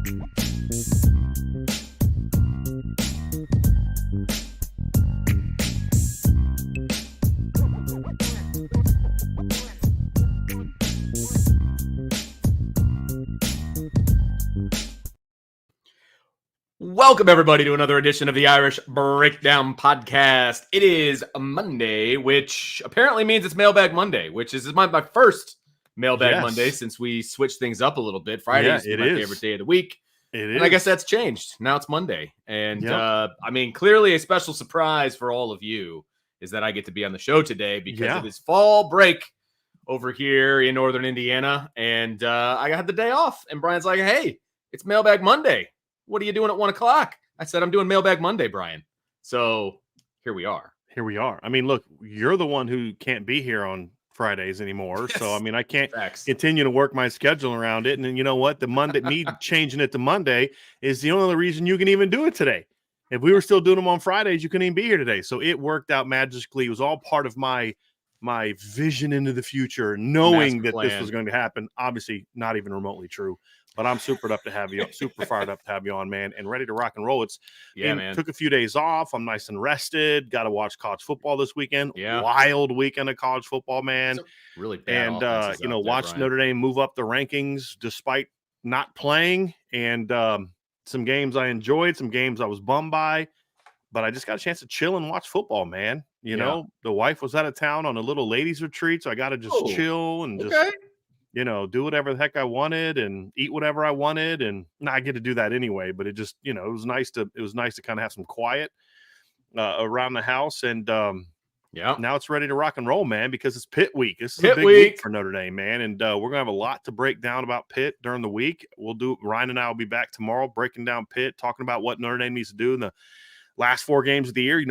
Welcome, everybody, to another edition of the Irish Breakdown Podcast. It is a Monday, which apparently means it's Mailbag Monday, which is my first Mailbag Monday since we switched things up a little bit. Friday used to be my favorite day of the week. And I guess that's changed. Now it's Monday. And, I mean, clearly a special surprise for all of you is that I get to be on the show today because it is fall break over here in Northern Indiana. And I had the day off. And Brian's like, hey, it's Mailbag Monday. What are you doing at 1 o'clock? I said, I'm doing Mailbag Monday, Brian. So here we are. I mean, look, you're the one who can't be here on Fridays anymore. Yes. So, I mean, I can't continue to work my schedule around it. And then you know what? The Monday, me changing it to Monday is the only reason you can even do it today. If we were still doing them on Fridays, you couldn't even be here today. So it worked out magically. It was all part of my vision into the future, knowing that this was going to happen. Obviously, not even remotely true. But I'm super fired up to have you on, man, and ready to rock and roll. Man. Took a few days off. I'm nice and rested. Got to watch college football this weekend. Yeah. Wild weekend of college football, man. Really bad. And watched Notre Dame move up the rankings despite not playing. And some games I enjoyed, some games I was bummed by. But I just got a chance to chill and watch football, man. You know, the wife was out of town on a little ladies retreat, so I got to just chill and just do whatever the heck I wanted and eat whatever I wanted. And I get to do that anyway, but it just, it was nice to kind of have some quiet around the house. And now it's ready to rock and roll, man, because it's Pitt week. This is a big week for Notre Dame, man. And we're going to have a lot to break down about Pitt during the week. Ryan and I will be back tomorrow breaking down Pitt, talking about what Notre Dame needs to do in the last 4 games of the year.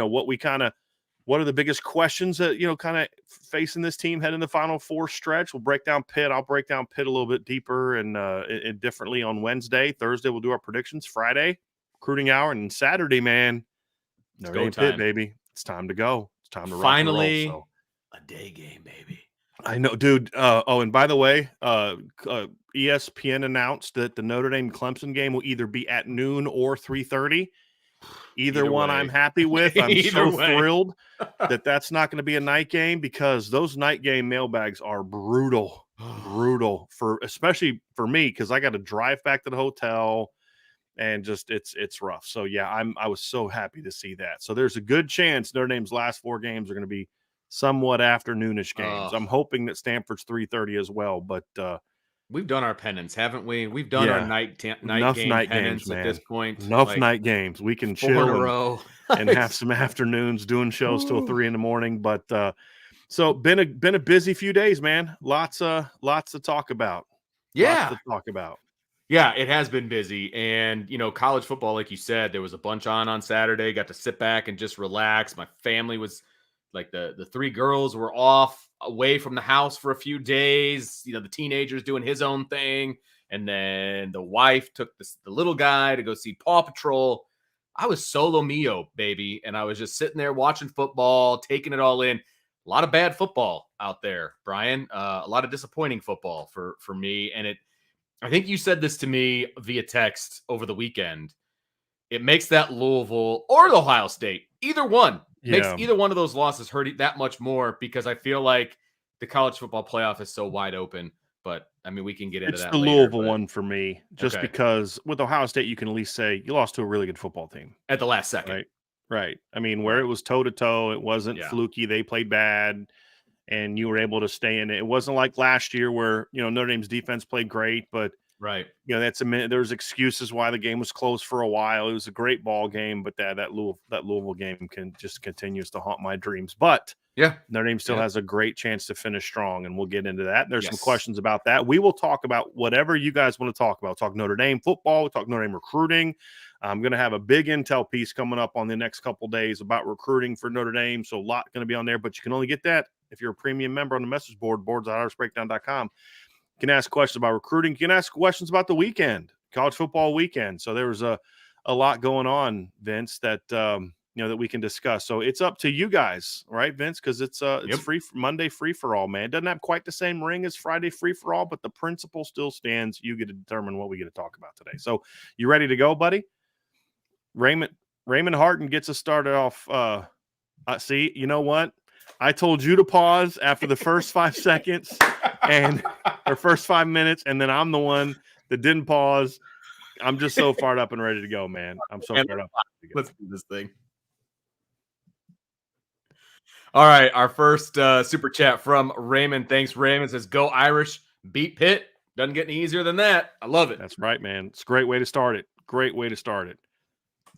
What are the biggest questions that, kind of facing this team heading the Final Four stretch? We'll break down Pitt. I'll break down Pitt a little bit deeper and differently on Wednesday. Thursday, we'll do our predictions. Friday, recruiting hour. And Saturday, man, Notre Dame Pitt, baby. It's time to go. It's time to finally rock and roll, a day game, baby. I know, dude. And by the way, ESPN announced that the Notre Dame Clemson game will either be at noon or 3:30. Either one I'm happy with. I'm so thrilled that that's not going to be a night game because those night game mailbags are brutal especially for me because I got to drive back to the hotel and just it's rough. So yeah, I was so happy to see that. So there's a good chance Notre Dame's last 4 games are going to be somewhat afternoonish games. I'm hoping that Stanford's 3:30 as well, but we've done our penance, haven't we? We've done our night game penance games, at this point. Enough night games. We can chill and have some afternoons doing shows till 3 a.m. But so been a busy few days, man. Lots to talk about. Yeah. Lots to talk about. Yeah, it has been busy. And, college football, like you said, there was a bunch on Saturday. Got to sit back and just relax. My family was like the 3 girls were off away from the house for a few days, the teenager's doing his own thing. And then the wife took the little guy to go see Paw Patrol. I was solo mio, baby. And I was just sitting there watching football, taking it all in. A lot of bad football out there, Brian. A lot of disappointing football for me. And I think you said this to me via text over the weekend. It makes that Louisville or the Ohio State, either one, makes either one of those losses hurt that much more because I feel like the college football playoff is so wide open. But, I mean, we can get into that later. It's the Louisville one for me, just because with Ohio State, you can at least say you lost to a really good football team. At the last second. Right. I mean, where it was toe-to-toe, it wasn't fluky. They played bad, and you were able to stay in it. It wasn't like last year where, Notre Dame's defense played great, but there's excuses why the game was closed for a while. It was a great ball game, but that Louisville game continues to haunt my dreams. But Notre Dame still has a great chance to finish strong, and we'll get into that. There's some questions about that. We will talk about whatever you guys want to talk about. Talk Notre Dame football. We'll talk Notre Dame recruiting. I'm going to have a big intel piece coming up on the next couple of days about recruiting for Notre Dame. So a lot going to be on there, but you can only get that if you're a premium member on the message board, boards.irishbreakdown.com. You can ask questions about recruiting. You can ask questions about the weekend, college football weekend. So there was a lot going on, Vince, that, that we can discuss. So it's up to you guys, right, Vince? Because it's Yep. free Monday free for all, man. It doesn't have quite the same ring as Friday free for all, but the principle still stands. You get to determine what we get to talk about today. So you ready to go, buddy? Raymond Harton gets us started off. See, you know what? I told you to pause after the first 5 seconds or first 5 minutes, and then I'm the one that didn't pause. I'm just so fired up and ready to go, man. I'm so fired up. Let's do this thing. All right, our first super chat from Raymond. Thanks, Raymond. Says, "Go Irish, beat Pitt." Doesn't get any easier than that. I love it. That's right, man. It's a great way to start it. Great way to start it.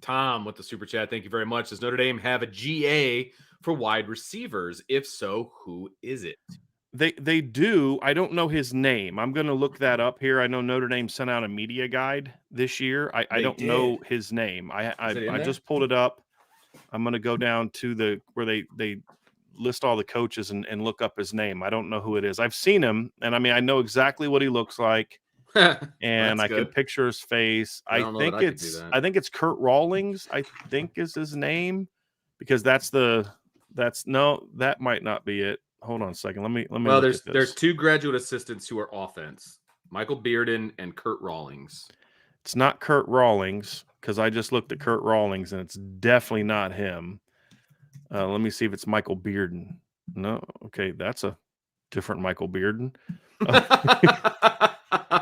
Tom with the super chat. Thank you very much. Does Notre Dame have a GA for wide receivers? If so, who is it? They do. I don't know his name. I'm going to look that up here. I know Notre Dame sent out a media guide this year. I don't know his name. I just pulled it up. I'm going to go down to where they list all the coaches and look up his name. I don't know who it is. I've seen him, and I mean, I know exactly what he looks like, and I can picture his face. I think it's Kurt Rawlings, I think is his name, because that might not be it. Hold on a second. Let me. Well, there's two graduate assistants who are offense: Michael Bearden and Kurt Rawlings. It's not Kurt Rawlings, because I just looked at Kurt Rawlings, and it's definitely not him. Let me see if it's Michael Bearden. No, okay, that's a different Michael Bearden.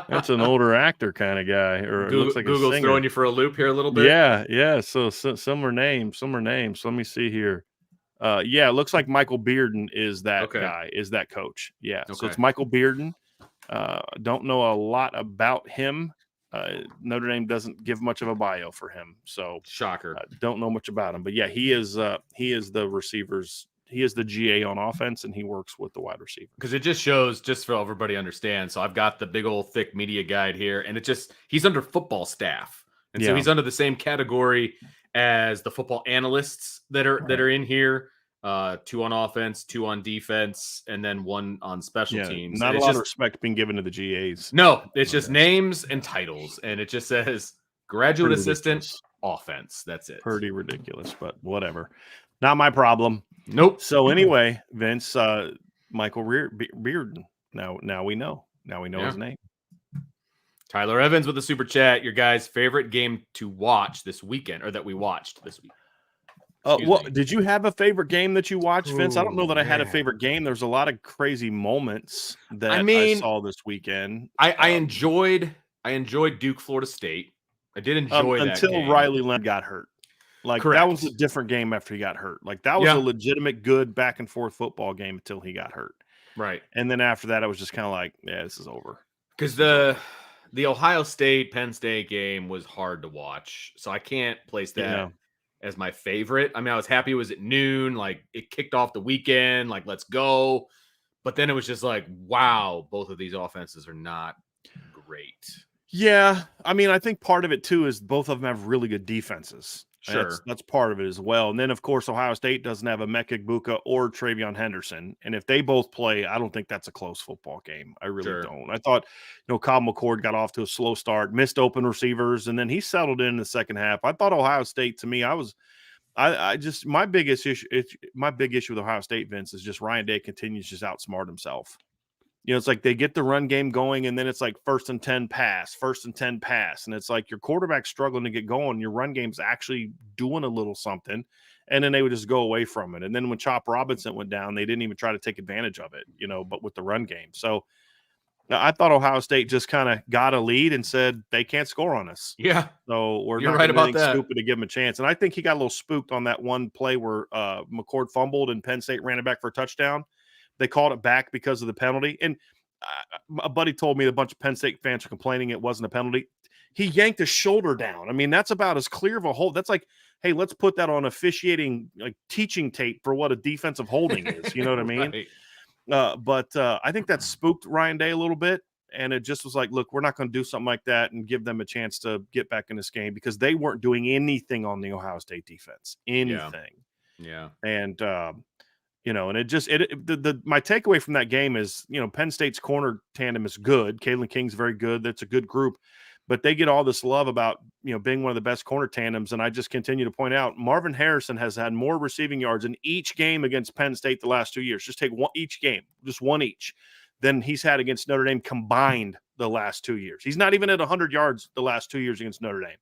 That's an older actor kind of guy, or it looks like Google's a singer. Throwing you for a loop here a little bit. Yeah. So similar names. So let me see here. It looks like Michael Bearden is that guy, is that coach. Yeah, so it's Michael Bearden. Don't know a lot about him. Notre Dame doesn't give much of a bio for him, so shocker. Don't know much about him, but yeah, he is the receivers. He is the GA on offense, and he works with the wide receiver. Because it just shows, just so everybody understands. So I've got the big old thick media guide here, and he's under football staff, and so he's under the same category as the football analysts that are in here. 2 on offense, 2 on defense, and then 1 on special teams. Not a lot of respect being given to the GAs. No, it's just names and titles, and it just says graduate assistant offense. That's it. Pretty ridiculous, but whatever. Not my problem. Nope. So anyway, Vince, Michael Bearden. Now we know. Now we know his name. Tyler Evans with the super chat. Your guys' favorite game to watch this weekend, or that we watched this week? Did you have a favorite game that you watched, Vince? I don't know that I had a favorite game. There's a lot of crazy moments that I saw this weekend. I enjoyed Duke, Florida State. I did enjoy that until game. Riley Leonard got hurt. That was a different game after he got hurt. That was a legitimate good back and forth football game until he got hurt. Right. And then after that, I was just kind of like, yeah, this is over. Because the Ohio State Penn State game was hard to watch, so I can't place that as my favorite. I mean, I was happy it was at noon. It kicked off the weekend. Let's go. But then it was just wow, both of these offenses are not great. Yeah. I mean, I think part of it, too, is both of them have really good defenses. Sure. That's part of it as well. And then, of course, Ohio State doesn't have a Emeka Egbuka or Travion Henderson. And if they both play, I don't think that's a close football game. I really don't. I thought, Kyle McCord got off to a slow start, missed open receivers, and then he settled in the second half. I thought Ohio State, to me, my big issue with Ohio State, Vince, is just Ryan Day continues to just outsmart himself. It's like they get the run game going, and then it's like 1st and 10 pass. And it's like your quarterback's struggling to get going. Your run game's actually doing a little something, and then they would just go away from it. And then when Chop Robinson went down, they didn't even try to take advantage of it, but with the run game. So I thought Ohio State just kind of got a lead and said they can't score on us. Yeah. So we're You're not right about that. Stupid to give them a chance. And I think he got a little spooked on that one play where McCord fumbled and Penn State ran it back for a touchdown. They called it back because of the penalty. And a buddy told me a bunch of Penn State fans are complaining it wasn't a penalty. He yanked his shoulder down. I mean, that's about as clear of a hold. That's like, hey, let's put that on officiating, teaching tape for what a defensive holding is. You know what I mean? Right. But I think that spooked Ryan Day a little bit. And it just was like, look, we're not going to do something like that and give them a chance to get back in this game because they weren't doing anything on the Ohio State defense. Anything. Yeah. And, and my takeaway from that game is, Penn State's corner tandem is good. Kalen King's very good. That's a good group, but they get all this love about being one of the best corner tandems. And I just continue to point out Marvin Harrison has had more receiving yards in each game against Penn State the last 2 years. Just take one each game, just one each, than he's had against Notre Dame combined the last 2 years. He's not even at 100 yards the last 2 years against Notre Dame.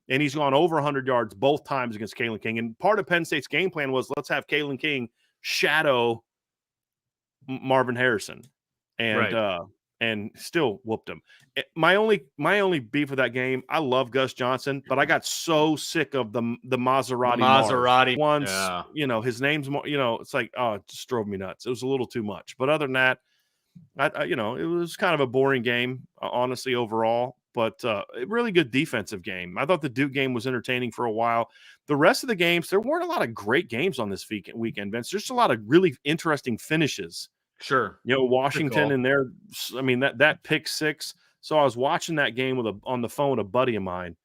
And he's gone over 100 yards both times against Kalen King. And part of Penn State's game plan was let's have Kalen King shadow Marvin Harrison. And still whooped him. My only beef with that game, I love Gus Johnson, but I got so sick of the Maserati ones. Yeah. His name's it's like, oh, it just drove me nuts. It was a little too much. But other than that, it was kind of a boring game, honestly, overall. But a really good defensive game. I thought the Duke game was entertaining for a while. The rest of the games, there weren't a lot of great games on this weekend, Vince. There's just a lot of really interesting finishes. Sure. Washington and their, that pick six. So I was watching that game on the phone with a buddy of mine,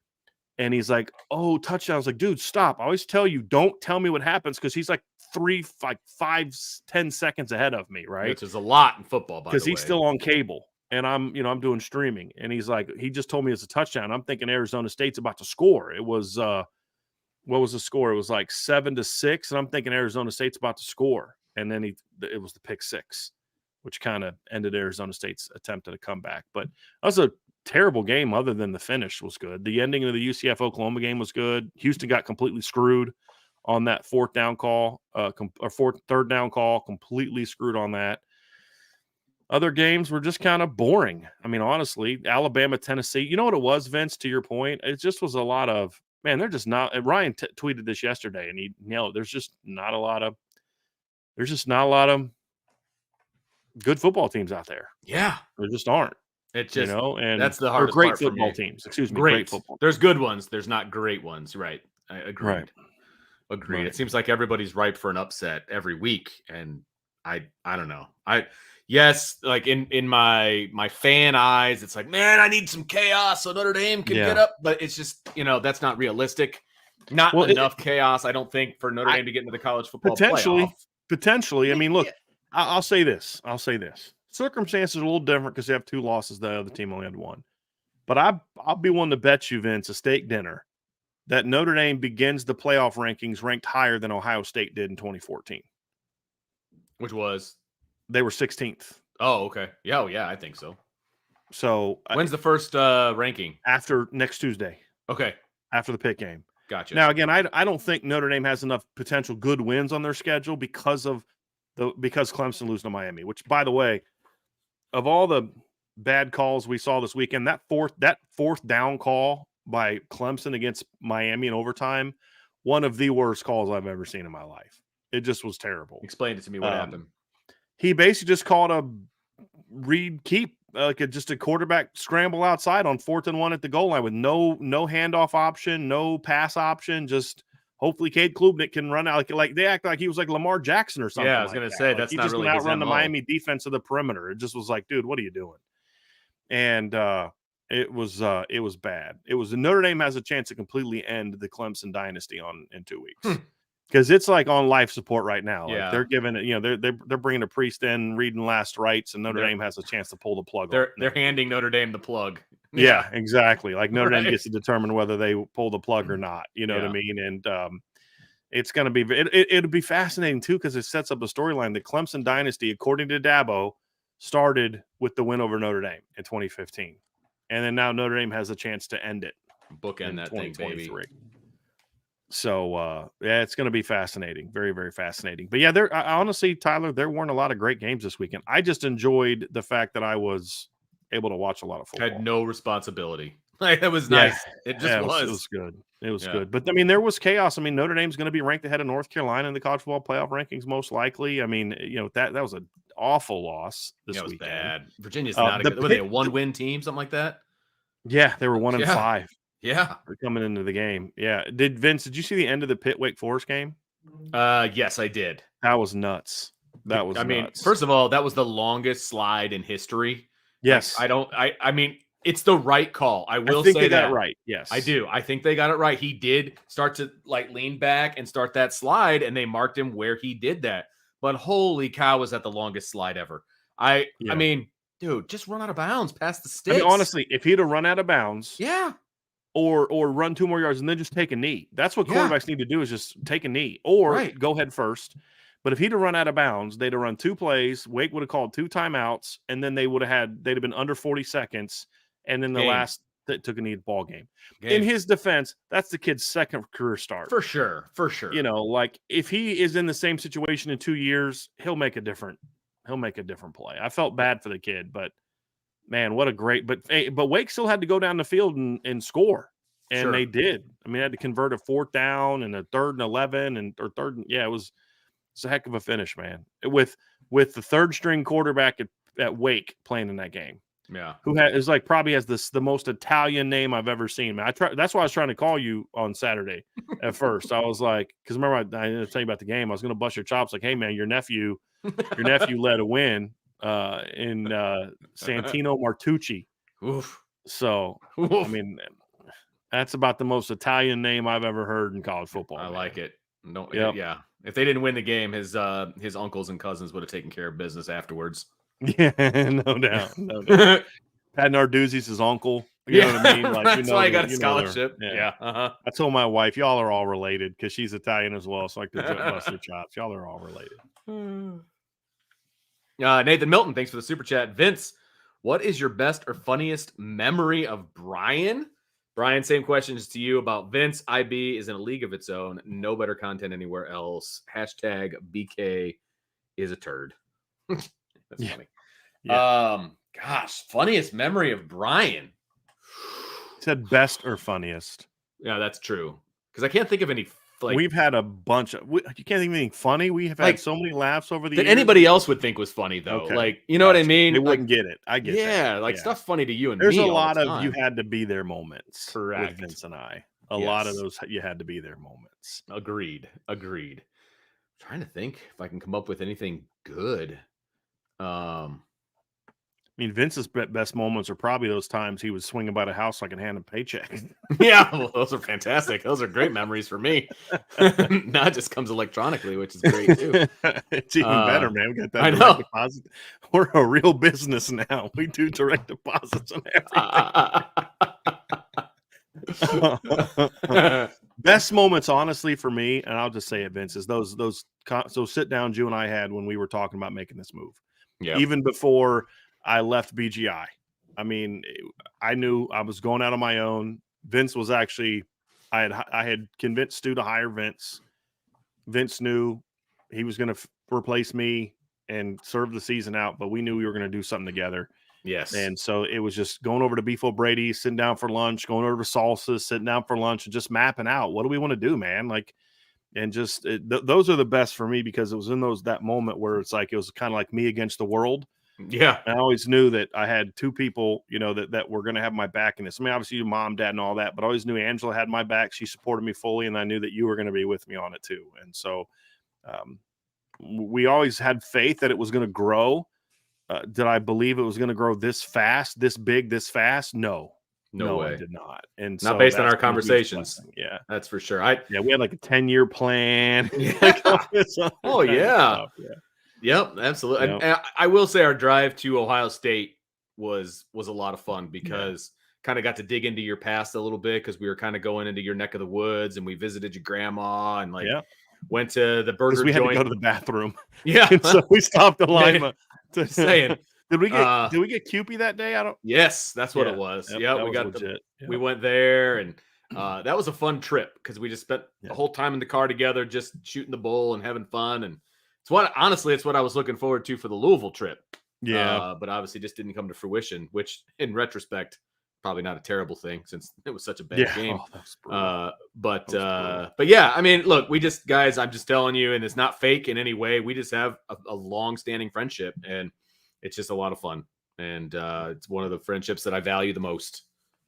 and he's like, "Oh, touchdown." I was like, "Dude, stop. I always tell you, don't tell me what happens," because he's like 5-10 seconds ahead of me, right? Which is a lot in football, by the way. Because he's still on cable, and I'm doing streaming. And he's like, he just told me it's a touchdown. I'm thinking Arizona State's about to score. It was what was the score? It was like 7-6, and I'm thinking Arizona State's about to score. And then it was the pick six, which kind of ended Arizona State's attempt at a comeback. But that was a terrible game other than the finish was good. The ending of the UCF-Oklahoma game was good. Houston got completely screwed on that third down call, completely screwed on that. Other games were just kind of boring. I mean, honestly, Alabama, Tennessee, you know what it was, Vince, to your point? It just was a lot of, man, they're just not – Ryan tweeted this yesterday, and he nailed it. There's just not a lot of good football teams out there. Yeah. There just aren't. It just, and that's the hardest great part football for me. teams. Excuse me. Great football. There's good ones. There's not great ones. Right. I agreed. Right. Agreed. Right. It seems like everybody's ripe for an upset every week. And I don't know. Yes, like in my fan eyes, it's like, man, I need some chaos so Notre Dame can get up. But it's just, that's not realistic. Not enough chaos, I don't think, for Notre Dame to get into the college football playoff. Potentially. I mean, look, I'll say this. Circumstances are a little different because they have 2 losses. The other team only had 1. But I'll be willing to bet you, Vince, a steak dinner, that Notre Dame begins the playoff rankings ranked higher than Ohio State did in 2014. Which was? They were 16th. Oh, okay. Yeah, I think so. So when's the first ranking? After next Tuesday. Okay. After the Pitt game. Gotcha. Now, again, I don't think Notre Dame has enough potential good wins on their schedule because Clemson losing to Miami, which, by the way, of all the bad calls we saw this weekend, that fourth down call by Clemson against Miami in overtime, one of the worst calls I've ever seen in my life. It just was terrible. Explain it to me. What happened? He basically just called a read keep, just a quarterback scramble outside on 4th and 1 at the goal line with no handoff option, no pass option. Just hopefully Cade Klubnik can run out. Like they act like he was like Lamar Jackson or something. Yeah, I was going to say that's not really his MO. He just outrun the Miami defense of the perimeter. It just was like, dude, what are you doing? And it was bad. It was Notre Dame has a chance to completely end the Clemson dynasty in 2 weeks. Because it's like on life support right now. Like they're giving it, they're bringing a priest in, reading last rites, and Notre Dame has a chance to pull the plug. They're handing Notre Dame the plug. Yeah, exactly. Like Notre Dame gets to determine whether they pull the plug or not. You know what I mean? And it's going to be it'll be fascinating too because it sets up a storyline. The Clemson dynasty, according to Dabo, started with the win over Notre Dame in 2015, and then now Notre Dame has a chance to end it. Bookend that thing, baby. So, it's going to be fascinating. Very, very fascinating. But, yeah, honestly, Tyler, there weren't a lot of great games this weekend. I just enjoyed the fact that I was able to watch a lot of football. Had no responsibility. Like, that was nice. It just was. It was good. It was good. But, I mean, there was chaos. I mean, Notre Dame's going to be ranked ahead of North Carolina in the college football playoff rankings, most likely. I mean, that was an awful loss this weekend. It was bad. Virginia's not a good – were they a one-win team, something like that? Yeah, they were 1-5. Yeah. They're coming into the game. Yeah. Did you see the end of the Pitt Wake Forest game? Yes, I did. That was nuts. I mean, first of all, that was the longest slide in history. Yes. I mean, it's the right call. I will think say they that. got it right. Yes. I do. I think they got it right. He did start to lean back and start that slide, and they marked him where he did that. But holy cow, was that the longest slide ever. I mean, dude, just run out of bounds past the sticks. I mean, honestly, if he'd have run out of bounds. Yeah. or run 2 more yards and then just take a knee. That's what quarterbacks need to do, is just take a knee or go head first. But if he'd have run out of bounds, they'd have run 2 plays. Wake would have called 2 timeouts, and then they'd have been under 40 seconds. And then the last that took a knee, ball game. In his defense, that's the kid's second career start. For sure. Like if he is in the same situation in 2 years, he'll make a different play. I felt bad for the kid, but man, what a great, but Wake still had to go down the field and score. And they did. I mean, they had to convert a 4th down and a 3rd and 11 it's a heck of a finish, man. With the 3rd string quarterback at Wake playing in that game. Yeah. Who is like probably has the most Italian name I've ever seen, man. That's why I was trying to call you on Saturday at first. I was like, because remember I didn't tell you about the game. I was gonna bust your chops, like, hey man, your nephew led a win in Santino Martucci. Oof. So I mean, that's about the most Italian name I've ever heard in college football. I like it. No, yeah. If they didn't win the game, his uncles and cousins would have taken care of business afterwards. Yeah, no doubt. Pat Narduzzi's his uncle. You know what I mean? Like, that's why I got a scholarship. I told my wife, y'all are all related, because she's Italian as well. So I could bust her chops. Y'all are all related. Nathan Milton, thanks for the super chat. Vince, what is your best or funniest memory of Brian? Brian, same questions to you about Vince. IB is in a league of its own. No better content anywhere else. Hashtag BK is a turd. That's funny. Yeah. Gosh, funniest memory of Brian. Said best or funniest. Yeah, that's true. Because I can't think of any. We've had a bunch of. You can't think of anything funny. We have had so many laughs over the years. That anybody else would think was funny, though. Okay. Like, you know what I mean? They wouldn't get it. I get that. Stuff funny to you and There's me. There's a lot of you had to be there moments. Correct. With Vince and I. A lot of those you had to be there moments. Agreed. I'm trying to think if I can come up with anything good. I mean, Vince's best moments are probably those times he was swinging by the house so I can hand him paychecks. Yeah, well, those are fantastic. Those are great memories for me. Now it just comes electronically, which is great too. It's even better, man. We got that direct deposit. We're a real business now. We do direct deposits and everything. Best moments, honestly, for me, and I'll just say it, Vince, is those sit downs you and I had when we were talking about making this move. Yeah. Even before I left BGI. I mean, I knew I was going out on my own. Vince was actually, I had convinced Stu to hire Vince. Vince knew he was going to replace me and serve the season out, but we knew we were going to do something together. Yes. And so it was just going over to Beef O'Brady, sitting down for lunch, going over to Salsa, sitting down for lunch, and just mapping out, what do we want to do, man? Like, and just those are the best for me, because it was in that moment where it's like, it was kind of like me against the world. Yeah. I always knew that I had 2 people, that were going to have my back in this. I mean, obviously your mom, dad, and all that, but I always knew Angela had my back. She supported me fully, and I knew that you were going to be with me on it too. And so we always had faith that it was going to grow. Did I believe it was going to grow this fast, this big, this fast? No way. I did not. And not based on our conversations. Yeah, that's for sure. We had like a 10-year plan. Oh yeah. Yep, absolutely. Yep. And I will say our drive to Ohio State was a lot of fun, because kind of got to dig into your past a little bit, because we were kind of going into your neck of the woods, and we visited your grandma, and went to the burger joint. We had to go to the bathroom. Yeah. And so we stopped the line. Just saying. Did we get Cupid that day? Yes, that's what it was. Yep, we got legit. We went there, and that was a fun trip, because we just spent the whole time in the car together, just shooting the bull and having fun. And it's what I was looking forward to for the Louisville trip. Yeah. But obviously just didn't come to fruition, which in retrospect, probably not a terrible thing, since it was such a bad game. But yeah, I mean, look, guys, I'm just telling you, and it's not fake in any way. We just have a long-standing friendship, and it's just a lot of fun. And it's one of the friendships that I value the most.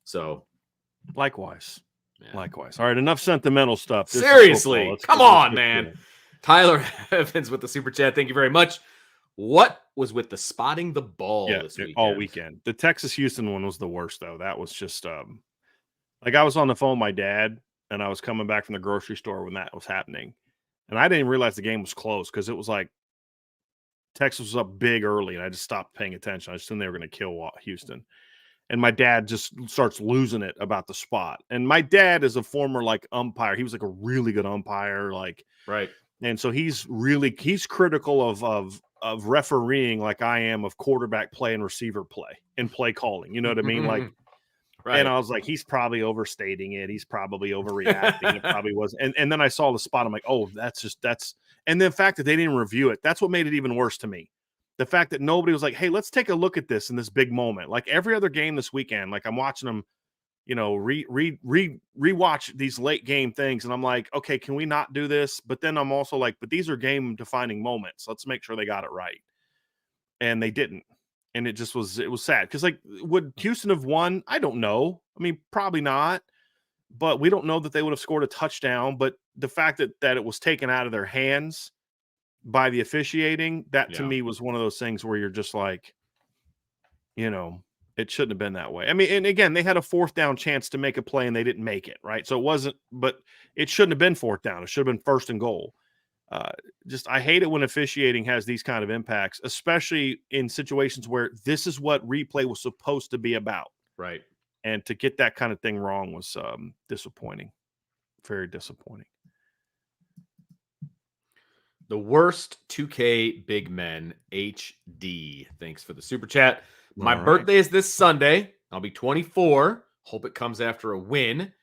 So likewise. All right, enough sentimental stuff. Seriously, come on, man. Tyler Evans with the super chat. Thank you very much. What was with the spotting the ball this weekend? All weekend. The Texas-Houston one was the worst, though. That was just like I was on the phone with my dad, and I was coming back from the grocery store when that was happening. And I didn't realize the game was close, because it was like Texas was up big early, and I just stopped paying attention. I assumed they were going to kill Houston. And my dad just starts losing it about the spot. And my dad is a former like umpire. He was like a really good umpire, like Right. and so he's critical of refereeing like I am of quarterback play and receiver play and play calling. You know what I mean? Like, and right. I was like, he's probably overstating it. He's probably overreacting. It probably was. And then I saw the spot. I'm like, oh, that's and the fact that they didn't review it, that's what made it even worse to me. The fact that nobody was like, hey, let's take a look at this in this big moment. Like every other game this weekend, like I'm watching them, rewatch these late game things. And I'm like, okay, can we not do this? But then I'm also like, but these are game defining moments. Let's make sure they got it right. And they didn't. And it was sad. Cause like, would Houston have won? I don't know. I mean, probably not, but we don't know that they would have scored a touchdown. But the fact that it was taken out of their hands by the officiating, that to me was one of those things where you're just like, it shouldn't have been that way. I mean, and again, they had a 4th down chance to make a play and they didn't make it, right? So it wasn't, but it shouldn't have been 4th down. It should have been 1st and goal. I hate it when officiating has these kind of impacts, especially in situations where this is what replay was supposed to be about. Right. And to get that kind of thing wrong was disappointing. Very disappointing. The worst 2K big men, HD. Thanks for the super chat. My birthday is this Sunday. I'll be 24. Hope it comes after a win.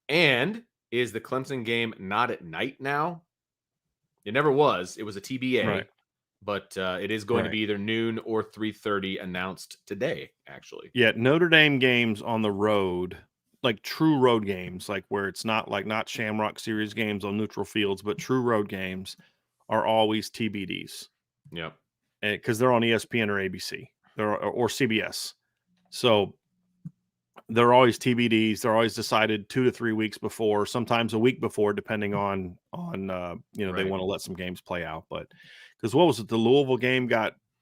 And is the Clemson game not at night now? It never was. It was a TBA. Right. But it is going to be either noon or 3:30 announced today, actually. Yeah, Notre Dame games on the road, like true road games, like where it's not Shamrock Series games on neutral fields, but true road games are always TBDs. Yep. Because they're on ESPN or ABC or CBS. So they're always TBDs. They're always decided 2 to 3 weeks before, sometimes a week before, depending on they want to let some games play out. But because what was it? The Louisville game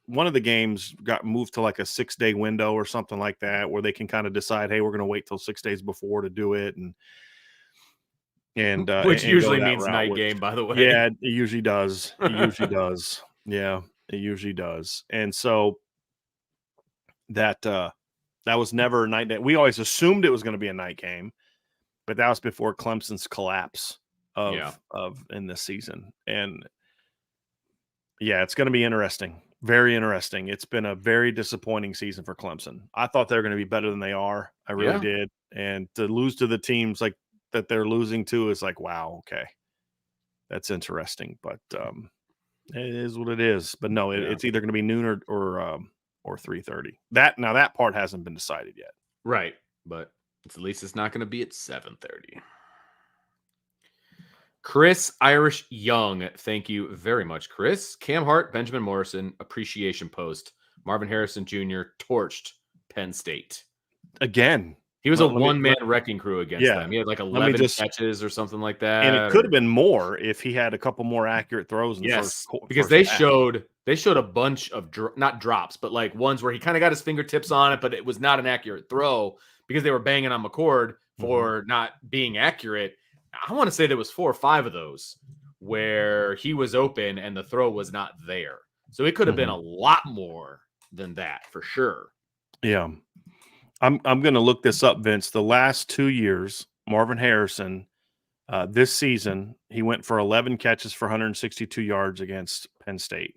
one of the games got moved to like a 6-day window or something like that, where they can kind of decide, hey, we're going to wait till 6 days before to do it. And which usually means route, night game, by the way. Yeah, it usually does. It usually does. Yeah, it usually does. And so that was never a night game. We always assumed it was going to be a night game, but that was before Clemson's collapse of in this season. And yeah, it's going to be interesting. Very interesting. It's been a very disappointing season for Clemson. I thought they were going to be better than they are. I really did. And to lose to the teams like that they're losing to is like, wow, okay. That's interesting. But it is what it is. But no, it's either going to be noon or 3:30. That part hasn't been decided yet. Right. But at least it's not going to be at 7:30. Chris Irish Young, thank you very much, Chris. Cam Hart, Benjamin Morrison, appreciation post. Marvin Harrison Jr. torched Penn State. Again. He was a one-man wrecking crew against them. He had like 11 catches or something like that. And it could have been more if he had a couple more accurate throws in the first quarter. Because they showed a bunch of not drops, but like ones where he kind of got his fingertips on it, but it was not an accurate throw because they were banging on McCord for not being accurate. I want to say there was 4 or 5 of those where he was open and the throw was not there. So it could have been a lot more than that for sure. Yeah. I'm going to look this up, Vince. The last 2 years, Marvin Harrison, this season, he went for 11 catches for 162 yards against Penn State.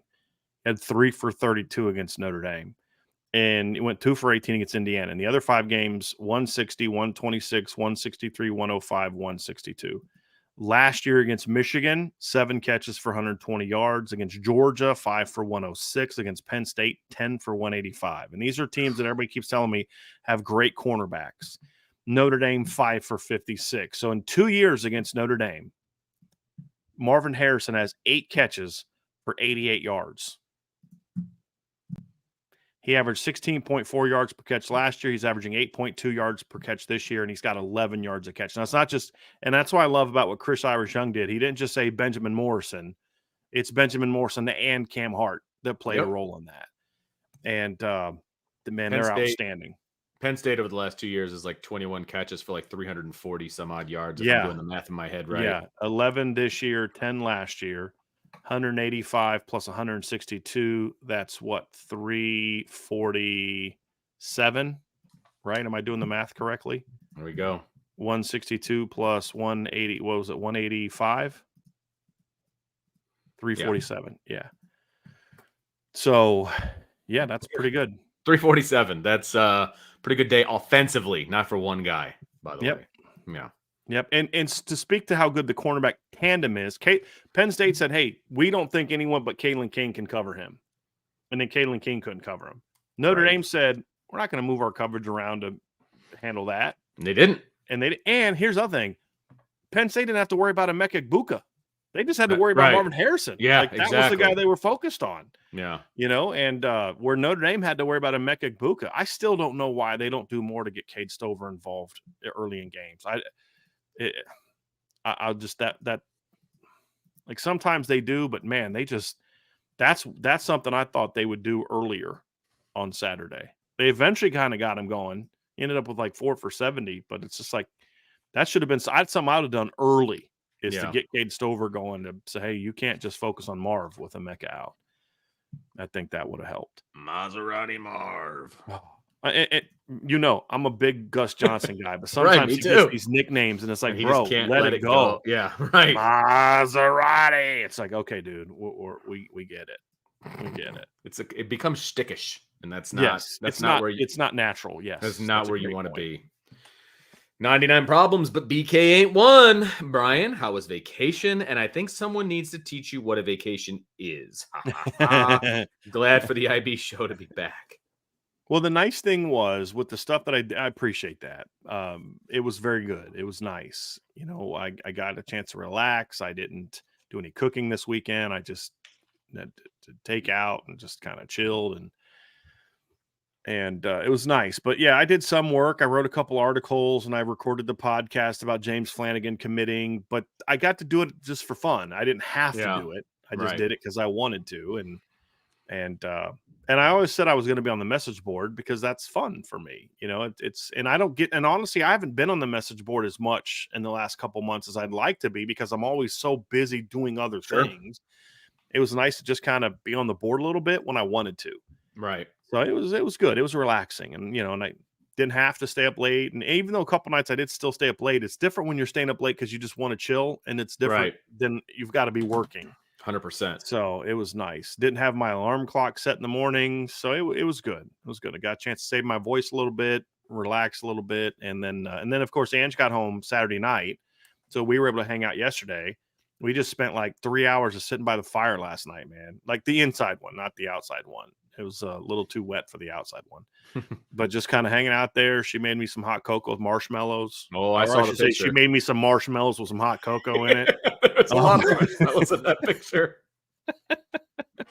Had 3 for 32 against Notre Dame. And he went 2 for 18 against Indiana. In the other 5 games, 160, 126, 163, 105, 162. Last year against Michigan, 7 catches for 120 yards. Against Georgia, 5 for 106. Against Penn State, 10 for 185. And these are teams that everybody keeps telling me have great cornerbacks. Notre Dame, 5 for 56. So in 2 years against Notre Dame, Marvin Harrison has 8 catches for 88 yards. He averaged 16.4 yards per catch last year. He's averaging 8.2 yards per catch this year, and he's got 11 yards a catch. Now, it's not just – and that's what I love about what Chris Irish Young did. He didn't just say Benjamin Morrison. It's Benjamin Morrison and Cam Hart that played a role in that. And, they're outstanding. Penn State over the last 2 years is like 21 catches for like 340-some-odd yards, if I'm doing the math in my head right. Yeah, 11 this year, 10 last year. 185 plus 162, that's what, 347? right? Am I doing the math correctly? There we go. 162 plus 180. What was it? 185? 347. Yeah. So, yeah, that's pretty good. 347. That's a pretty good day offensively, not for one guy, by the way. Yeah. Yep. And to speak to how good the cornerback tandem is, Penn State said, hey, we don't think anyone but Kalen King can cover him. And then Kalen King couldn't cover him. Notre Dame said, we're not going to move our coverage around to handle that. And they didn't. And here's the other thing. Penn State didn't have to worry about Emeka Egbuka. They just had to worry about Marvin Harrison. Yeah, like, that was the guy they were focused on. Yeah. You know, and where Notre Dame had to worry about Emeka Egbuka, I still don't know why they don't do more to get Cade Stover involved early in games. I'll just that like sometimes they do, but man, they just that's something I thought they would do earlier on Saturday. They eventually kind of got him going. Ended up with like 4 for 70, but it's just like that should have been something I would have done early is to get Cade Stover going to say, hey, you can't just focus on Marv with Emeka out. I think that would have helped. Maserati Marv. You know, I'm a big Gus Johnson guy, but sometimes he gets these nicknames, and it's like, bro, let it go. Yeah, right. Maserati. It's like, okay, dude, we get it. We get it. It becomes stickish, and that's not. That's not where it's not natural. Yes, that's not where you want to be. 99 problems, but BK ain't one. Brian, how was vacation? And I think someone needs to teach you what a vacation is. Glad for the IB show to be back. Well, the nice thing was with the stuff that I appreciate that. It was very good. It was nice. You know, I got a chance to relax. I didn't do any cooking this weekend. I just had to take out and just kind of chilled and it was nice. But yeah, I did some work. I wrote a couple articles and I recorded the podcast about James Flanagan committing, but I got to do it just for fun. I didn't have to do it. I just did it because I wanted to. And I always said I was going to be on the message board because that's fun for me. You know, and honestly, I haven't been on the message board as much in the last couple months as I'd like to be because I'm always so busy doing other things. It was nice to just kind of be on the board a little bit when I wanted to. Right. So it was good. It was relaxing, and you know, and I didn't have to stay up late. And even though a couple nights I did still stay up late, it's different when you're staying up late because you just want to chill, and it's different than you've got to be working. 100%. So it was nice. Didn't have my alarm clock set in the morning, so it was good. It was good. I got a chance to save my voice a little bit, relax a little bit, and then of course Ange got home Saturday night, so we were able to hang out yesterday. We just spent like 3 hours just sitting by the fire last night, man. Like the inside one, not the outside one. It was a little too wet for the outside one, but just kind of hanging out there. She made me some hot cocoa with marshmallows. Oh, I saw the picture. She made me some marshmallows with some hot cocoa in it. There's a lot of marshmallows in that picture.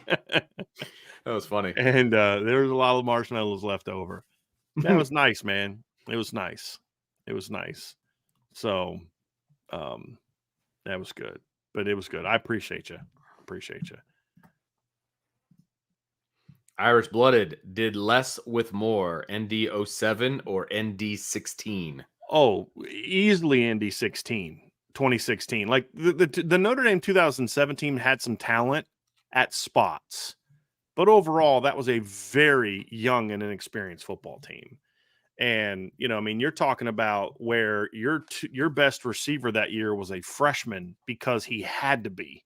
That was funny. And there was a lot of marshmallows left over. That was nice, man. It was nice. It was nice. So that was good. But it was good. I appreciate you. Appreciate you. Irish Blooded did less with more, ND07 or ND16? Oh, easily ND16, 2016. Like the Notre Dame 2017 had some talent at spots, but overall that was a very young and inexperienced football team. And, you know, I mean, you're talking about where your best receiver that year was a freshman because he had to be.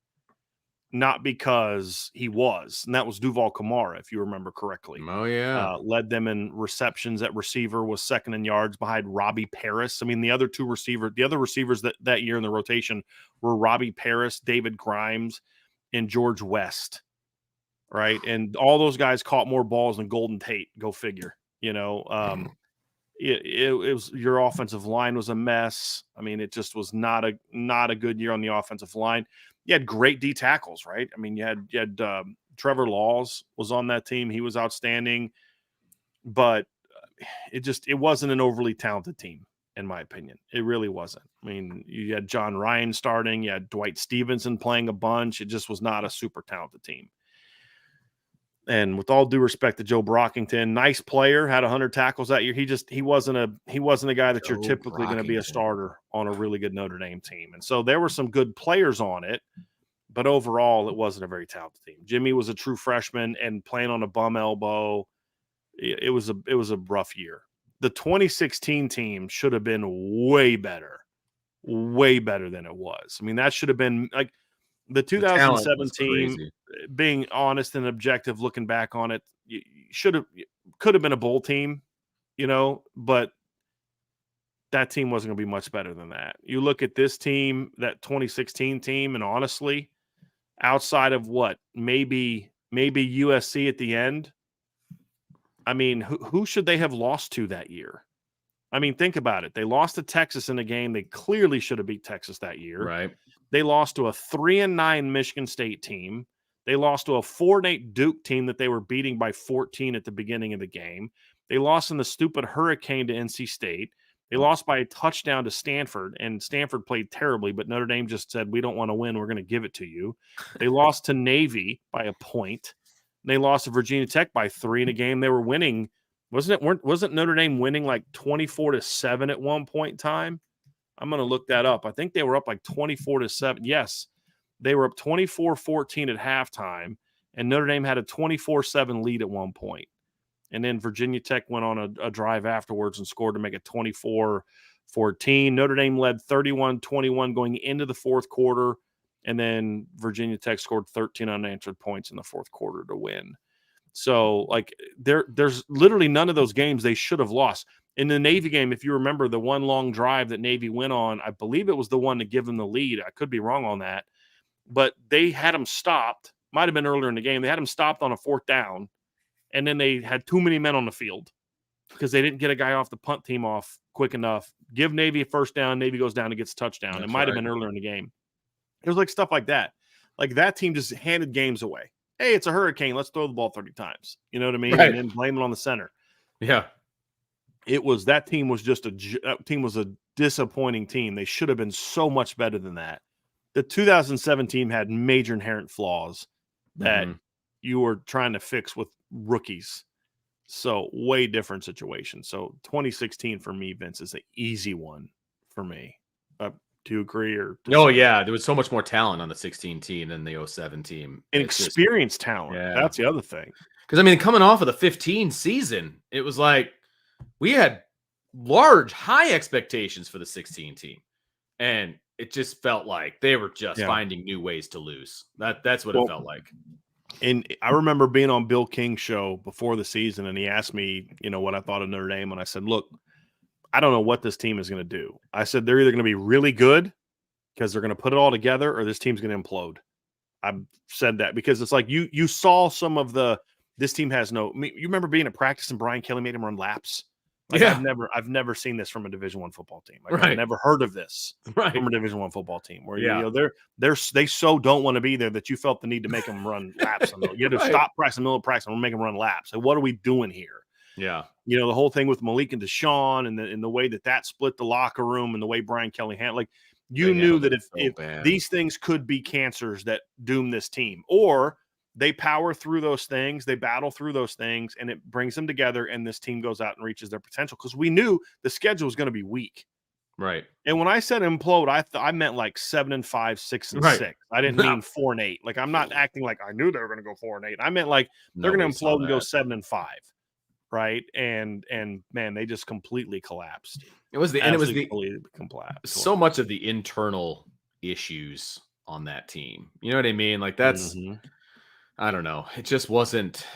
Not because he was, and that was Duval Kamara, if you remember correctly. Oh, yeah. Led them in receptions at receiver, was second in yards behind Robbie Paris. I mean, the other receivers that year in the rotation were Robbie Paris, David Grimes, and George West, right? And all those guys caught more balls than Golden Tate. Go figure. You know, it was your offensive line was a mess. I mean, it just was not a good year on the offensive line. You had great D tackles, right? I mean, you had Trevor Laws was on that team. He was outstanding, but it wasn't an overly talented team, in my opinion. It really wasn't. I mean, you had John Ryan starting. You had Dwight Stevenson playing a bunch. It just was not a super talented team. And with all due respect to Joe Brockington, nice player, had 100 tackles that year. He wasn't a guy that you're typically going to be a starter on a really good Notre Dame team. And so there were some good players on it, but overall it wasn't a very talented team. Jimmy was a true freshman and playing on a bum elbow. It was a rough year. the 2016 team should have been way better than it was. I mean, that should have been like the The talent was 2017 crazy. being honest and objective, looking back on it, could have been a bowl team, but that team wasn't going to be much better than that. You look at this team, that 2016 team, and honestly, outside of what maybe USC at the end, I mean, who should they have lost to that year? I mean, think about it. They lost to Texas in a game they clearly should have beat Texas that year. Right. They lost to a 3-9 Michigan State team. They lost to a 4-8 Duke team that they were beating by 14 at the beginning of the game. They lost in the stupid hurricane to NC State. They lost by a touchdown to Stanford, and Stanford played terribly, but Notre Dame just said, we don't want to win. We're going to give it to you. They lost to Navy by a point. They lost to Virginia Tech by 3 in a game they were winning. Wasn't Notre Dame winning like 24-7 at one point in time? I'm going to look that up. I think they were up like 24-7. Yes, they were up 24-14 at halftime, and Notre Dame had a 24-7 lead at one point. And then Virginia Tech went on a drive afterwards and scored to make it 24-14. Notre Dame led 31-21 going into the fourth quarter, and then Virginia Tech scored 13 unanswered points in the fourth quarter to win. So, like, there's literally none of those games they should have lost. In the Navy game, if you remember the one long drive that Navy went on, I believe it was the one to give them the lead. I could be wrong on that. But they had them stopped. Might have been earlier in the game. They had them stopped on a 4th down, and then they had too many men on the field because they didn't get a guy off the punt team off quick enough. Give Navy a first down. Navy goes down and gets a touchdown. It might have been earlier in the game. It was like stuff like that. Like that team just handed games away. Hey, it's a hurricane. Let's throw the ball 30 times. You know what I mean? Right. And then blame it on the center. Yeah. That team was a disappointing team. They should have been so much better than that. The 2007 team had major inherent flaws that you were trying to fix with rookies. So way different situation. So 2016 for me, Vince, is an easy one for me. Do you agree or disagree? Oh, yeah. There was so much more talent on the 16 team than the 07 team. And experienced talent. Yeah. That's the other thing. Because, I mean, coming off of the 15 season, it was like we had high expectations for the 16 team. And it just felt like they were just finding new ways to lose. That's what it felt like. And I remember being on Bill King's show before the season, and he asked me, what I thought of Notre Dame. And I said, look, I don't know what this team is going to do. I said, they're either going to be really good because they're going to put it all together, or this team's going to implode. I've said that because it's like you saw some of this team has no. You remember being at practice and Brian Kelly made him run laps. Like, yeah, I've never seen this from a Division I football team. Like, right. I've never heard of this from a Division I football team. Where they so don't want to be there that you felt the need to make them run laps. You had to stop practice in the middle of practice and make them run laps. So what are we doing here? Yeah, the whole thing with Malik and Deshaun and the way that split the locker room and the way Brian Kelly handled, like you knew that if these things could be cancers that doom this team, or they power through those things, they battle through those things, and it brings them together, and this team goes out and reaches their potential because we knew the schedule was going to be weak. Right. And when I said implode, I meant like 7-5, 6-6. I didn't mean 4-8. Like, I'm not acting like I knew they were going to go 4-8. I meant like they're going to implode and go 7-5. Right. And man, they just completely collapsed. It was so much of the internal issues on that team. You know what I mean? Like that's, I don't know. It just wasn't.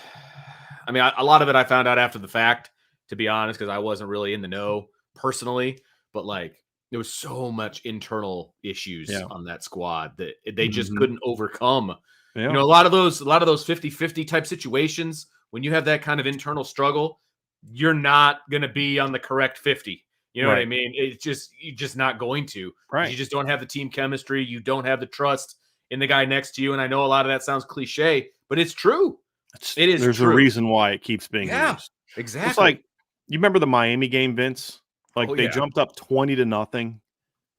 I mean, a lot of it I found out after the fact, to be honest, because I wasn't really in the know personally. But like, there was so much internal issues on that squad that they just couldn't overcome. Yeah. A lot of those 50-50 type situations, when you have that kind of internal struggle, you're not going to be on the correct 50. You know what I mean? You're just not going to. Right. You just don't have the team chemistry. You don't have the trust in the guy next to you. And I know a lot of that sounds cliche, but it's true. It is. There's a reason why it keeps being used. Exactly. It's like, you remember the Miami game, Vince? Like they jumped up 20-0.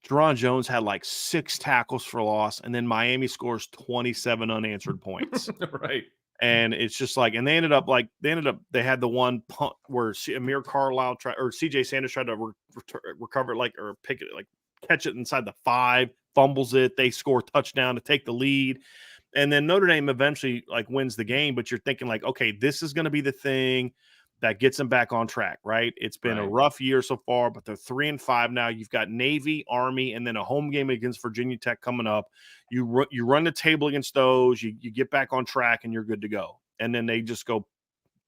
Jerron Jones had like 6 tackles for loss, and then Miami scores 27 unanswered points. Right. And it's just like, and they had the one punt where Amir Carlisle CJ Sanders tried to recover it, or pick it, catch it inside the 5, fumbles it. They score a touchdown to take the lead. And then Notre Dame eventually wins the game, but you're thinking okay, this is going to be the thing. that gets them back on track, right? It's been a rough year so far, but they're 3-5 now. You've got Navy, Army, and then a home game against Virginia Tech coming up. You run the table against those. You get back on track, and you're good to go. And then they just go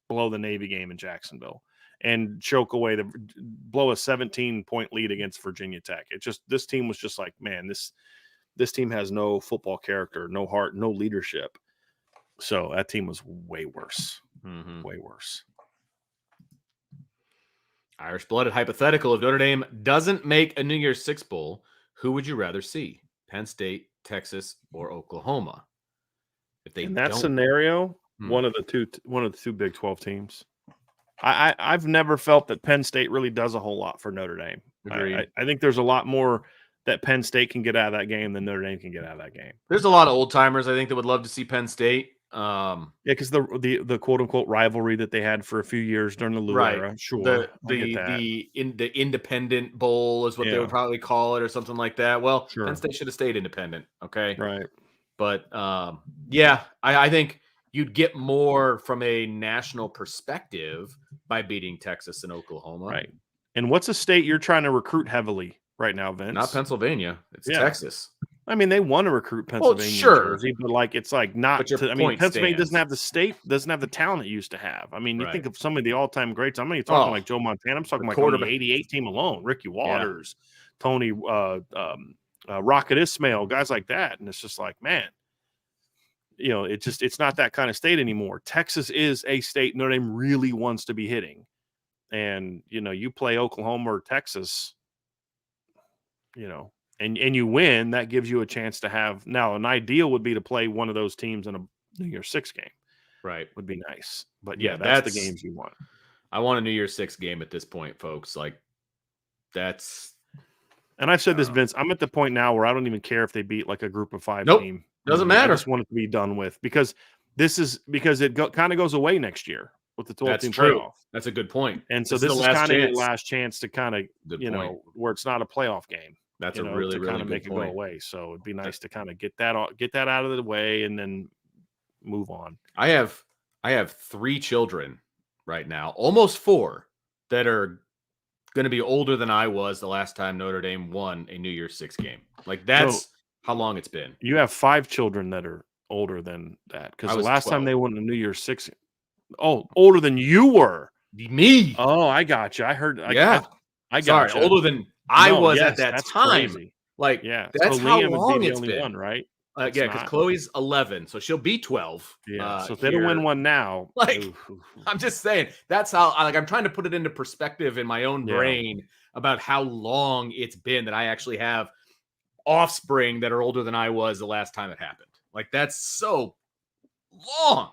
blow the Navy game in Jacksonville and choke away blow a 17-point lead against Virginia Tech. This team was just like, man, this team has no football character, no heart, no leadership. So that team was way worse. Way worse. Irish blooded hypothetical. If Notre Dame doesn't make a New Year's Six Bowl, who would you rather see? Penn State, Texas, or Oklahoma? If they in that scenario, one of the two Big 12 teams. I've never felt that Penn State really does a whole lot for Notre Dame. I think there's a lot more that Penn State can get out of that game than Notre Dame can get out of that game. There's a lot of old timers I think that would love to see Penn State. Yeah, because the quote unquote rivalry that they had for a few years during the Lou era. Sure, the Independent Bowl is what they would probably call it, or something like that. Well, sure. Penn State should have stayed independent. Okay, right. But I think you'd get more from a national perspective by beating Texas and Oklahoma. Right. And what's a state you're trying to recruit heavily right now, Vince? Not Pennsylvania. It's Texas. I mean, they want to recruit Pennsylvania, sure, Jersey, but it's like not. Pennsylvania doesn't have the talent it used to have. I mean, you think of some of the all-time greats. I'm not even talking like Joe Montana. I'm talking like on the '88 team alone. Ricky Waters, Tony, Rocket Ismail, guys like that, and it's just like, man, it's not that kind of state anymore. Texas is a state Notre Dame really wants to be hitting, and you play Oklahoma or Texas, and you win, that gives you a chance to have. Now, an ideal would be to play one of those teams in a New Year's Six game. Right. Would be nice. But that's the games you want. I want a New Year's Six game at this point, folks. Like, that's. And I've said this, Vince, I'm at the point now where I don't even care if they beat like a group of 5 team. Doesn't matter. I just want it to be done with because it kind of goes away next year with the 12 team playoff. That's a good point. And so this is kind of your last chance to kind of, where it's not a playoff game. That's a really, really kind of good make point. It go away. So it'd be nice to kind of get that out of the way and then move on. I have 3 children right now, almost 4, that are going to be older than I was the last time Notre Dame won a New Year's Six game. Like, that's how long it's been. You have 5 children that are older than that because the last 12. time they won a New Year's Six. Oh, older than you were. Me. Oh, I got you. I heard. I got you. Older than I was at that time. Crazy. Like, that's so how Liam long would be the it's only been. One, right? Because Chloe's 11, so she'll be 12. Yeah. So if they don't win one now, I'm just saying that's how. I'm trying to put it into perspective in my own brain about how long it's been that I actually have offspring that are older than I was the last time it happened. Like, that's so long.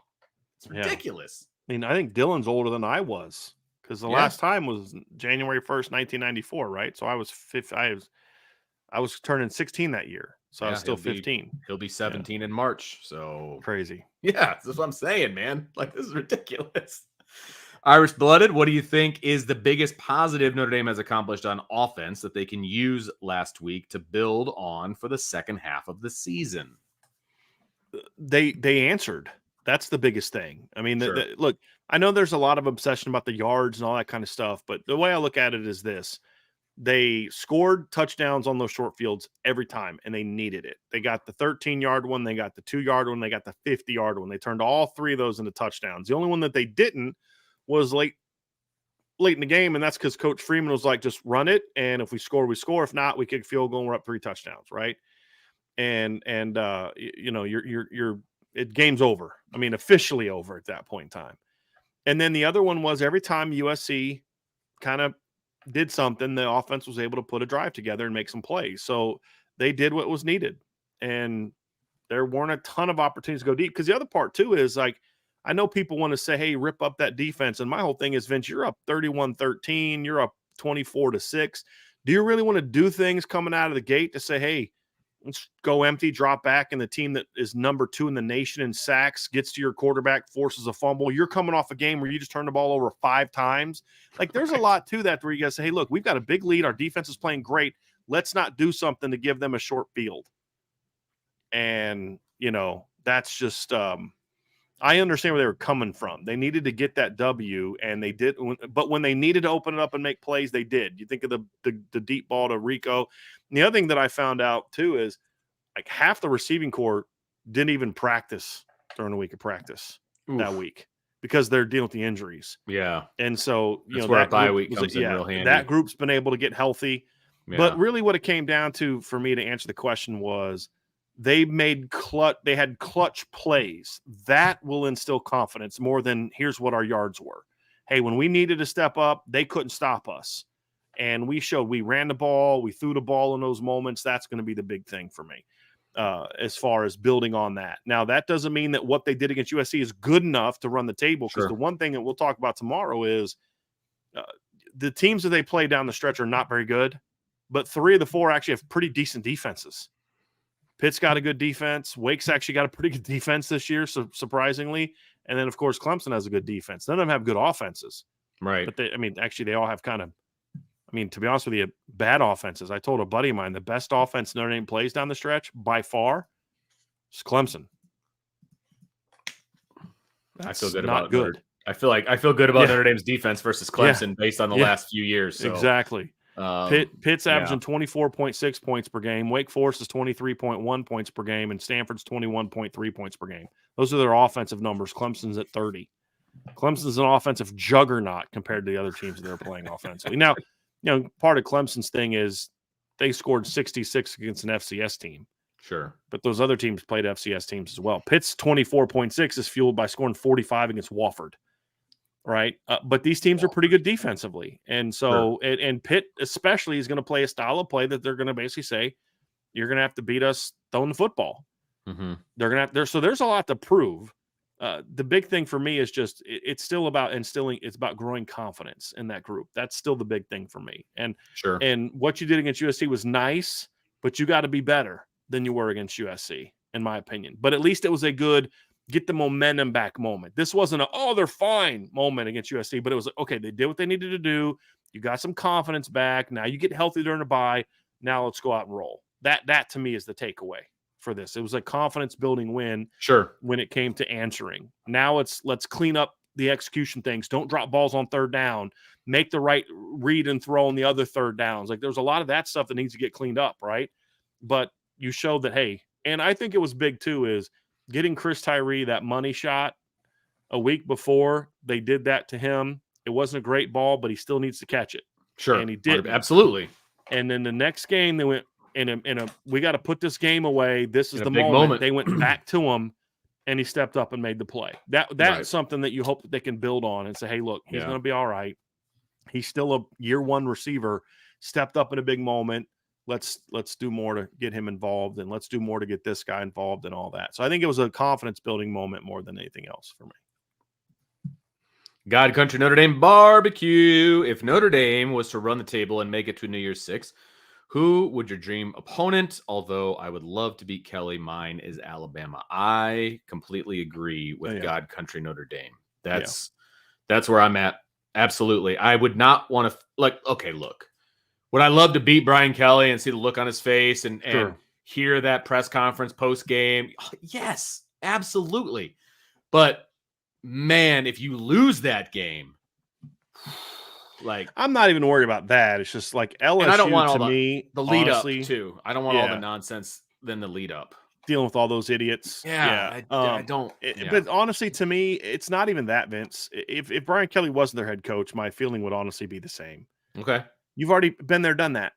It's ridiculous. I mean, I think Dylan's older than I was because the last time was January 1st, 1994, right? So I was I was turning 16 that year. So I was still 15. He'll be 17 in March. So crazy. Yeah, that's what I'm saying, man. Like, this is ridiculous. Irish blooded, what do you think is the biggest positive Notre Dame has accomplished on offense that they can use last week to build on for the second half of the season? They answered. That's the biggest thing. I mean, look, I know there's a lot of obsession about the yards and all that kind of stuff, but the way I look at it is this. They scored touchdowns on those short fields every time, and they needed it. They got the 13-yard one, they got the 2-yard one, they got the 50-yard one. They turned all 3 of those into touchdowns. The only one that they didn't was late in the game, and that's because Coach Freeman was like, just run it, and if we score, we score. If not, we kick field goal and we're up 3 touchdowns, right? And game's over. I mean, officially over at that point in time. And then the other one was every time USC kind of did something, the offense was able to put a drive together and make some plays. So they did what was needed. And there weren't a ton of opportunities to go deep. Because the other part, too, is like, I know people want to say, hey, rip up that defense. And my whole thing is, Vince, you're up 31-13. You're up 24-6. Do you really want to do things coming out of the gate to say, hey, let's go empty, drop back, and the team that is number 2 in the nation in sacks gets to your quarterback, forces a fumble. You're coming off a game where you just turned the ball over 5 times. Like, there's a lot to that where you guys say, hey, look, we've got a big lead. Our defense is playing great. Let's not do something to give them a short field. And, that's just I understand where they were coming from. They needed to get that W, and they did. But when they needed to open it up and make plays, they did. You think of the deep ball to Rico. And the other thing that I found out too is like half the receiving corps didn't even practice during the week of practice that week because they're dealing with the injuries. Yeah, and so that's where a bye week comes in real handy. That group's been able to get healthy. Yeah. But really, what it came down to for me to answer the question was, they had clutch plays that will instill confidence more than here's what our yards were. Hey, when we needed to step up, they couldn't stop us. And we ran the ball, we threw the ball in those moments. That's going to be the big thing for me as far as building on that. Now, that doesn't mean that what they did against USC is good enough to run the table, because the one thing that we'll talk about tomorrow is the teams that they play down the stretch are not very good, but 3 of the 4 actually have pretty decent defenses. Pitt's got a good defense. Wake's actually got a pretty good defense this year, so surprisingly. And then, of course, Clemson has a good defense. None of them have good offenses. Right. But actually, they all have kind of, to be honest with you, bad offenses. I told a buddy of mine the best offense Notre Dame plays down the stretch by far is Clemson. I feel good about good. I feel good about Notre Dame's defense versus Clemson based on the last few years. So. Exactly. Pitt's averaging 24.6 points per game. Wake Forest is 23.1 points per game, and Stanford's 21.3 points per game. Those are their offensive numbers. Clemson's at 30. Clemson's an offensive juggernaut compared to the other teams that they're playing offensively. Now, part of Clemson's thing is they scored 66 against an FCS team. Sure. But those other teams played FCS teams as well. Pitt's 24.6 is fueled by scoring 45 against Wofford. Right. But these teams are pretty good defensively. And so, and Pitt especially is going to play a style of play that they're going to basically say, you're going to have to beat us throwing the football. Mm-hmm. They're going to have, so there's a lot to prove. The big thing for me is just, it's still about instilling, it's about growing confidence in that group. That's still the big thing for me. And and what you did against USC was nice, but you got to be better than you were against USC, in my opinion. But at least it was a good, get the momentum back moment. This wasn't they're fine moment against USC, but it was okay, they did what they needed to do. You got some confidence back. Now you get healthy during the bye. Now let's go out and roll. That to me is the takeaway for this. It was a confidence building win. When it came to answering. Now let's clean up the execution things. Don't drop balls on third down. Make the right read and throw on the other third downs. Like there's a lot of that stuff that needs to get cleaned up, right? But you showed that, hey, and I think it was big too, is getting Chris Tyree that money shot a week before they did that to him. It wasn't a great ball, but he still needs to catch it. And he did. Absolutely. And then the next game, they went we got to put this game away. This is the moment. They went back to him, and he stepped up and made the play. That's something that you hope that they can build on and say, hey, look, he's going to be all right. He's still a year one receiver, stepped up in a big moment. Let's do more to get him involved, and let's do more to get this guy involved and all that. So I think it was a confidence building moment more than anything else for me. God Country Notre Dame barbecue. If Notre Dame was to run the table and make it to New Year's 6, who would your dream opponent? Although I would love to beat Kelly, mine is Alabama. I completely agree with God Country Notre Dame. That's where I'm at. Absolutely. I would not want to okay, look. Would I love to beat Brian Kelly and see the look on his face and hear that press conference post game? Yes, absolutely. But man, if you lose that game, I'm not even worried about that. It's just like LSU and I don't want to me, the lead honestly, up too. I don't want all the nonsense than the lead up. Dealing with all those idiots. I don't. But honestly, to me, it's not even that, Vince. If Brian Kelly wasn't their head coach, my feeling would honestly be the same. Okay. You've already been there, done that,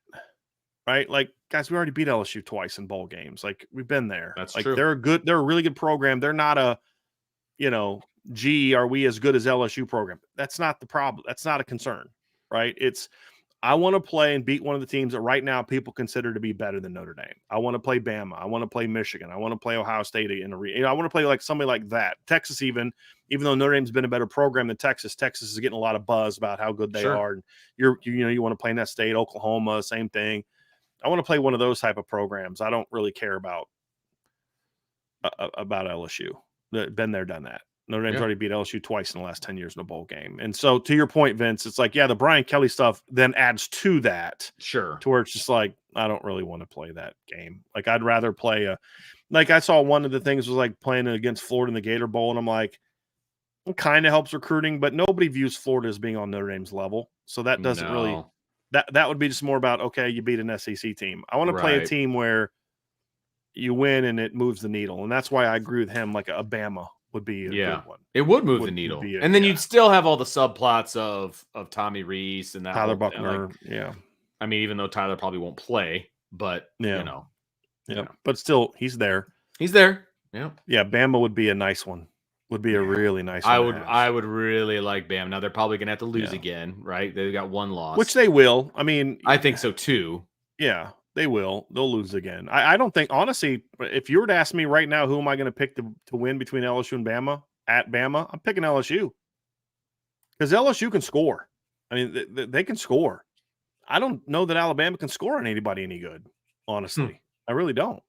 right? Like, guys, we already beat LSU twice in bowl games. Like, we've been there. That's like, true. They're a really good program. They're not a, are we as good as LSU program? That's not the problem. That's not a concern, right? I want to play and beat one of the teams that right now people consider to be better than Notre Dame. I want to play Bama. I want to play Michigan. I want to play Ohio State I want to play like somebody like that. Texas, even though Notre Dame's been a better program than Texas is getting a lot of buzz about how good they are. And you want to play in that state. Oklahoma, same thing. I want to play one of those type of programs. I don't really care about LSU. Been there, done that. Notre Dame's already beat LSU twice in the last 10 years in a bowl game. And so to your point, Vince, it's like, the Brian Kelly stuff then adds to that. Sure. To where it's just like, don't really want to play that game. Like, I'd rather play like I saw one of the things was like playing against Florida in the Gator Bowl, and I'm like, it kind of helps recruiting, but nobody views Florida as being on Notre Dame's level. So that doesn't really No. that would be just more about, okay, you beat an SEC team. I want to play a Right. team where you win and it moves the needle. And that's why I agree with him. Like a Bama would be a good one. It would move the Would needle. be And then yeah. you'd still have all the subplots of Tommy Reese and that Tyler whole Buckner. like, Yeah. I mean, even though Tyler probably won't play, but Yeah. you know. Yeah. But still, he's there. He's there. Yeah. Yeah. Bama would be a nice one. Would be a really nice one. I would really like Bama. Now they're probably gonna have to lose again, right? They've got one loss. Which they will. I mean, I think so too. Yeah, they will. They'll lose again. I don't think, honestly, if you were to ask me right now, who am I going to pick to win between LSU and Bama at Bama, I'm picking LSU because LSU can score. I mean, they can score. I don't know that Alabama can score on anybody any good, honestly. I really don't.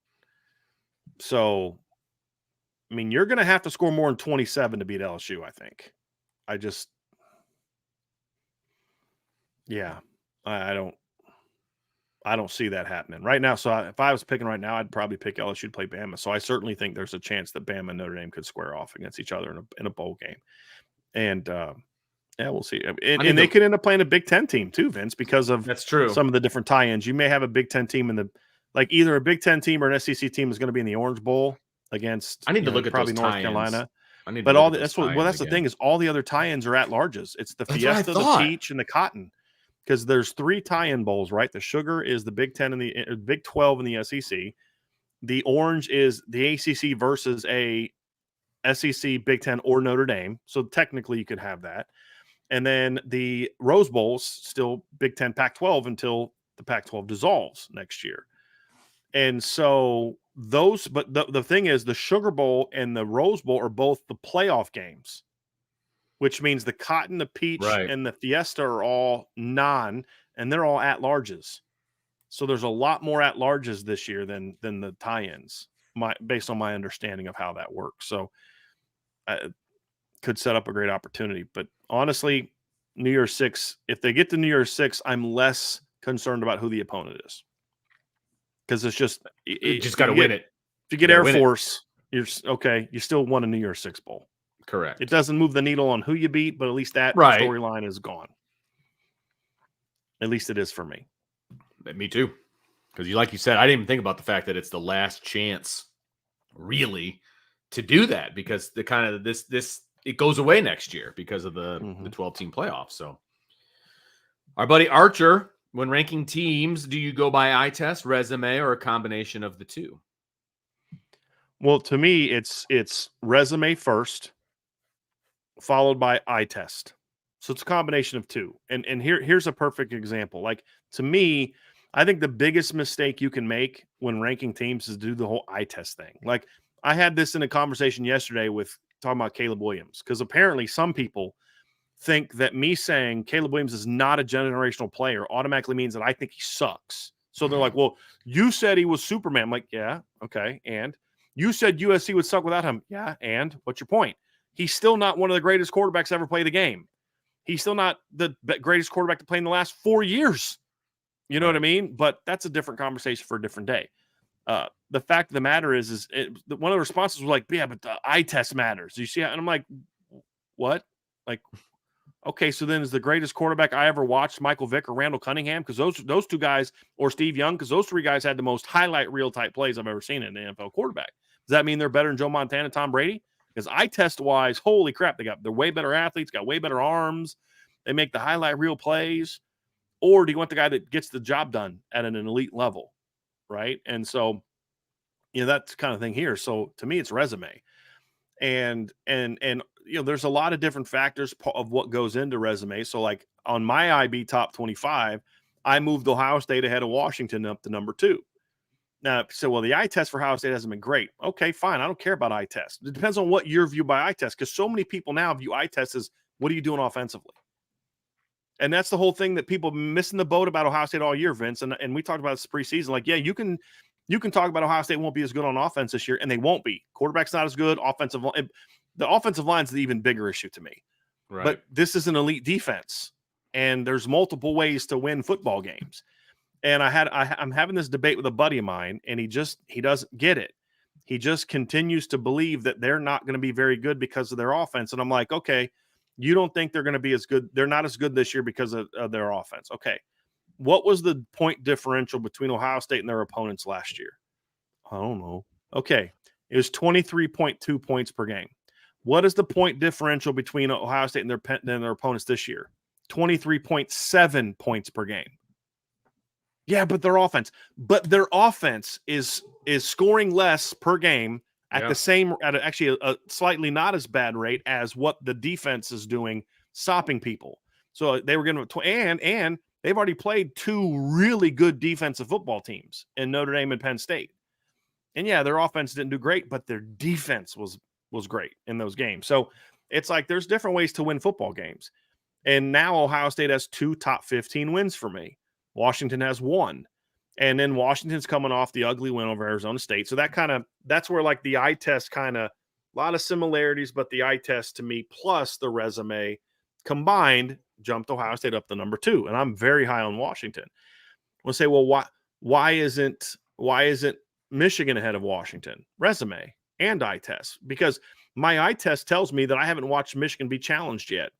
So, I mean, you're going to have to score more than 27 to beat LSU, I think. I don't see that happening right now. So if I was picking right now, I'd probably pick LSU to play Bama. So I certainly think there's a chance that Bama and Notre Dame could square off against each other in a bowl game. And we'll see. And they could end up playing a Big Ten team too, Vince, because of that's true. Some of the different tie-ins. You may have a Big Ten team either a Big Ten team or an SEC team is going to be in the Orange Bowl against. I need to look at probably those North tie-ins. Carolina. But that's the thing is all the other tie-ins are at larges. It's the Fiesta, the Peach, and the Cotton. Because there's 3 tie-in bowls, right? The Sugar is the Big 10 and the Big 12 in the SEC. The Orange is the ACC versus a SEC, Big 10, or Notre Dame. So technically you could have that. And then the Rose Bowl's still Big 10, Pac-12 until the Pac-12 dissolves next year. And so but the thing is the Sugar Bowl and the Rose Bowl are both the playoff games, which means the Cotton, the Peach, and the Fiesta are all and they're all at-larges. So there's a lot more at-larges this year than the tie-ins, based on my understanding of how that works. So could set up a great opportunity. But honestly, New Year's 6, if they get to New Year's 6, I'm less concerned about who the opponent is. Because it's just you just got to win it. If you get Air Force, you're okay. You still won a New Year's 6 bowl. Correct. It doesn't move the needle on who you beat, but at least that storyline is gone. At least it is for me. Me too. Because like you said, I didn't even think about the fact that it's the last chance, really, to do that because the kind of this it goes away next year because of the 12-team playoffs. So, our buddy Archer, when ranking teams, do you go by eye test, resume, or a combination of the two? Well, to me, it's resume first, followed by eye test. So it's a combination of two. And here's a perfect example. Like, to me, I think the biggest mistake you can make when ranking teams is do the whole eye test thing. Like, I had this in a conversation yesterday with talking about Caleb Williams, because apparently some people think that me saying Caleb Williams is not a generational player automatically means that I think he sucks. So they're like, well, you said he was Superman. I'm like, yeah, okay. And you said USC would suck without him. Yeah. And what's your point? He's still not one of the greatest quarterbacks to ever play the game. He's still not the greatest quarterback to play in the last 4 years. You know what I mean? But that's a different conversation for a different day. The fact of the matter is one of the responses was like, yeah, but the eye test matters. You see how? And I'm like, what? Like, okay, so then is the greatest quarterback I ever watched Michael Vick or Randall Cunningham? Because those two guys, or Steve Young, because those 3 guys had the most highlight reel type plays I've ever seen in an NFL quarterback. Does that mean they're better than Joe Montana and Tom Brady? Because eye test wise, holy crap, they're way better athletes, got way better arms. They make the highlight reel plays. Or do you want the guy that gets the job done at an elite level, right? And so, that's the kind of thing here. So to me, it's resume, and there's a lot of different factors of what goes into resume. So like on my IB top 25, I moved Ohio State ahead of Washington up to number 2. Now, so well, the eye test for Ohio State hasn't been great. Okay, fine. I don't care about eye test. It depends on what you're viewed by eye test, because so many people now view eye test as what are you doing offensively? And that's the whole thing that people missing the boat about Ohio State all year, Vince. And we talked about this preseason. Like, yeah, you can talk about Ohio State won't be as good on offense this year, and they won't be. Quarterback's not as good. The offensive line's the even bigger issue to me. Right. But this is an elite defense, and there's multiple ways to win football games. And I'm having this debate with a buddy of mine, and he doesn't get it. He just continues to believe that they're not going to be very good because of their offense. And I'm like, okay, you don't think they're going to be as good. They're not as good this year because of their offense. Okay. What was the point differential between Ohio State and their opponents last year? I don't know. Okay. It was 23.2 points per game. What is the point differential between Ohio State and their opponents this year? 23.7 points per game. Yeah, but their offense is scoring less per game at actually a slightly not as bad rate as what the defense is doing, stopping people. So they were going to, and they've already played two really good defensive football teams in Notre Dame and Penn State. And yeah, their offense didn't do great, but their defense was great in those games. So it's like there's different ways to win football games. And now Ohio State has 2 top 15 wins for me. Washington has 1. And then Washington's coming off the ugly win over Arizona State. So that's where like the eye test kind of, a lot of similarities, but the eye test to me plus the resume combined jumped Ohio State up to number 2. And I'm very high on Washington. We'll say, well, why isn't Michigan ahead of Washington? Resume and eye test. Because my eye test tells me that I haven't watched Michigan be challenged yet.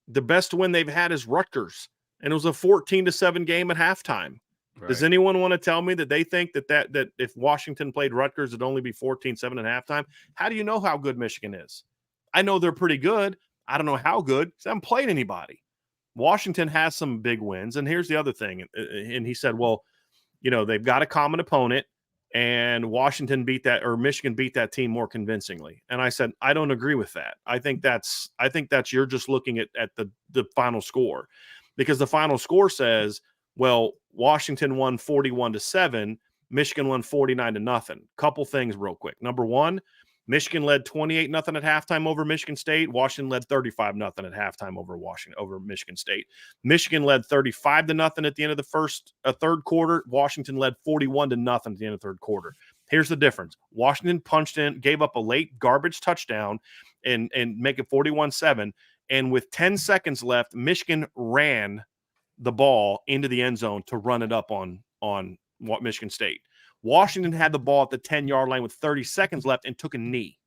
The best win they've had is Rutgers, and it was a 14-7 game at halftime. Right. Does anyone want to tell me that they think that if Washington played Rutgers, it'd only be 14-7 at halftime? How do you know how good Michigan is? I know they're pretty good. I don't know how good because I haven't played anybody. Washington has some big wins, and here's the other thing. And he said, well, they've got a common opponent, and Michigan beat that team more convincingly. And I said, I don't agree with that. I think that's you're just looking at the final score, because the final score says, well, Washington won 41-7, Michigan won 49-0. Couple things real quick. Number one, Michigan led 28-0 at halftime over Michigan State. Washington led 35-0 at halftime over Michigan State. Michigan led 35-0 at the end of the third quarter. Washington led 41-0 at the end of the third quarter. Here's the difference. Washington punched in, gave up a late garbage touchdown and make it 41-7. And with 10 seconds left, Michigan ran the ball into the end zone to run it up on Michigan State. Washington had the ball at the 10-yard line with 30 seconds left and took a knee.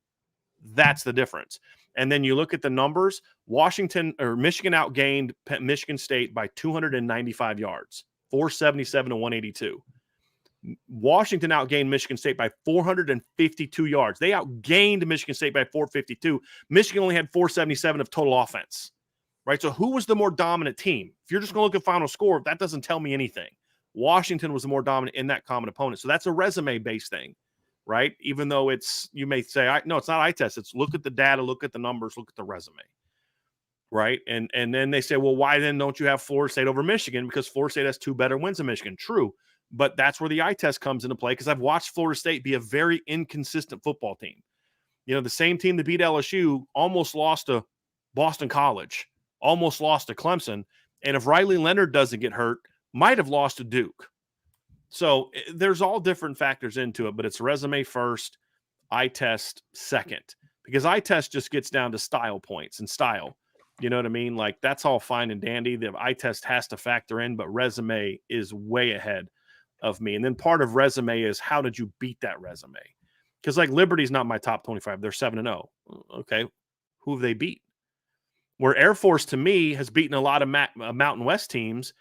That's the difference. And then you look at the numbers. Michigan outgained Michigan State by 295 yards, 477 to 182. Washington outgained Michigan State by 452 yards. They outgained Michigan State by 452. Michigan only had 477 of total offense, right? So who was the more dominant team? If you're just going to look at final score, that doesn't tell me anything. Washington was the more dominant in that common opponent. So that's a resume-based thing, right? Even though you may say, no, it's not eye test. It's look at the data, look at the numbers, look at the resume, right? And then they say, well, why then don't you have Florida State over Michigan? Because Florida State has 2 better wins than Michigan. True, but that's where the eye test comes into play, because I've watched Florida State be a very inconsistent football team. The same team that beat LSU almost lost to Boston College, almost lost to Clemson, and if Riley Leonard doesn't get hurt, might have lost to Duke. So there's all different factors into it, but it's resume first, eye test second, because eye test just gets down to style points and style. You know what I mean? Like, that's all fine and dandy. The eye test has to factor in, but resume is way ahead of me. And then part of resume is, how did you beat that resume? Because like Liberty's not my top 25. They're 7-0. Okay. Who have they beat? Where Air Force, to me, has beaten a lot of Mountain West teams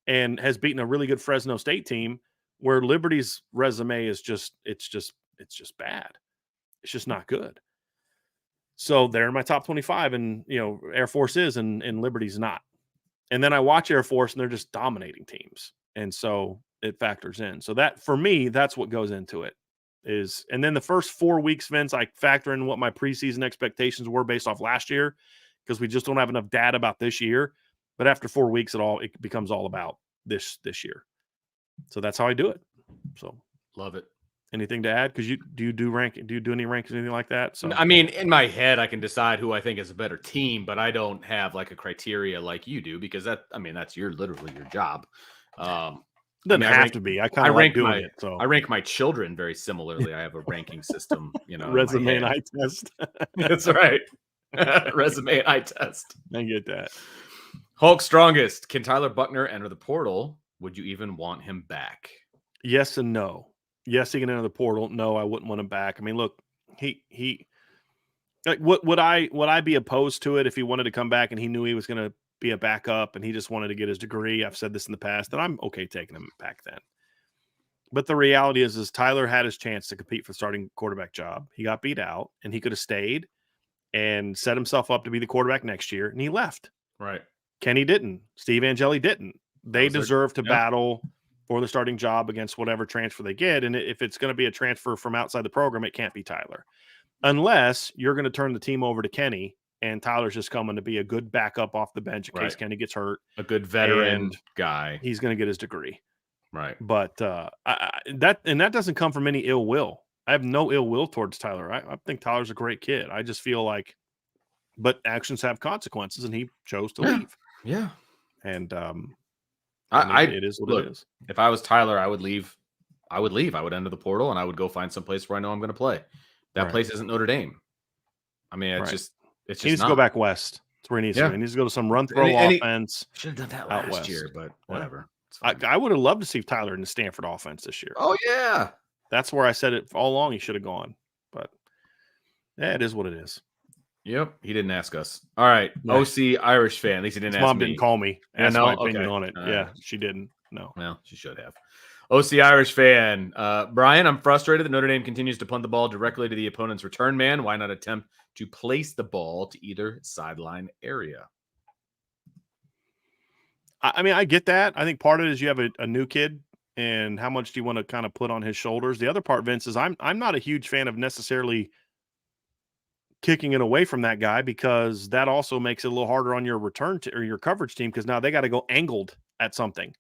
and has beaten a really good Fresno State team, where Liberty's resume is just bad. It's just not good. So they're in my top 25, and Air Force is, and Liberty's not. And then I watch Air Force, and they're just dominating teams. And so it factors in. So that, for me, that's what goes into it. And then the first 4 weeks, Vince, I factor in what my preseason expectations were based off last year, because we just don't have enough data about this year. But after 4 weeks, it becomes all about this year. So that's how I do it. So love it. Anything to add? Because do you do any rankings, anything like that? So I mean, in my head, I can decide who I think is a better team, but I don't have like a criteria like you do, because that's literally your job. Doesn't have to be. I kind of like doing it. So I rank my children very similarly. I have a ranking system, resume and eye test. That's right. Resume and eye test. I get that. Hulk strongest. Can Tyler Buckner enter the portal? would you even want him back? Yes and no. Yes, he can enter the portal. No, I wouldn't want him back. I mean, look, he like would I be opposed to it if he wanted to come back and he knew he was going to be a backup and he just wanted to get his degree? I've said this in the past, that I'm okay taking him back then. But the reality is Tyler had his chance to compete for the starting quarterback job. He got beat out, and he could have stayed and set himself up to be the quarterback next year, and he left. Right. Kenny didn't. Steve Angeli didn't. They deserve to yeah. battle for the starting job against whatever transfer they get. And if it's going to be a transfer from outside the program, it can't be Tyler. Unless you're going to turn the team over to Kenny, and Tyler's just coming to be a good backup off the bench in case Kenny gets hurt. A good veteran guy. He's going to get his degree. Right. But that doesn't come from any ill will. I have no ill will towards Tyler. I think Tyler's a great kid. I just feel like, but actions have consequences, and he chose to leave. Yeah. And it is what it is. If I was Tyler, I would leave. I would enter the portal, and I would go find some place where I know I'm going to play. That place isn't Notre Dame. I mean, it's just he needs to go back west. That's where he needs to. He needs to go to some run throw offense. Should have done that last year, but whatever. I would have loved to see Tyler in the Stanford offense this year. Oh yeah, that's where I said it all along. He should have gone, but it is what it is. Yep, he didn't ask us. All right, OC Irish fan. At least he didn't. His mom me. Didn't call me. Ask my opinion on it. Yeah, she didn't. No, well, she should have. OC Irish fan. Brian, I'm frustrated that Notre Dame continues to punt the ball directly to the opponent's return man. Why not attempt to place the ball to either sideline area? I mean, I get that. I think part of it is you have a new kid, and how much do you want to kind of put on his shoulders? The other part, Vince, is I'm not a huge fan of necessarily kicking it away from that guy, because that also makes it a little harder on your return or your coverage team, because now they got to go angled at something,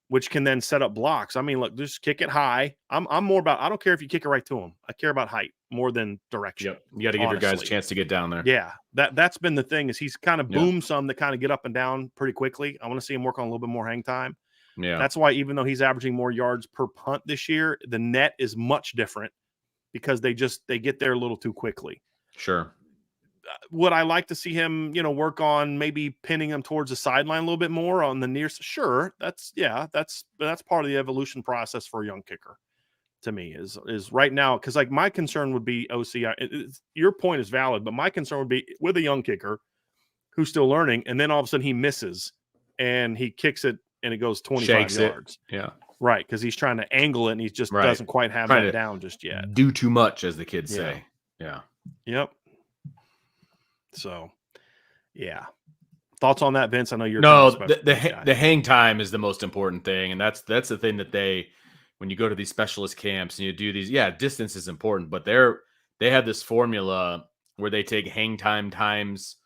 which can then set up blocks. I mean, look, just kick it high. I'm more about, I don't care if you kick it right to him. I care about height more than direction. Yep. You got to give your guys a chance to get down there. Yeah. That's been the thing, is he's kind of boomed some to kind of get up and down pretty quickly. I want to see him work on a little bit more hang time. Yeah. That's why, even though he's averaging more yards per punt this year, the net is much different, because they get there a little too quickly. Sure. Would I like to see him, work on maybe pinning him towards the sideline a little bit more on the near? Sure. That's part of the evolution process for a young kicker, to me, is right now. Cause like my concern would be OC. Your point is valid, but my concern would be with a young kicker who's still learning. And then all of a sudden he misses and he kicks it and it goes 25 yards. Yeah. Right. Cause he's trying to angle it and he just doesn't quite have that down just yet. Do too much, as the kids say. Yeah. Yep. So, yeah. Thoughts on that, Vince? I know you're the hang time is the most important thing, and that's the thing that when you go to these specialist camps and you do these, distance is important, but they have this formula where they take hang time times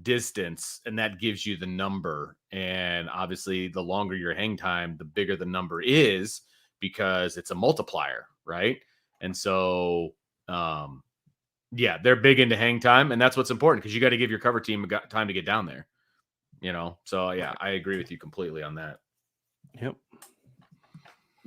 distance, and that gives you the number. And obviously, the longer your hang time, the bigger the number is, because it's a multiplier, right? And so, they're big into hang time, and that's what's important, because you got to give your cover team time to get down there. So I agree with you completely on that. Yep.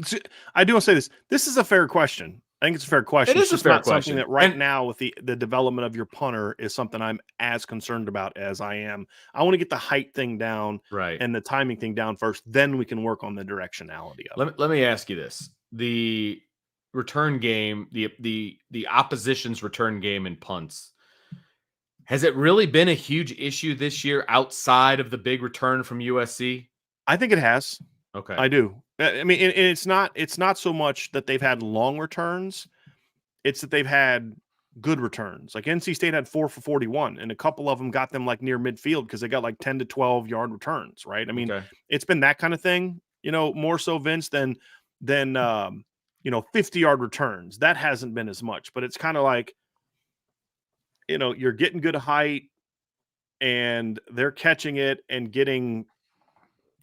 So, I do want to say this. This is a fair question. I think it's a fair question. It is just a fair not question. Something that now with the development of your punter is something I'm as concerned about as I am. I want to get the height thing down, right, and the timing thing down first. Then we can work on the directionality of it. Let me ask you this: the return game, the opposition's return game in punts, has it really been a huge issue this year outside of the big return from USC? I think it has. Okay. I do. I mean, and it's not so much that they've had long returns, it's that they've had good returns. Like NC State had 4 for 41, and a couple of them got them like near midfield, because they got like 10 to 12 yard returns, right? I mean, It's been that kind of thing, more so, Vince, than 50-yard returns. That hasn't been as much, but it's kind of like, you're getting good height and they're catching it and getting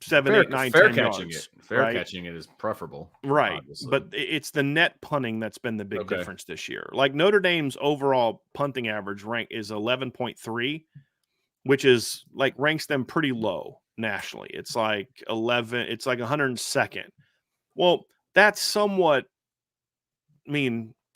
7, 8, 9, 10 yards. Catching it is preferable. Right. Obviously. But it's the net punting that's been the big difference this year. Like Notre Dame's overall punting average rank is 11.3, which is like ranks them pretty low nationally. It's like 11, it's like 102nd. Well, that's somewhat,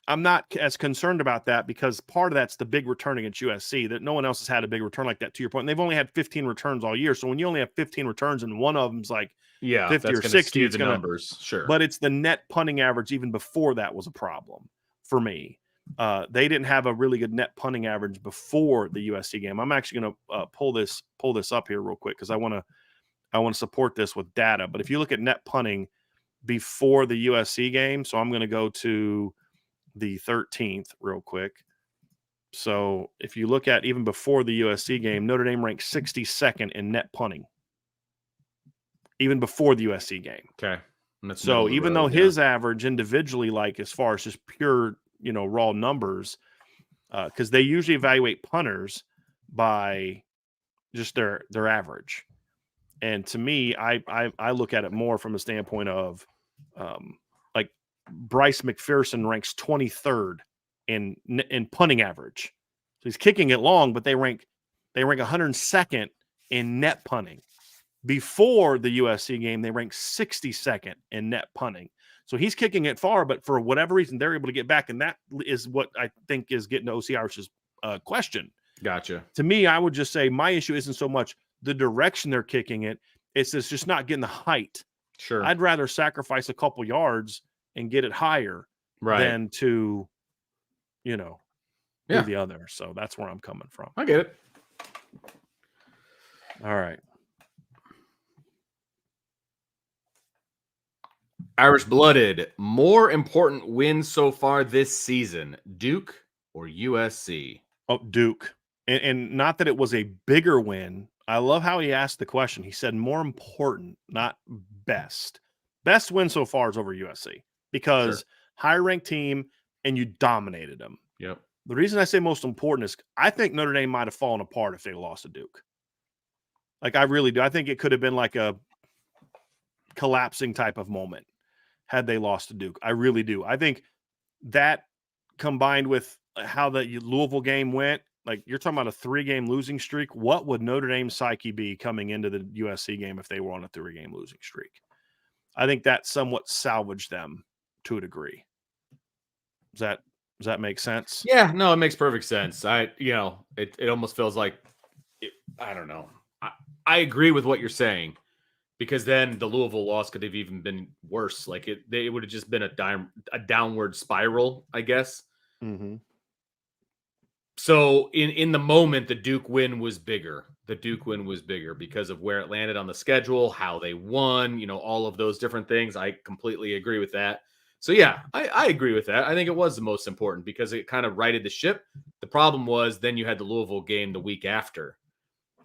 I'm not as concerned about that, because part of that's the big return against USC, that no one else has had a big return like that, to your point. And they've only had 15 returns all year. So when you only have 15 returns and one of them's like Yeah, 50 that's or going to 60, skew it's the going to, numbers. Sure. but it's the net punting average even before that was a problem for me. They didn't have a really good net punting average before the USC game. I'm actually going to pull this up here real quick because I want to support this with data. But if you look at net punting before the USC game, so I'm going to go to the 13th real quick. So if you look at even before the USC game, Notre Dame ranked 62nd in net punting, even before the USC game. Okay. So even though his average individually, like as far as just pure, raw numbers, because they usually evaluate punters by just their average. And to me, I look at it more from a standpoint of like Bryce McPherson ranks 23rd in punting average. So he's kicking it long, but they rank 102nd in net punting. Before the USC game, they ranked 62nd in net punting. So he's kicking it far, but for whatever reason, they're able to get back. And that is what I think is getting to OC Irish's question. Gotcha. To me, I would just say my issue isn't so much the direction they're kicking it. It's just not getting the height. Sure. I'd rather sacrifice a couple yards and get it higher than to, do the other. So that's where I'm coming from. I get it. All right. Irish blooded, more important wins so far this season, Duke or USC? Oh, Duke. And not that it was a bigger win. I love how he asked the question. He said more important, not best. Best win so far is over USC because higher ranked team and you dominated them. Yep. The reason I say most important is I think Notre Dame might have fallen apart if they lost to Duke. Like I really do. I think it could have been like a collapsing type of moment had they lost to Duke. I really do. I think that combined with how the Louisville game went, like you're talking about a 3-game losing streak. What would Notre Dame's psyche be coming into the USC game if they were on a 3-game losing streak? I think that somewhat salvaged them to a degree. Does that make sense? Yeah, no, it makes perfect sense. It almost feels like, I don't know. I agree with what you're saying because then the Louisville loss could have even been worse. Like it would have just been a downward spiral, I guess. Mm-hmm. So in the moment, the Duke win was bigger. The Duke win was bigger because of where it landed on the schedule, how they won, all of those different things. I completely agree with that. So yeah, I agree with that. I think it was the most important because it kind of righted the ship. The problem was then you had the Louisville game the week after.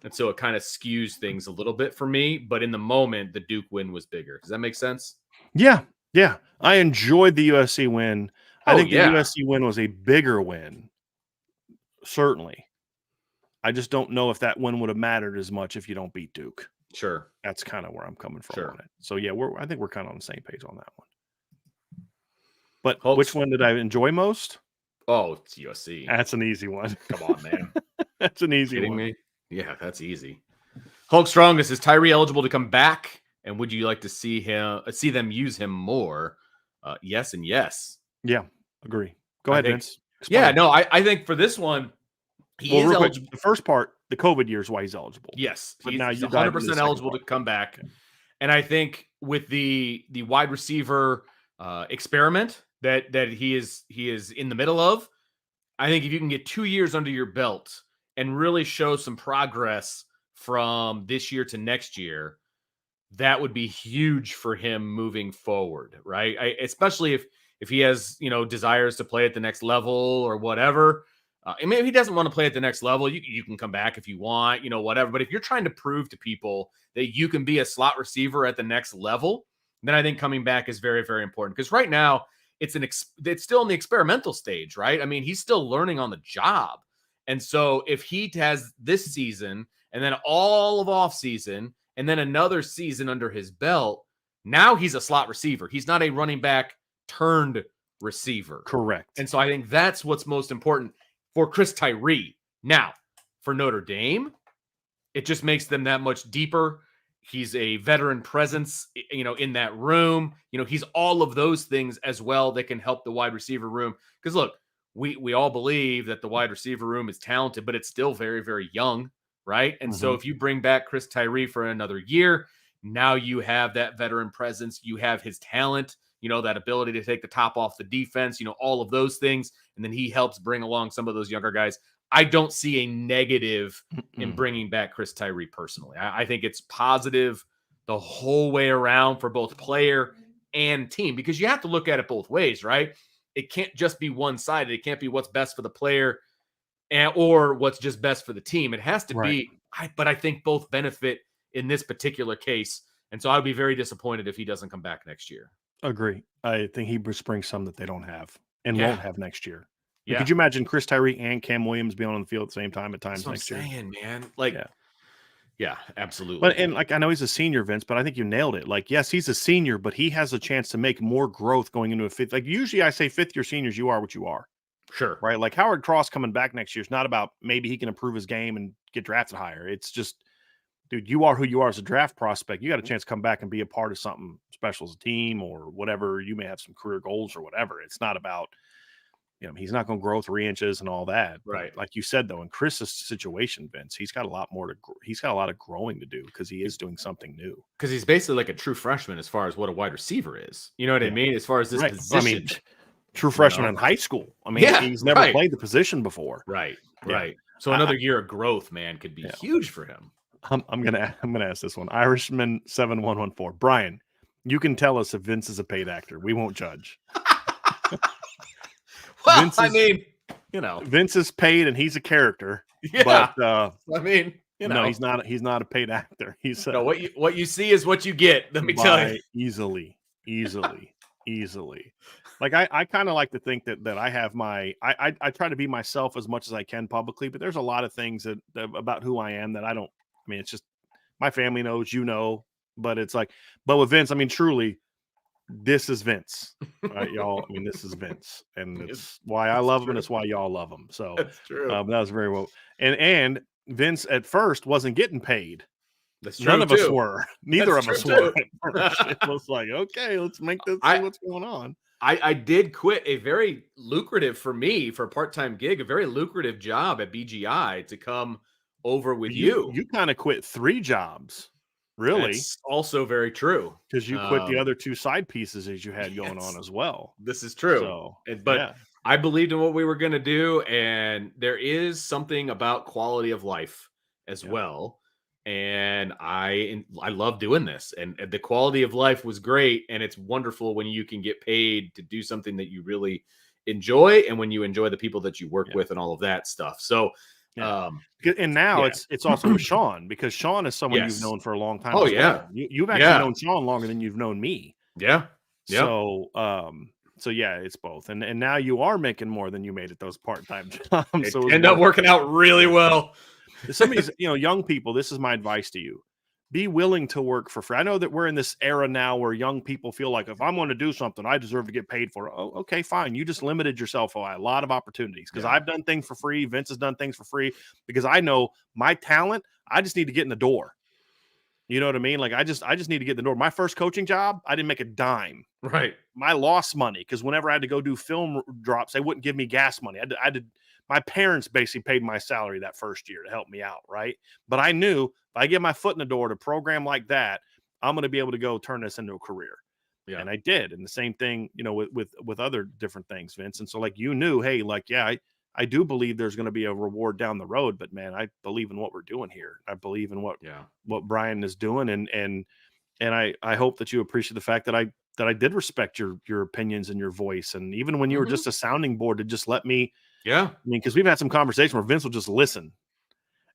And so it kind of skews things a little bit for me. But in the moment, the Duke win was bigger. Does that make sense? Yeah. Yeah. I enjoyed the USC win. I think the USC win was a bigger win. Certainly. I just don't know if that win would have mattered as much if you don't beat Duke. Sure. That's kind of where I'm coming from on it. So yeah, I think we're kind of on the same page on that one. But Hulk, which one did I enjoy most? Oh, it's USC. That's an easy one. Come on, man. That's an easy one. Me? Yeah, that's easy. Hulk Strongest, is Tyree eligible to come back? And would you like to see them use him more? Yes and yes. Yeah, agree. Go ahead, Vince. Explain. Yeah, no, I think for this one, he is eligible. The first part, the COVID year is why he's eligible. Yes, he's 100% eligible to come back. Okay. And I think with the wide receiver experiment that he is in the middle of, I think if you can get 2 years under your belt and really show some progress from this year to next year, that would be huge for him moving forward, right? Especially if he has, desires to play at the next level or whatever. And maybe he doesn't want to play at the next level. You can come back if you want, whatever. But if you're trying to prove to people that you can be a slot receiver at the next level, then I think coming back is very, very important. Because right now it's still in the experimental stage, right? I mean, he's still learning on the job. And so if he has this season and then all of off season and then another season under his belt, now he's a slot receiver. He's not a running back turned receiver. Correct. And so I think that's what's most important for Chris Tyree. Now, for Notre Dame, it just makes them that much deeper. He's a veteran presence, in that room. He's all of those things as well that can help the wide receiver room. Because look, we all believe that the wide receiver room is talented, but it's still very, very young, right? And so if you bring back Chris Tyree for another year, Now you have that veteran presence. You have his talent, that ability to take the top off the defense, all of those things. And then he helps bring along some of those younger guys. I don't see a negative in bringing back Chris Tyree personally. I think it's positive the whole way around for both player and team, because you have to look at it both ways, right? It can't just be one-sided. It can't be what's best for the player or what's just best for the team. It has to be, but I think both benefit in this particular case. And so I'd be very disappointed if he doesn't come back next year. Agree. I think he brings some that they don't have and won't have next year. Yeah. Could you imagine Chris Tyree and Cam Williams being on the field at the same time at times next year? Man. Yeah, absolutely. But and I know he's a senior, Vince, but I think you nailed it. Yes, he's a senior, but he has a chance to make more growth going into a fifth. Usually I say fifth-year seniors, you are what you are. Sure. Right? Howard Cross coming back next year is not about maybe he can improve his game and get drafted higher. It's just, dude, you are who you are as a draft prospect. You got a chance to come back and be a part of something special as a team or whatever. You may have some career goals or whatever. It's not about, he's not going to grow 3 inches and all that. Right. But like you said, though, in Chris's situation, Vince, he's got a lot of growing to do because he is doing something new. Because he's basically like a true freshman as far as what a wide receiver is. You know what I mean? As far as this position. True freshman in high school. He's never played the position before. Right. So another year of growth, man, could be huge for him. I'm gonna ask this one. Irishman 7114. Brian, you can tell us if Vince is a paid actor. We won't judge. Well, Vince is paid and he's a character. Yeah. But no, he's not a paid actor. He's no, what you see is what you get. Let me tell you. Easily. I kind of like to think that I have I try to be myself as much as I can publicly, but there's a lot of things that about who I am that it's just my family knows, but it's but with Vince, truly, this is Vince, right, y'all? This is Vince, and it's why I love him, and it's why y'all love him. So that's true. That was very well. And Vince at first wasn't getting paid. That's true. None of us were. Neither That's of us true, were. At first. It was okay, let's make this. See what's going on. I did quit a very lucrative for me for a part-time gig, a very lucrative job at BGI to come over with you. You kind of quit 3 jobs. Really? That's also very true. Because you quit the other 2 side pieces as you had going on as well. This is true. So, but I believed in what we were going to do. And there is something about quality of life as well. And I love doing this. And the quality of life was great. And it's wonderful when you can get paid to do something that you really enjoy. And when you enjoy the people that you work with and all of that stuff. So, and now it's also with Sean, because Sean is someone you've known for a long time. Oh yeah, you've actually known Sean longer than you've known me. Yeah. So it's both, and now you are making more than you made at those part-time jobs. So end up working out really well. Some of these young people, this is my advice to you: be willing to work for free. I know that we're in this era now where young people feel like if I'm going to do something, I deserve to get paid for it. Oh, okay, fine. You just limited yourself by a lot of opportunities, because I've done things for free. Vince has done things for free because I know my talent. I just need to get in the door. You know what I mean? I just need to get in the door. My first coaching job, I didn't make a dime. Right. I lost money because whenever I had to go do film drops, they wouldn't give me gas money. I did. My parents basically paid my salary that first year to help me out, right? But I knew if I get my foot in the door to a program like that, I'm going to be able to go turn this into a career. Yeah. And I did. And the same thing, with other different things, Vince. And so you knew, hey, I do believe there's going to be a reward down the road, but man, I believe in what we're doing here. I believe in what Brian is doing. And I hope that you appreciate the fact that I did respect your opinions and your voice. And even when you were just a sounding board to just let me, because we've had some conversation where Vince will just listen,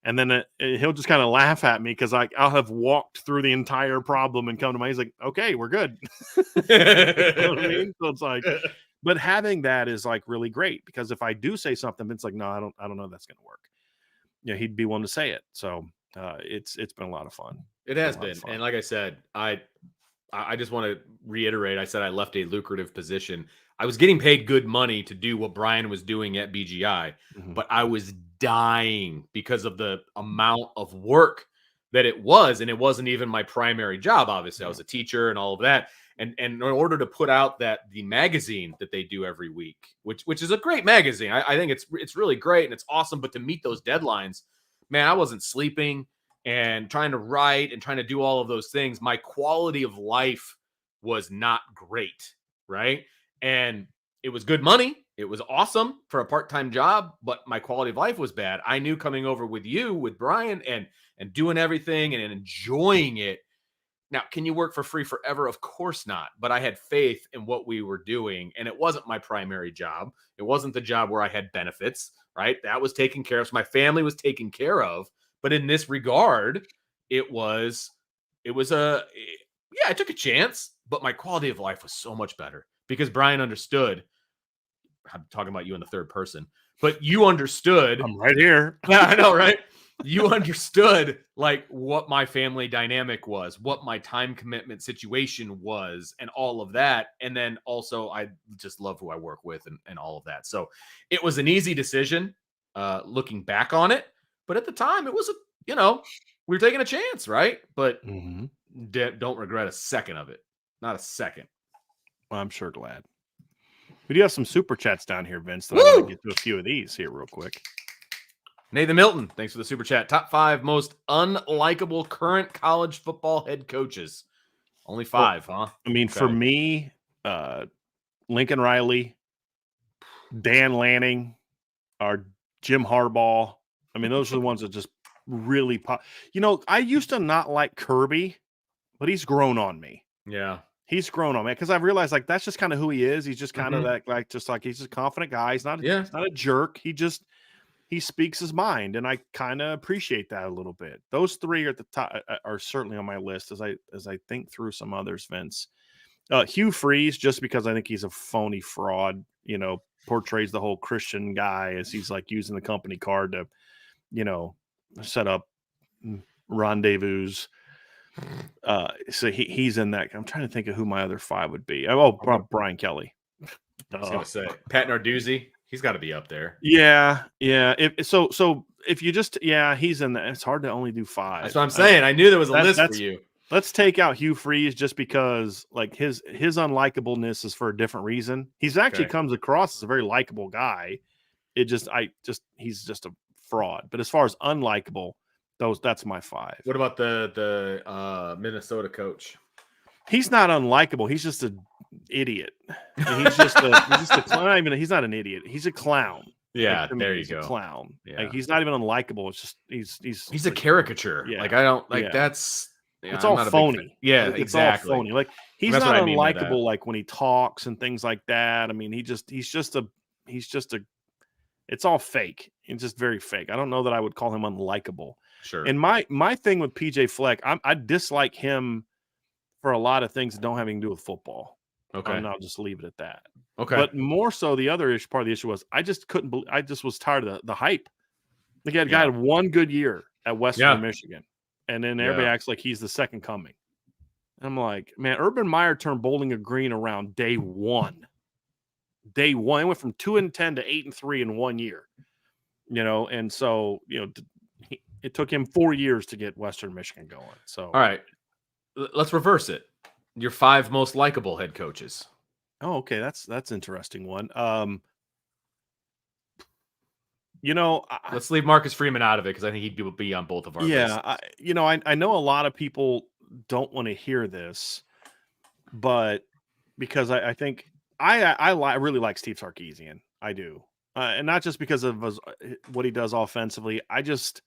and then he'll just kind of laugh at me because I'll have walked through the entire problem and come to he's like, okay, we're good. You know what I mean? So it's but having that is really great, because if I do say something, Vince's like, no, I don't know that's going to work. He'd be willing to say it. So it's been a lot of fun. It has been. And like I said, I just want to reiterate, I said I left a lucrative position. I was getting paid good money to do what Brian was doing at BGI, but I was dying because of the amount of work that it was. And it wasn't even my primary job. Obviously, I was a teacher and all of that. And in order to put out the magazine that they do every week, which is a great magazine, I think it's really great and it's awesome. But to meet those deadlines, man, I wasn't sleeping. and trying to write and trying to do all of those things, my quality of life was not great, right? And it was good money. It was awesome for a part-time job, but my quality of life was bad. I knew coming over with you, with Brian, and doing everything and enjoying it. Now, can you work for free forever? Of course not. But I had faith in what we were doing, and it wasn't my primary job. It wasn't the job where I had benefits, right? That was taken care of. So my family was taken care of. But in this regard, it was I took a chance, but my quality of life was so much better because Brian understood. I'm talking about you in the third person, but you understood. I'm right here. Yeah, I know, right? You understood like what my family dynamic was, what my time commitment situation was, and all of that. And then also I just love who I work with and all of that. So it was an easy decision looking back on it. But at the time it was we were taking a chance, right? But don't regret a second of it. Not a second. Well, I'm sure glad. We do have some super chats down here, Vince, that I want to get to a few of these here real quick. Nathan Milton, thanks for the super chat. Top 5 most unlikable current college football head coaches. Only 5, huh? I mean, for me, Lincoln Riley, Dan Lanning, or Jim Harbaugh. I mean, those are the ones that just really pop. I used to not like Kirby, but he's grown on me. Yeah. He's grown on me because I've realized like that's just kind of who he is. He's just kind of that he's a confident guy. He's not a jerk. He speaks his mind, and I kind of appreciate that a little bit. Those 3 are at the top, are certainly on my list as I think through some others. Vince, Hugh Freeze, just because I think he's a phony fraud. Portrays the whole Christian guy as he's like using the company card to, set up rendezvous. So he's in that. I'm trying to think of who my other 5 would be. Brian Kelly. I was gonna say Pat Narduzzi. He's got to be up there. Yeah. If you just he's in that. It's hard to only do 5. That's what I'm saying. I knew there was a list for you. Let's take out Hugh Freeze just because like his unlikableness is for a different reason. He's actually comes across as a very likable guy. He's just a fraud. But as far as unlikable, that's my 5. What about the Minnesota coach? He's not unlikable. He's just an idiot. He's just a clown. He's not an idiot. He's a clown. Yeah, there you go. A clown. Yeah. Like he's not even unlikable. It's just he's a caricature. Yeah. Like I don't like that's. Yeah, it's all phony. Yeah, it's exactly. all phony. Like he's not unlikable. Like when he talks and things like that. I mean, it's all fake. It's just very fake. I don't know that I would call him unlikable. Sure. And my thing with PJ Fleck, I dislike him for a lot of things that don't have anything to do with football. Okay. And I'll just leave it at that. Okay. But more so, the other part of the issue was I just couldn't believe. I just was tired of the hype. Like a guy had one good year at Western Michigan, and then everybody acts like he's the second coming. I'm like, man, Urban Meyer turned Bowling Green around day one. Day one, it went from 2-10 to 8-3 in 1 year. And so it took him 4 years to get Western Michigan going. So all right, let's reverse it. Your 5 most likable head coaches. Oh, okay, that's interesting one. Let's leave Marcus Freeman out of it because I think he'd be on both of our lists. I know a lot of people don't want to hear this, but because I think I really like Steve Sarkisian. I do, and not just because of what he does offensively. I don't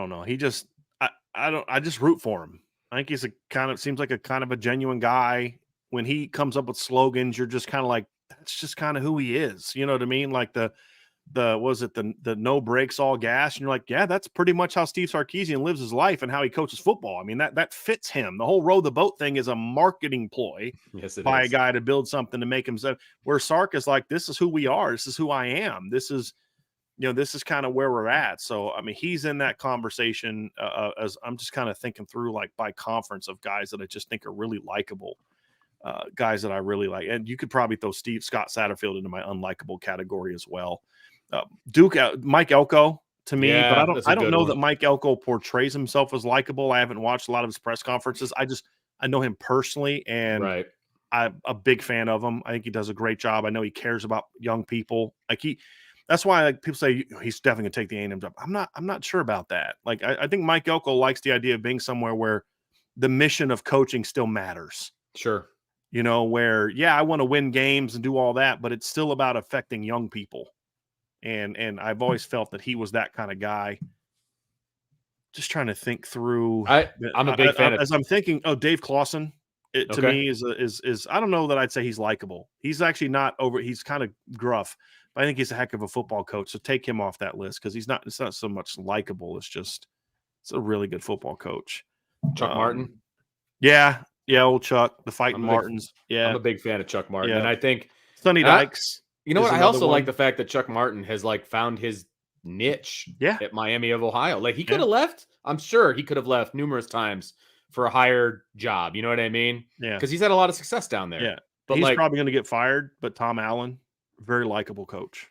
know. I just root for him. I think he's seems like a kind of a genuine guy. When he comes up with slogans, you're just kind of like, that's just kind of who he is. You know what I mean? Like the no brakes, all gas. And you're like, yeah, that's pretty much how Steve Sarkisian lives his life and how he coaches football. I mean, that fits him. The whole row the boat thing is a marketing ploy by a guy to build something to make himself. Where Sark is like, this is who we are. This is who I am. This is kind of where we're at. So, I mean, he's in that conversation as I'm just kind of thinking through like by conference of guys that I just think are really likable. Guys that I really like. And you could probably throw Scott Satterfield into my unlikable category as well. Mike Elko to me, but I don't know that Mike Elko portrays himself as likable. I haven't watched a lot of his press conferences. I know him personally, and I'm a big fan of him. I think he does a great job. I know he cares about young people. Like That's why like people say he's definitely gonna take the A&M job. I'm not sure about that. Like I think Mike Elko likes the idea of being somewhere where the mission of coaching still matters. Sure. Where I want to win games and do all that, but it's still about affecting young people. And I've always felt that he was that kind of guy. Just trying to think through. I'm a big fan as I'm thinking. Oh, Dave Clawson. To me is I don't know that I'd say he's likable. He's actually not over. He's kind of gruff, but I think he's a heck of a football coach. So take him off that list because he's not. It's not so much likable. It's a really good football coach. Chuck Martin. Yeah, old Chuck, the Fighting Martins. I'm a big fan of Chuck Martin, and I think Sonny Dykes. You know what? I also like the fact that Chuck Martin has like found his niche at Miami of Ohio. Like he could have left. I'm sure he could have left numerous times for a higher job. You know what I mean? Yeah. Because he's had a lot of success down there. Yeah. But he's probably going to get fired. But Tom Allen, very likable coach.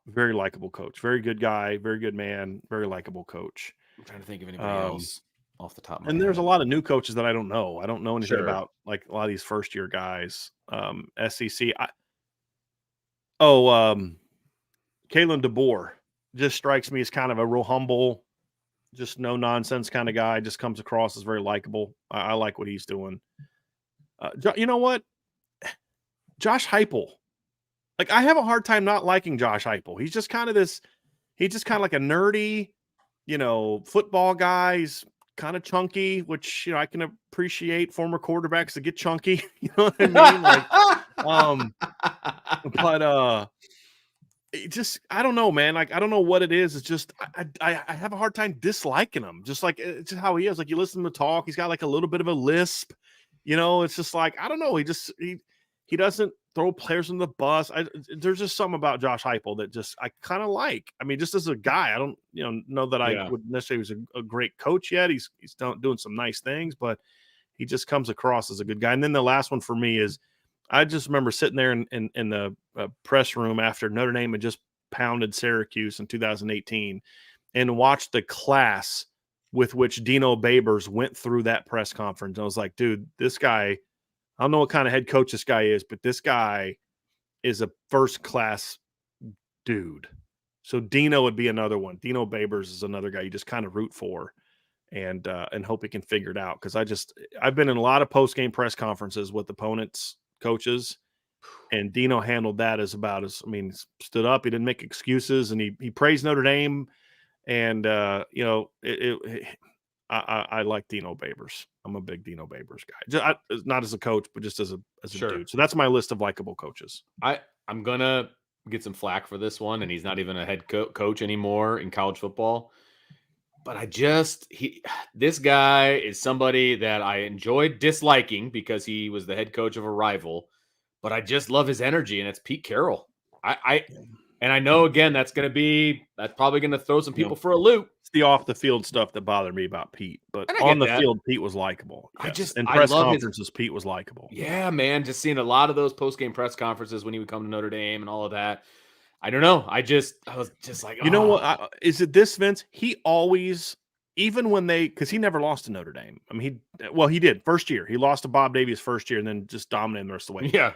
Very likable coach. Very good guy. Very good man. Very likable coach. I'm trying to think of anybody else off the top of my head. There's a lot of new coaches that I don't know. I don't know anything about like a lot of these first year guys. SEC. Kalen DeBoer just strikes me as kind of a real humble, just no nonsense kind of guy. Just comes across as very likable. I like what he's doing. You know what? Josh Heupel. Like I have a hard time not liking Josh Heupel. He's just kind of like a nerdy, football guy. He's kind of chunky, which I can appreciate former quarterbacks that get chunky. You know what I mean? But it just I don't know, man. Like I don't know what it is. It's just I have a hard time disliking him. Just like it's just how he is. Like you listen to him talk, he's got like a little bit of a lisp. It's just like I don't know. He doesn't throw players in the bus. There's just something about Josh Heupel that just I kind of like. I mean, just as a guy, I don't know that I would necessarily was a great coach yet. He's doing some nice things, but he just comes across as a good guy. And then the last one for me is I just remember sitting there in the press room after Notre Dame had just pounded Syracuse in 2018 and watched the class with which Dino Babers went through that press conference. I was like, dude, this guy, I don't know what kind of head coach this guy is, but this guy is a first-class dude. So Dino would be another one. Dino Babers is another guy you just kind of root for and hope he can figure it out. Because I've been in a lot of post-game press conferences with opponents, coaches, and Dino handled that he stood up, he didn't make excuses, and he praised Notre Dame, and I like Dino Babers. I'm a big Dino Babers guy, not as a coach, but just as a dude. So that's my list of likable coaches. I'm gonna get some flack for this one, and he's not even a head coach anymore in college football. But this guy is somebody that I enjoyed disliking because he was the head coach of a rival, but I just love his energy, and it's Pete Carroll. And I know, again, that's probably going to throw some people for a loop. It's the off the field stuff that bothered me about Pete, but on the field, Pete was likable. Yes. In press conferences, Pete was likable. Yeah, man. Just seeing a lot of those post-game press conferences when he would come to Notre Dame and all of that. I don't know. I was just like, you know what? Is it this, Vince? He always, even when because he never lost to Notre Dame. I mean, he did first year. He lost to Bob Davies first year and then just dominated the rest of the way. Yeah.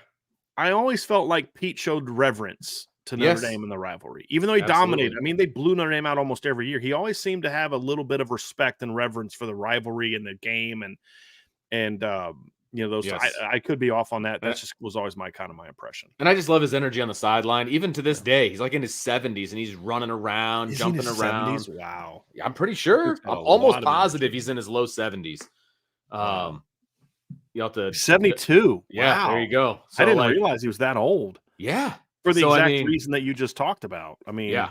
I always felt like Pete showed reverence to Notre Dame in the rivalry, even though he dominated. I mean, they blew Notre Dame out almost every year. He always seemed to have a little bit of respect and reverence for the rivalry and the game, and those. Yes. I could be off on that. That just was always my impression. And I just love his energy on the sideline, even to this day. He's like in his 70s, and he's running around, jumping around. 70s? Wow, I'm pretty sure. I'm almost positive he's in his low 70s. You have to 72. Yeah, wow. There you go. So I didn't realize he was that old. Yeah. For the exact reason that you just talked about. I mean, yeah,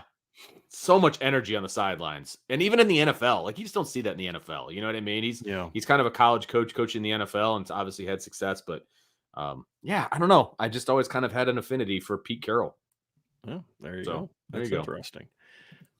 so much energy on the sidelines, and even in the NFL, like you just don't see that in the NFL. You know what I mean? He's kind of a college coach in the NFL, and obviously had success. But I don't know. I just always kind of had an affinity for Pete Carroll. Yeah, there you go. That's interesting.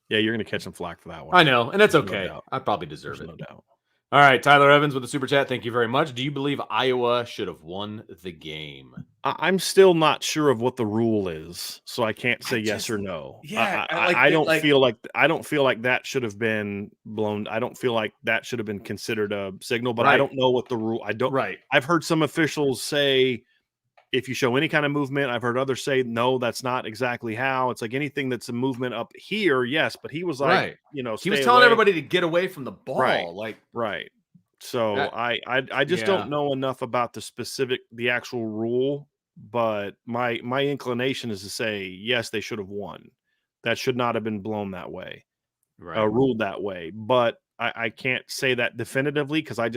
Yeah, you're going to catch some flack for that one. I know, and that's okay. No I probably deserve it. No doubt. All right, Tyler Evans with the super chat. Thank you very much. Do you believe Iowa should have won the game? I'm still not sure of what the rule is, so I can't say yes or no. Yeah, I don't feel like that should have been blown. I don't feel like that should have been considered a signal, but I don't know what the rule. I don't. Right. I've heard some officials say if you show any kind of movement, I've heard others say, no, that's not exactly how. It's like anything that's a movement up here, yes. But he was like, Right. you know, He was stay telling away. everybody to get away from the Right. ball. Like, Right. So that, I just yeah. don't know enough about the actual rule, but my inclination is to say yes, they should have won. That should not have been blown that way, Right. ruled that way. But I can't say that definitively because I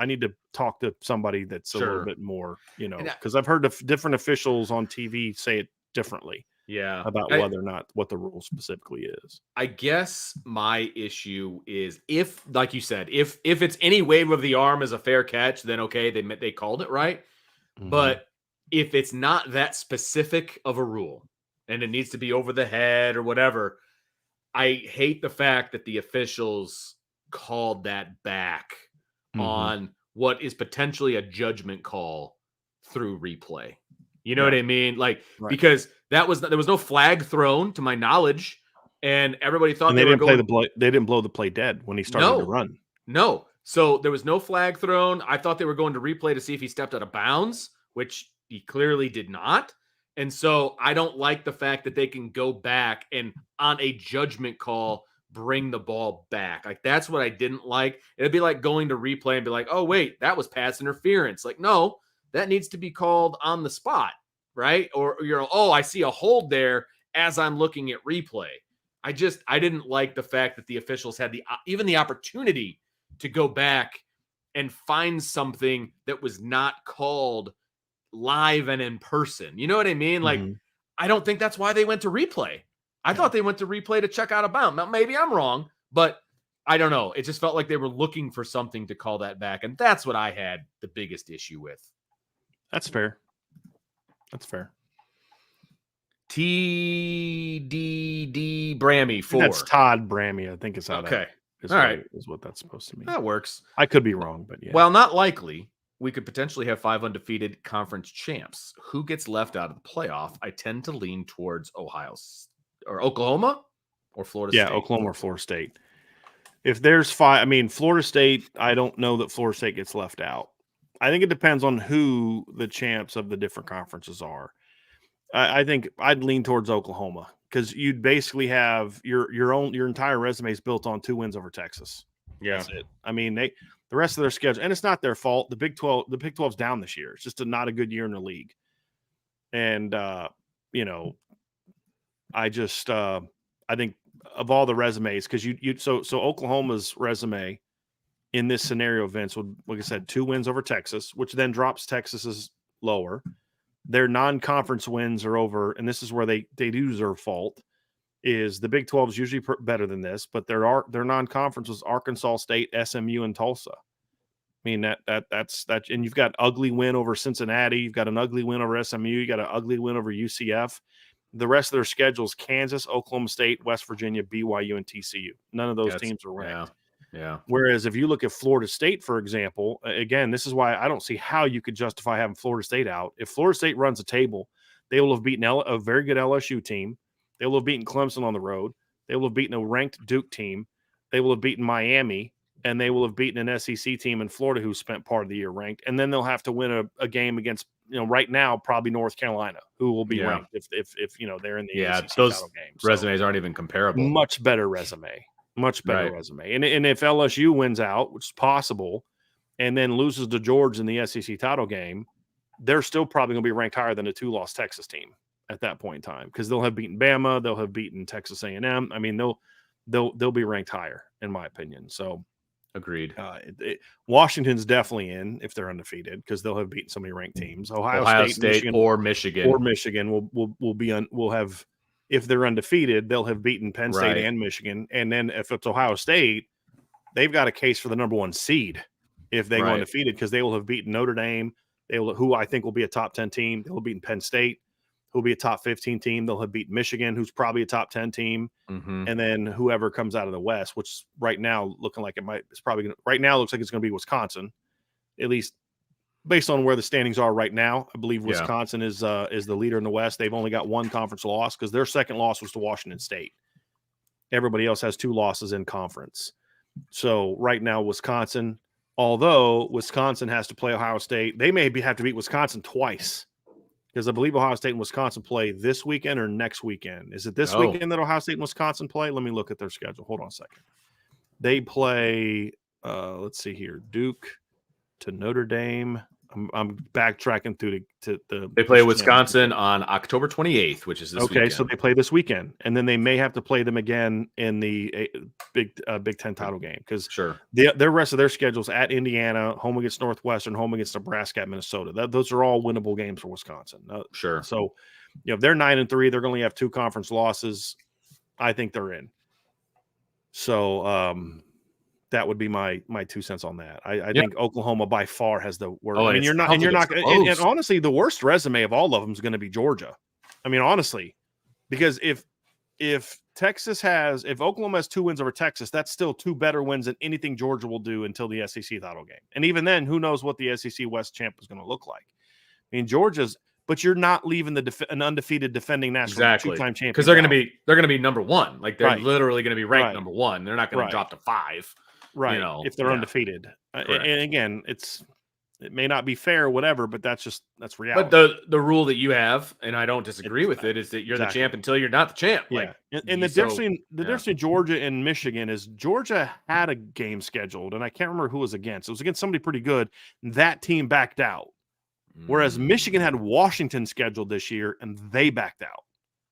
need to talk to somebody that's a little Sure. bit more, you know, And because I've heard different officials on TV say it differently yeah. about whether or not what the rule specifically is. I guess my issue is if, like you said, if it's any wave of the arm is a fair catch, then okay, they called it right. Mhm. But if it's not that specific of a rule and it needs to be over the head or whatever, I hate the fact that the officials called that back Mhm. on what is potentially a judgment call through replay. You know Yeah. what I mean? Like, Right. because there was no flag thrown to my knowledge, and everybody thought And they they were didn't play going. the play. They didn't blow the play dead when he started to No, run. no. So there was no flag thrown. I thought they were going to replay to see if he stepped out of bounds, which he clearly did not. And so I don't like the fact that they can go back and on a judgment call bring the ball back. Like, that's what I didn't like. It'd be like going to replay and be like, "Oh wait, that was pass interference." Like, no, that needs to be called on the spot, right? Or you're, "Oh, I see a hold there," as I'm looking at replay. I didn't like the fact that the officials had even the opportunity to go back and find something that was not called live and in person. You know what I mean? Like, Mhm. I don't think that's why they went to replay. I Yeah. thought they went to replay to check out of bound. Now, maybe I'm wrong, but I don't know. It just felt like they were looking for something to call that back. And that's what I had the biggest issue with. That's fair. That's fair. TDD Brammy I think that's 4. Todd Brammy. I think is how that Okay. is All what right. is what that's supposed to mean. That works. I could be wrong, but yeah. While not likely, we could potentially have 5 undefeated conference champs. Who gets left out of the playoff? I tend to lean towards or Oklahoma or Florida Yeah, State. Oklahoma or Florida State. If there's 5, I mean, Florida State, I don't know that Florida State gets left out. I think it depends on who the champs of the different conferences are. I think I'd lean towards Oklahoma because you'd basically have your entire resume is built on 2 wins over Texas. Yeah. That's it. I mean, the rest of their schedule, and it's not their fault. The Big 12's down this year. It's just not a good year in the league. And you know, I think of all the resumes, because so Oklahoma's resume in this scenario, Vince, would, like I said, 2 wins over Texas, which then drops Texas's lower. Their non-conference wins are over, and this is where they do deserve fault. Is the Big 12 is usually better than this, but their non-conference was Arkansas State, SMU, and Tulsa. I mean that's and you've got ugly win over Cincinnati, you've got an ugly win over SMU, you got an ugly win over UCF. The rest of their schedules: Kansas, Oklahoma State, West Virginia, BYU, and TCU. None of those teams are ranked. Yeah. Whereas if you look at Florida State, for example, again, this is why I don't see how you could justify having Florida State out. If Florida State runs a table, they will have beaten a very good LSU team. They will have beaten Clemson on the road. They will have beaten a ranked Duke team. They will have beaten Miami, and they will have beaten an SEC team in Florida who spent part of the year ranked. And then they'll have to win a game against, right now, probably North Carolina, who will be ranked if they're in the ACC those title game. resumes aren't even comparable. Much better resume. Much better resume. And if LSU wins out, which is possible, and then loses to Georgia in the SEC title game, they're still probably going to be ranked higher than a 2-loss Texas team at that point in time, because they'll have beaten Bama, they'll have beaten Texas A&M. I mean, they'll be ranked higher, in my opinion. So, agreed. Washington's definitely in if they're undefeated, because they'll have beaten so many ranked teams. Ohio State, Michigan will have. If they're undefeated, they'll have beaten Penn State and Michigan. And then if it's Ohio State, they've got a case for the number 1 seed if they go undefeated, because they will have beaten Notre Dame, who I think will be a top 10 team. They'll have beaten Penn State, who will be a top 15 team. They'll have beaten Michigan, who's probably a top 10 team. Mm-hmm. And then whoever comes out of the West, which right now looking like looks like it's going to be Wisconsin, at least based on where the standings are right now. I believe Wisconsin is the leader in the West. They've only got 1 conference loss, because their second loss was to Washington State. Everybody else has 2 losses in conference. So right now, Wisconsin, although Wisconsin has to play Ohio State, they may have to beat Wisconsin twice because I believe Ohio State and Wisconsin play this weekend or next weekend. Is it this Oh. weekend that Ohio State and Wisconsin play? Let me look at their schedule. Hold on a second. They play, let's see here, Duke to Notre Dame. I'm backtracking through to the. They play Wisconsin on October 28th, which is this weekend. Okay, so they play this weekend, and then they may have to play them again in the Big Ten title game because their rest of their schedules at Indiana, home against Northwestern, home against Nebraska, at Minnesota. Those are all winnable games for Wisconsin. So, if they're 9-3, they're going to only have 2 conference losses. I think they're in. So, that would be my 2 cents on that. I think Oklahoma by far has the worst. Oh, I mean, and honestly, the worst resume of all of them is going to be Georgia. I mean, honestly, because if Oklahoma has 2 wins over Texas, that's still 2 better wins than anything Georgia will do until the SEC title game. And even then, who knows what the SEC West champ is going to look like? I mean, but you're not leaving an undefeated defending national 2-time champion because they're going to be number 1. Like they're literally going to be ranked number 1. They're not going to drop to 5. Right. If they're undefeated. And again, it may not be fair or whatever, but that's reality. But the rule that you have, and I don't disagree with it, is that you're the champ until you're not the champ. Yeah. And the difference between Georgia and Michigan is Georgia had a game scheduled, and I can't remember who it was against. It was against somebody pretty good. That team backed out. Whereas Michigan had Washington scheduled this year, and they backed out.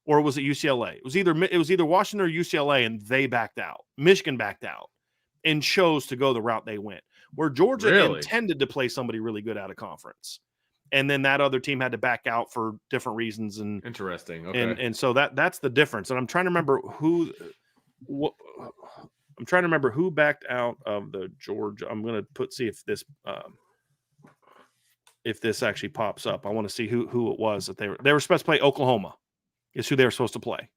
Or was it UCLA? It was either Washington or UCLA, and they backed out. Michigan backed out and chose to go the route they went, where Georgia intended to play somebody really good out of conference. And then that other team had to back out for different reasons. And interesting. Okay. And so that's the difference. And I'm trying to remember who backed out of the Georgia. I'm going to see if this actually pops up. I want to see who it was that they were supposed to play. Oklahoma is who they were supposed to play.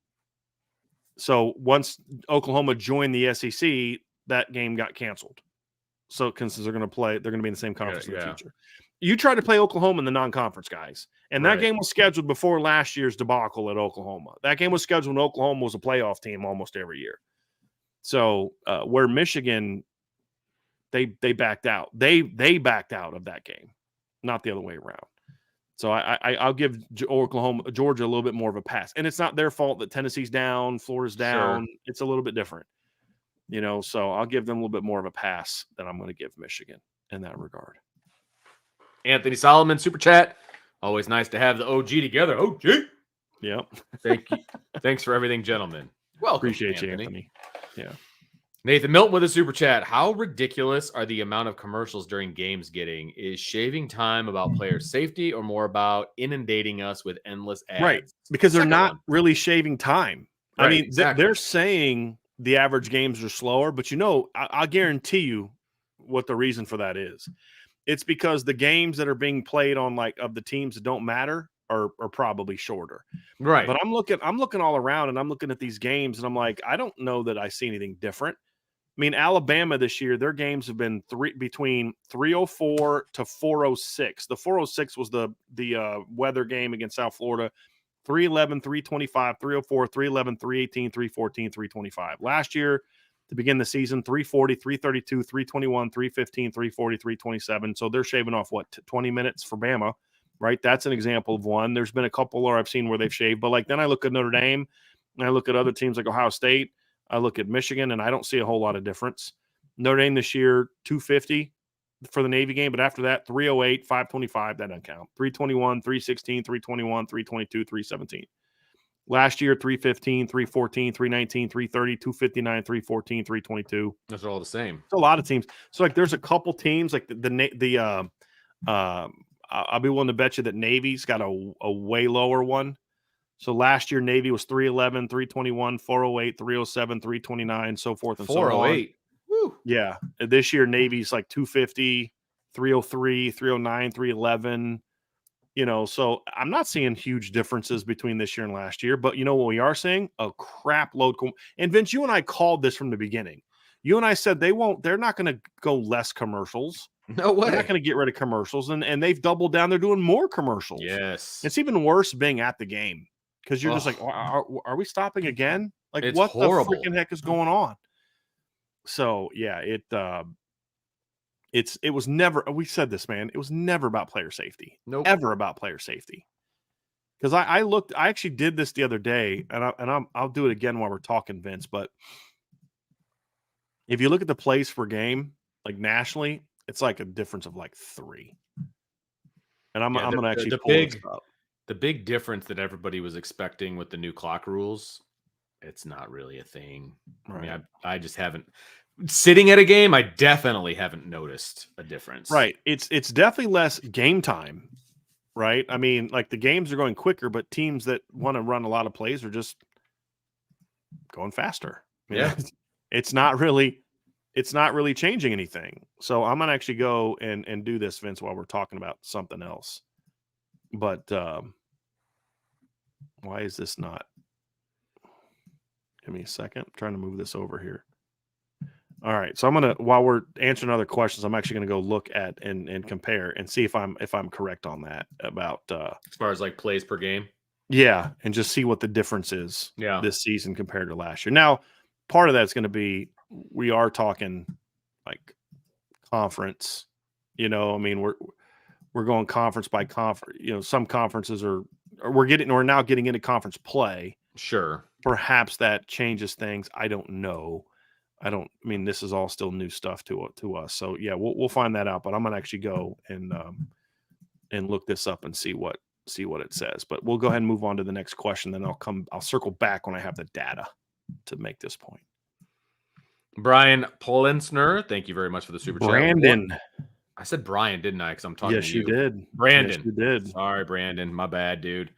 So once Oklahoma joined the SEC, that game got canceled. So because they're going to be in the same conference in the future. You tried to play Oklahoma in the non-conference, guys. And that game was scheduled before last year's debacle at Oklahoma. That game was scheduled when Oklahoma was a playoff team almost every year. So where Michigan, they backed out. They backed out of that game, not the other way around. So I'll give Georgia a little bit more of a pass. And it's not their fault that Tennessee's down, Florida's down. Sure. It's a little bit different. So I'll give them a little bit more of a pass than I'm going to give Michigan in that regard. Anthony Solomon, Super Chat. Always nice to have the OG together. OG. Yep. Thank you. Thanks for everything, gentlemen. Welcome, appreciate you, Anthony. Yeah. Nathan Milton with a Super Chat. How ridiculous are the amount of commercials during games getting? Is shaving time about player safety or more about inundating us with endless ads? Right. Because they're not really shaving time. Right, I mean, they're saying the average games are slower, but I guarantee you what the reason for that is. It's because the games that are being played on of the teams that don't matter are probably shorter. Right. But I'm looking all around and I'm looking at these games and I'm like, I don't know that I see anything different. I mean, Alabama this year, their games have been between 304 to 406. The 406 was the weather game against South Florida. 311, 325, 304, 311, 318, 314, 325. Last year, to begin the season, 340, 332, 321, 315, 340, 327. So they're shaving off, 20 minutes for Bama, right? That's an example of one. There's been a couple where I've seen where they've shaved. But then I look at Notre Dame, and I look at other teams like Ohio State. I look at Michigan, and I don't see a whole lot of difference. Notre Dame this year, 250 for the Navy game, but after that, 308, 525, that doesn't count. 321, 316, 321, 322, 317. Last year, 315, 314, 319, 330, 259, 314, 322. Those are all the same. It's a lot of teams. So there's a couple teams like I'll be willing to bet you that Navy's got a way lower one. So last year, Navy was 311, 321, 408, 307, 329, so forth and so on. 408. Woo. Yeah. This year, Navy's 250, 303, 309, 311. So I'm not seeing huge differences between this year and last year. But what we are seeing? A crap load. And Vince, you and I called this from the beginning. You and I said they're not going to go less commercials. No way. They're not going to get rid of commercials. And they've doubled down. They're doing more commercials. Yes. It's even worse being at the game because you're just like, are we stopping again? It's what horrible. The freaking heck is going on? So yeah, it was never. We said this, man. It was never about player safety. Nope. Ever about player safety. Because I actually did this the other day, and I'll do it again while we're talking, Vince. But if you look at the plays per game, like nationally, it's like a difference of like 3. And I'm going to actually pull this up. The big difference that everybody was expecting with the new clock rules, it's not really a thing. Right. I mean, I just haven't. Sitting at a game, I definitely haven't noticed a difference. Right. It's definitely less game time, right? I mean, like the games are going quicker, but teams that want to run a lot of plays are just going faster. Yeah. It's not really changing anything. So I'm gonna actually go and do this, Vince, while we're talking about something else. But why is this not? Give me a second. I'm trying to move this over here. All right. So I'm gonna, while we're answering other questions, I'm actually gonna go look at and compare and see if I'm correct on that about as far as like plays per game. Yeah, and just see what the difference is this season compared to last year. Now, part of that's going to be we are talking like conference. I mean, we're going conference by conference. Some conferences we're now getting into conference play. Sure. Perhaps that changes things. I don't know. I mean, this is all still new stuff to us. So yeah, we'll find that out. But I'm gonna actually go and look this up and see what it says. But we'll go ahead and move on to the next question. Then I'll circle back when I have the data to make this point. Brian Polensner, thank you very much for the super Brandon. chat. I said Brian, didn't I? Because I'm talking to you. Yes, you did. Brandon. Yes, you did. Sorry, Brandon. My bad, dude.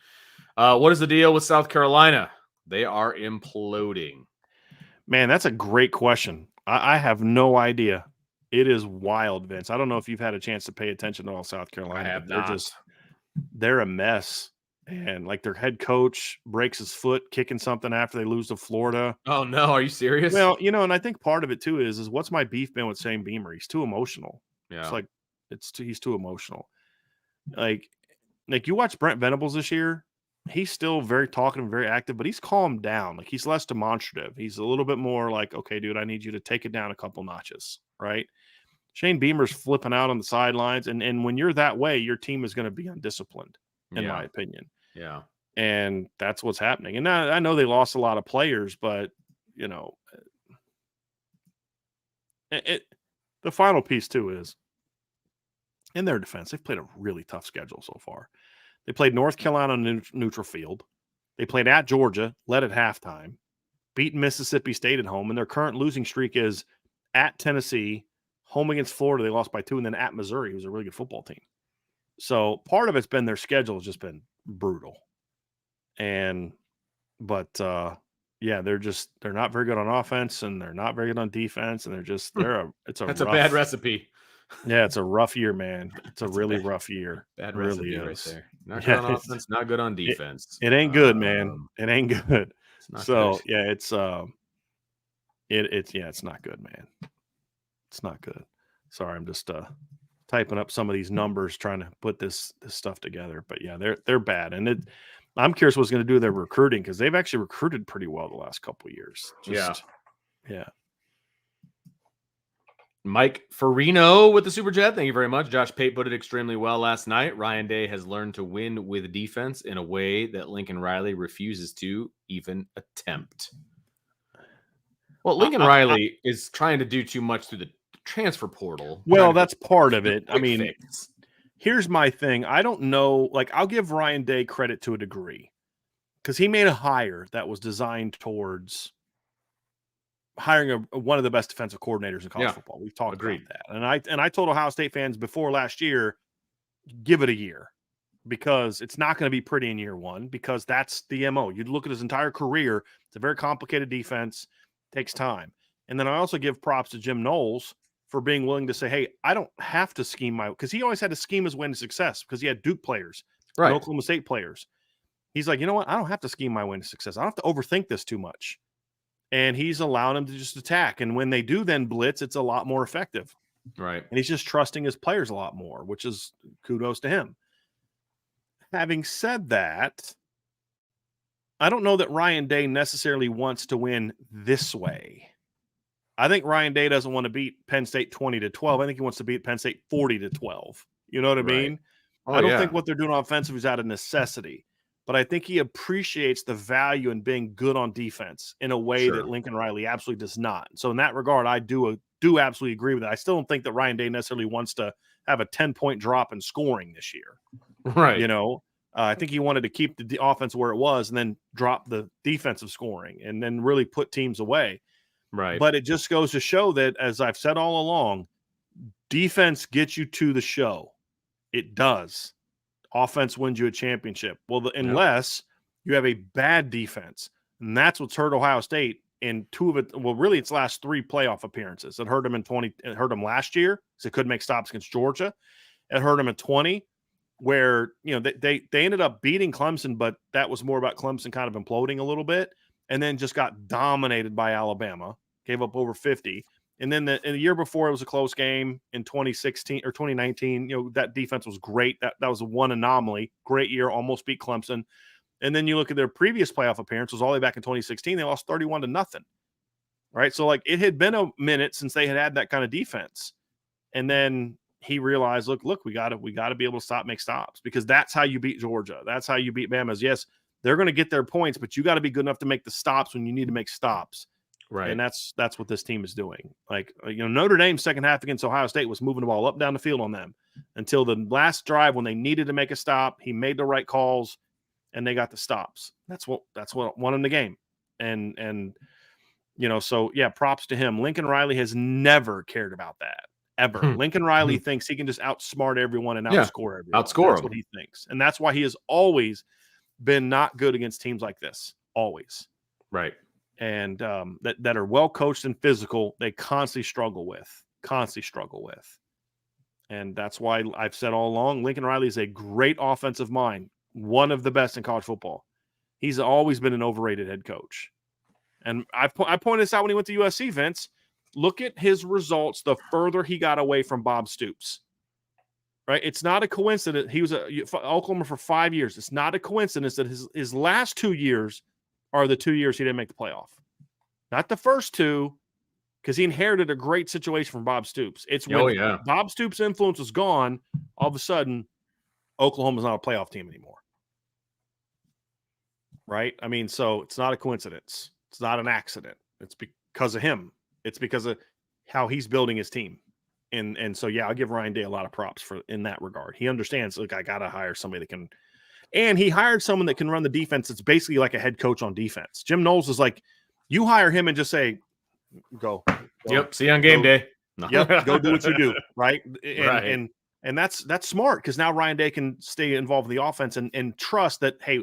What is the deal with South Carolina? They are imploding. Man, that's a great question. I have no idea. It is wild, Vince. I don't know if you've had a chance to pay attention to all South Carolina. I have not. They're a mess. And like their head coach breaks his foot kicking something after they lose to Florida. Oh no, are you serious? Well, and I think part of it too is what's my beef been with Shane Beamer? He's too emotional. Yeah. It's like he's too emotional. Like you watch Brent Venables this year, he's still very talkative and very active, but he's calmed down. Like he's less demonstrative. He's a little bit more like, okay, dude, I need you to take it down a couple notches, right? Shane Beamer's flipping out on the sidelines, and when you're that way, your team is going to be undisciplined, in my opinion. Yeah. And that's what's happening. And I know they lost a lot of players, but the final piece too is in their defense, they've played a really tough schedule so far. They played North Carolina on neutral field. They played at Georgia, led at halftime, beat Mississippi State at home, and their current losing streak is at Tennessee, home against Florida. They lost by 2, and then at Missouri, who's a really good football team. So part of it's been their schedule has just been brutal. But they're not very good on offense, and they're not very good on defense, and that's a bad recipe. Yeah, it's a rough year, man. It's a really rough year. Bad really recipe right there. Not good on offense, not good on defense. It ain't good, man. It ain't good. So good. Yeah, it's not good, man. It's not good. Sorry, I'm just typing up some of these numbers trying to put this stuff together. But yeah, they're bad. And I'm curious what's going to do with their recruiting because they've actually recruited pretty well the last couple of years. Yeah. Mike Farino with the super chat. Thank you very much. Josh Pate put it extremely well last night. Ryan Day has learned to win with defense in a way that Lincoln Riley refuses to even attempt. Well, Lincoln Riley is trying to do too much through the transfer portal. Well, that's part of it. I mean, here's my thing. I don't know. Like, I'll give Ryan Day credit to a degree because he made a hire that was designed towards hiring one of the best defensive coordinators in college football. We've talked about that. And I told Ohio State fans before last year, give it a year because it's not going to be pretty in year one because that's the MO. You look at his entire career. It's a very complicated defense. Takes time. And then I also give props to Jim Knowles for being willing to say, hey, I don't have to scheme because he always had to scheme his way to success because he had Duke players, and Oklahoma State players. He's like, you know what? I don't have to scheme my way to success. I don't have to overthink this too much. And he's allowing them to just attack. And when they do then blitz, it's a lot more effective. Right. And he's just trusting his players a lot more, which is kudos to him. Having said that, I don't know that Ryan Day necessarily wants to win this way. I think Ryan Day doesn't want to beat Penn State 20-12. I think he wants to beat Penn State 40-12. You know what I mean? Oh, I don't think what they're doing offensively is out of necessity. but I think he appreciates the value in being good on defense in a way that Lincoln Riley absolutely does not. So in that regard, I do absolutely agree with that. I still don't think that Ryan Day necessarily wants to have a 10-point drop in scoring this year. Right. You know, I think he wanted to keep the offense where it was and then drop the defensive scoring and then really put teams away. Right. But it just goes to show that, as I've said all along, defense gets you to the show. It does. Offense wins you a championship. Well, unless you have a bad defense. And that's what's hurt Ohio State in two of it. Well, really, its last 3 playoff appearances. It hurt them it hurt them last year because it couldn't make stops against Georgia. It hurt them in 20, where they ended up beating Clemson, but that was more about Clemson kind of imploding a little bit, and then just got dominated by Alabama, gave up over 50. And then in the year before, it was a close game in 2016 or 2019. That defense was great. That was one anomaly. Great year, almost beat Clemson. And then you look at their previous playoff appearance, was all the way back in 2016. They lost 31-0. Right? So, it had been a minute since they had that kind of defense. And then he realized, look, we got to be able to make stops, because that's how you beat Georgia. That's how you beat Bama. Yes, they're going to get their points, but you got to be good enough to make the stops when you need to make stops. Right. And that's what this team is doing. Notre Dame's second half against Ohio State was moving the ball up down the field on them until the last drive when they needed to make a stop. He made the right calls and they got the stops. That's what won them the game. And so yeah, props to him. Lincoln Riley has never cared about that, ever. Lincoln Riley thinks he can just outsmart everyone and outscore everyone. That's what he thinks. And that's why he has always been not good against teams like this. Always. Right. And that are well coached and physical, they constantly struggle with. And that's why I've said all along, Lincoln Riley is a great offensive mind, one of the best in college football. He's always been an overrated head coach. And I pointed this out when he went to USC, Vince. Look at his results the further he got away from Bob Stoops. Right? It's not a coincidence. He was at Oklahoma for 5 years. It's not a coincidence that his last 2 years are the 2 years he didn't make the playoff. Not the first 2, because he inherited a great situation from Bob Stoops. It's when Bob Stoops' influence was gone, all of a sudden, Oklahoma's not a playoff team anymore. Right? I mean, so it's not a coincidence. It's not an accident. It's because of him. It's because of how he's building his team. And so, yeah, I'll give Ryan Day a lot of props in that regard. He understands, look, I got to hire somebody that can. And he hired someone that can run the defense. It's basically like a head coach on defense. Jim Knowles is like, you hire him and just say, go. Yep. See you on game day. No. Yep. Go do what you do. Right. And that's smart, because now Ryan Day can stay involved in the offense and trust that, hey,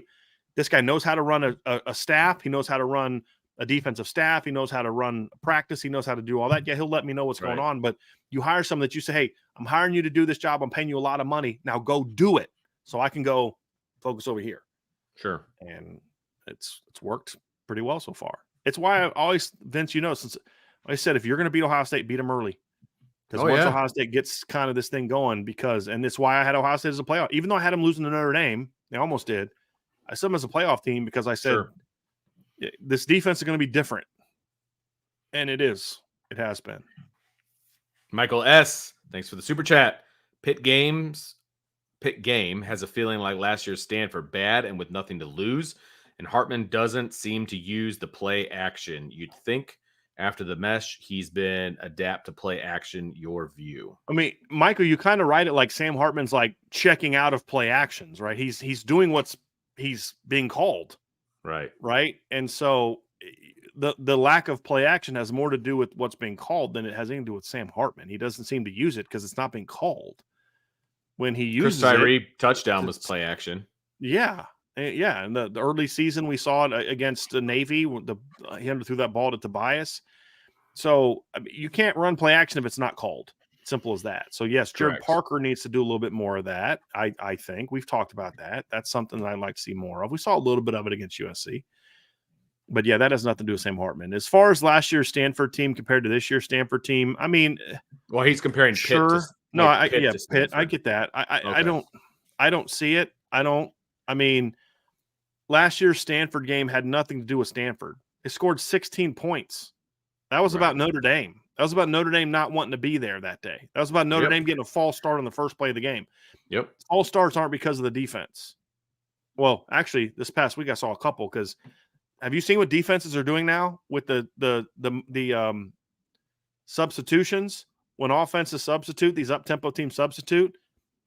this guy knows how to run a staff. He knows how to run a defensive staff. He knows how to run practice. He knows how to do all that. Yeah, he'll let me know what's going on. But you hire someone that you say, hey, I'm hiring you to do this job. I'm paying you a lot of money. Now go do it so I can go focus over here. Sure. And it's worked pretty well so far. It's why I always, Vince, since I said, if you're going to beat Ohio State, beat them early. Because once Ohio State gets kind of this thing going, and it's why I had Ohio State as a playoff. Even though I had them losing to Notre Dame, they almost did. I set them as a playoff team because I said, this defense is going to be different. And it is. It has been. Michael S., thanks for the super chat. Pitt Game has a feeling like last year's Stanford, bad and with nothing to lose. And Hartman doesn't seem to use the play action. You'd think after the mesh, he's been adapt to play action. Your view? I mean, Michael, you kind of write it like Sam Hartman's like checking out of play actions, right? He's doing he's being called. Right. And so the lack of play action has more to do with what's being called than it has anything to do with Sam Hartman. He doesn't seem to use it because it's not being called. When he uses Chris Tyree touchdown was play action. Yeah. Yeah. In the early season, we saw it against the Navy. He threw that ball to Tobias. So you can't run play action if it's not called. Simple as that. So, yes, Jared Parker needs to do a little bit more of that. I think we've talked about that. That's something that I'd like to see more of. We saw a little bit of it against USC. But, yeah, that has nothing to do with Sam Hartman. As far as last year's Stanford team compared to this year's Stanford team, I mean. Well, he's comparing Pitt to Pitt. I get that. I don't see it. I mean, last year's Stanford game had nothing to do with Stanford. They scored 16 points. That was about Notre Dame. That was about Notre Dame not wanting to be there that day. That was about Notre Dame getting a false start on the first play of the game. Yep. False starts aren't because of the defense. Well, actually, this past week I saw a couple because have you seen what defenses are doing now with the substitutions? When offenses substitute, these up-tempo teams substitute,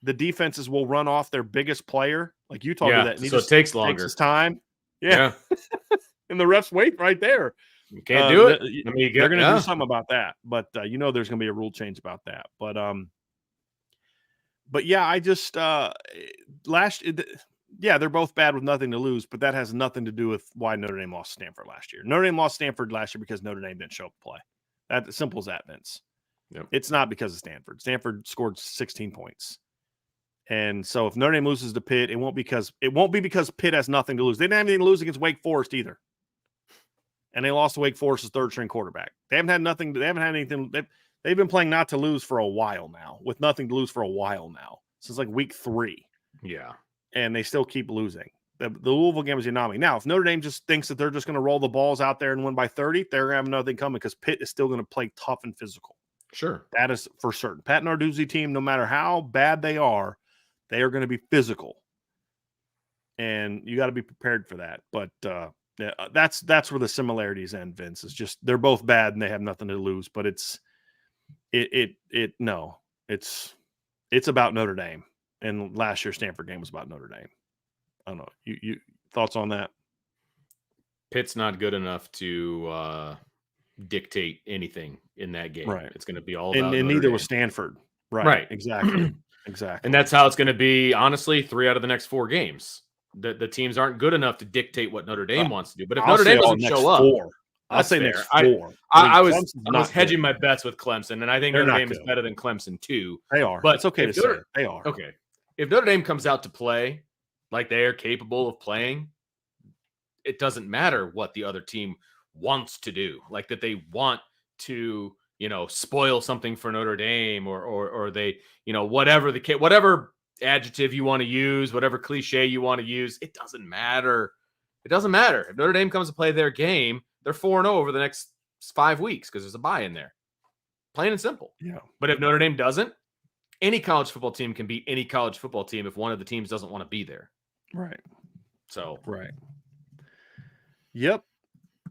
the defenses will run off their biggest player. Like Utah did Yeah, that, and he so it just takes takes his longer. time. Yeah. And the refs wait right there. You can't do it. They're going to do something about that, but there's going to be a rule change about that. But yeah, I just they're both bad with nothing to lose, but that has nothing to do with why Notre Dame lost Stanford last year. Notre Dame lost Stanford last year because Notre Dame didn't show up to play. That's simple as that, Vince. Yep. It's not because of Stanford. Stanford scored 16 points. And so if Notre Dame loses to Pitt, it won't be because Pitt has nothing to lose. They didn't have anything to lose against Wake Forest either. And they lost to Wake Forest's third string quarterback. They haven't had anything. They've been playing not to lose for a while now, with nothing to lose for a while now, since like week 3. Yeah. And they still keep losing. The Louisville game is the anomaly. Now, if Notre Dame just thinks that they're just going to roll the balls out there and win by 30, they're going to have nothing coming because Pitt is still going to play tough and physical. Sure. That is for certain. Pat Narduzzi team, no matter how bad they are going to be physical. And you got to be prepared for that. But that's where the similarities end, Vince. It's just they're both bad and they have nothing to lose. But it's about Notre Dame. And last year's Stanford game was about Notre Dame. I don't know. You thoughts on that? Pitt's not good enough to dictate anything in that game. Right. It's going to be all about and neither was Stanford. Right. Exactly. Exactly. And that's how it's going to be, honestly, 3 out of the next 4 games. The teams aren't good enough to dictate what Notre Dame wants to do. But if Notre Dame doesn't show up, I'll say next 4. I was hedging my bets with Clemson, and I think Notre Dame is better than Clemson too. They are. But it's okay to say they are. Okay. If Notre Dame comes out to play like they are capable of playing, it doesn't matter what the other team wants to do. Like that they want to, spoil something for Notre Dame or they, whatever adjective you want to use, whatever cliche you want to use, it doesn't matter. It doesn't matter. If Notre Dame comes to play their game, they're 4-0 over the next 5 weeks because there's a bye in there. Plain and simple. Yeah. But if Notre Dame doesn't, any college football team can beat any college football team if one of the teams doesn't want to be there. Right. So. Right. Yep.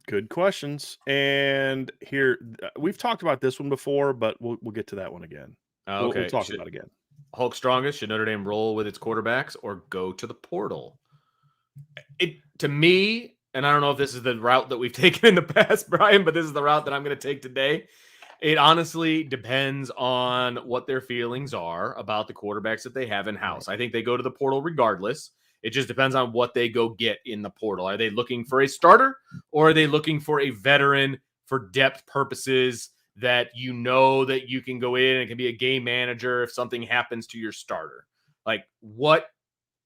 Good questions. And here, we've talked about this one before, but we'll get to that one again. Okay. We'll talk about it again. Hulk strongest, should Notre Dame roll with its quarterbacks or go to the portal? To me, and I don't know if this is the route that we've taken in the past, Brian, but this is the route that I'm going to take today. It honestly depends on what their feelings are about the quarterbacks that they have in-house. I think they go to the portal regardless. It just depends on what they go get in the portal. Are they looking for a starter or are they looking for a veteran for depth purposes that that you can go in and can be a game manager if something happens to your starter? Like, what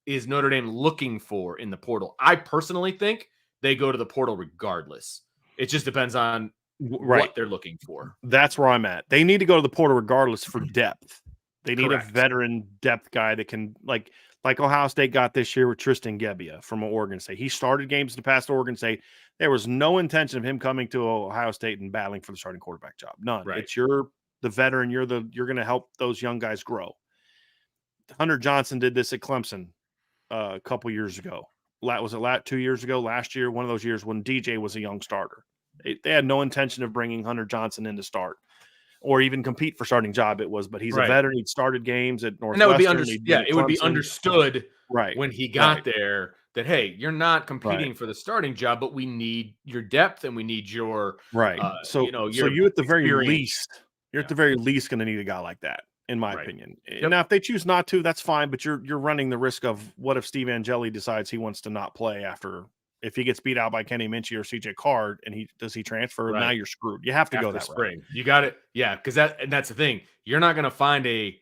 is Notre Dame looking for in the portal? I personally think they go to the portal regardless. It just depends on what they're looking for. That's where I'm at. They need to go to the portal regardless for depth. They need a veteran depth guy that can like Ohio State got this year with Tristan Gebbia from Oregon State. He started games in the past Oregon State. There was no intention of him coming to Ohio State and battling for the starting quarterback job. None. Right. It's you're the veteran. You're going to help those young guys grow. Hunter Johnson did this at Clemson a couple years ago. Was it 2 years ago? Last year, one of those years when DJ was a young starter. They had no intention of bringing Hunter Johnson in to start or even compete for starting job. But he's a veteran. He'd started games at Northwestern. And that would be it would be understood when he got there that, hey, you're not competing for the starting job, but we need your depth and we need your so you at the very least, at the very least going to need a guy like that, in my opinion. Yep. Now, if they choose not to, that's fine. But you're running the risk of what if Steve Angeli decides he wants to not play if he gets beat out by Kenny Minchie or CJ Card and he transfer, now you're screwed. You have to go that spring. Route. You got it. Yeah. Cause that's the thing. You're not going to find a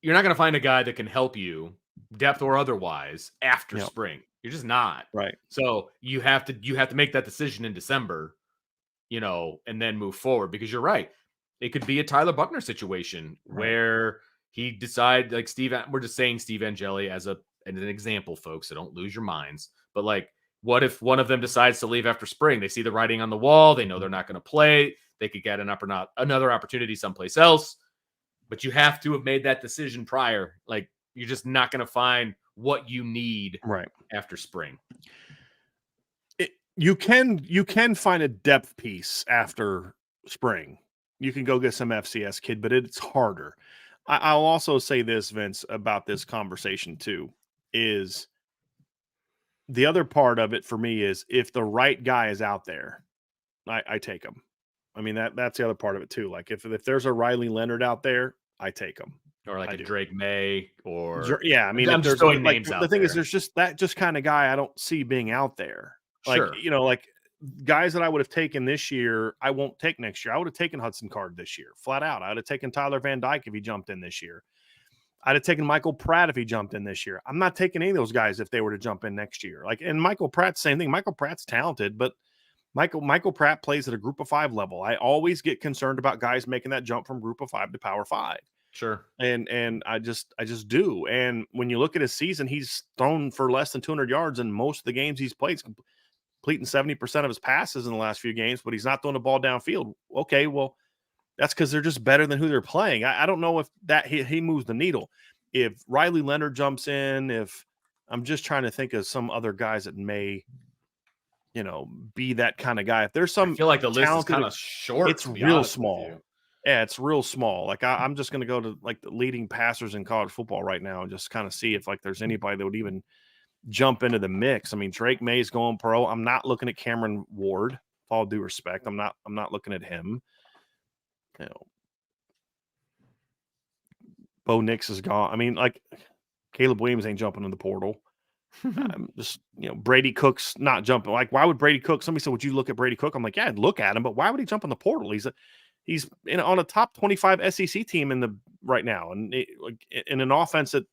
guy that can help you depth or otherwise after spring. You're just not. Right. So you have to make that decision in December, and then move forward because you're right. It could be a Tyler Buckner situation where he decide like we're just saying Steve Angeli as an example, folks. So don't lose your minds. But like, what if one of them decides to leave after spring? They see the writing on the wall. They know they're not going to play. They could get another opportunity someplace else. But you have to have made that decision prior. Like, you're just not going to find what you need Right. after spring. You can find a depth piece after spring. You can go get some FCS kid, but it's harder. I'll also say this, Vince, about this conversation too, is the other part of it for me is if the right guy is out there, I take him. I mean, that's the other part of it too. Like if there's a Riley Leonard out there, I take him. Or like I a do. Drake May, or Yeah, I mean, if I'm just there's throwing like names the out thing is, there. there's just that kind of guy I don't see being out there. Like, Sure. like guys that I would have taken this year, I won't take next year. I would have taken Hudson Card this year, flat out. I would have taken Tyler Van Dyke if he jumped in this year. I'd have taken Michael Pratt if he jumped in this year. I'm not taking any of those guys if they were to jump in next year. Like, and Michael Pratt, same thing. Michael Pratt's talented, but Michael Pratt plays at a Group of 5 level. I always get concerned about guys making that jump from Group of 5 to Power 5. Sure. And I just do. And when you look at his season, he's thrown for less than 200 yards in most of the games he's played, completing 70% of his passes in the last few games, but he's not throwing the ball downfield. Okay, well, that's because they're just better than who they're playing. I don't know if that he moves the needle. If Riley Leonard jumps in, if I'm just trying to think of some other guys that may, be that kind of guy. If there's some, I feel like the list is kind of short. It's to be real honest small. with you. Yeah, it's real small. Like I'm just going to go to like the leading passers in college football right now and just kind of see if like there's anybody that would even jump into the mix. I mean, Drake May's going pro. I'm not looking at Cameron Ward. With all due respect, I'm not looking at him. Bo Nix is gone. I mean, like Caleb Williams ain't jumping in the portal. Just Brady Cook's not jumping. Like, why would Brady Cook? Somebody said, "Would you look at Brady Cook?" I'm like, yeah, I'd look at him, but why would he jump in the portal? He's on a top 25 SEC team right now, and in an offense that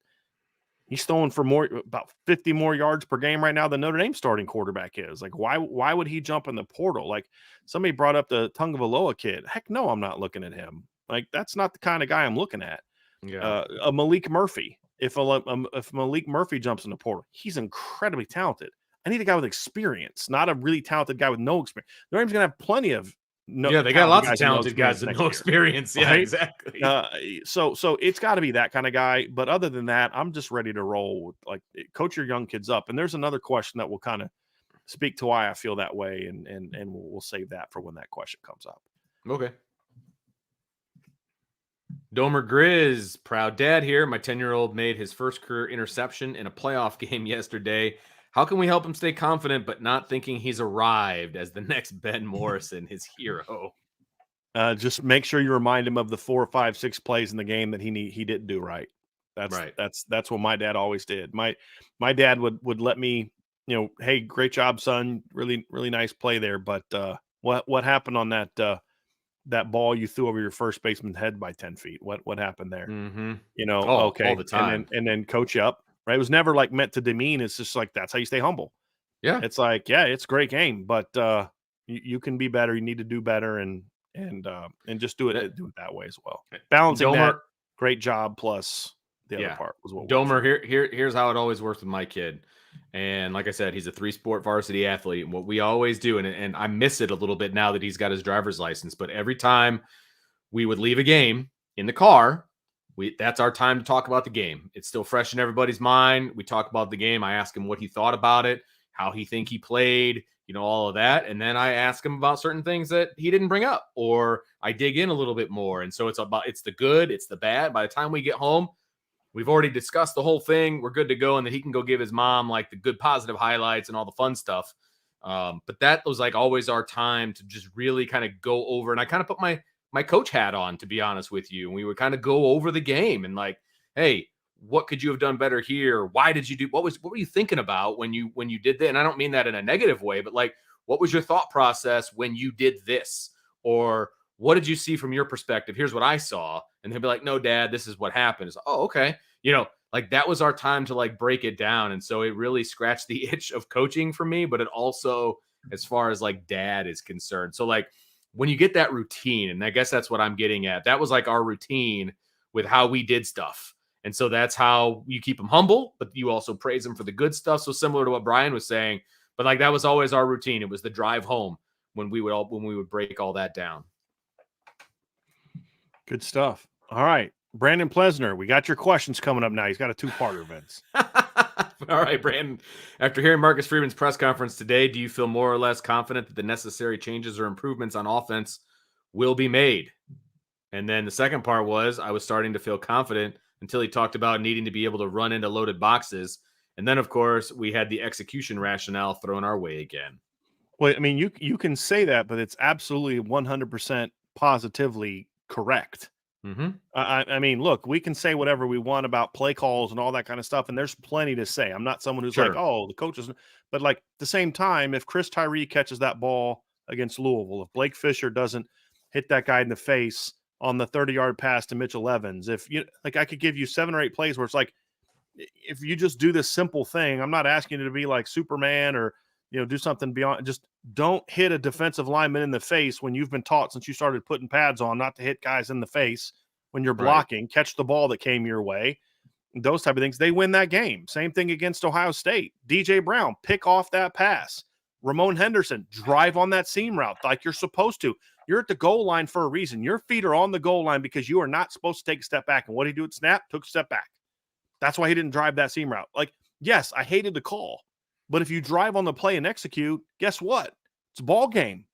he's throwing for about 50 more yards per game right now than Notre Dame starting quarterback is. Like, why would he jump in the portal? Like, somebody brought up the Tungavaloa kid. Heck no, I'm not looking at him. Like, that's not the kind of guy I'm looking at. Yeah. A Malik Murphy. If Malik Murphy jumps in the portal, he's incredibly talented. I need a guy with experience, not a really talented guy with no experience. Notre Dame's going to have plenty of they got lots of talented guys with no experience. Yeah, right? Exactly. So it's got to be that kind of guy. But other than that, I'm just ready to roll with, like, coach your young kids up. And there's another question that will kind of speak to why I feel that way, and we'll save that for when that question comes up. Okay. Domer Grizz, proud dad here. My 10-year-old made his first career interception in a playoff game yesterday. How can we help him stay confident but not thinking he's arrived as the next Ben Morrison, his hero? Just make sure you remind him of the 4, 5, 6 plays in the game that he didn't do right. That's what my dad always did. My dad would let me, hey, great job, son. Really, really nice play there. But what happened on that ball you threw over your first baseman's head by 10 feet? What happened there? Mm-hmm. Okay. All the time. And then coach you up, right? It was never like meant to demean. It's just like, that's how you stay humble. Yeah. It's like, yeah, it's a great game, but you can be better. You need to do better and just do it that way as well. Balancing that, great job, plus the other part was what Domer, here's how it always works with my kid. And like I said, he's a 3-sport varsity athlete. And what we always do, and I miss it a little bit now that he's got his driver's license, but every time we would leave a game in the car, that's our time to talk about the game. It's still fresh in everybody's mind. We talk about the game. I ask him what he thought about it, how he think he played, all of that. And then I ask him about certain things that he didn't bring up, or I dig in a little bit more. And so it's the good, it's the bad. By the time we get home, we've already discussed the whole thing. We're good to go. And then he can go give his mom like the good positive highlights and all the fun stuff. But that was like always our time to just really kind of go over. And I kind of put my coach hat on, to be honest with you. And we would kind of go over the game and like, hey, what could you have done better here? Why did you do, what were you thinking about when you did that? And I don't mean that in a negative way, but like, what was your thought process when you did this? Or what did you see from your perspective? Here's what I saw. And they'll be like, no, Dad, this is what happened. It's like, oh, okay. Like that was our time to like break it down. And so it really scratched the itch of coaching for me, but it also, as far as like dad is concerned. So like when you get that routine, and I guess that's what I'm getting at, that was like our routine with how we did stuff. And so that's how you keep him humble, but you also praise him for the good stuff. So similar to what Brian was saying, but like that was always our routine. It was the drive home when we would break all that down. Good stuff. All right. Brandon Plesner, we got your questions coming up now. He's got a 2-parter, Vince. All right, Brandon. After hearing Marcus Freeman's press conference today, do you feel more or less confident that the necessary changes or improvements on offense will be made? And then the second part was, I was starting to feel confident until he talked about needing to be able to run into loaded boxes. And then, of course, we had the execution rationale thrown our way again. Well, I mean, you can say that, but it's absolutely 100% positively correct. Mm-hmm. I mean, look, we can say whatever we want about play calls and all that kind of stuff, and there's plenty to say. I'm not someone who's like, Sure. oh, the coaches, but like at the same time, if Chris Tyree catches that ball against Louisville, if Blake Fisher doesn't hit that guy in the face on the 30-yard pass to Mitchell Evans, if you like, I could give you 7 or 8 plays where it's like, if you just do this simple thing, I'm not asking you to be like Superman or do something beyond. Just don't hit a defensive lineman in the face when you've been taught since you started putting pads on not to hit guys in the face when you're blocking. Right. Catch the ball that came your way. Those type of things. They win that game. Same thing against Ohio State. DJ Brown, pick off that pass. Ramon Henderson, drive on that seam route like you're supposed to. You're at the goal line for a reason. Your feet are on the goal line because you are not supposed to take a step back. And what did he do at snap? Took a step back. That's why he didn't drive that seam route. Like, yes, I hated the call. But if you drive on the play and execute, guess what? It's a ball game.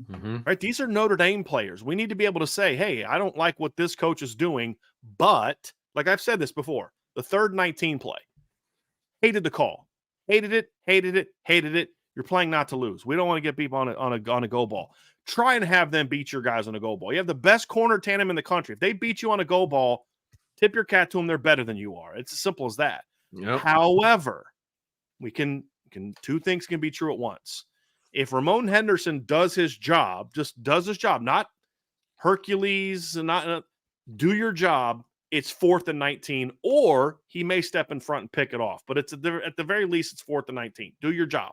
Mm-hmm. Right? These are Notre Dame players. We need to be able to say, hey, I don't like what this coach is doing, but like I've said this before, the 3rd and 19 play. Hated the call. Hated it. You're playing not to lose. We don't want to get people on a go ball. Try and have them beat your guys on a go ball. You have the best corner tandem in the country. If they beat you on a go ball, tip your cap to them. They're better than you are. It's as simple as that. Yep. However, two things can be true at once. If Ramon Henderson does his job, not Hercules, not do your job, it's 4th and 19, or he may step in front and pick it off. But it's at the very least, it's 4th and 19. Do your job.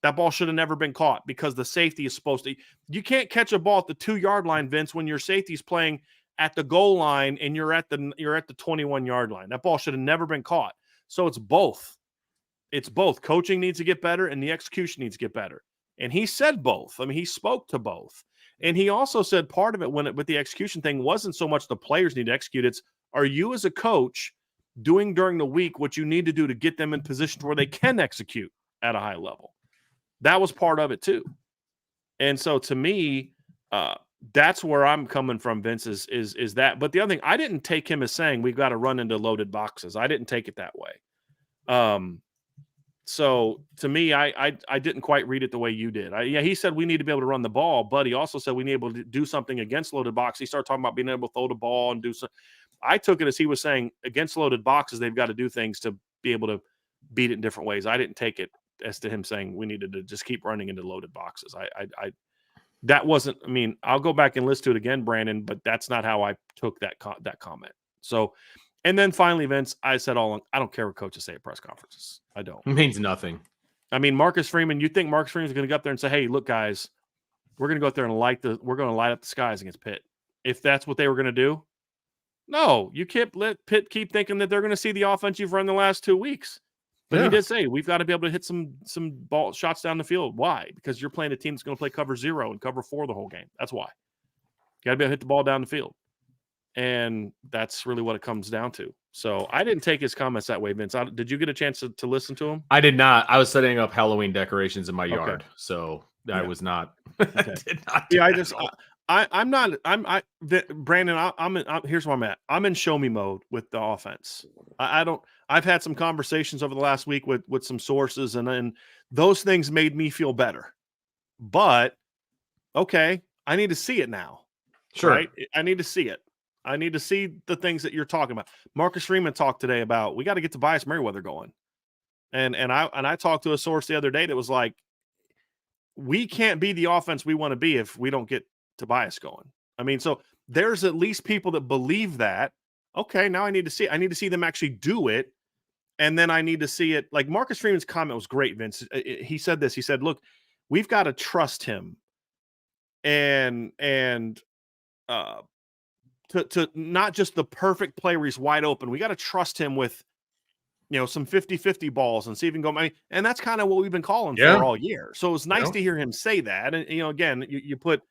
That ball should have never been caught because the safety is supposed to. You can't catch a ball at the 2-yard line, Vince, when your safety's playing at the goal line and you're at the 21-yard line. That ball should have never been caught. So it's both. It's both. Coaching needs to get better and the execution needs to get better. And he said both. I mean, he spoke to both. And he also said part of it with the execution thing wasn't so much the players need to execute. It's, are you as a coach doing during the week what you need to do to get them in position where they can execute at a high level? That was part of it too. And so to me, that's where I'm coming from, Vince, is that. But the other thing, I didn't take him as saying we've got to run into loaded boxes. I didn't take it that way. So to me, I didn't quite read it the way you did. He said we need to be able to run the ball, but he also said we need to be able to do something against loaded boxes. He started talking about being able to throw the ball and do something. I took it as he was saying against loaded boxes, they've got to do things to be able to beat it in different ways. I didn't take it as to him saying we needed to just keep running into loaded boxes. That wasn't, I mean, I'll go back and listen to it again, Brandon, but that's not how I took that comment. So, and then finally, Vince, I said I don't care what coaches say at press conferences. I don't. It means nothing. I mean, Marcus Freeman, you think Marcus Freeman's going to go up there and say, hey, look, guys, we're going to go up there and we're going to light up the skies against Pitt. If that's what they were going to do? No, you can't let Pitt keep thinking that they're going to see the offense you've run the last 2 weeks. But he did say, we've got to be able to hit some ball shots down the field. Why? Because you're playing a team that's going to play cover 0 and cover 4 the whole game. That's why. You got to be able to hit the ball down the field. And that's really what it comes down to. So I didn't take his comments that way, Vince. Did you get a chance to listen to him? I did not. I was setting up Halloween decorations in my yard. So I was not. Okay. Did not Brandon, here's where I'm at. I'm in show me mode with the offense. I've had some conversations over the last week with some sources, and those things made me feel better. But okay, I need to see it now. Sure. Right? I need to see it. I need to see the things that you're talking about. Marcus Freeman talked today about we got to get Tobias Merriweather going. And I talked to a source the other day that was like, we can't be the offense we want to be if we don't get Tobias going. I mean, so there's at least people that believe that. Okay, now I need to see them actually do it. And then I need to see it. Like Marcus Freeman's comment was great, Vince. He said this. He said, look, we've got to trust him. And to not just the perfect play where he's wide open. We got to trust him with, some 50-50 balls and see if he can go. And that's kind of what we've been calling for all year. So it was nice to hear him say that. And, again, you put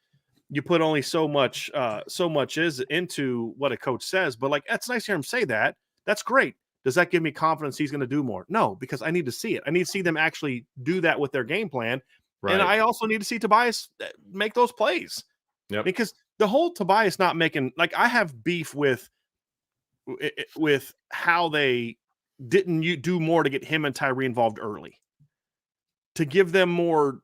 only so much is into what a coach says, but like, that's nice to hear him say that. That's great. Does that give me confidence he's going to do more? No, because I need to see it. I need to see them actually do that with their game plan. Right. And I also need to see Tobias make those plays. Yep. Because the whole Tobias not making, like, I have beef with how they didn't do more to get him and Tyree involved early, to give them more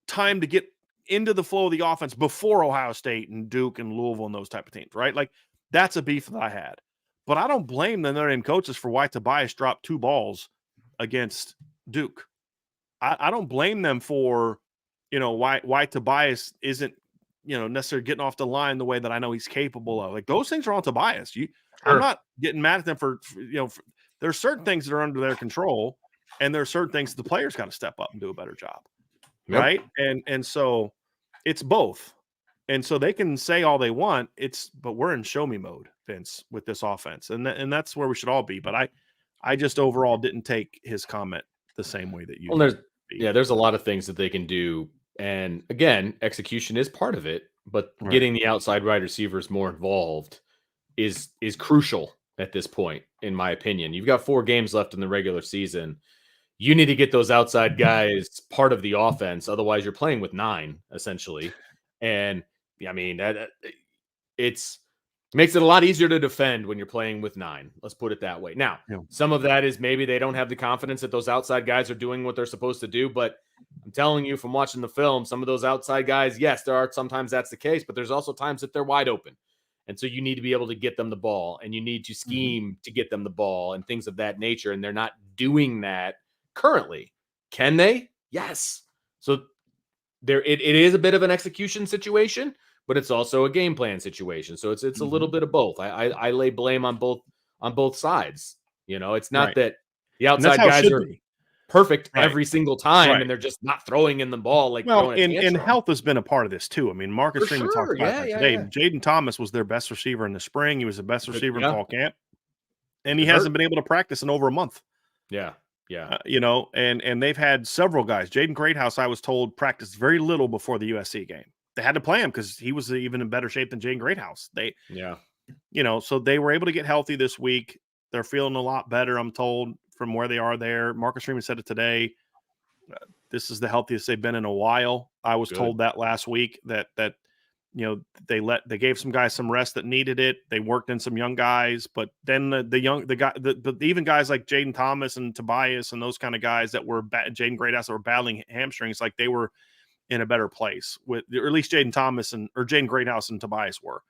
time to get into the flow of the offense before Ohio State and Duke and Louisville and those type of teams, right? Like, that's a beef that I had. But I don't blame the Notre Dame coaches for why Tobias dropped 2 balls against Duke. I don't blame them for, why Tobias isn't, necessarily getting off the line the way that I know he's capable of. Like, those things are on Tobias. I'm not getting mad at them for there's certain things that are under their control, and there are certain things the players got to step up and do a better job. Yep. Right. And so it's both. And so they can say all they want. But we're in show me mode, Vince, with this offense. And that's where we should all be. But I just overall didn't take his comment the same way that you did. There's a lot of things that they can do. And again, execution is part of it, but getting the outside wide receivers more involved is crucial at this point, in my opinion. You've got 4 games left in the regular season. You need to get those outside guys part of the offense. Otherwise, you're playing with 9, essentially. And I mean, it makes it a lot easier to defend when you're playing with 9. Let's put it that way. Now, some of that is maybe they don't have the confidence that those outside guys are doing what they're supposed to do. But I'm telling you from watching the film, some of those outside guys, yes, there are sometimes that's the case, but there's also times that they're wide open. And so you need to be able to get them the ball, and you need to scheme to get them the ball and things of that nature. And they're not doing that currently. Can they? Yes. So it is a bit of an execution situation, but it's also a game plan situation. So it's a little bit of both. I lay blame on both sides. It's not that the outside guys are perfect every single time, and they're just not throwing in the ball. Like, and health has been a part of this too. I mean, Marcus Freeman talked about that today. Jaden Thomas was their best receiver in the spring. He was the best receiver in fall camp, and he hasn't been able to practice in over a month. Yeah. And they've had several guys. Jaden Greathouse, I was told, practiced very little before the USC game. They had to play him because he was even in better shape than Jaden Greathouse. So they were able to get healthy this week. They're feeling a lot better, I'm told, from where they are there. Marcus Freeman said it today. This is the healthiest they've been in a while. I was told that last week that they gave some guys some rest that needed it. They worked in some young guys, but then even guys like Jaden Thomas and Tobias and those kind of guys that were Jaden Greathouse that were battling hamstrings, like they were in a better place or at least Jaden Greathouse and Tobias were.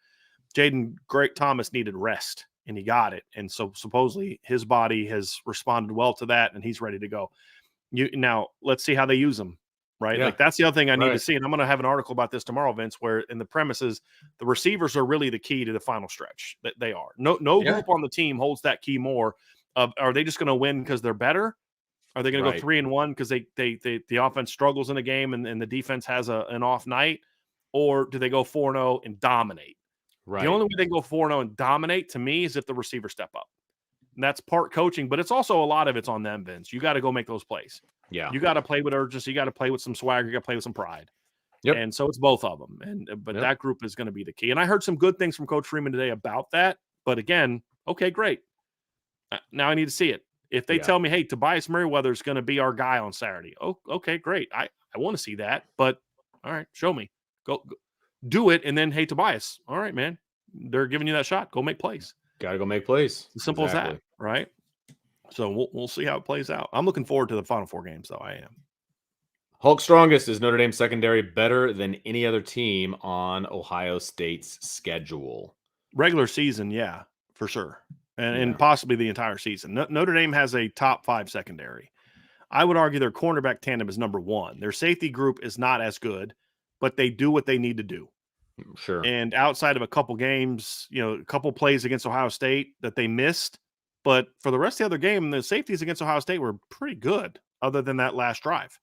Thomas needed rest, and he got it. And so supposedly his body has responded well to that, and he's ready to go. Now let's see how they use him. Right. Yeah. Like, that's the other thing I need to see. And I'm going to have an article about this tomorrow, Vince, where in the premises, the receivers are really the key to the final stretch. That they are. No group on the team holds that key more. Are they just going to win because they're better? Are they going to go 3-1 because the offense struggles in a game and the defense has an off night? Or do they go 4-0 and dominate? Right. The only way they go 4-0 and dominate, to me, is if the receivers step up. And that's part coaching, but it's also a lot of it's on them, Vince. You got to go make those plays. Yeah. You got to play with urgency. You got to play with some swagger. You got to play with some pride. Yep. And so it's both of them. But that group is going to be the key. And I heard some good things from Coach Freeman today about that. But again, okay, great. Now I need to see it. If they tell me, hey, Tobias Merriweather is going to be our guy on Saturday. Oh, okay, great. I want to see that. But all right, show me. Go do it. And then, hey, Tobias, all right, man, they're giving you that shot. Go make plays. Got to go make plays. As simple as that, right? So we'll see how it plays out. I'm looking forward to the Final Four games, though. I am. Hulk strongest, is Notre Dame secondary better than any other team on Ohio State's schedule? Regular season, yeah, for sure. And possibly the entire season. Notre Dame has a top 5 secondary. I would argue their cornerback tandem is number 1. Their safety group is not as good, but they do what they need to do. Sure. And outside of a couple games, a couple plays against Ohio State that they missed, but for the rest of the other game, the safeties against Ohio State were pretty good, other than that last drive.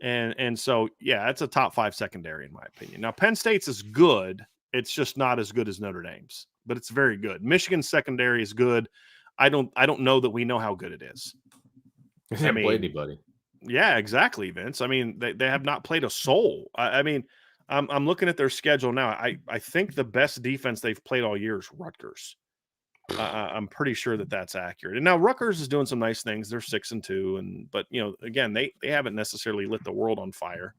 And so, yeah, it's a top 5 secondary, in my opinion. Now, Penn State's is good. It's just not as good as Notre Dame's, but it's very good. Michigan's secondary is good. I don't know that we know how good it is. They haven't played anybody. Yeah, exactly, Vince. I mean, they have not played a soul. I mean, I'm looking at their schedule now. I think the best defense they've played all year is Rutgers. I'm pretty sure that that's accurate. And now Rutgers is doing some nice things. They're 6-2, but again, they haven't necessarily lit the world on fire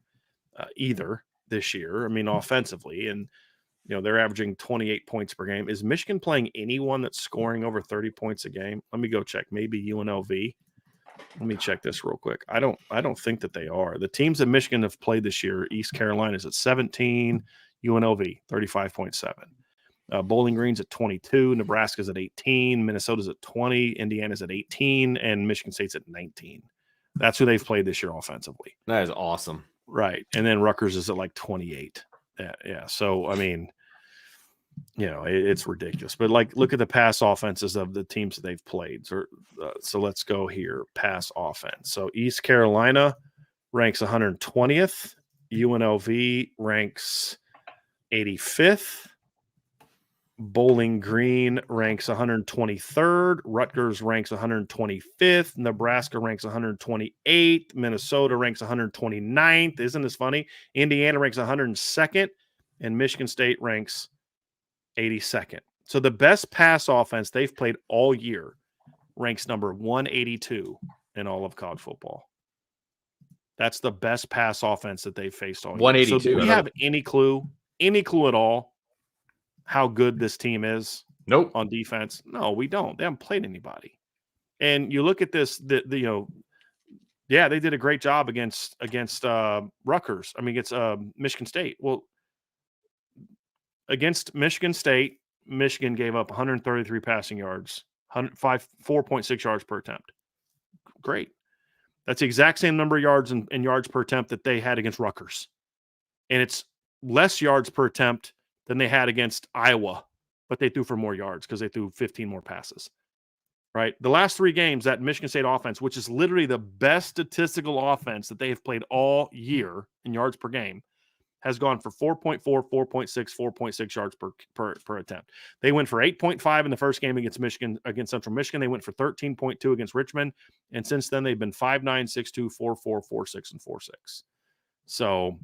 either this year. I mean, offensively, and they're averaging 28 points per game. Is Michigan playing anyone that's scoring over 30 points a game? Let me go check. Maybe UNLV. Let me check this real quick. I don't think that they are. The teams that Michigan have played this year: East Carolina is at 17, UNLV 35.7. Bowling Green's at 22, Nebraska's at 18, Minnesota's at 20, Indiana's at 18, and Michigan State's at 19. That's who they've played this year offensively. That is awesome. Right. And then Rutgers is at like 28. Yeah. So, I mean, it's ridiculous. But look at the pass offenses of the teams that they've played. So let's go here. Pass offense. So East Carolina ranks 120th. UNLV ranks 85th. Bowling Green ranks 123rd. Rutgers ranks 125th. Nebraska ranks 128th. Minnesota ranks 129th. Isn't this funny? Indiana ranks 102nd. And Michigan State ranks 82nd. So the best pass offense they've played all year ranks number 182 in all of college football. That's the best pass offense that they've faced all year. 182. So do we have any clue at all how good this team is? Nope. On defense? No, we don't. They haven't played anybody. And you look at this, they did a great job against Rutgers. I mean, against Michigan State. Well, against Michigan State, Michigan gave up 133 passing yards, 4.6 yards per attempt. Great. That's the exact same number of yards and yards per attempt that they had against Rutgers. And it's less yards per attempt than they had against Iowa, but they threw for more yards because they threw 15 more passes. Right? The last 3 games, that Michigan State offense, which is literally the best statistical offense that they have played all year in yards per game, has gone for 4.4, 4.6, 4.6 yards per attempt. They went for 8.5 in the first game against Central Michigan. They went for 13.2 against Richmond. And since then, they've been 5-9, 6-2, 4-4, 4-6, and 4-6. So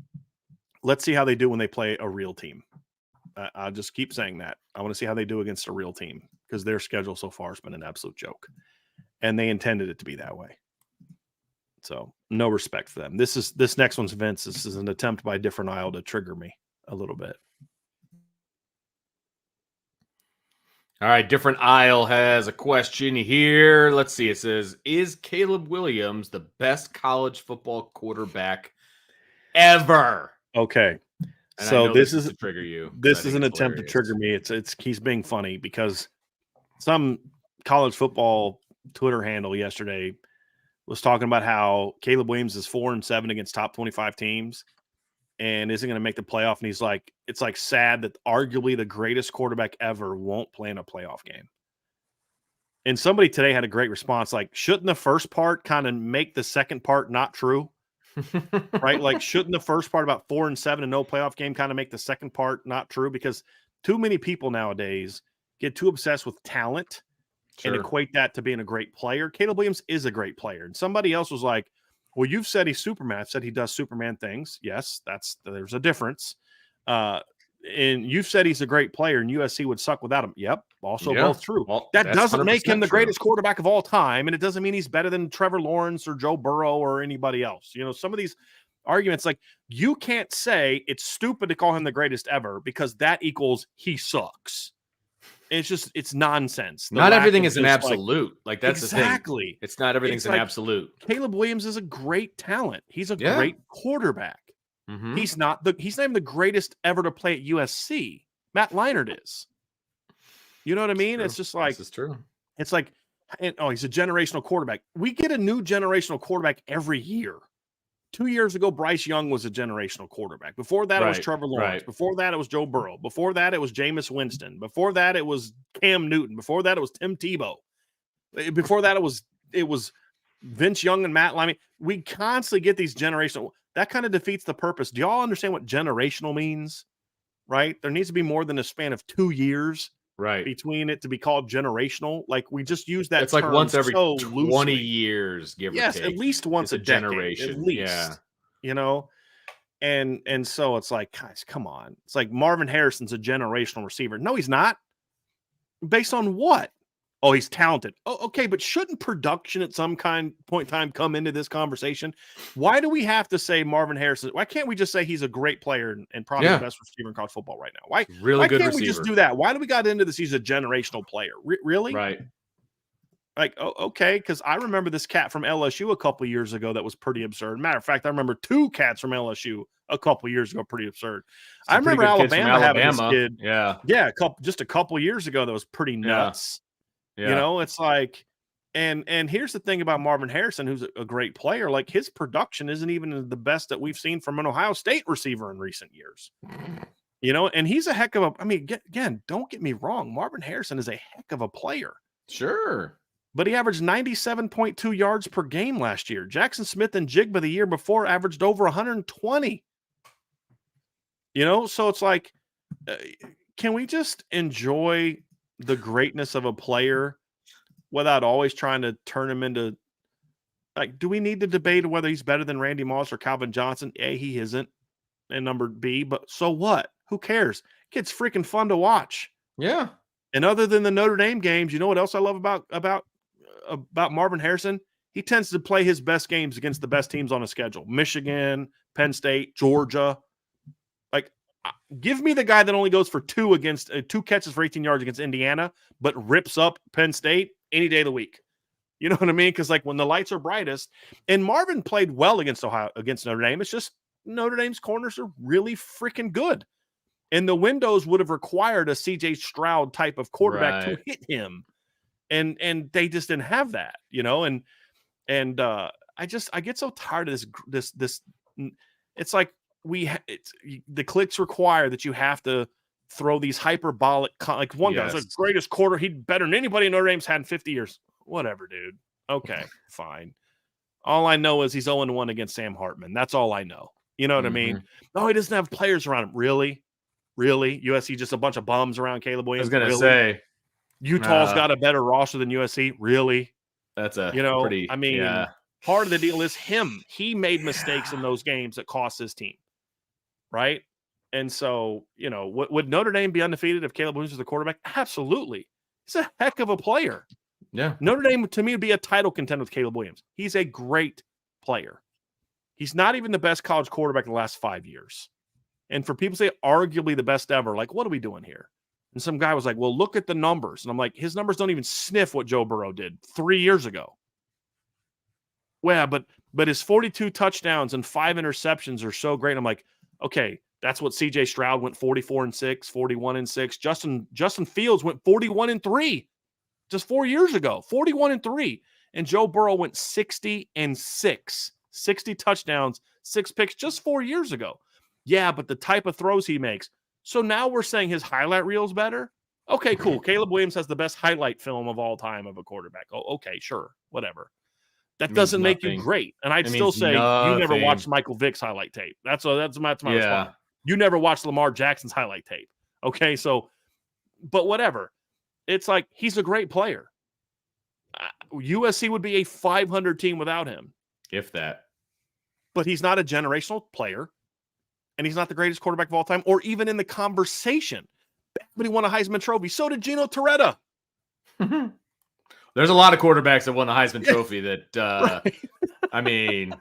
let's see how they do when they play a real team. I'll just keep saying that. I want to see how they do against a real team because their schedule so far has been an absolute joke. And they intended it to be that way. So no respect for them. This next one's Vince. This is an attempt by Different Aisle to trigger me a little bit. All right, Different Aisle has a question here. Let's see. It says, is Caleb Williams the best college football quarterback ever? Okay. And so this is to trigger you. This is an attempt to trigger me. It's he's being funny because some college football Twitter handle yesterday was talking about how Caleb Williams is 4-7 against top 25 teams and isn't going to make the playoff. And he's like, it's like sad that arguably the greatest quarterback ever won't play in a playoff game. And somebody today had a great response. Like, shouldn't the first part kind of make the second part not true? Right? Like, shouldn't the first part about 4-7 and no playoff game kind of make the second part not true? Because too many people nowadays get too obsessed with talent and equate that to being a great player. Caleb Williams is a great player. And somebody else was like, well, you've said he's Superman. I've said he does Superman things. Yes, there's a difference. And you've said he's a great player and USC would suck without him. Yep. Also both true. Well, that doesn't make him the greatest quarterback of all time. And it doesn't mean he's better than Trevor Lawrence or Joe Burrow or anybody else. Some of these arguments, like, you can't say it's stupid to call him the greatest ever because that equals he sucks. It's nonsense. Not everything is an absolute. Like that's exactly. The thing. It's not everything's an absolute. Caleb Williams is a great talent. He's a great quarterback. Mm-hmm. He's not even the greatest ever to play at USC. Matt Leinart is. You know what I mean? It's just like, this is true. It's like, he's a generational quarterback. We get a new generational quarterback every year. 2 years ago, Bryce Young was a generational quarterback. Before that, it was Trevor Lawrence. Right. Before that, it was Joe Burrow. Before that, it was Jameis Winston. Before that, it was Cam Newton. Before that, it was Tim Tebow. Before that, it was Vince Young and Matt Leinart. We constantly get these generational. That kind of defeats the purpose. Do y'all understand what generational means? Right? There needs to be more than a span of 2 years between it to be called generational. Like, we just use that. It's like once every 20 loosely. years, give or take. Yes, at least once a generation. At least. Yeah. And so it's like, guys, come on. It's like Marvin Harrison's a generational receiver. No, he's not. Based on what? Oh, he's talented. Oh, okay, but shouldn't production at some point in time come into this conversation? Why do we have to say Marvin Harrison? Why can't we just say he's a great player and probably the best receiver in college football right now? Really Why good can't we just receiver. do that? Why do we got into this? He's a generational player. Really? Right. Like, okay, because I remember this cat from LSU a couple years ago that was pretty absurd. Matter of fact, I remember 2 cats from LSU a couple years ago, pretty absurd. I remember Alabama having this kid. Yeah. Just a couple years ago that was pretty nuts. Yeah. You know, it's like, and here's the thing about Marvin Harrison, who's a great player. Like, his production isn't even the best that we've seen from an Ohio State receiver in recent years. You know, and he's a heck of a. I mean, again, don't get me wrong. Marvin Harrison is a heck of a player. Sure. But he averaged 97.2 yards per game last year. Jackson Smith and Jigba the year before averaged over 120. You know, so it's like, can we just enjoy the greatness of a player without always trying to turn him into, like, do we need to debate whether he's better than Randy Moss or Calvin Johnson? A, he isn't. And number B, but so what? Who cares? Kid's freaking fun to watch. Yeah. And other than the Notre Dame games, you know what else I love about Marvin Harrison? He tends to play his best games against the best teams on his schedule. Michigan, Penn State, Georgia. Like, give me the guy that only goes for 2 catches for 18 yards against Indiana, but rips up Penn State any day of the week. You know what I mean? Because, like, when the lights are brightest, and Marvin played well against Notre Dame. It's just Notre Dame's corners are really freaking good. And the windows would have required a CJ Stroud type of quarterback to hit him. And they just didn't have that, you know, and I get so tired of this. It's like the clicks require that you have to throw these hyperbolic, like one guy's the greatest quarter. He'd better than anybody in Notre Dame's had in 50 years. Whatever, dude. Okay, fine. All I know is he's 0-1 against Sam Hartman. That's all I know. You know what I mean? No, he doesn't have players around him. Really? USC just a bunch of bums around Caleb Williams. I was gonna say. Utah's got a better roster than USC. Really? That's a pretty. I mean, part of the deal is him. He made mistakes in those games that cost his team, right? And so, you know, would Notre Dame be undefeated if Caleb Williams was the quarterback? Absolutely. He's a heck of a player. Yeah. Notre Dame, to me, would be a title contender with Caleb Williams. He's a great player. He's not even the best college quarterback in the last 5 years. And for people to say arguably the best ever, like, what are we doing here? And some guy was like, well, look at the numbers. And I'm like, his numbers don't even sniff what Joe Burrow did 3 years ago. Well, but his 42 touchdowns and 5 interceptions are so great. I'm like, okay, that's what CJ Stroud went 44-6, 41-6. Justin Fields went 41-3 just 4 years ago, 41-3. And Joe Burrow went 60-6, 60 touchdowns, 6 picks just 4 years ago. Yeah, but the type of throws he makes. So now we're saying his highlight reel is better? Okay, cool. Caleb Williams has the best highlight film of all time of a quarterback. Oh, okay, sure, whatever. That doesn't make you great. And I'd still say you never watched Michael Vick's highlight tape. That's my response. You never watched Lamar Jackson's highlight tape. Okay, so, but whatever. It's like, he's a great player. USC would be a 500 team without him. If that. But he's not a generational player. And he's not the greatest quarterback of all time, or even in the conversation. But he won a Heisman Trophy. So did Gino Torretta. There's a lot of quarterbacks that won a Heisman Trophy that, right. I mean,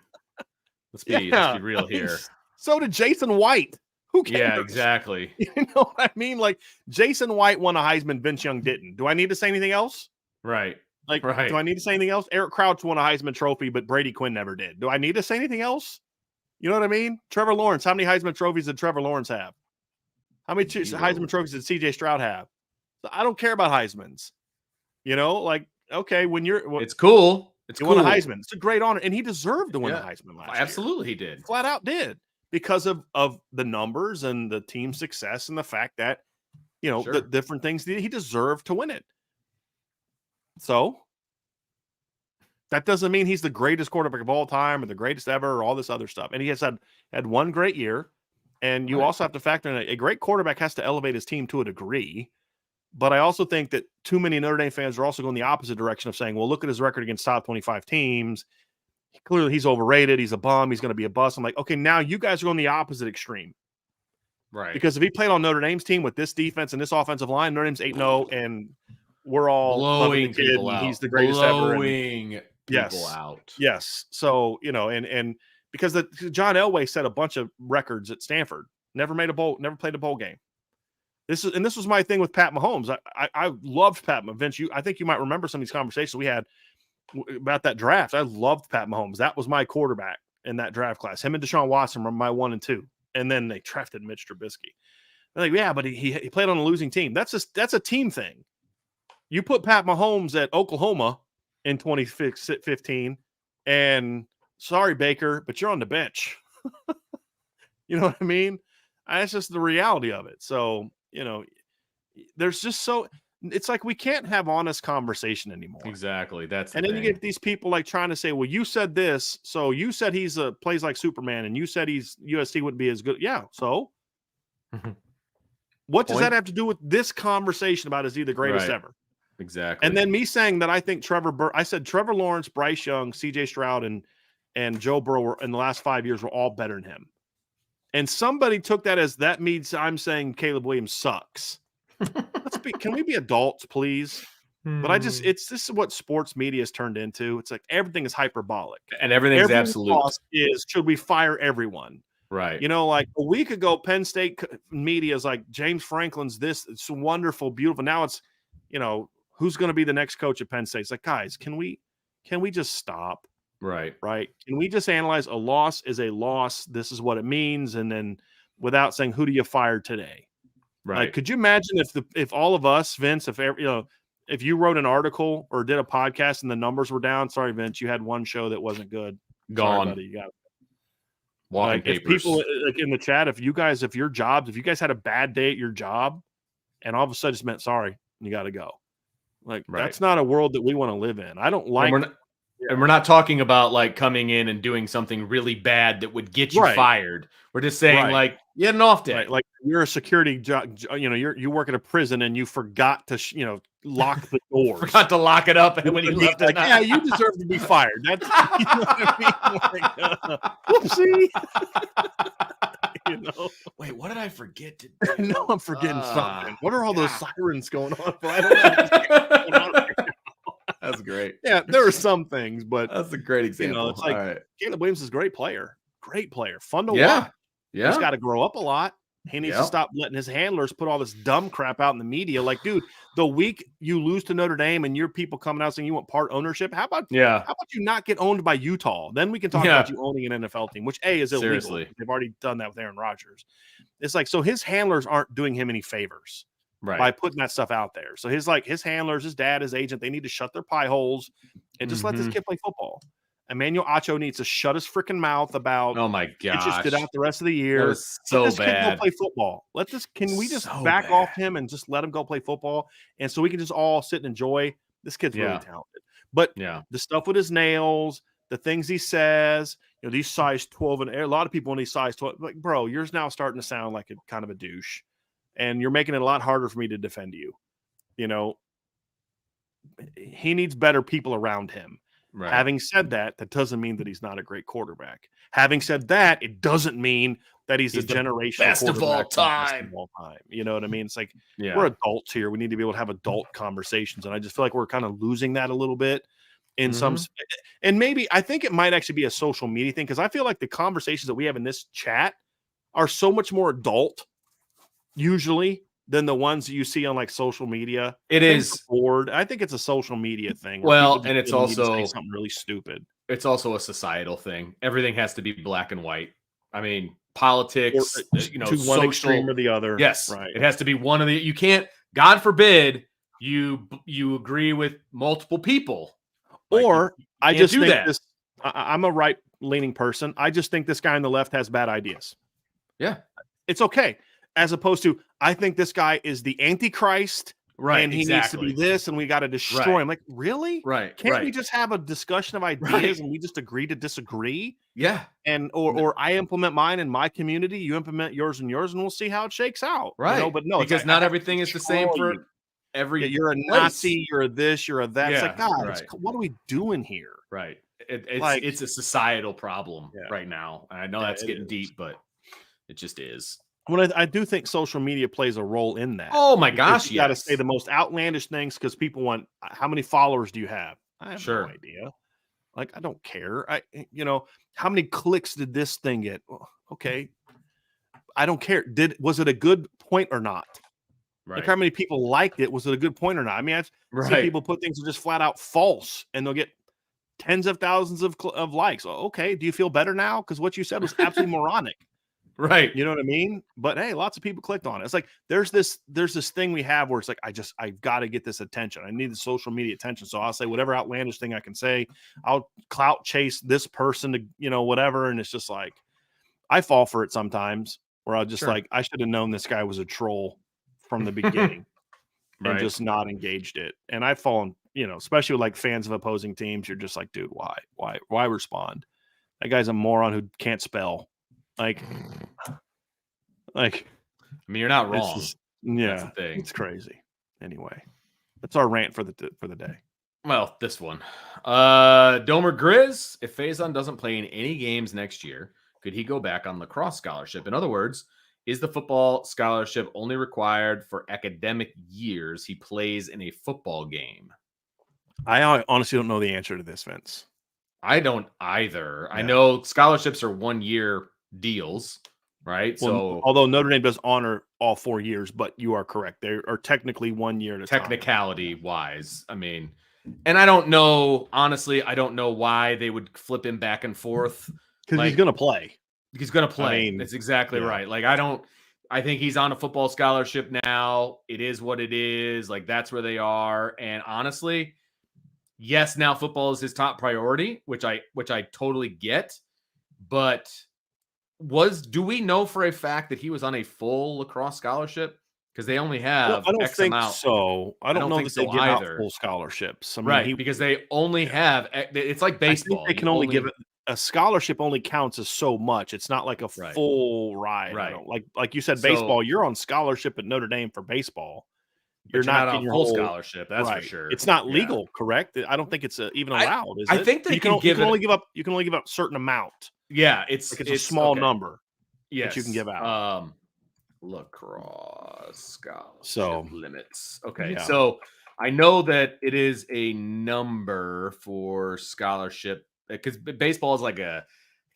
let's be real here. So did Jason White. Who cares? Yeah, exactly. You know what I mean? Like, Jason White won a Heisman, Vince Young didn't. Do I need to say anything else? Right. Do I need to say anything else? Eric Crouch won a Heisman Trophy, but Brady Quinn never did. Do I need to say anything else? You know what I mean? Trevor Lawrence. How many Heisman trophies did Trevor Lawrence have? How many Heisman trophies did CJ Stroud have? I don't care about Heismans. You know, like, okay, when it's cool. You won a Heisman. It's a great honor. And he deserved to win a Heisman last year. Absolutely, he did. Flat out did. Because of the numbers and the team success and the fact that, you know, the different things he deserved to win it. So that doesn't mean he's the greatest quarterback of all time or the greatest ever or all this other stuff. And he has had one great year. And you also have to factor in a great quarterback has to elevate his team to a degree. But I also think that too many Notre Dame fans are also going the opposite direction of saying, well, look at his record against top 25 teams. Clearly, he's overrated. He's a bum. He's going to be a bust. I'm like, okay, now you guys are on the opposite extreme. Right. Because if he played on Notre Dame's team with this defense and this offensive line, Notre Dame's 8-0 and we're all loving the blowing kid people and he's out, the greatest ever. And blowing people yes, out. yes. So, and because John Elway set a bunch of records at Stanford, never played a bowl game. This was my thing with Pat Mahomes. I loved Pat Mahomes. Vince, I think you might remember some of these conversations we had about that draft. I loved Pat Mahomes. That was my quarterback in that draft class. Him and Deshaun Watson were my 1 and 2. And then they drafted Mitch Trubisky. They're like, yeah, but he played on a losing team. That's a team thing. You put Pat Mahomes at Oklahoma in 2015, and sorry, Baker, but you're on the bench. You know what I mean? That's just the reality of it. So, there's just it's like we can't have honest conversation anymore. Exactly. That's and then thing. You get these people like trying to say, well, you said this, so you said he's plays like Superman, and you said USC wouldn't be as good. Yeah, so what does that have to do with this conversation about is he the greatest ever? Exactly. And then me saying that I think I said Trevor Lawrence, Bryce Young, CJ Stroud, and Joe Burrow in the last 5 years were all better than him. And somebody took that as that means I'm saying Caleb Williams sucks. Can we be adults, please? But this is what sports media has turned into. It's like everything is hyperbolic. And everything's absolute. Should we fire everyone? Right. Like a week ago, Penn State media is like, James Franklin's this. It's wonderful, beautiful. Now it's, who's going to be the next coach at Penn State? It's like, guys, can we just stop? Right. Can we just analyze a loss is a loss? This is what it means. And then without saying, who do you fire today? Right. Like, could you imagine if all of us, Vince, if you wrote an article or did a podcast and the numbers were down, sorry, Vince, you had one show that wasn't good. Gone. Sorry, buddy, you got it. Walking papers. If people like in the chat, if you guys had a bad day at your job and all of a sudden just meant sorry, you got to go. That's not a world that we want to live in. I don't like. And we're not talking about like coming in and doing something really bad that would get you fired. We're just saying like you had an off day. Like you're a security job, you work at a prison and you forgot to lock the doors. Forgot to lock it up, and when you left it, yeah, you deserve to be fired. That's you know what I mean. Whoopsie. Wait, what did I forget to do? No, I'm forgetting something. What are all those sirens going on? I don't know. That's great. Yeah, there are some things, but that's a great example. It's like Caleb Williams is a great player, fun to watch. Yeah, he's got to grow up a lot. He needs to stop letting his handlers put all this dumb crap out in the media. Like, dude, the week you lose to Notre Dame and your people coming out saying you want part ownership, how about you not get owned by Utah? Then we can talk about you owning an NFL team, which is illegal. Seriously. They've already done that with Aaron Rodgers. It's like, so his handlers aren't doing him any favors. By putting that stuff out there. So his handlers, his dad, his agent, they need to shut their pie holes and just let this kid play football. Emmanuel Acho needs to shut his freaking mouth about just sit out the rest of the year. So let this bad. Kid go play football. Can we just back off him and just let him go play football? And so we can just all sit and enjoy. This kid's really talented. But the stuff with his nails, the things he says, these size 12 and a lot of people when he's size 12, like, bro, you're now starting to sound like a kind of a douche. And you're making it a lot harder for me to defend you. He needs better people around him. Right. Having said that, that doesn't mean that he's not a great quarterback. Having said that, it doesn't mean that he's a generational best of all time. You know what I mean? It's like we're adults here. We need to be able to have adult conversations. And I just feel like we're kind of losing that a little bit in some. And maybe I think it might actually be a social media thing because I feel like the conversations that we have in this chat are so much more adult usually than the ones that you see on like social media. It is bored. I think it's a social media thing. Well, and it's also something really stupid. It's also a societal thing. Everything has to be black and white. I mean, politics, to one social, extreme or the other. Yes, right. It has to be one of the. You can't. God forbid you agree with multiple people. Or I just think that. I'm a right leaning person. I just think this guy on the left has bad ideas. Yeah, it's okay. As opposed to, I think this guy is the Antichrist, right? And he needs to be this, and we got to destroy him. Like, really? Right? Can't we just have a discussion of ideas and we just agree to disagree? Yeah. And or I implement mine in my community, you implement yours, and we'll see how it shakes out. Right? But no, because not everything is the same for every. Yeah, you're a Nazi. You're a this. You're a that. Yeah, it's like, God, what are we doing here? Right. It's a societal problem right now. I know that's getting deep, but it just is. Well, I do think social media plays a role in that. Oh my Because gosh, you got to say yes. the most outlandish things because people want. How many followers do you have? I have no Sure. idea. Like, I don't care. How many clicks did this thing get? Well, okay, I don't care. Was it a good point or not? Like, Right. how many people liked it? Was it a good point or not? I mean, I've seen Right. people put things that are just flat out false, and they'll get tens of thousands of likes. Okay, do you feel better now? Because what you said was absolutely moronic. Right. You know what I mean? But hey, lots of people clicked on it. It's like there's this thing we have where it's like I've got to get this attention. I need the social media attention. So I'll say whatever outlandish thing I can say. I'll clout chase this person to, whatever. And it's just like I fall for it sometimes where I'll just Sure. like I should have known this guy was a troll from the beginning and Right. just not engaged it. And I've fallen, especially with like fans of opposing teams, you're just like, dude, why respond? That guy's a moron who can't spell. Like, I mean, you're not it's wrong. just, yeah, That's the thing. it's crazy. Anyway, that's our rant for the day. Well, this one. Domer Grizz, if Faison doesn't play in any games next year, could he go back on lacrosse scholarship? In other words, is the football scholarship only required for academic years he plays in a football game? I honestly don't know the answer to this, Vince. I don't either. Yeah. I know scholarships are 1-year deals, right? Well, so although Notre Dame does honor all 4 years, but you are correct. They are technically 1 year at a time. Technicality wise, I mean, and I don't know, honestly, I don't know why they would flip him back and forth. Because he's going to play. He's going to play. I mean, that's exactly yeah. right. Like, I think he's on a football scholarship now. It is what it is. Like, that's where they are. And honestly, yes, now football is his top priority, which I totally get. But do we know for a fact that he was on a full lacrosse scholarship? Because they only have I don't X think amount. so. I don't know think that they so give out either. full scholarships. I mean, Right, because they only have. It's like baseball. I think they can only give it. A scholarship only counts as so much. It's not like a full ride. Right. Like you said, baseball. You're on scholarship at Notre Dame for baseball. You're not on full scholarship. That's for sure. It's not legal, correct? I don't think it's even allowed. Is it? I think they you can only give up. You can only give up a certain amount. Yeah, it's a small number. Yes, that you can give out. Lacrosse scholarship limits. Okay, yeah. So I know that it is a number for scholarship because baseball is like I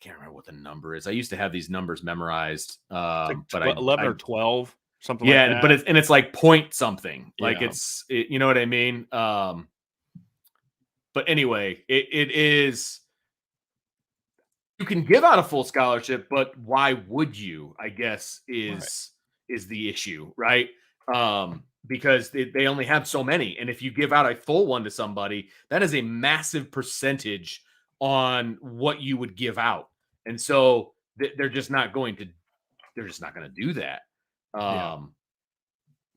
can't remember what the number is. I used to have these numbers memorized, but 11 or 12, something like that. Yeah, but it's like point something. Like you know what I mean? But anyway, it is. You can give out a full scholarship, but why would you? I guess is the issue, right? Because they only have so many, and if you give out a full one to somebody, that is a massive percentage on what you would give out, and so they're just not going to do that.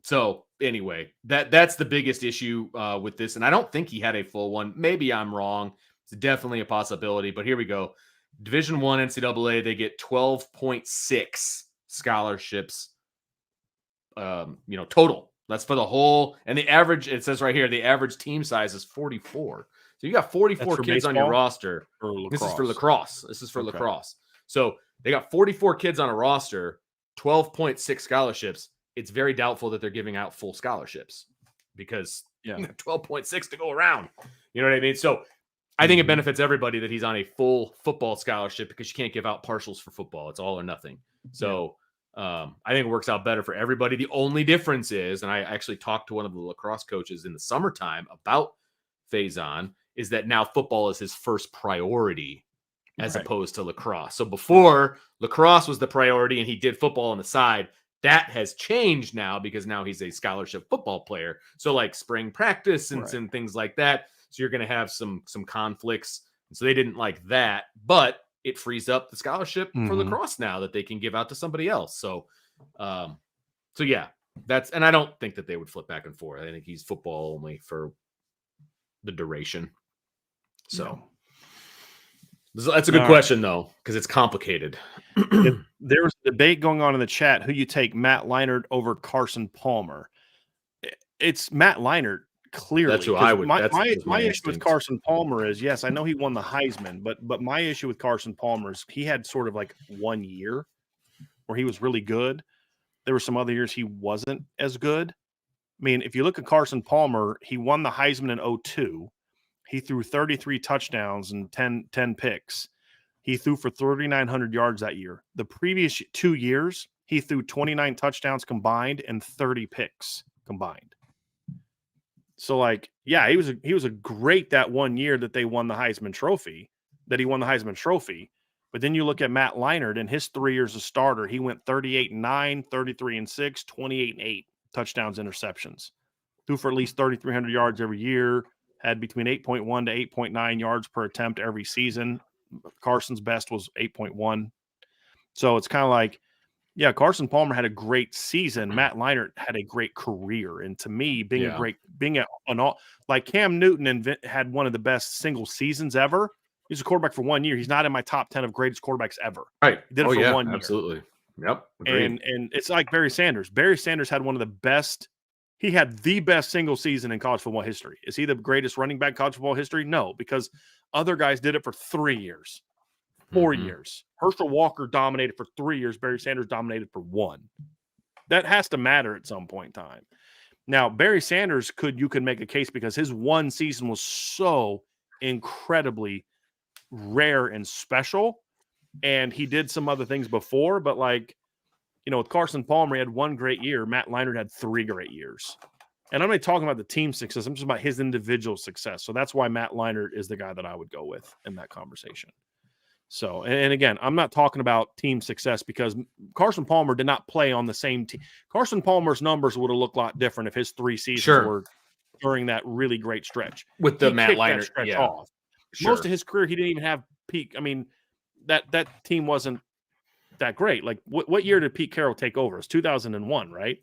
So anyway, that's the biggest issue with this, and I don't think he had a full one. Maybe I'm wrong. It's definitely a possibility, but here we go. Division I NCAA, they get 12.6 scholarships, total. That's for the whole, and the average, it says right here, the average team size is 44. So you got 44 kids on your roster. This is for lacrosse. Lacrosse. So they got 44 kids on a roster, 12.6 scholarships. It's very doubtful that they're giving out full scholarships because 12.6 to go around. You know what I mean? So I think it benefits everybody that he's on a full football scholarship because you can't give out partials for football. It's all or nothing. So I think it works out better for everybody. The only difference is, and I actually talked to one of the lacrosse coaches in the summertime about Faison, is that now football is his first priority as opposed to lacrosse. So before, lacrosse was the priority and he did football on the side. That has changed now because now he's a scholarship football player. So like spring practice and some things like that. So you're going to have some conflicts. And so they didn't like that, but it frees up the scholarship for lacrosse now that they can give out to somebody else. So, yeah, and I don't think that they would flip back and forth. I think he's football only for the duration. So that's a good question though, because it's complicated. There was a debate going on in the chat. Who you take, Matt Leinart over Carson Palmer? It's Matt Leinart. Clearly, that's who I would. My issue with Carson Palmer is, yes, I know he won the Heisman, but my issue with Carson Palmer is he had sort of like 1 year where he was really good, There were some other years he wasn't as good. I mean, if you look at Carson Palmer, he won the Heisman in 2002. He threw 33 touchdowns and 10 picks. He threw for 3,900 yards that year. The previous 2 years, he threw 29 touchdowns combined and 30 picks combined. So, like, yeah, he was a great that 1 year that they won the Heisman Trophy, But then you look at Matt Leinart in his 3 years as starter, he went 38-9, 33-6, 28-8 touchdowns, interceptions. Threw for at least 3,300 yards every year, had between 8.1 to 8.9 yards per attempt every season. Carson's best was 8.1. So it's kind of like, yeah, Carson Palmer had a great season. Matt Leinart had a great career. And to me, like Cam Newton had one of the best single seasons ever. He's a quarterback for 1 year. He's not in my top 10 of greatest quarterbacks ever. Right. He did it for 1 year. Absolutely. Yep. Agreed. And it's like Barry Sanders. Barry Sanders had one of the best. He had the best single season in college football history. Is he the greatest running back in college football history? No, because other guys did it for 3 years, 4 years. Herschel Walker dominated for 3 years. Barry Sanders dominated for 1. That has to matter at some point in time. Now, Barry Sanders you could make a case because his one season was so incredibly rare and special, and he did some other things before, but like, with Carson Palmer, he had 1 great year. Matt Leinart had 3 great years. And I'm not talking about the team success. I'm just about his individual success. So that's why Matt Leinart is the guy that I would go with in that conversation. So, and again, I'm not talking about team success because Carson Palmer did not play on the same team. Carson Palmer's numbers would have looked a lot different if his 3 seasons were during that really great stretch. With the Matt Leinart stretch off. Most of his career, he didn't even have peak. I mean, that team wasn't that great. Like, what year did Pete Carroll take over? It's 2001, right?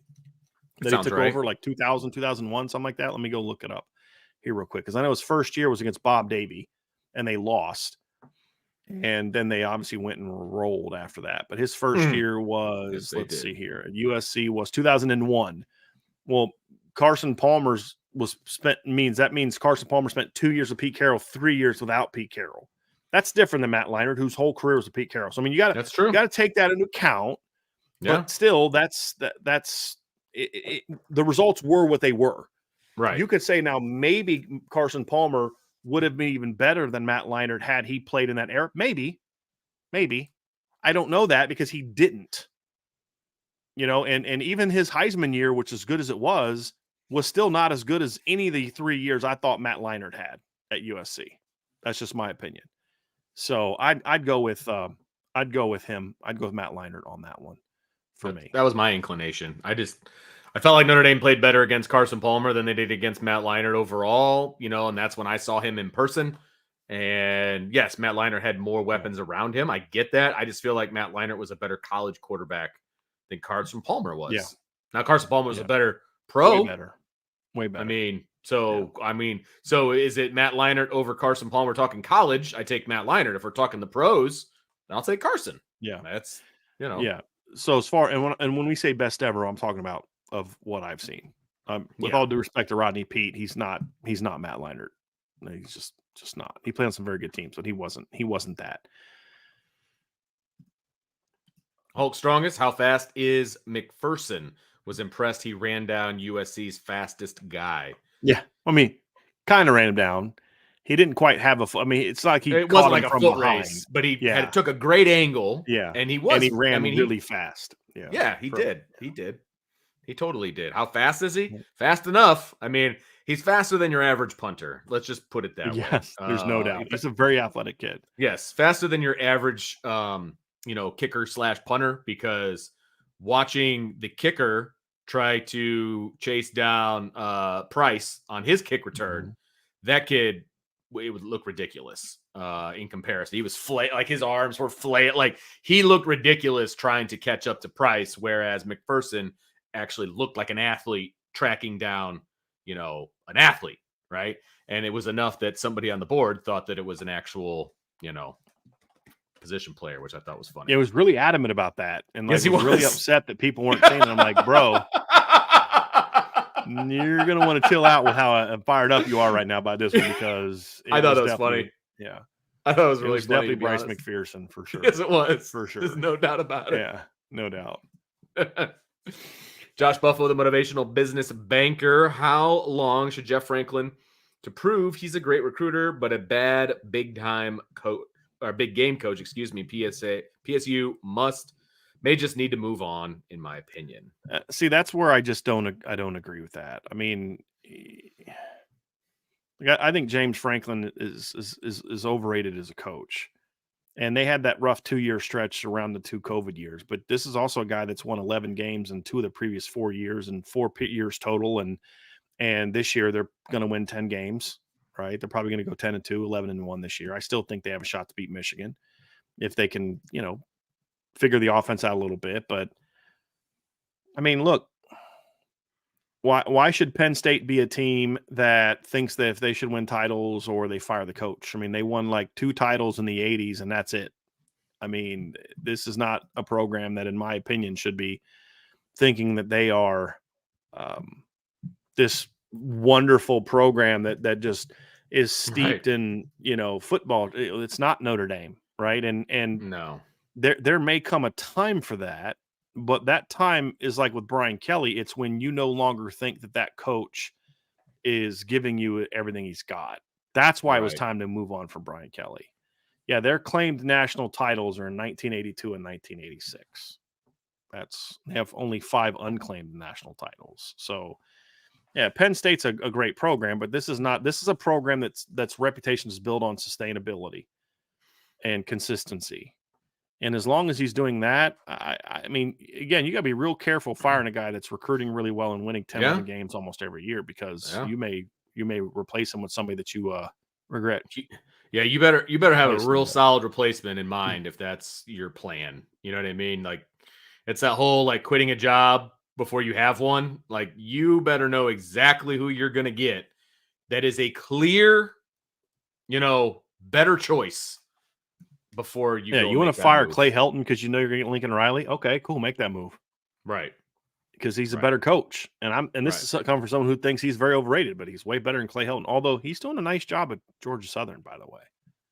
That he took over like 2000, 2001, something like that. Let me go look it up here real quick because I know his first year was against Bob Davie, and they lost. And then they obviously went and rolled after that. But his first year was, let's see here, at USC was 2001. Well, Carson Palmer's means Carson Palmer spent 2 years with Pete Carroll, 3 years without Pete Carroll. That's different than Matt Leinart, whose whole career was with Pete Carroll. So I mean, you got to take that into account. Yeah. But still, that's the results were what they were. Right. You could say now maybe Carson Palmer would have been even better than Matt Leinart had he played in that era. Maybe. I don't know that because he didn't. And even his Heisman year, which as good as it was still not as good as any of the 3 years I thought Matt Leinart had at USC. That's just my opinion. So I'd go with him. I'd go with Matt Leinart on that one for me. That was my inclination. I felt like Notre Dame played better against Carson Palmer than they did against Matt Leinart overall, and that's when I saw him in person. And yes, Matt Leinart had more weapons around him. I get that. I just feel like Matt Leinart was a better college quarterback than Carson Palmer was. Yeah. Now Carson Palmer was a better pro. Way better. So is it Matt Leinart over Carson Palmer talking college? I take Matt Leinart. If we're talking the pros, then I'll take Carson. Yeah. That's, Yeah. So as far, and when we say best ever, I'm talking about of what I've seen. With all due respect to Rodney Peete, he's not Matt Leinart. He's just not. He played on some very good teams, but he wasn't that. Hulk strongest. How fast is McPherson? Was impressed he ran down USC's fastest guy. Yeah, I mean, kind of ran him down. He didn't quite have it's like it wasn't like a foot race, but he took a great angle. Yeah, and he ran really fast. Yeah, he did. He totally did. How fast is he? Fast enough. I mean, he's faster than your average punter. Let's just put it that way. Yes, there's no doubt. He's a very athletic kid. Yes, faster than your average, kicker / punter. Because watching the kicker try to chase down Price on his kick return, that kid, it would look ridiculous in comparison. He was like his arms were flailed. Like he looked ridiculous trying to catch up to Price, whereas McPherson actually looked like an athlete tracking down, an athlete, right? And it was enough that somebody on the board thought that it was an actual, position player, which I thought was funny. It was really adamant about that. And like, he was really upset that people weren't saying it. I'm like, bro, you're going to want to chill out with how fired up you are right now by this one because I thought it was funny. Yeah. I thought it was really funny. Definitely Bryce McPherson for sure. Yes, it was. For sure. There's no doubt about it. Yeah, no doubt. Josh Buffalo, the motivational business banker. How long should Jeff Franklin to prove he's a great recruiter, but a bad big time coach or big game coach? Excuse me. PSU may just need to move on, in my opinion. See, that's where I don't agree with that. I mean, I think James Franklin is overrated as a coach. And they had that rough 2-year stretch around the 2 COVID years. But this is also a guy that's won 11 games in 2 of the previous 4 years and 4 years total. And this year they're going to win 10 games, right? They're probably going to go 10-2, 11-1 this year. I still think they have a shot to beat Michigan if they can, figure the offense out a little bit. But I mean, look, why should Penn State be a team that thinks that if they should win titles or they fire the coach? I mean, they won like 2 titles in the 80s and that's it. I mean, this is not a program that, in my opinion, should be thinking that they are this wonderful program that just is steeped in, football. It's not Notre Dame, right? And no, there may come a time for that. But that time is like with Brian Kelly. It's when you no longer think that coach is giving you everything he's got. That's why it was time to move on from Brian Kelly. Yeah, their claimed national titles are in 1982 and 1986. They have only 5 unclaimed national titles. So, yeah, Penn State's a great program, but this is a program that's reputation is built on sustainability and consistency. And as long as he's doing that, I mean, again, you got to be real careful firing a guy that's recruiting really well and winning 10 games almost every year because you may replace him with somebody that you regret. Yeah, you better have a real solid replacement in mind if that's your plan. You know what I mean? Like, it's that whole like quitting a job before you have one. Like, you better know exactly who you're going to get. That is a clear, better choice. Before you you want to fire Clay Helton because you know you're going to get Lincoln Riley? Okay, cool. Make that move. Right. Because he's a better coach. And this is coming from someone who thinks he's very overrated, but he's way better than Clay Helton. Although he's doing a nice job at Georgia Southern, by the way.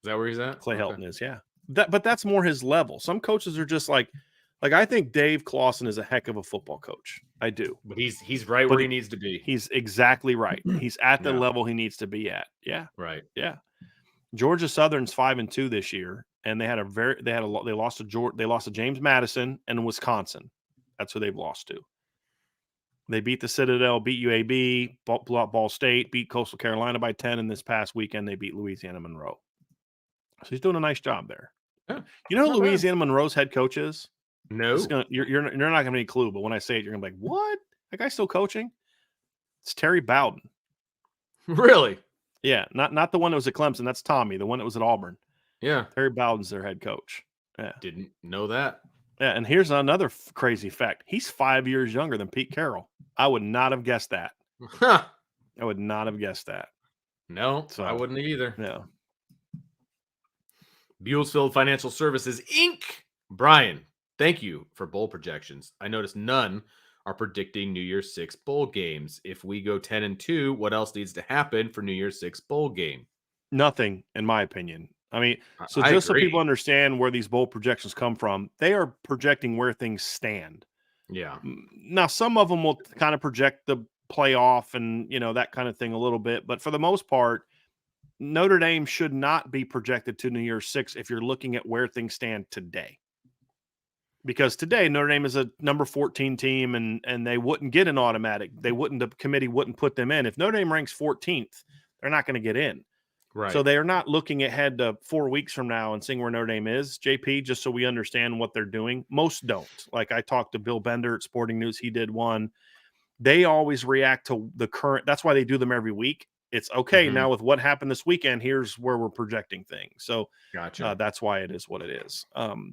Is that where he's at? Clay Helton is, yeah. But that's more his level. Some coaches are just like I think Dave Clawson is a heck of a football coach. I do. But he's right where he needs to be. He's exactly right. He's at the level he needs to be at. Yeah. Right. Yeah. Georgia Southern's 5-2 this year. And they lost to James Madison and Wisconsin. That's who they've lost to. They beat the Citadel, beat UAB, Ball State, beat Coastal Carolina by 10, and this past weekend they beat Louisiana Monroe. So he's doing a nice job there. Yeah, you know who Louisiana Monroe's head coach is? No. You're not going to have any clue, but when I say it, you're going to be like, what? That guy's still coaching? It's Terry Bowden. Really? Yeah, not the one that was at Clemson. That's Tommy, the one that was at Auburn. Yeah. Terry Bowden's their head coach. Yeah. Didn't know that. Yeah, and here's another crazy fact. He's 5 years younger than Pete Carroll. I would not have guessed that. Huh. I would not have guessed that. No, so, I wouldn't either. No. Buellsfield Financial Services, Inc. Brian, thank you for bowl projections. I noticed none are predicting New Year's 6 bowl games. If we go 10-2, what else needs to happen for New Year's 6 bowl game? Nothing, in my opinion. I mean, so just so people understand where these bowl projections come from, they are projecting where things stand. Yeah. Now, some of them will kind of project the playoff and, that kind of thing a little bit. But for the most part, Notre Dame should not be projected to New Year's 6 if you're looking at where things stand today. Because today, Notre Dame is a number 14 team and they wouldn't get an automatic. The committee wouldn't put them in. If Notre Dame ranks 14th, they're not going to get in. Right. So they are not looking ahead to 4 weeks from now and seeing where Notre Dame is, JP, just so we understand what they're doing. Most don't. Like I talked to Bill Bender at Sporting News. He did one. They always react to the current. That's why they do them every week. It's okay. Now with what happened this weekend, here's where we're projecting things. So gotcha. That's why it is what it is.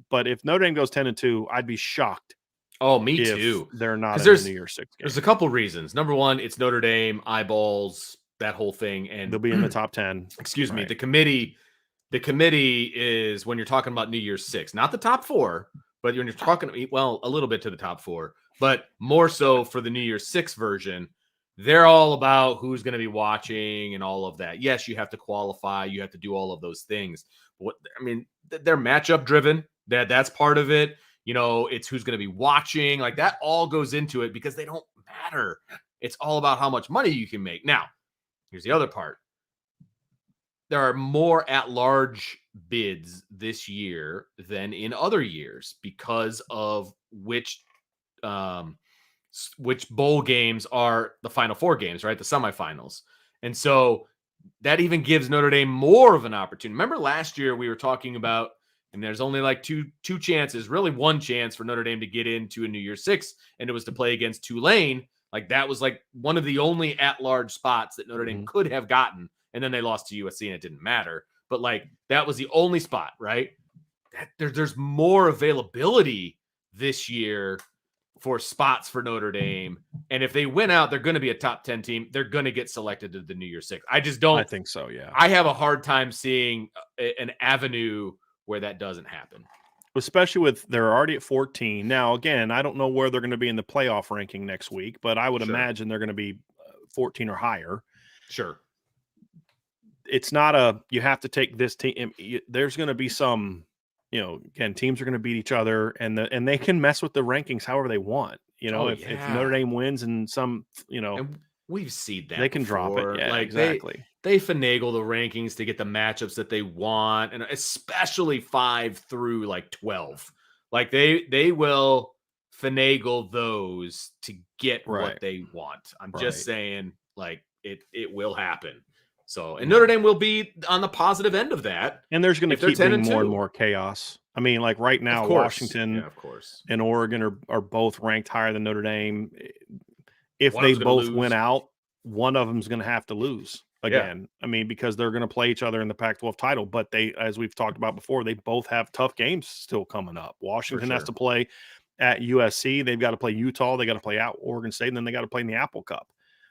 But if Notre Dame goes 10-2, I'd be shocked. Oh, me too. They're not in the New Year's 6 game. There's a couple reasons. Number one, it's Notre Dame, eyeballs, that whole thing, and they'll be in the top 10. Excuse me. The committee is when you're talking about New Year's 6, not the top 4, but when you're talking, well, a little bit to the top 4, but more so for the New Year's 6 version, they're all about who's going to be watching and all of that. Yes, you have to qualify, you have to do all of those things. They're matchup driven. That's part of it. It's who's going to be watching. Like that all goes into it because they don't matter. It's all about how much money you can make. Now, here's the other part. There are more at-large bids this year than in other years because of which bowl games are the Final Four games, right? The semifinals. And so that even gives Notre Dame more of an opportunity. Remember last year we were talking about, and there's only like two chances, really one chance for Notre Dame to get into a New Year's Six, and it was to play against Tulane. Like that was like one of the only at-large spots that Notre Dame could have gotten. And then they lost to USC and it didn't matter. But like that was the only spot, right? There's more availability this year for spots for Notre Dame. And if they win out, they're going to be a top 10 team. They're going to get selected to the New Year's Six. I think so, yeah. I have a hard time seeing an avenue where that doesn't happen. Especially with they're already at 14. Now, again, I don't know where they're going to be in the playoff ranking next week, but I would imagine they're going to be 14 or higher. Sure. It's not you have to take this team. There's going to be some, again, teams are going to beat each other and they can mess with the rankings however they want. If Notre Dame wins and some, and we've seen that they can before. drop it. Yeah, like exactly. They finagle the rankings to get the matchups that they want, and especially 5 through like 12. Like they will finagle those to get what they want. I'm just saying, like it will happen. So, and Notre Dame will be on the positive end of that. And there's going to keep being more and more chaos. I mean, like right now, Washington and Oregon are both ranked higher than Notre Dame. If they both win out, one of them is going to have to lose again. I mean, because they're going to play each other in the Pac-12 title. But as we've talked about before, they both have tough games still coming up. Washington has to play at USC. They've got to play Utah. They got to play out Oregon State, and then they got to play in the Apple Cup.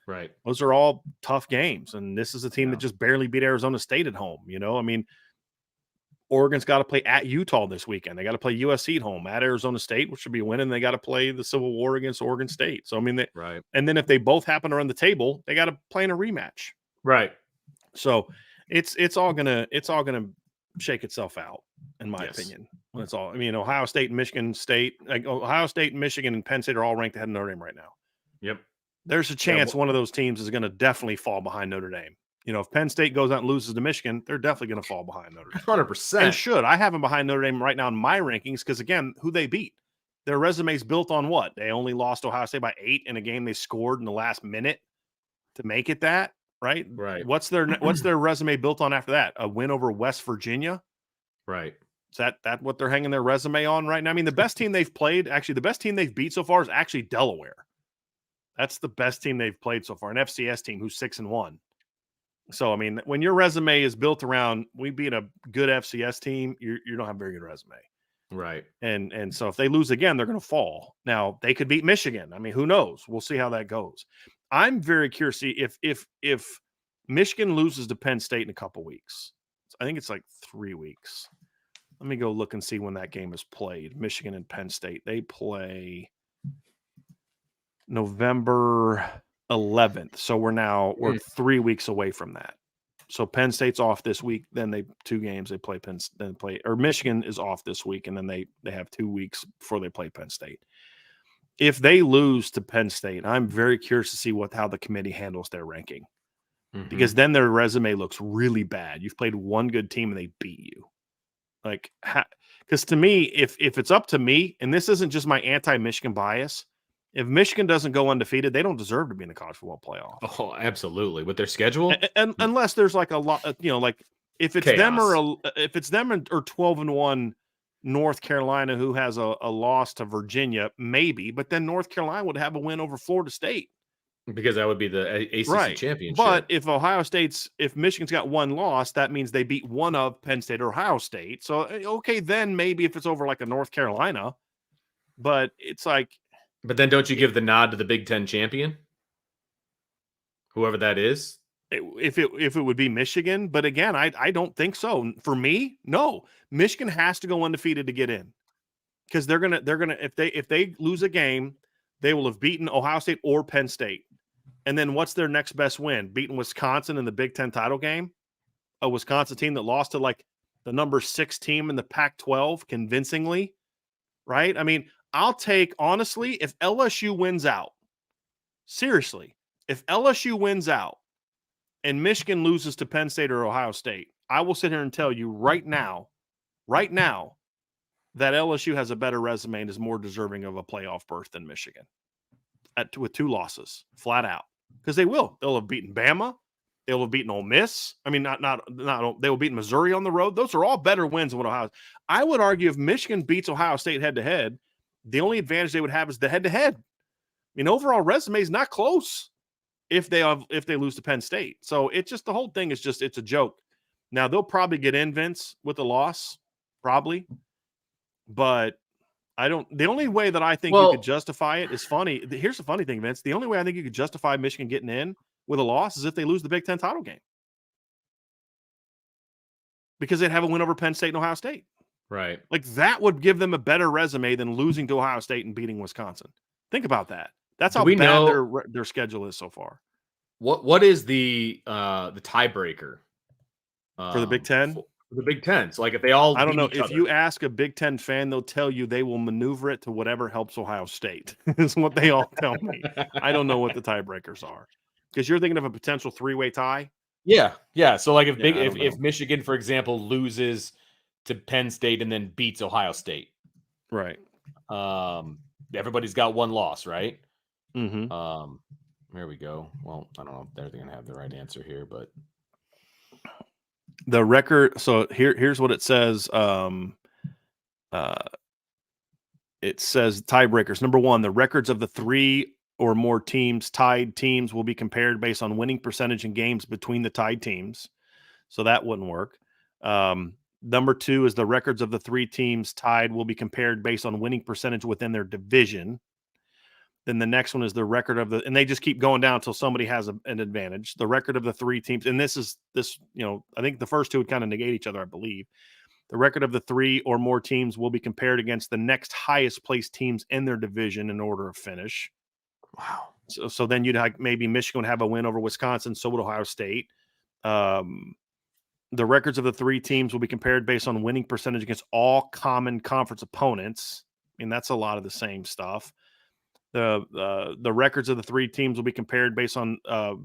Right. Those are all tough games. And this is a team that just barely beat Arizona State at home. I mean, Oregon's got to play at Utah this weekend. They got to play USC at home, at Arizona State, which should be a win, and they got to play the Civil War against Oregon State. So, I mean, and then if they both happen to run the table, they got to play in a rematch. Right. So it's all gonna shake itself out, in my opinion. That's all. I mean, Ohio State and Michigan State, Ohio State, Michigan, and Penn State are all ranked ahead of Notre Dame right now. Yep. There's a chance one of those teams is going to definitely fall behind Notre Dame. If Penn State goes out and loses to Michigan, they're definitely going to fall behind Notre Dame. 100%. And should. I have them behind Notre Dame right now in my rankings because, again, who they beat. Their resume's built on what? They only lost Ohio State by 8 in a game they scored in the last minute to make it that, right? Right. What's their resume built on after that? A win over West Virginia? Right. Is that what they're hanging their resume on right now? I mean, the best team they've played, actually, the best team they've beat so far is actually Delaware. That's the best team they've played so far, an FCS team who's 6-1. So, I mean, when your resume is built around we beat a good FCS team, you don't have a very good resume. Right. And so if they lose again, they're going to fall. Now, they could beat Michigan. I mean, who knows? We'll see how that goes. I'm very curious to see if Michigan loses to Penn State in a couple weeks. I think it's like 3 weeks. Let me go look and see when that game is played. Michigan and Penn State. They play November 11th. So we're 3 weeks away from that. So Penn State's off this week. Then 2 games they play Michigan is off this week, and then they have 2 weeks before they play Penn State. If they lose to Penn State, I'm very curious to see how the committee handles their ranking, because then their resume looks really bad. You've played one good team and they beat you. Like, because to me, if it's up to me, and this isn't just my anti-Michigan bias. If Michigan doesn't go undefeated, they don't deserve to be in the college football playoff. Oh, absolutely. With their schedule, and unless there's like a lot, like if it's chaos. them or 12-1 North Carolina who has a loss to Virginia, maybe, but then North Carolina would have a win over Florida State because that would be the ACC championship. But if Michigan's got one loss, that means they beat one of Penn State or Ohio State. So okay, then maybe if it's over like a North Carolina, but it's like. But then don't you give the nod to the Big Ten champion? Whoever that is? If it would be Michigan. But again, I don't think so. For me, no. Michigan has to go undefeated to get in. Because they're gonna if they lose a game, they will have beaten Ohio State or Penn State. And then what's their next best win? Beating Wisconsin in the Big Ten title game? A Wisconsin team that lost to like the number 6 team in the Pac-12 convincingly. right? I mean, I'll take, honestly, if LSU wins out, seriously, if LSU wins out and Michigan loses to Penn State or Ohio State, I will sit here and tell you right now, that LSU has a better resume and is more deserving of a playoff berth than Michigan with 2 losses, flat out. Because they will. They'll have beaten Bama. They'll have beaten Ole Miss. I mean, not they will beat Missouri on the road. Those are all better wins than what Ohio. I would argue if Michigan beats Ohio State head-to-head, the only advantage they would have is the head-to-head. I mean, overall resume is not close if they lose to Penn State. So it's just, the whole thing is just, it's a joke. Now, they'll probably get in, Vince, with a loss, probably. But the only way that I think you could justify it is funny. Here's the funny thing, Vince. The only way I think you could justify Michigan getting in with a loss is if they lose the Big Ten title game. Because they'd have a win over Penn State and Ohio State. Right. Like, that would give them a better resume than losing to Ohio State and beating Wisconsin. Think about that. That's how bad their schedule is so far. What is the tiebreaker for the Big Ten? The Big Ten. So, like, if they all, I don't know. If you ask a Big Ten fan, they'll tell you they will maneuver it to whatever helps Ohio State. Is what they all tell me. I don't know what the tiebreakers are, because you're thinking of a potential 3-way tie. Yeah. So, like, if Michigan, for example, loses to Penn State and then beats Ohio State, right? Everybody's got 1 loss, right? Mm-hmm. There we go. Well, I don't know if they're going to have the right answer here, but. The record. So here's what it says. It says tiebreakers. Number 1, the records of the 3 or more tied teams will be compared based on winning percentage in games between the tied teams. So that wouldn't work. Number 2 is the records of the 3 teams tied will be compared based on winning percentage within their division. Then the next one is the record of and they just keep going down until somebody has an advantage. The record of the 3 teams, and this, I think the first 2 would kind of negate each other, I believe. The record of the 3 or more teams will be compared against the next highest placed teams in their division in order of finish. Wow. So then you'd have maybe Michigan would have a win over Wisconsin, so would Ohio State. The records of the 3 teams will be compared based on winning percentage against all common conference opponents. I mean, that's a lot of the same stuff. The records of the 3 teams will be compared based on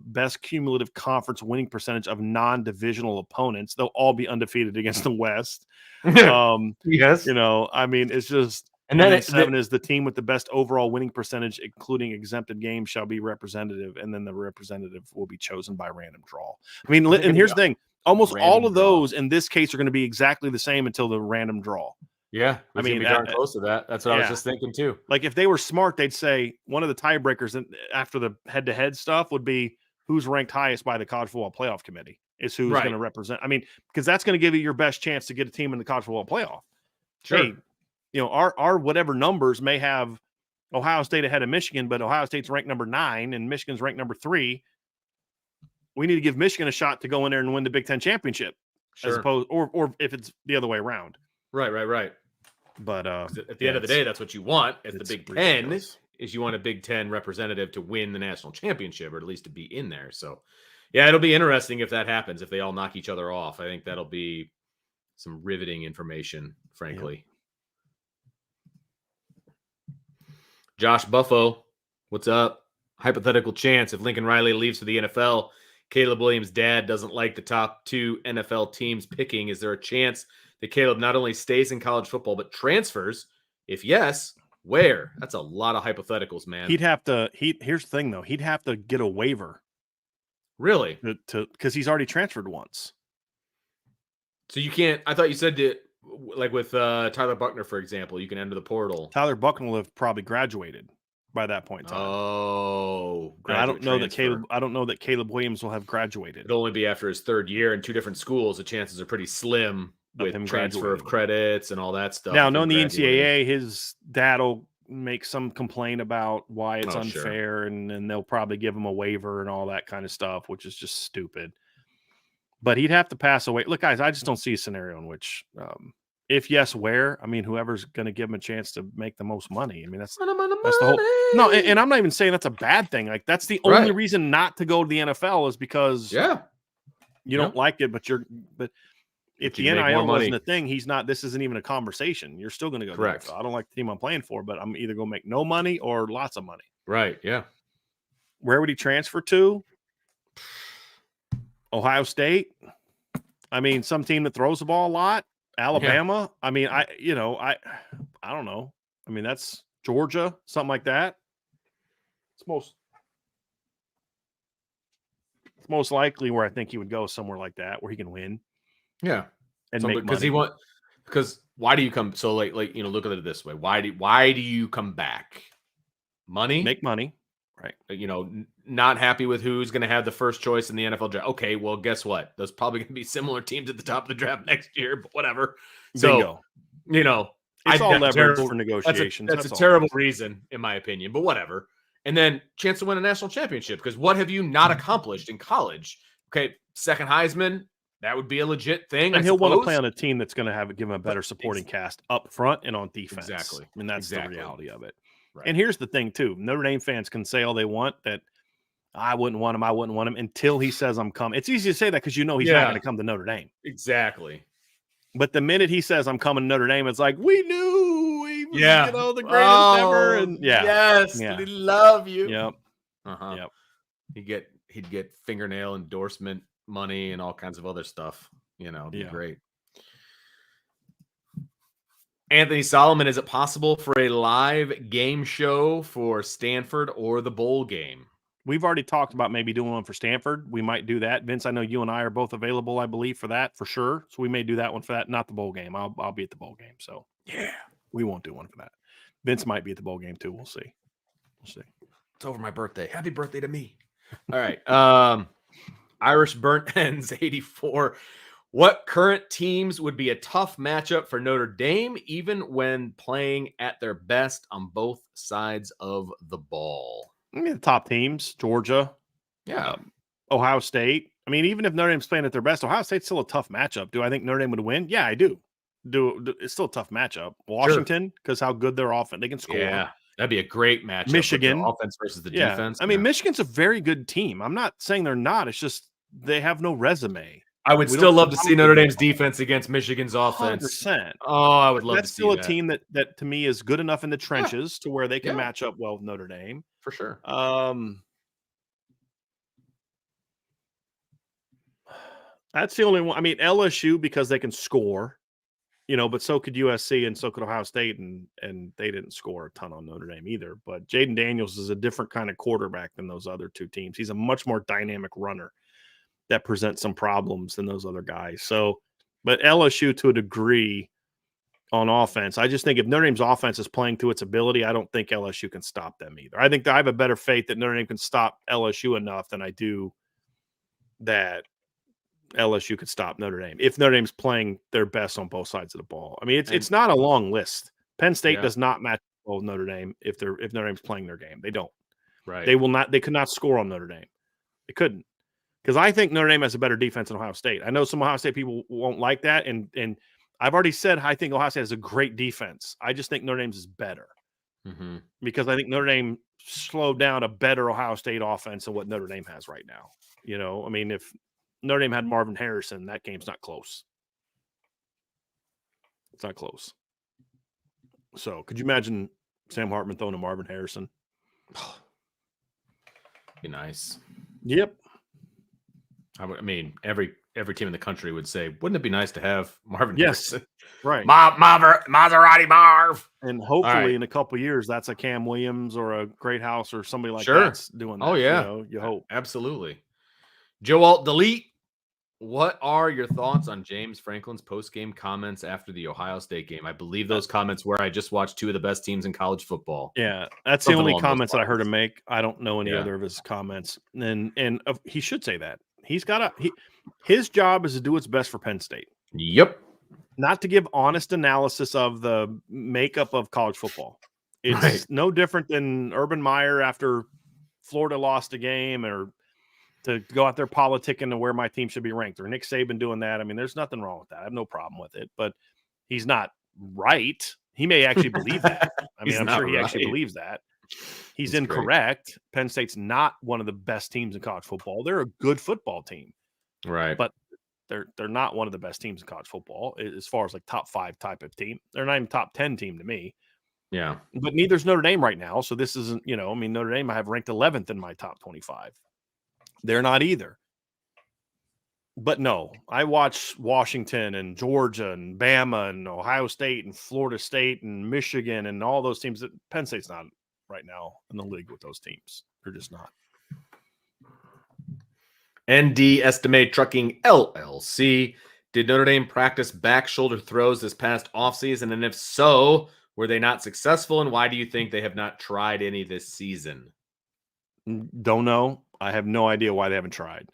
best cumulative conference winning percentage of non-divisional opponents. They'll all be undefeated against the West. Yes. I mean, it's just. And then 7 is the team with the best overall winning percentage, including exempted games, shall be representative, and then the representative will be chosen by random draw. I mean, and here's the thing: almost all of those in this case are going to be exactly the same until the random draw. Yeah, I mean, darn close to that. That's what I was just thinking too. Like, if they were smart, they'd say one of the tiebreakers after the head-to-head stuff would be who's ranked highest by the College Football Playoff Committee is who's going to represent. I mean, because that's going to give you your best chance to get a team in the College Football Playoff. Sure. Hey, our whatever numbers may have Ohio State ahead of Michigan, but Ohio State's ranked number 9 and Michigan's ranked number 3. We need to give Michigan a shot to go in there and win the Big Ten championship, as opposed, or if it's the other way around. Right. But at the end of the day, that's what you want as the Big Ten is you want a Big Ten representative to win the national championship, or at least to be in there. So, yeah, it'll be interesting if that happens, if they all knock each other off. I think that'll be some riveting information, frankly. Yep. Josh Buffo, what's up? Hypothetical chance if Lincoln Riley leaves for the NFL, Caleb Williams' dad doesn't like the top 2 NFL teams picking. Is there a chance that Caleb not only stays in college football, but transfers? If yes, where? That's a lot of hypotheticals, man. He'd have to, here's the thing though. He'd have to get a waiver. Really? Because he's already transferred once. So you can't, I thought you said that, like with Tyler Buckner, for example, you can enter the portal. Tyler Buckner will have probably graduated by that point in time. Oh, I don't know that Caleb Williams will have graduated. It'll only be after his 3rd year in 2 different schools. The chances are pretty slim with him transfer of credits and all that stuff. Now, knowing the NCAA, his dad will make some complaint about why it's unfair, and they'll probably give him a waiver and all that kind of stuff, which is just stupid. But he'd have to pass away. Look, guys, I just don't see a scenario in which, if yes, where? I mean, whoever's going to give him a chance to make the most money. I mean, that's the whole. No, and I'm not even saying that's a bad thing. Like, that's the only reason not to go to the NFL is because you don't like it, but If you the can make more NIL wasn't money. a thing, this isn't even a conversation. You're still going to go to the Correct. NFL. I don't like the team I'm playing for, but I'm either going to make no money or lots of money. Right. Yeah. Where would he transfer to? Ohio State. I mean, some team that throws the ball a lot. Alabama. Yeah. I mean, I don't know. I mean, that's Georgia, something like that. It's most likely where I think he would go, somewhere like that, where he can win. Yeah. And make money. Because why do you come? So like, look at it this way. Why do you come back? Money? Make money. Right. Not happy with who's going to have the first choice in the NFL draft. Okay, well, guess what? There's probably going to be similar teams at the top of the draft next year, but whatever. Bingo. So, it's all leverage for negotiations. That's a terrible reason, in my opinion, but whatever. And then chance to win a national championship, because what have you not accomplished in college? Okay, second Heisman, that would be a legit thing. And he'll want to play on a team that's going to give him a better supporting cast up front and on defense. Exactly. I mean, that's the reality of it. Right. And here's the thing, too. Notre Dame fans can say all they want that I wouldn't want him until he says I'm coming. It's easy to say that because he's not going to come to Notre Dame. Exactly. But the minute he says I'm coming to Notre Dame, it's like, we knew he was the greatest ever. And yes, we love you. Yep. Yep. He'd get fingernail endorsement money and all kinds of other stuff. It'd be great. Anthony Solomon, is it possible for a live game show for Stanford or the bowl game? We've already talked about maybe doing one for Stanford. We might do that. Vince, I know you and I are both available, I believe, for that for sure. So we may do that one for that, not the bowl game. I'll be at the bowl game. So yeah, we won't do one for that. Vince might be at the bowl game too. We'll see. It's over my birthday. Happy birthday to me. All right. Irish Burnt Ends 84. What current teams would be a tough matchup for Notre Dame, even when playing at their best on both sides of the ball? I mean, the top teams, Georgia, Ohio State. I mean, even if Notre Dame's playing at their best, Ohio State's still a tough matchup. Do I think Notre Dame would win? Yeah, I do. It's still a tough matchup. Washington, because how good they're offense, they can score. Yeah, that'd be a great matchup. Michigan, offense versus the defense. I mean, Michigan's a very good team. I'm not saying they're not. It's just they have no resume. I would still love to see Notre Dame's defense against Michigan's offense. 100%. Oh, I would love to see that. That's still a team that to me is good enough in the trenches to where they can match up well with Notre Dame. For sure. That's the only one. I mean, LSU, because they can score, but so could USC and so could Ohio State, and they didn't score a ton on Notre Dame either. But Jaden Daniels is a different kind of quarterback than those other two teams. He's a much more dynamic runner that presents some problems than those other guys. So, but LSU to a degree on offense, I just think if Notre Dame's offense is playing to its ability, I don't think LSU can stop them either. I think I have a better faith that Notre Dame can stop LSU enough than I do that LSU could stop Notre Dame if Notre Dame's playing their best on both sides of the ball. I mean, it's not a long list. Penn State does not match with Notre Dame if Notre Dame's playing their game. They don't. Right. They could not score on Notre Dame. They couldn't. Because I think Notre Dame has a better defense than Ohio State. I know some Ohio State people won't like that, and I've already said I think Ohio State has a great defense. I just think Notre Dame's is better because I think Notre Dame slowed down a better Ohio State offense than what Notre Dame has right now. I mean, if Notre Dame had Marvin Harrison, that game's not close. It's not close. So, could you imagine Sam Hartman throwing to Marvin Harrison? Be nice. Yep. I mean, every team in the country would say, wouldn't it be nice to have Marvin Harrison? Right. Maserati Marv. And hopefully in a couple of years, that's a Cam Williams or a Great House or somebody like that's doing that. Oh, yeah. You hope. Absolutely. Joe Alt Delete. What are your thoughts on James Franklin's post-game comments after the Ohio State game? I believe those comments were, I just watched two of the best teams in college football. Yeah, that's the only comments that I heard him make. I don't know any other of his comments. And he should say that. His job is to do what's best for Penn State. Yep. Not to give honest analysis of the makeup of college football. It's no different than Urban Meyer after Florida lost a game, or to go out there politicking to where my team should be ranked, or Nick Saban doing that. I mean, there's nothing wrong with that. I have no problem with it, but he's not right. He may actually believe that. I mean, I'm sure he actually believes that. He's incorrect. Great. Penn State's not one of the best teams in college football. They're a good football team. Right. But they're not one of the best teams in college football as far as like top 5 type of team. They're not even top 10 team to me. Yeah. But neither's Notre Dame right now. So this isn't, Notre Dame I have ranked 11th in my top 25. They're not either. But no, I watch Washington and Georgia and Bama and Ohio State and Florida State and Michigan and all those teams. That Penn State's not right now in the league with those teams. They're just not. ND Estimate Trucking LLC. Did Notre Dame practice back shoulder throws this past offseason? And if so, were they not successful? And why do you think they have not tried any this season? Don't know. I have no idea why they haven't tried.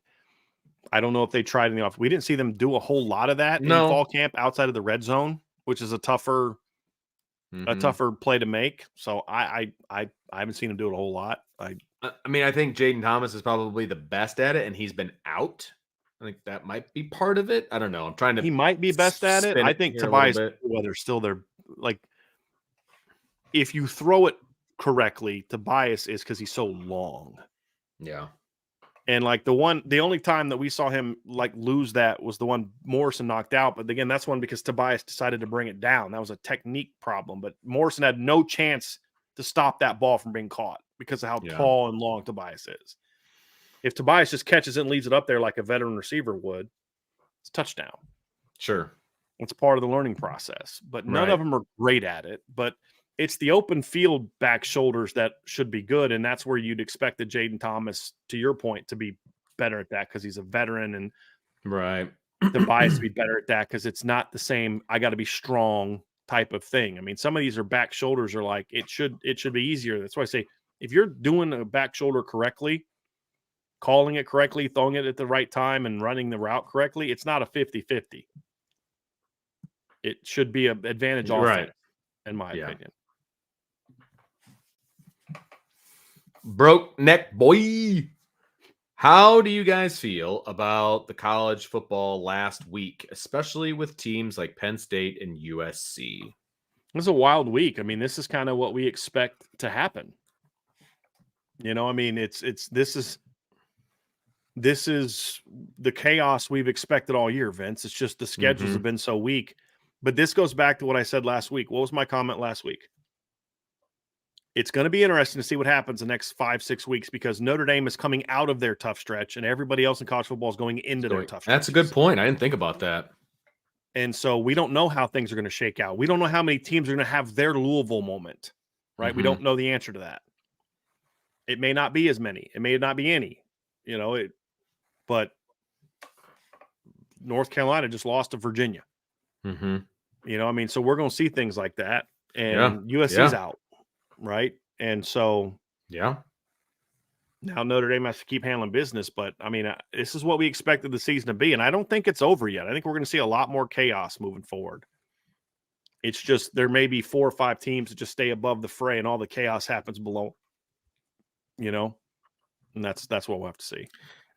I don't know if they tried in the off. We didn't see them do a whole lot of that in fall camp outside of the red zone, which is a tougher play to make. So I haven't seen him do it a whole lot. I think Jaden Thomas is probably the best at it, and he's been out. I think that might be part of it. I don't know. I'm trying to. He might be best at it. I think Tobias, whether still there, like if you throw it correctly, Tobias is because he's so long. Yeah. And like the only time that we saw him like lose that was the one Morrison knocked out. But again, that's one because Tobias decided to bring it down. That was a technique problem. But Morrison had no chance to stop that ball from being caught because of how tall and long Tobias is. If Tobias just catches it and leaves it up there like a veteran receiver would, it's a touchdown. Sure. It's part of the learning process. But none of them are great at it. But it's the open field back shoulders that should be good, and that's where you'd expect the Jaden Thomas, to your point, to be better at that because he's a veteran, and Tobias to be better at that because it's not the same I got to be strong type of thing. I mean, some of these are back shoulders are like it should be easier. That's why I say if you're doing a back shoulder correctly, calling it correctly, throwing it at the right time, and running the route correctly, it's not a 50-50. It should be an advantage offense, in my opinion. Broke neck boy. How do you guys feel about the college football last week, especially with teams like Penn State and USC? It was a wild week. I mean, this is kind of what we expect to happen. I mean, this is the chaos we've expected all year, Vince. It's just the schedules have been so weak. But this goes back to what I said last week. What was my comment last week? It's going to be interesting to see what happens the next 5-6 weeks because Notre Dame is coming out of their tough stretch and everybody else in college football is going into their tough stretch. That's a good point. I didn't think about that. And so we don't know how things are going to shake out. We don't know how many teams are going to have their Louisville moment, right? We don't know the answer to that. It may not be as many. It may not be any, but North Carolina just lost to Virginia. So we're going to see things like that. And USC's out. Right. And so, now Notre Dame has to keep handling business. But I mean, this is what we expected the season to be. And I don't think it's over yet. I think we're going to see a lot more chaos moving forward. It's just there may be 4 or 5 teams that just stay above the fray and all the chaos happens below, and that's what we'll have to see.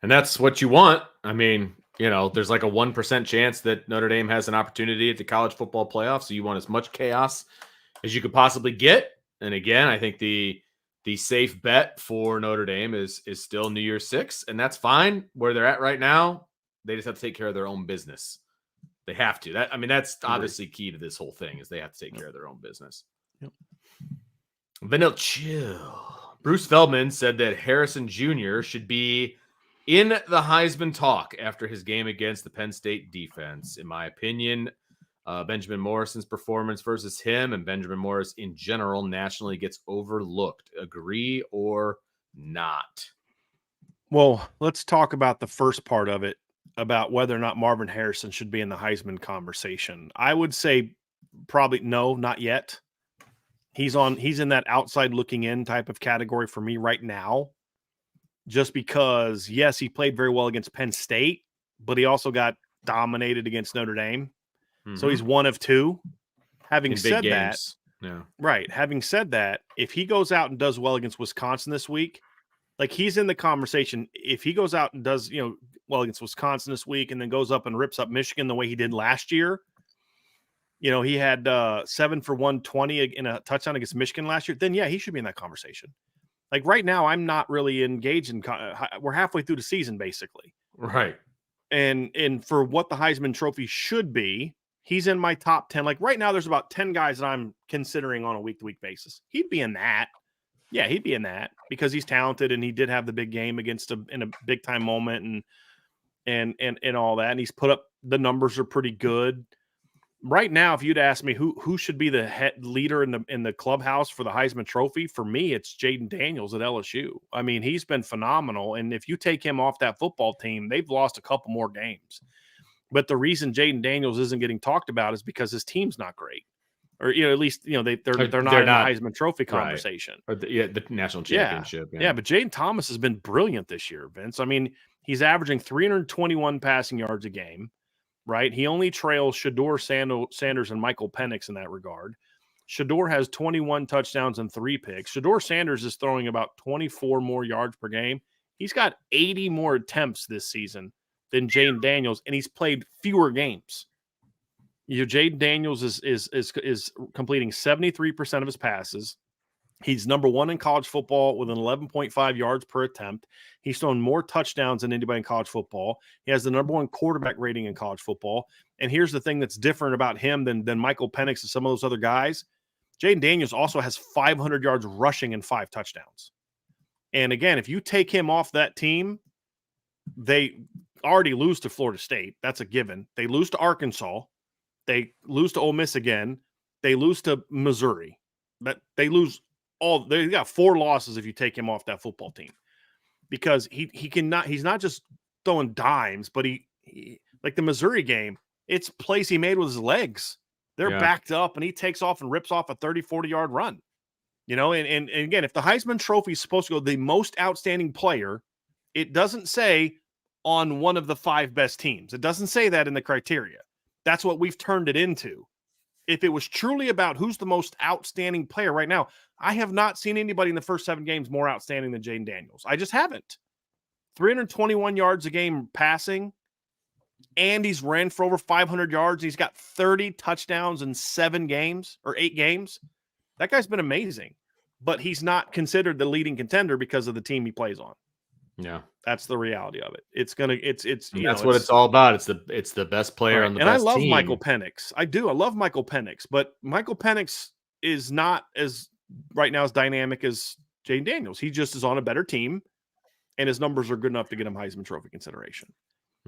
And that's what you want. I mean, there's like a 1% chance that Notre Dame has an opportunity at the college football playoff. So you want as much chaos as you could possibly get. And again, I think the safe bet for Notre Dame is still New Year's 6, and that's fine where they're at right now. They just have to take care of their own business. They have to. That's obviously key to this whole thing is they have to take care of their own business. Vanilla chill. Bruce Feldman said that Harrison Jr. should be in the Heisman talk after his game against the Penn State defense. In my opinion, Benjamin Morrison's performance versus him and Benjamin Morris in general nationally gets overlooked. Agree or not? Well, let's talk about the first part of it, about whether or not Marvin Harrison should be in the Heisman conversation. I would say probably no, not yet. He's in that outside looking in type of category for me right now, just because, yes, he played very well against Penn State, but he also got dominated against Notre Dame. So he's one of 2. Having said that, Having said that, if he goes out and does well against Wisconsin this week, like he's in the conversation. If he goes out and does, well against Wisconsin this week and then goes up and rips up Michigan the way he did last year, he had 7 for 120 in a touchdown against Michigan last year, then he should be in that conversation. Like right now, I'm not really engaged in. We're halfway through the season, basically. Right. And for what the Heisman Trophy should be, he's in my top 10. Like right now, there's about 10 guys that I'm considering on a week-to-week basis. He'd be in that. Yeah, he'd be in that because he's talented and he did have the big game in a big-time moment and all that. And he's put up the numbers are pretty good. Right now, if you'd ask me who should be the head leader in the clubhouse for the Heisman Trophy, for me, it's Jaden Daniels at LSU. I mean, he's been phenomenal. And if you take him off that football team, they've lost a couple more games. But the reason Jaden Daniels isn't getting talked about is because his team's not great. Or, at least, they're not in the Heisman Trophy conversation. Right. Or the national championship. Yeah, but Jaden Thomas has been brilliant this year, Vince. I mean, he's averaging 321 passing yards a game. Right, he only trails Shedeur Sanders and Michael Penix in that regard. Shedeur has 21 touchdowns and 3 picks. Shedeur Sanders is throwing about 24 more yards per game. He's got 80 more attempts this season than Jaden Daniels, and he's played fewer games. Jaden Daniels is completing 73% of his passes. He's number 1 in college football with an 11.5 yards per attempt. He's thrown more touchdowns than anybody in college football. He has the number 1 quarterback rating in college football. And here's the thing that's different about him than Michael Penix and some of those other guys. Jaden Daniels also has 500 yards rushing and 5 touchdowns. And again, if you take him off that team, they already lose to Florida State. That's a given. They lose to Arkansas. They lose to Ole Miss again. They lose to Missouri. But they lose they got 4 losses if you take him off that football team, because he's not just throwing dimes, but he like the Missouri game, it's plays he made with his legs. They're backed up and he takes off and rips off a 30-40 yard run. And again, if the Heisman Trophy is supposed to go the most outstanding player, it doesn't say on one of the 5 best teams. It doesn't say that in the criteria. That's what we've turned it into. If it was truly about who's the most outstanding player right now, I have not seen anybody in the first 7 games more outstanding than Jaden Daniels. I just haven't. 321 yards a game passing, and he's ran for over 500 yards. He's got 30 touchdowns in 7 games or 8 games. That guy's been amazing, but he's not considered the leading contender because of the team he plays on. Yeah, that's the reality of it. It's that's what it's all about. It's the best player on the best team. And I love Michael Penix. I do. I love Michael Penix, but Michael Penix is not as right now as dynamic as Jaden Daniels. He just is on a better team, and his numbers are good enough to get him Heisman Trophy consideration.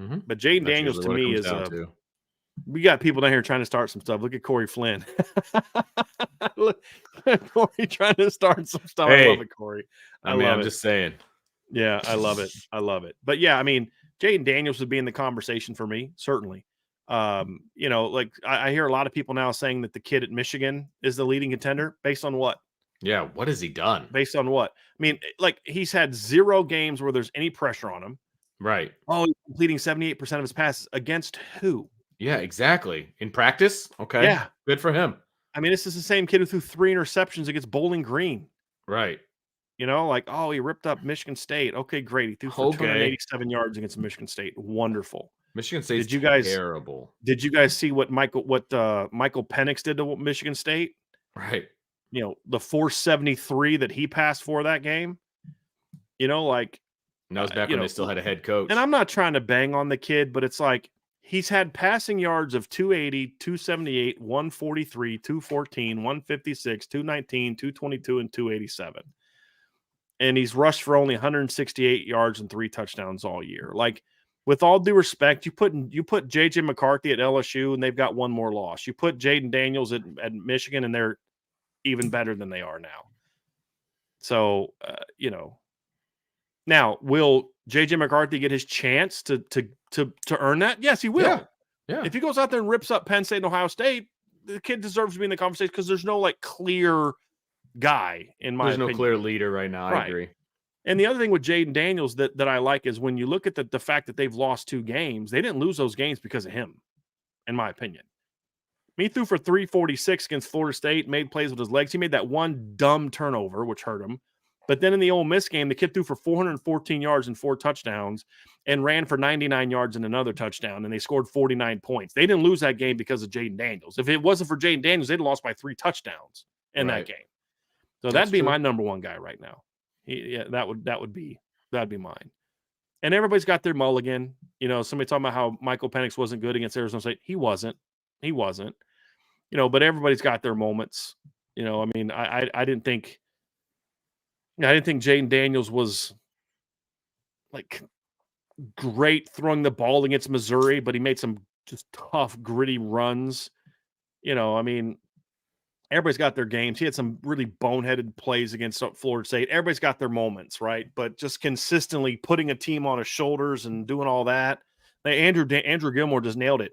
Mm-hmm. But Jaden Daniels to me is we got people down here trying to start some stuff. Look at Corey Flynn. Look, Corey trying to start some stuff. Hey, I love it, Corey. I'm just saying. Yeah, I love it. I love it. But yeah, I mean, Jaden Daniels would be in the conversation for me, certainly. Like I hear a lot of people now saying that the kid at Michigan is the leading contender. Based on what? Yeah, what has he done? Based on what? I mean, like he's had 0 games where there's any pressure on him. Right. Oh, he's completing 78% of his passes. Against who? Yeah, exactly. In practice? Okay. Yeah. Good for him. I mean, this is the same kid who threw 3 interceptions against Bowling Green. Right. He ripped up Michigan State. Okay, great. He threw for 287 yards against Michigan State. Wonderful. Michigan State terrible. Did you guys see what Michael Penix did to Michigan State? Right. The 473 that he passed for that game. And that was back when they still had a head coach. And I'm not trying to bang on the kid, but it's like he's had passing yards of 280, 278, 143, 214, 156, 219, 222, and 287. And he's rushed for only 168 yards and 3 touchdowns all year. Like, with all due respect, you put JJ McCarthy at LSU and they've got 1 more loss. You put Jaden Daniels at Michigan and they're even better than they are now. So, now will JJ McCarthy get his chance to earn that? Yes, he will. Yeah. If he goes out there and rips up Penn State and Ohio State, the kid deserves to be in the conversation because there's no clear guy in my opinion. There's no clear leader right now. I agree. And the other thing with Jaden Daniels that I like is when you look at the fact that they've lost 2 games, they didn't lose those games because of him, in my opinion. He threw for 346 against Florida State, made plays with his legs. He made that one dumb turnover, which hurt him. But then in the Ole Miss game, the kid threw for 414 yards and 4 touchdowns and ran for 99 yards and another touchdown, and they scored 49 points. They didn't lose that game because of Jaden Daniels. If it wasn't for Jaden Daniels, they'd lost by 3 touchdowns in that game. So that'd be my number 1 guy right now. That'd be mine. And everybody's got their mulligan. You know, somebody talking about how Michael Penix wasn't good against Arizona State. He wasn't. You know, but everybody's got their moments. You know, I mean, I didn't think Jaden Daniels was like great throwing the ball against Missouri, but he made some just tough, gritty runs. You know, I mean, everybody's got their games. He had some really boneheaded plays against Florida State. Everybody's got their moments, right? But just consistently putting a team on his shoulders and doing all that. Andrew Gilmore just nailed it.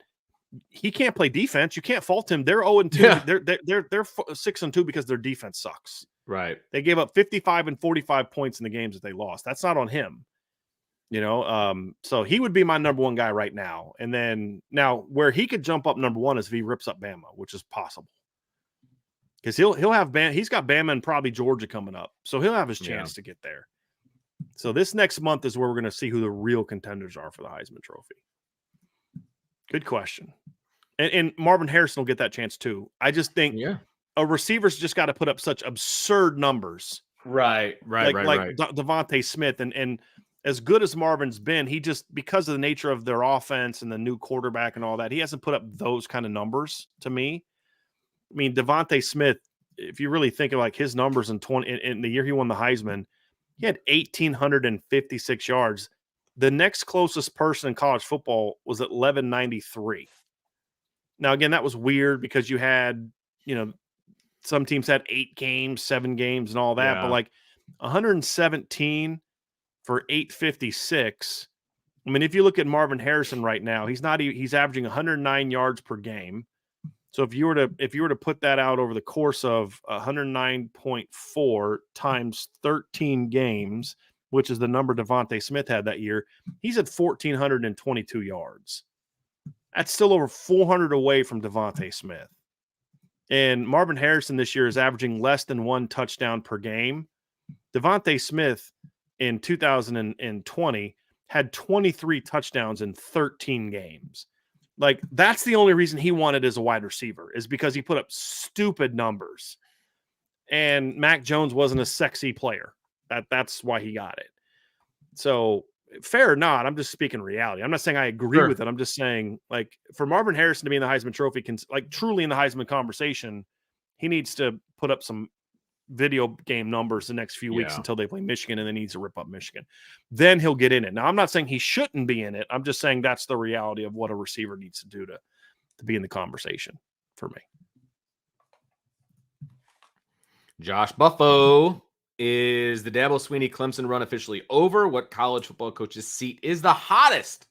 He can't play defense. You can't fault him. They're 0-2. Yeah. They're 6-2 because their defense sucks. Right. They gave up 55 and 45 points in the games that they lost. That's not on him. You know, so he would be my number one guy right now. And then now where he could jump up number one is if he rips up Bama, which is possible. Because he'll have he's got Bama and probably Georgia coming up. So he'll have his chance to get there. So this next month is where we're going to see who the real contenders are for the Heisman Trophy. Good question. And Marvin Harrison will get that chance too. I just think a receiver's just got to put up such absurd numbers. Right. Like Devontae Smith. And as good as Marvin's been, he just, because of the nature of their offense and the new quarterback and all that, he hasn't put up those kind of numbers to me. I mean, Devontae Smith, if you really think of like his numbers in the year he won the Heisman, he had 1,856 yards. The next closest person in college football was at 1,193. Now, again, that was weird because you had, you know, some teams had 8 games, 7 games and all that, but like 117 for 856. I mean, if you look at Marvin Harrison right now, he's averaging 109 yards per game. So if you were to put that out over the course of 109.4 times 13 games, which is the number Devontae Smith had that year, he's at 1,422 yards. That's still over 400 away from Devontae Smith. And Marvin Harrison this year is averaging less than 1 touchdown per game. Devontae Smith in 2020 had 23 touchdowns in 13 games. Like, that's the only reason he wanted as a wide receiver, is because he put up stupid numbers. And Mac Jones wasn't a sexy player. That's why he got it. So, fair or not, I'm just speaking reality. I'm not saying I agree with it. I'm just saying, like, for Marvin Harrison to be in the Heisman Trophy, like truly in the Heisman conversation, he needs to put up some video game numbers the next few weeks until they play Michigan, and then he needs to rip up Michigan. Then he'll get in it. Now, I'm not saying he shouldn't be in it. I'm just saying that's the reality of what a receiver needs to do to be in the conversation for me. Josh Buffo, is the Dabo Swinney Clemson run officially over? What college football coach's seat is the hottest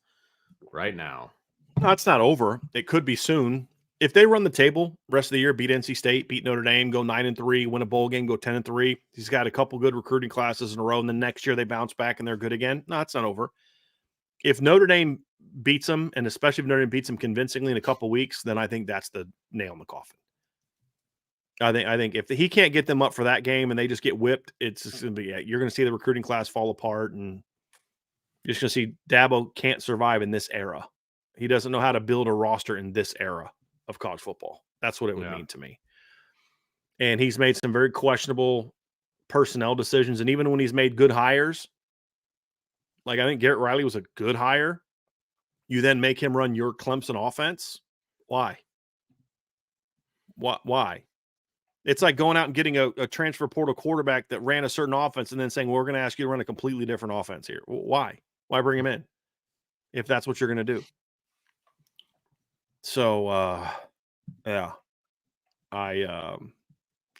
right now? No, it's not over. It could be soon. If they run the table rest of the year, beat NC State, beat Notre Dame, go 9-3, win a bowl game, go 10-3. He's got a couple good recruiting classes in a row, and then next year they bounce back and they're good again. No, it's not over. If Notre Dame beats them, and especially if Notre Dame beats them convincingly in a couple weeks, then I think that's the nail in the coffin. I think if he can't get them up for that game and they just get whipped, it's just going to be, you're going to see the recruiting class fall apart, and you're just going to see Dabo can't survive in this era. He doesn't know how to build a roster in this era of college football. That's what it would mean to me. And he's made some very questionable personnel decisions. And even when he's made good hires, like I think Garrett Riley was a good hire, you then make him run your Clemson offense. Why? Why? It's like going out and getting a transfer portal quarterback that ran a certain offense and then saying, well, we're going to ask you to run a completely different offense here. Why? Why bring him in if that's what you're going to do? So,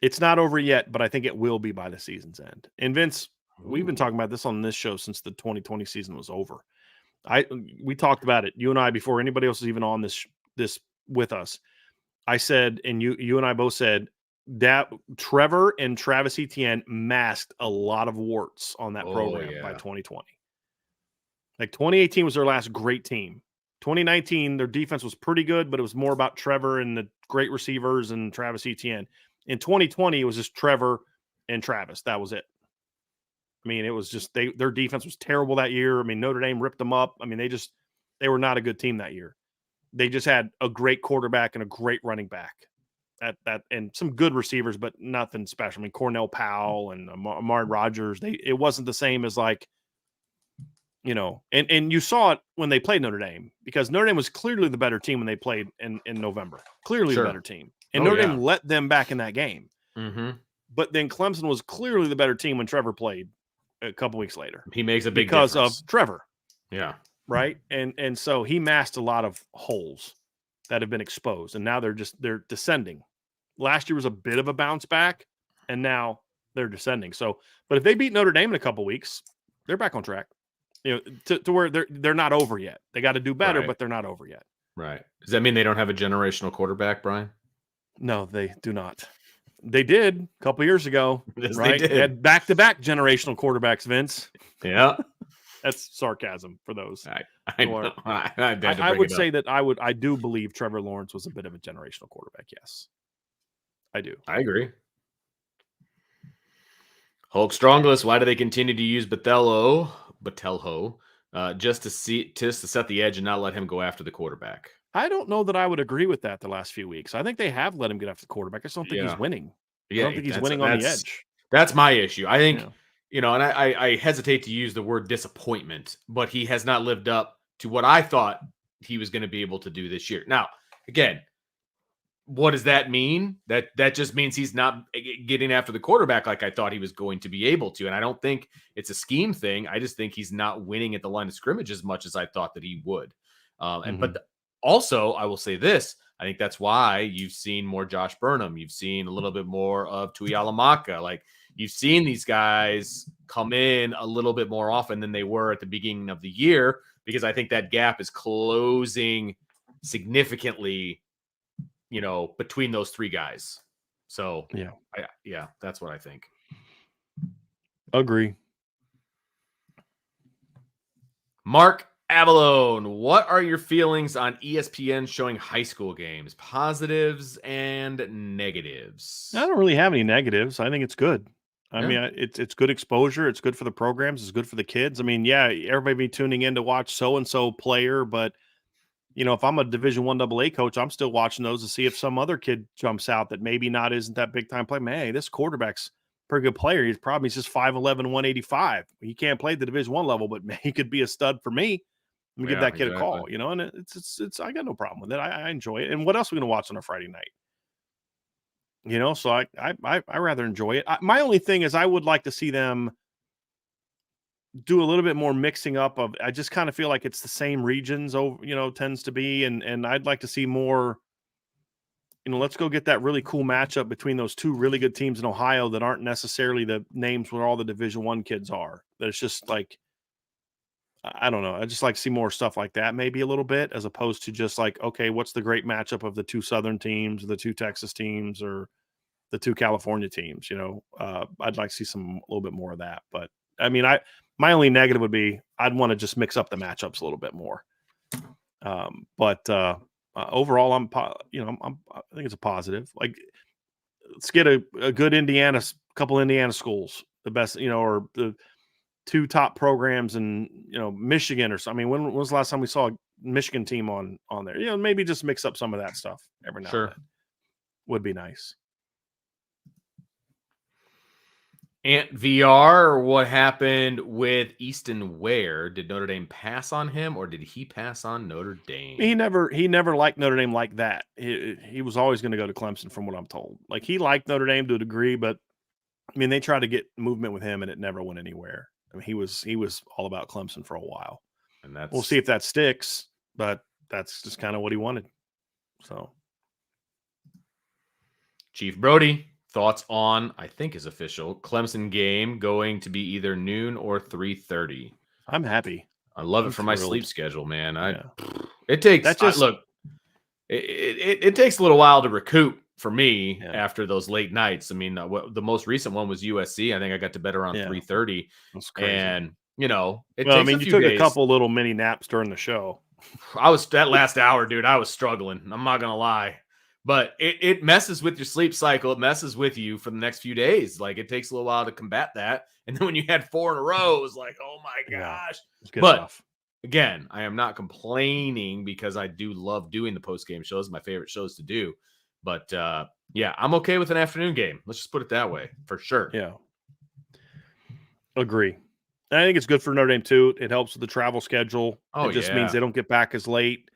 it's not over yet, but I think it will be by the season's end. And Vince, we've been talking about this on this show since the 2020 season was over. We talked about it, you and I, before anybody else was even on this with us. I said, and you and I both said, that Trevor and Travis Etienne masked a lot of warts on that program by 2020. Like 2018 was their last great team. 2019, their defense was pretty good, but it was more about Trevor and the great receivers and Travis Etienne. In 2020, it was just Trevor and Travis. That was it. I mean, it was just their defense was terrible that year. I mean, Notre Dame ripped them up. I mean, they were not a good team that year. They just had a great quarterback and a great running back. That and some good receivers, but nothing special. I mean, Cornell Powell and Amari Rogers. It wasn't the same as like and you saw it when they played Notre Dame, because Notre Dame was clearly the better team when they played in November. Clearly the better team. And Notre Dame let them back in that game. Mm-hmm. But then Clemson was clearly the better team when Trevor played a couple weeks later. He makes a big because difference. of Trevor. Yeah. Right. And so he masked a lot of holes that have been exposed, and now they're descending. Last year was a bit of a bounce back, and now they're descending. So, but if they beat Notre Dame in a couple weeks, they're back on track. To where they're not over yet. They got to do better, but they're not over yet. Right. Does that mean they don't have a generational quarterback, Brian? No, they do not. They did a couple years ago. Yes, right? They had back-to-back generational quarterbacks, Vince. Yeah. That's sarcasm for those. I would say that I do believe Trevor Lawrence was a bit of a generational quarterback. Yes, I do. I agree. Hulk Strongless, why do they continue to use Botelho, just to set the edge and not let him go after the quarterback? I don't know that I would agree with that the last few weeks. I think they have let him get after the quarterback. I just don't think he's winning. I don't think he's winning on the edge. That's my issue. I think, and I hesitate to use the word disappointment, but he has not lived up to what I thought he was going to be able to do this year. Now, again, what does that mean? That just means he's not getting after the quarterback like I thought he was going to be able to. And I don't think it's a scheme thing. I just think he's not winning at the line of scrimmage as much as I thought that he would. But also, I will say this. I think that's why you've seen more Josh Burnham. You've seen a little bit more of Tuihalamaka. Like, you've seen these guys come in a little bit more often than they were at the beginning of the year, because I think that gap is closing significantly, between those three guys. So that's what I think. Agree. Mark Avalone, what are your feelings on ESPN showing high school games? Positives and negatives. I don't really have any negatives. I think it's good. I mean, it's good exposure. It's good for the programs. It's good for the kids. I mean, everybody be tuning in to watch so-and-so player, but if I'm a Division I AA coach, I'm still watching those to see if some other kid jumps out that maybe isn't that big time play. Man, hey, this quarterback's a pretty good player. He's just 5'11", 185. He can't play at the Division I level, but he could be a stud for me. Let me give that kid a call, and it's I got no problem with it. I enjoy it. And what else are we going to watch on a Friday night? So I rather enjoy it. My only thing is I would like to see them do a little bit more mixing up of. I just kind of feel like it's the same regions over, tends to be, and I'd like to see more. Let's go get that really cool matchup between those two really good teams in Ohio that aren't necessarily the names where all the Division I kids are. That it's just like, I don't know. I just like to see more stuff like that, maybe a little bit, as opposed to just like, okay, what's the great matchup of the two Southern teams, the two Texas teams, or the two California teams? I'd like to see a little bit more of that. But I mean, my only negative would be I'd want to just mix up the matchups a little bit more. But overall, I think it's a positive. Like, let's get a good couple Indiana schools, the best, or the two top programs in, Michigan or something. I mean, when was the last time we saw a Michigan team on there? Maybe just mix up some of that stuff every now and then. Would be nice. Ant VR, what happened with Easton Ware? Did Notre Dame pass on him, or did he pass on Notre Dame? He never liked Notre Dame like that. He was always going to go to Clemson, from what I'm told. Like, he liked Notre Dame to a degree, but I mean, they tried to get movement with him, and it never went anywhere. I mean, he was all about Clemson for a while, and we'll see if that sticks. But that's just kind of what he wanted. So, Chief Brody, thoughts on, I think is official, Clemson game going to be either noon or 3:30. I'm happy. I love it for my sleep schedule, man. It takes it takes a little while to recoup for me after those late nights. I mean, the most recent one was USC. I think I got to bed around 3:30. That's crazy. And you took a couple little mini naps during the show. I was that last hour, dude. I was struggling. I'm not gonna lie. But it messes with your sleep cycle. It messes with you for the next few days. Like, it takes a little while to combat that. And then when you had 4 in a row, it was like, oh my gosh. But again, I am not complaining, because I do love doing the post-game shows. My favorite shows to do. But I'm okay with an afternoon game. Let's just put it that way, for sure. Yeah. Agree. And I think it's good for Notre Dame too. It helps with the travel schedule. Oh It just means yeah, they don't get back as late.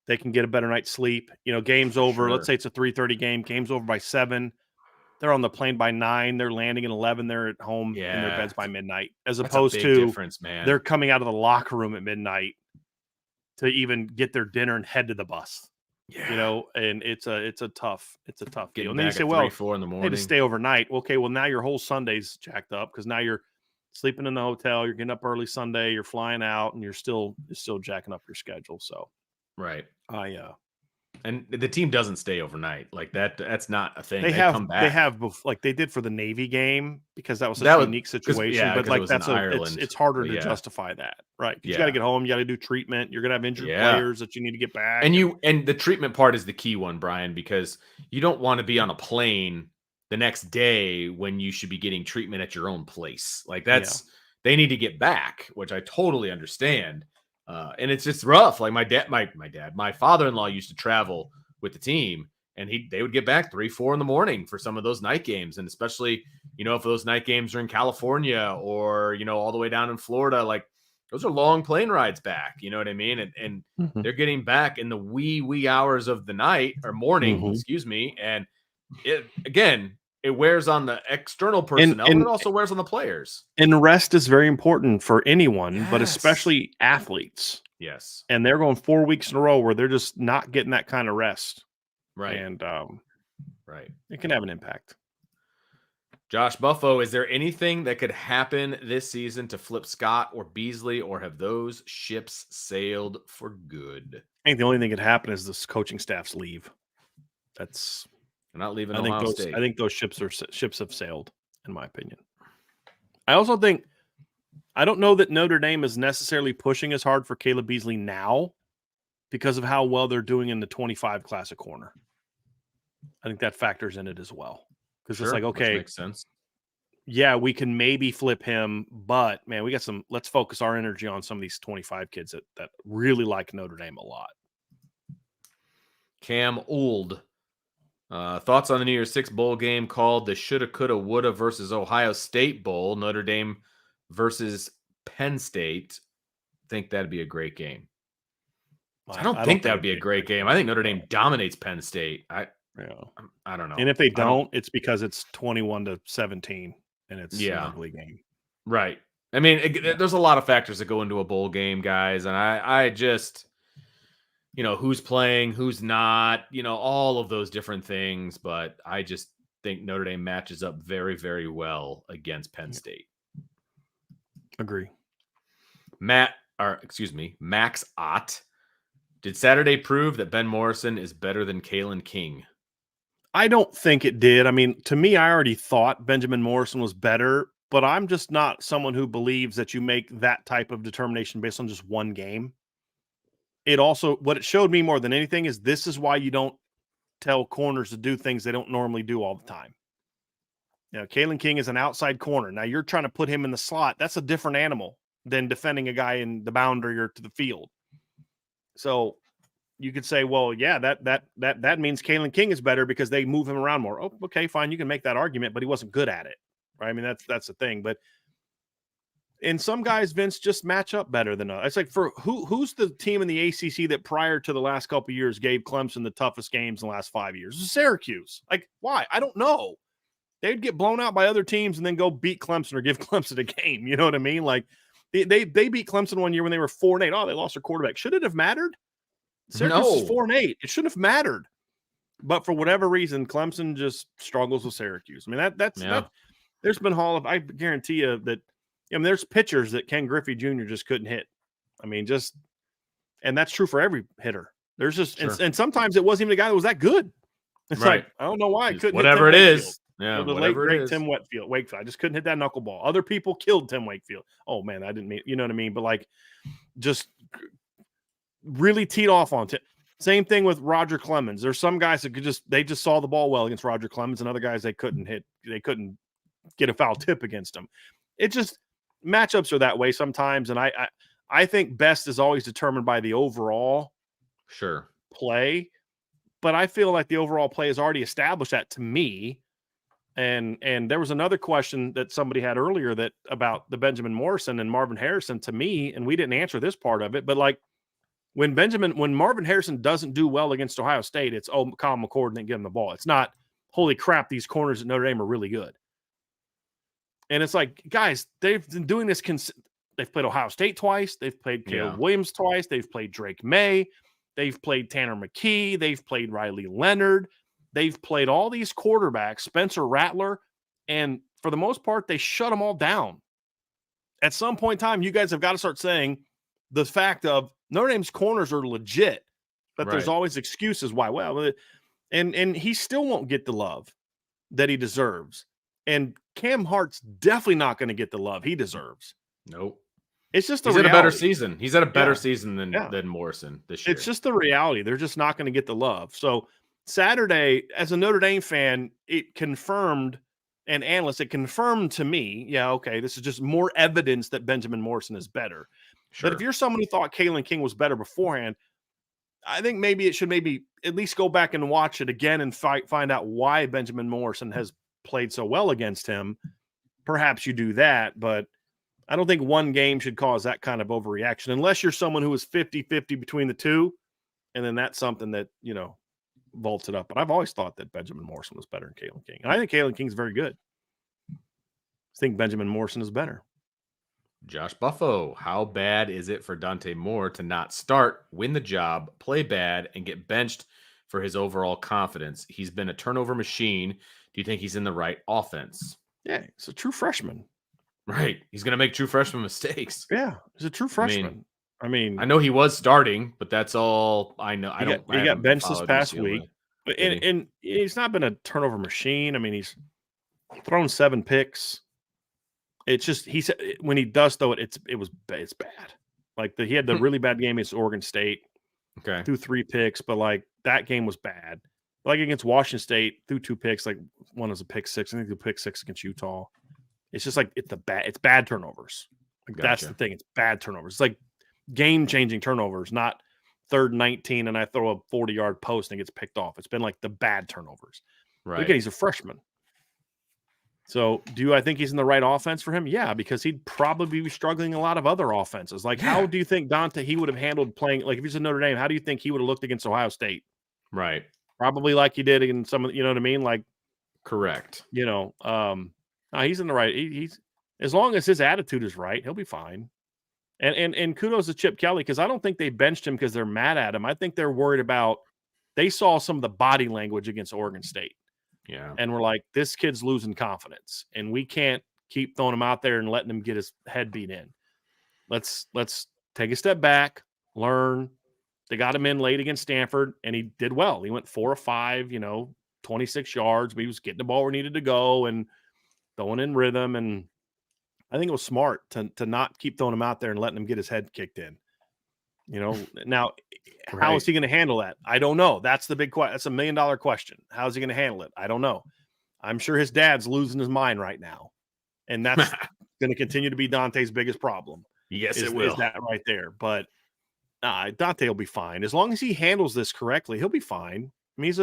They can get a better night's sleep. Game's for over. Let's sure. say it's a 3:30 game. Game's over by 7. They're on the plane by 9. They're landing at 11. They're at home in their Yeah, beds by midnight, as that's a opposed big to difference, man. they're coming out of the locker room at midnight to even get their dinner and head to the bus. Yeah, And it's a tough deal. getting And then you back say, at 3, well, 4 in the hey, to morning. stay overnight. Okay, well now your whole Sunday's jacked up because now you're sleeping in the hotel, you're getting up early Sunday, you're flying out, and you're still jacking up your schedule. So Right. I And the team doesn't stay overnight. Like that's not a thing. they They come back. have like they did for the Navy game because that was such That a was unique because situation. yeah, But because it like was in Ireland. it's harder But to yeah, justify that, right? Because you got to yeah, get home, you got to do treatment, you're gonna have injured yeah. players that you need to get back. And the treatment part is the key one, Brian, because you don't want to be on a plane the next day when you should be getting treatment at your own place. Like Yeah, they need to get back, which I totally understand. And it's just rough. Like my father-in-law used to travel with the team, and they would get back 3, 4 in the morning for some of those night games. And especially, if those night games are in California or, all the way down in Florida, like those are long plane rides back. You know what I mean? And Mhm. they're getting back in the wee hours of the night or morning, Mhm. excuse me. And it wears on the external and personnel, but it and also wears on the players. and rest is very important for anyone, but Yes. especially athletes. Yes. And they're going 4 weeks in a row where they're just not getting that kind of rest, Right. and Right. it can have an impact. Josh Buffo, is there anything that could happen this season to flip Scott or Beasley, or have those ships sailed for good? I think the only thing that could happen is this coaching staffs leave. That's They're not leaving I think Ohio those I State. think those ships have sailed, in my opinion. I also think I don't know that Notre Dame is necessarily pushing as hard for Caleb Beasley now because of how well they're doing in the 25 classic corner. I think that factors in it as well. Because it's Sure, like, which okay, makes sense. yeah, we can maybe flip him, but man, let's focus our energy on some of these 25 kids that really like Notre Dame a lot. Cam Ould. Thoughts on the New Year's Six bowl game called the shoulda, coulda, woulda versus Ohio State Bowl, Notre Dame versus Penn State. Think that'd be a great game. I don't think that would it'd be a be a great great game. game. I think Notre Dame No. dominates Penn State. Yeah. I don't know. And if they I don't. don't, it's because it's 21-17 and it's an Yeah, ugly game. right. I mean, Yeah. there's a lot of factors that go into a bowl game, guys, and I just, who's playing, who's not, all of those different things. But I just think Notre Dame matches up very, very well against Penn State. Agree. Max Ott. Did Saturday prove that Ben Morrison is better than Kalen King? I don't think it did. I mean, to me, I already thought Benjamin Morrison was better, but I'm just not someone who believes that you make that type of determination based on just one game. What it showed me more than anything is this is why you don't tell corners to do things they don't normally do all the time. Kalen King is an outside corner. Now you're trying to put him in the slot. That's a different animal than defending a guy in the boundary or to the field. So you could say, well, yeah, that means Kalen King is better because they move him around more. Oh, okay, fine. You can make that argument, but he wasn't good at it. Right? I mean, that's the thing. But and some guys, Vince, just match up better than others. It's like for who's the team in the ACC that prior to the last couple of years gave Clemson the toughest games in the last 5 years? It was Syracuse. Like, why? I don't know. They'd get blown out by other teams and then go beat Clemson or give Clemson a game. You know what I mean? Like they beat Clemson one year when they were 4-8. Oh, they lost their quarterback. Should it have mattered? Syracuse is 4-8. It shouldn't have mattered. But for whatever reason, Clemson just struggles with Syracuse. I mean, that's there's been I guarantee you that there's pitchers that Ken Griffey Jr. just couldn't hit. I mean, and that's true for every hitter. There's just and sometimes it wasn't even a guy that was that good. It's like, I don't know why I couldn't whatever hit Tim it Wakefield. is. Yeah, the late great Tim Wakefield. I just couldn't hit that knuckleball. Other people killed Tim Wakefield. Oh man, I didn't mean, you know what I mean? But like, just really teed off on it. Same thing with Roger Clemens. There's some guys that they just saw the ball well against Roger Clemens, and other guys they couldn't get a foul tip against him. It just matchups are that way sometimes, and I think best is always determined by the overall play. But I feel like the overall play has already established that to me. And there was another question that somebody had earlier that about the Benjamin Morrison and Marvin Harrison to me, and we didn't answer this part of it, but like when Marvin Harrison doesn't do well against Ohio State, it's Kyle McCord didn't give him the ball. It's not holy crap, these corners at Notre Dame are really good. And it's like, guys, they've been doing this. They've played Ohio State twice. They've played Caleb Williams twice. They've played Drake May. They've played Tanner McKee. They've played Riley Leonard. They've played all these quarterbacks, Spencer Rattler, and for the most part, they shut them all down. At some point in time, you guys have got to start saying the fact of Notre Dame's corners are legit, but there's always excuses why. Well, and he still won't get the love that he deserves. And Cam Hart's definitely not going to get the love he deserves. Nope. It's just he's had a better season. He's had a better season than Morrison this year. It's just the reality. They're just not going to get the love. So Saturday, as a Notre Dame fan, it confirmed, and analysts, it confirmed to me, this is just more evidence that Benjamin Morrison is better. Sure. But if you're someone who thought Kalen King was better beforehand, I think maybe it should at least go back and watch it again and find out why Benjamin Morrison has played so well against him. Perhaps you do that, but I don't think one game should cause that kind of overreaction unless you're someone who is 50-50 between the two, and then that's something that, vaults it up. But I've always thought that Benjamin Morrison was better than Kalen King. And I think Kalen King's very good. I think Benjamin Morrison is better. Josh Buffo, how bad is it for Dante Moore to not start, win the job, play bad, and get benched for his overall confidence? He's been a turnover machine. Do you think he's in the right offense? Yeah, he's a true freshman. Right. He's going to make true freshman mistakes. Yeah, he's a true freshman. I mean, I know he was starting, but that's all I know. He got benched this past week. And he's not been a turnover machine. I mean, he's thrown 7 picks. It's just when he does throw it, it's bad. Like he had the really bad game against Oregon State. Okay, threw 3 picks, but like that game was bad. Like against Washington State, threw 2 picks. Like one was a pick 6. I think the pick 6 against Utah. It's just like it's bad turnovers. Like that's the thing. It's bad turnovers. It's like game-changing turnovers, not 3rd and 19 and I throw a 40-yard post and it gets picked off. It's been like the bad turnovers. Right. Again, he's a freshman. So do I think he's in the right offense for him? Yeah, because he'd probably be struggling a lot of other offenses. Like how do you think he would have handled playing, like if he's in Notre Dame, how do you think he would have looked against Ohio State? Right. Probably like he did in some, you know what I mean? Like, correct. He's in the right. He's as long as his attitude is right, he'll be fine. And kudos to Chip Kelly, because I don't think they benched him because they're mad at him. I think they're worried about they saw some of the body language against Oregon State. Yeah. And we're like, this kid's losing confidence, and we can't keep throwing him out there and letting him get his head beat in. Let's take a step back, learn. They got him in late against Stanford, and he did well. He went 4 of 5, 26 yards, but he was getting the ball where he needed to go and throwing in rhythm. And I think it was smart to not keep throwing him out there and letting him get his head kicked in. Now, how is he going to handle that? I don't know. That's the big question. That's $1 million question. How is he going to handle it? I don't know. I'm sure his dad's losing his mind right now, and that's going to continue to be Dante's biggest problem. Yes, it will. Is that right there? But Dante will be fine as long as he handles this correctly. He'll be fine. I mean, he's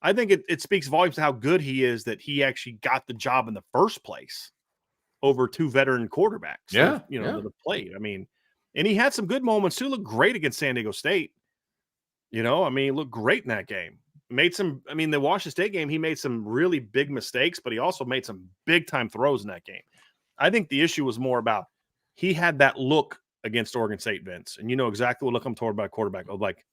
I think it speaks volumes to how good he is that he actually got the job in the first place over 2 veteran quarterbacks. That have played. I mean, and he had some good moments too. Looked great against San Diego State. He looked great in that game. The Washington State game, he made some really big mistakes, but he also made some big time throws in that game. I think the issue was more about he had that look against Oregon State, Vince, and you know exactly what look I'm talking about quarterback. I was like,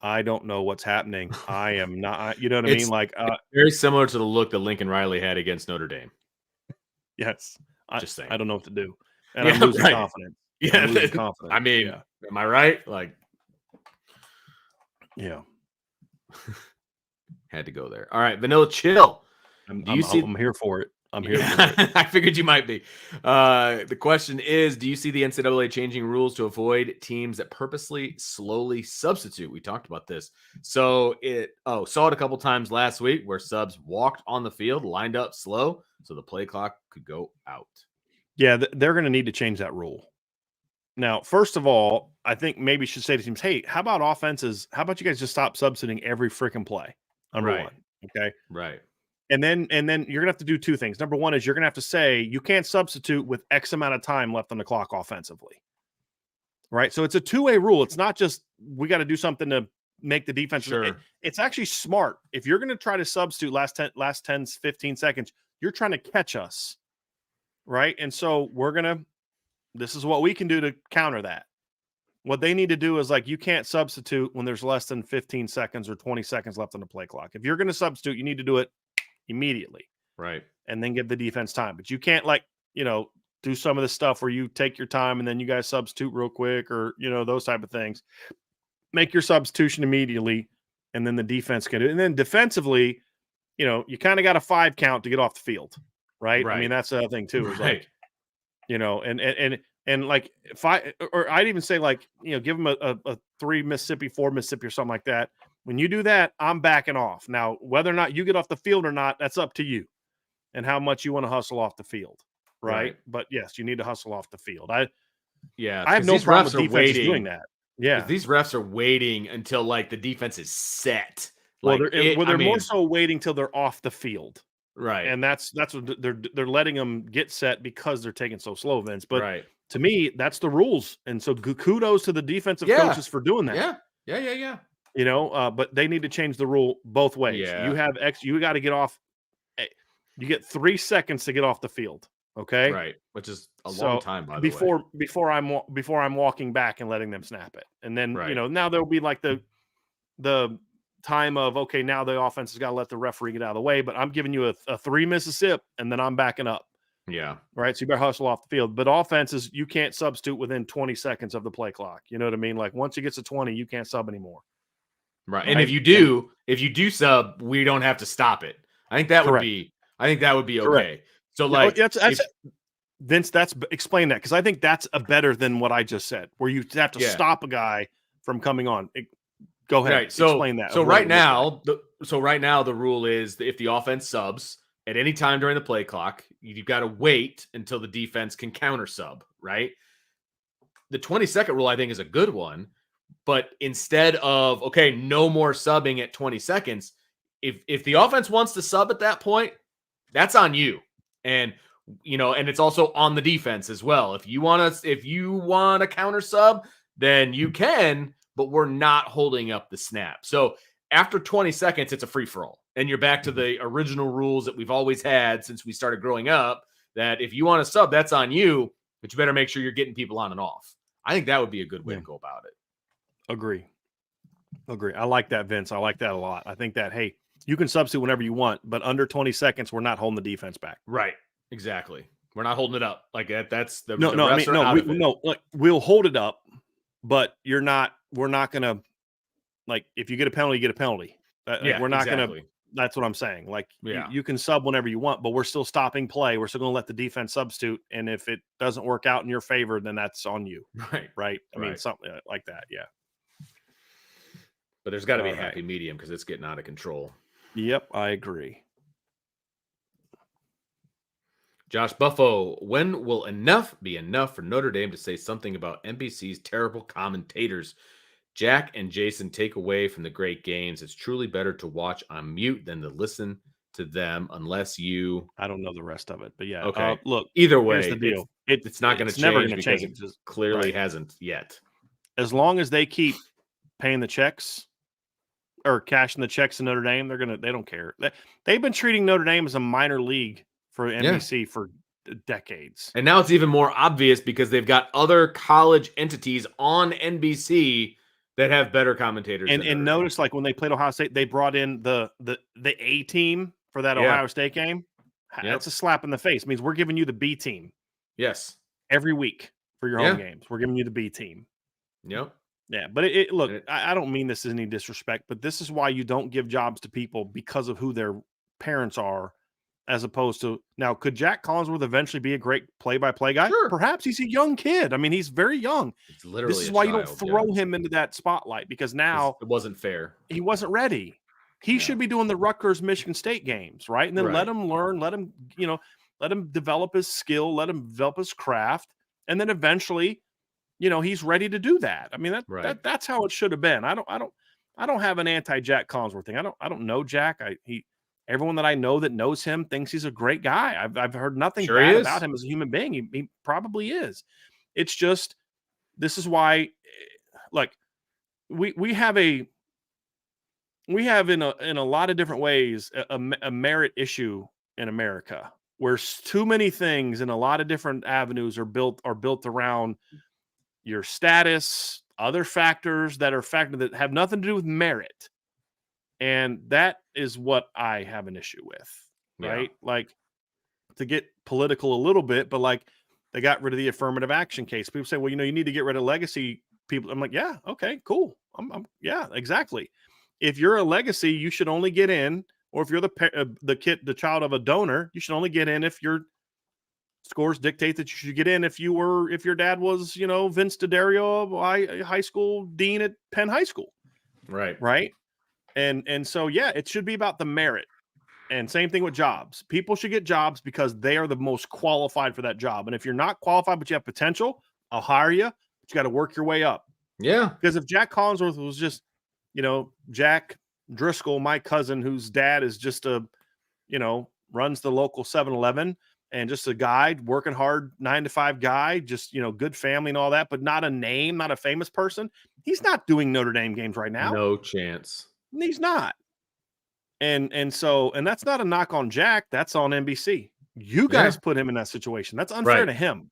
I don't know what's happening. I am not, you know what I mean? Like very similar to the look that Lincoln Riley had against Notre Dame. Yes. Just saying. I don't know what to do. And I'm losing confidence. Yeah. I'm losing confidence. I mean, am I right? Like, yeah. Had to go there. All right. Vanilla Chill. I'm here for it. I'm here for it. I figured you might be. The question is, do you see the NCAA changing rules to avoid teams that purposely slowly substitute? We talked about this. So saw it a couple times last week where subs walked on the field, lined up slow, so the play clock could go out. Yeah, they're going to need to change that rule. Now, first of all, I think maybe you should say to teams, hey, how about offenses? How about you guys just stop substituting every freaking play? Number one. Okay. Right. And then you're gonna have to do two things. Number one is you're gonna have to say you can't substitute with X amount of time left on the clock offensively. Right. So it's a two-way rule. It's not just we got to do something to make the defense. Sure. It's actually smart. If you're going to try to substitute last 10, 15 seconds, you're trying to catch us. Right. And so this is what we can do to counter that. What they need to do is you can't substitute when there's less than 15 seconds or 20 seconds left on the play clock. If you're going to substitute, you need to do it immediately. Right. And then give the defense time. But you can't do some of the stuff where you take your time and then you guys substitute real quick or, those type of things. Make your substitution immediately, and then the defense can do it. And then defensively, you kind of got a 5 count to get off the field, right? I mean, that's the other thing too. Is right. If I'd even say give them a 3 Mississippi, 4 Mississippi or something like that. When you do that, I'm backing off. Now, whether or not you get off the field or not, that's up to you and how much you want to hustle off the field. Right. But yes, you need to hustle off the field. I have no problem with defenses doing that. Yeah. These refs are waiting until the defense is set. They're more so waiting till they're off the field. Right. And that's what they're letting them get set because they're taking so slow, Vince. But to me, that's the rules. And so kudos to the defensive coaches for doing that. Yeah. But they need to change the rule both ways. Yeah. You got to get off. You get 3 seconds to get off the field. Okay. Right. Which is a long time, by the way. Before I'm walking back and letting them snap it. And then, now there'll be the time of, okay, now the offense has got to let the referee get out of the way, but I'm giving you a 3 Mississippi and then I'm backing up. Yeah. Right. So you better hustle off the field, but offenses, you can't substitute within 20 seconds of the play clock. You know what I mean? Once it gets to 20, you can't sub anymore. Right. And if you do sub, we don't have to stop it. I think that would be okay. Correct. So Vince, explain that, because I think that's better than what I just said, where you have to stop a guy from coming on. Go ahead. Right. So explain that. So right now, the rule is that if the offense subs at any time during the play clock, you've got to wait until the defense can counter sub. Right. The 20-second rule, I think, is a good one, but instead of no more subbing at 20 seconds, if the offense wants to sub at that point, that's on you. And and it's also on the defense as well. If you want to counter sub, then you can, but we're not holding up the snap. So after 20 seconds, it's a free for all, and you're back to the original rules that we've always had since we started growing up. That if you want to sub, that's on you, but you better make sure you're getting people on and off. I think that would be a good way to go about it. Agree. I like that, Vince. I like that a lot. I think that, hey, you can substitute whenever you want, but under 20 seconds, we're not holding the defense back. Right. Exactly. We're not holding it up like that. That's the we'll hold it up, but we're not going to, if you get a penalty, you get a penalty. We're not going to, that's what I'm saying. You can sub whenever you want, but we're still stopping play. We're still going to let the defense substitute. And if it doesn't work out in your favor, then that's on you. Right. I mean, something like that. Yeah. But there's got to be a happy medium because it's getting out of control. Yep, I agree. Josh Buffo, when will enough be enough for Notre Dame to say something about NBC's terrible commentators? Jack and Jason take away from the great games. It's truly better to watch on mute than to listen to them unless you... I don't know the rest of it, but yeah. Okay. Look, either way, here's the deal. It's not going to change. Never going to change. It clearly hasn't yet. As long as they keep paying the checks or cashing the checks in Notre Dame, they don't care. They've been treating Notre Dame as a minor league for NBC for decades. And now it's even more obvious because they've got other college entities on NBC that have better commentators. And notice, when they played Ohio State, they brought in the A team for that Ohio State game. That's a slap in the face. It means we're giving you the B team. Yes. Every week for your home games. We're giving you the B team. Yep. Yeah, but look, I don't mean this as any disrespect, but this is why you don't give jobs to people because of who their parents are, as opposed to now. Could Jack Collinsworth eventually be a great play-by-play guy? Sure. Perhaps. He's a young kid. I mean, he's very young. It's literally this is why you don't throw him into that spotlight, because now it wasn't fair. He wasn't ready. He should be doing the Rutgers Michigan State games, right? And then let him learn, let him develop his skill, let him develop his craft, and then eventually, he's ready to do that. I mean, that's how it should have been. I don't have an anti-Jack Collinsworth thing. I don't know Jack. Everyone that I know that knows him thinks he's a great guy. I've heard nothing Sure he bad about is. him as a human being. He probably is. It's just, this is why, like, we have in a lot of different ways a merit issue in America, where too many things in a lot of different avenues are built around your status, other factors that have nothing to do with merit. And that is what I have an issue with, Yeah. right? Like, to get political a little bit, but like, they got rid of the affirmative action case. People say, well, you need to get rid of legacy people. I'm like, yeah, okay, cool. Yeah, exactly. If you're a legacy, you should only get in, or if you're the child of a donor, you should only get in if your scores dictate that you should get in. If your dad was, Vince D'Addario, high school dean at Penn High School, right? And so, yeah, it should be about the merit. And same thing with jobs. People should get jobs because they are the most qualified for that job. And if you're not qualified, but you have potential, I'll hire you, but you got to work your way up. Yeah. Because if Jack Collinsworth was just, Jack Driscoll, my cousin, whose dad is just runs the local 7-Eleven, and just a guy working hard, 9-to-5 guy, just, good family and all that, but not a name, not a famous person. He's not doing Notre Dame games right now. No chance. He's not. And that's not a knock on Jack. That's on NBC. You guys put him in that situation. That's unfair to him.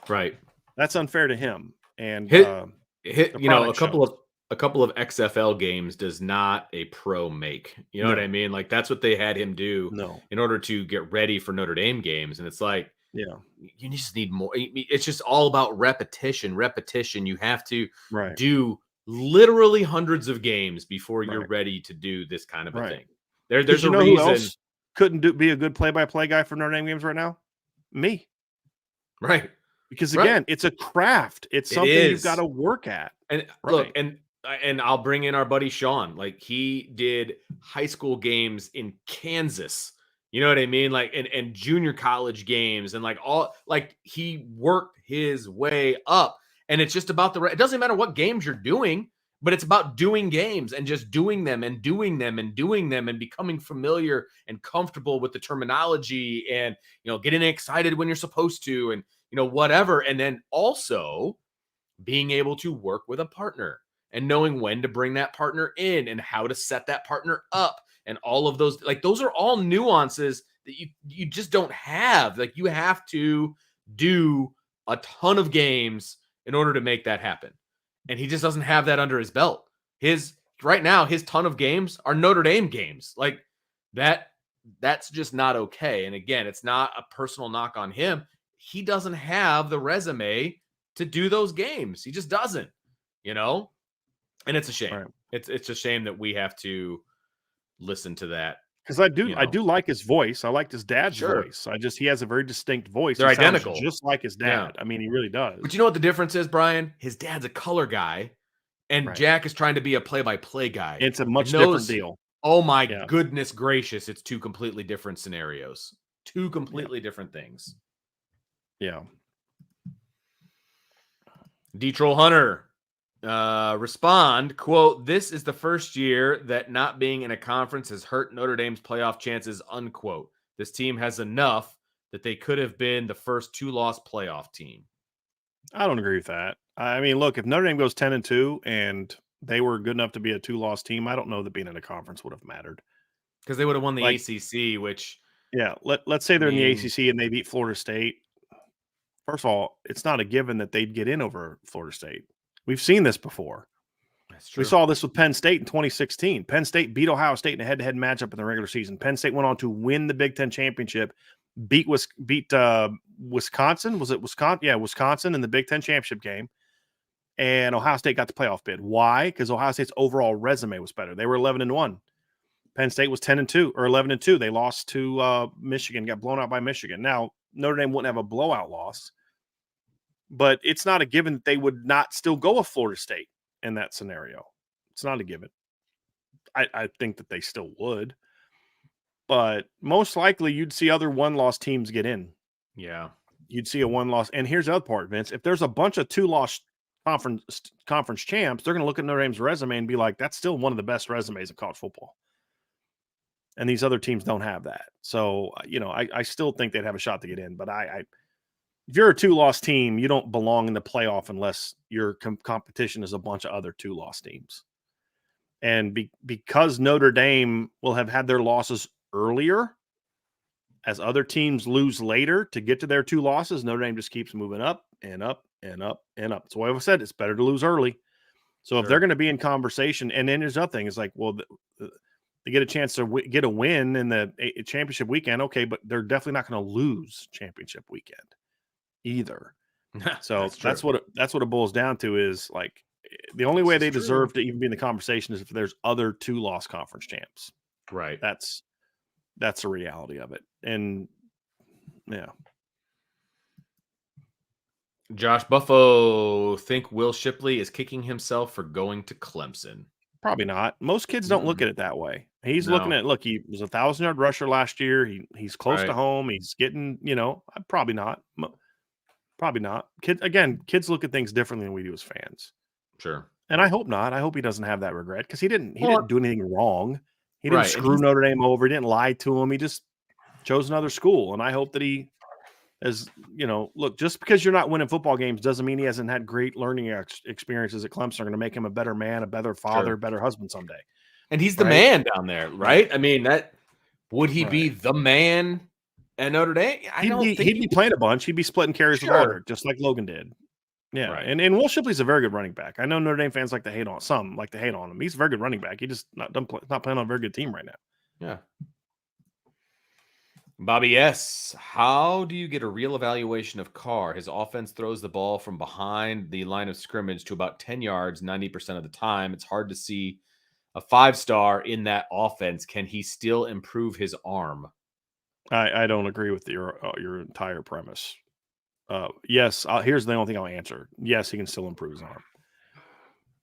Right. That's unfair to him. And a couple of XFL games does not a pro make. You know what I mean? Like, that's what they had him do in order to get ready for Notre Dame games. And it's like, you just need more. It's just all about repetition. You have to do literally hundreds of games before you're ready to do this kind of a thing. There's a reason. Who else couldn't be a good play-by-play guy for Notre Dame games right now? Me. Right. Because again, it's a craft. It's something you've got to work at. And look, and I'll bring in our buddy Sean. Like, he did high school games in Kansas. You know what I mean? Like, and junior college games, and he worked his way up. And it's just about it doesn't matter what games you're doing, but it's about doing games and just doing them and doing them and doing them and becoming familiar and comfortable with the terminology and, getting excited when you're supposed to and, whatever. And then also being able to work with a partner and knowing when to bring that partner in and how to set that partner up and all of those. Like, those are all nuances that you just don't have. Like, you have to do a ton of games in order to make that happen. And he just doesn't have that under his belt. Right now, his ton of games are Notre Dame games. Like, that's just not okay. And again, it's not a personal knock on him. He doesn't have the resume to do those games. He just doesn't, and it's a shame. Right. It's a shame that we have to listen to that. Because I do like his voice. I liked his dad's voice. He has a very distinct voice. They're identical, just like his dad. Yeah. I mean, he really does. But you know what the difference is, Brian? His dad's a color guy, and Jack is trying to be a play-by-play guy. It's a much different deal. Oh my goodness gracious! It's two completely different scenarios, two completely different things. Yeah. D-Troll Hunter. Respond, quote, "This is the first year that not being in a conference has hurt Notre Dame's playoff chances," unquote. "This team has enough that they could have been the first 2-loss playoff team." I don't agree with that. I mean, look, if Notre Dame goes 10-2 and they were good enough to be a 2-loss team, I don't know that being in a conference would have mattered. Because they would have won the ACC, which... Yeah, let's say they're in the ACC and they beat Florida State. First of all, it's not a given that they'd get in over Florida State. We've sseen this before. That's true. We saw this with Penn State in 2016. Penn State beat Ohio State in a head-to-head matchup in the regular season. Penn State went on to win the Big Ten championship, beat Wisconsin. Was it Wisconsin? Yeah, Wisconsin in the Big Ten championship game. And Ohio State got the playoff bid. Why? Because Ohio State's overall resume was better. They were 11-1. Penn State was 10-2 or 11-2. They lost to Michigan, got blown out by Michigan. Now, Notre Dame wouldn't have a blowout loss, but it's not a given that they would not still go with Florida State in that scenario. It's not a given. I think that they still would, but most likely you'd see other 1-loss teams get in. Yeah. You'd see a 1-loss. And here's the other part, Vince. If there's a bunch of 2-loss conference champs, they're going to look at Notre Dame's resume and be like, that's still one of the best resumes of college football. and these other teams don't have that. So, I still think they'd have a shot to get in. But if you're a 2-loss team, you don't belong in the playoff unless your competition is a bunch of other 2-loss teams. And because Notre Dame will have had their losses earlier, as other teams lose later to get to their 2 losses, Notre Dame just keeps moving up and up and up and up. So, I've said it's better to lose early. So, if they're going to be in conversation, and then there's nothing, it's like, well, they get a chance to get a win in the championship weekend. Okay, but they're definitely not going to lose championship weekend either. So that's what it boils down to is like the only way they deserve to even be in the conversation is if there's other 2-loss conference champs. Right. That's the reality of it. And yeah. Josh Buffo think Will Shipley is kicking himself for going to Clemson. Probably not. Most kids don't look at it that way. He's looking at, look, he was a 1,000-yard rusher last year. He's close to home. He's getting, probably not. Probably not. Kids look at things differently than we do as fans. Sure. And I hope not. I hope he doesn't have that regret because he didn't do anything wrong. He didn't Right. screw Notre Dame over. He didn't lie to him. He just chose another school. And I hope that he is, look, just because you're not winning football games doesn't mean he hasn't had great learning experiences at Clemson are going to make him a better man, a better father, a better husband someday. And he's the man down there, right? I mean, would he be the man at Notre Dame? He'd be playing a bunch. He'd be splitting carries with Auger, just like Logan did. Yeah, right. And Will Shipley's a very good running back. I know Notre Dame fans like to hate on him. He's a very good running back. He just not playing on a very good team right now. Yeah. Bobby S., how do you get a real evaluation of Carr? His offense throws the ball from behind the line of scrimmage to about 10 yards 90% of the time. It's hard to see a 5-star in that offense. Can he still improve his arm? I don't agree with your entire premise. Yes, here's the only thing I'll answer. Yes, he can still improve his arm.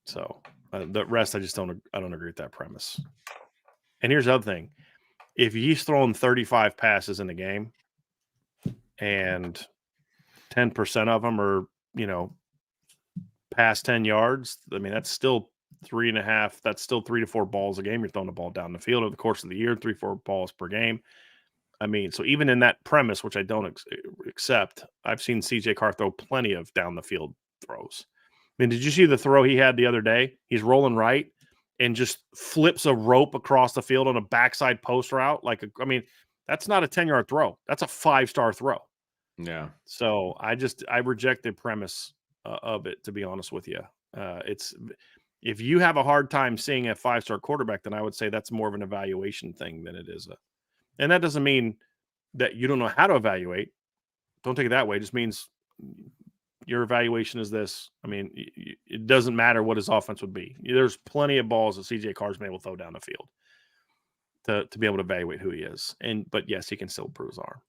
So the rest, I don't agree with that premise. And here's the other thing. If he's throwing 35 passes in a game and 10% of them are, past 10 yards, I mean, that's still 3.5. That's still 3 to 4 balls a game. You're throwing the ball down the field over the course of the year, 3-4 balls per game. I mean, so even in that premise, which I don't accept, I've seen CJ Carr throw plenty of down the field throws. I mean, did you see the throw he had the other day? He's rolling right and just flips a rope across the field on a backside post route. That's not a 10-yard throw. That's a 5-star throw. Yeah. So I reject the premise of it, to be honest with you. If you have a hard time seeing a 5-star quarterback, then I would say that's more of an evaluation thing than it is and that doesn't mean that you don't know how to evaluate. Don't take it that way. It just means your evaluation is this. I mean, it doesn't matter what his offense would be. There's plenty of balls that CJ Carr's been able to throw down the field to be able to evaluate who he is. But yes, he can still improve his arm.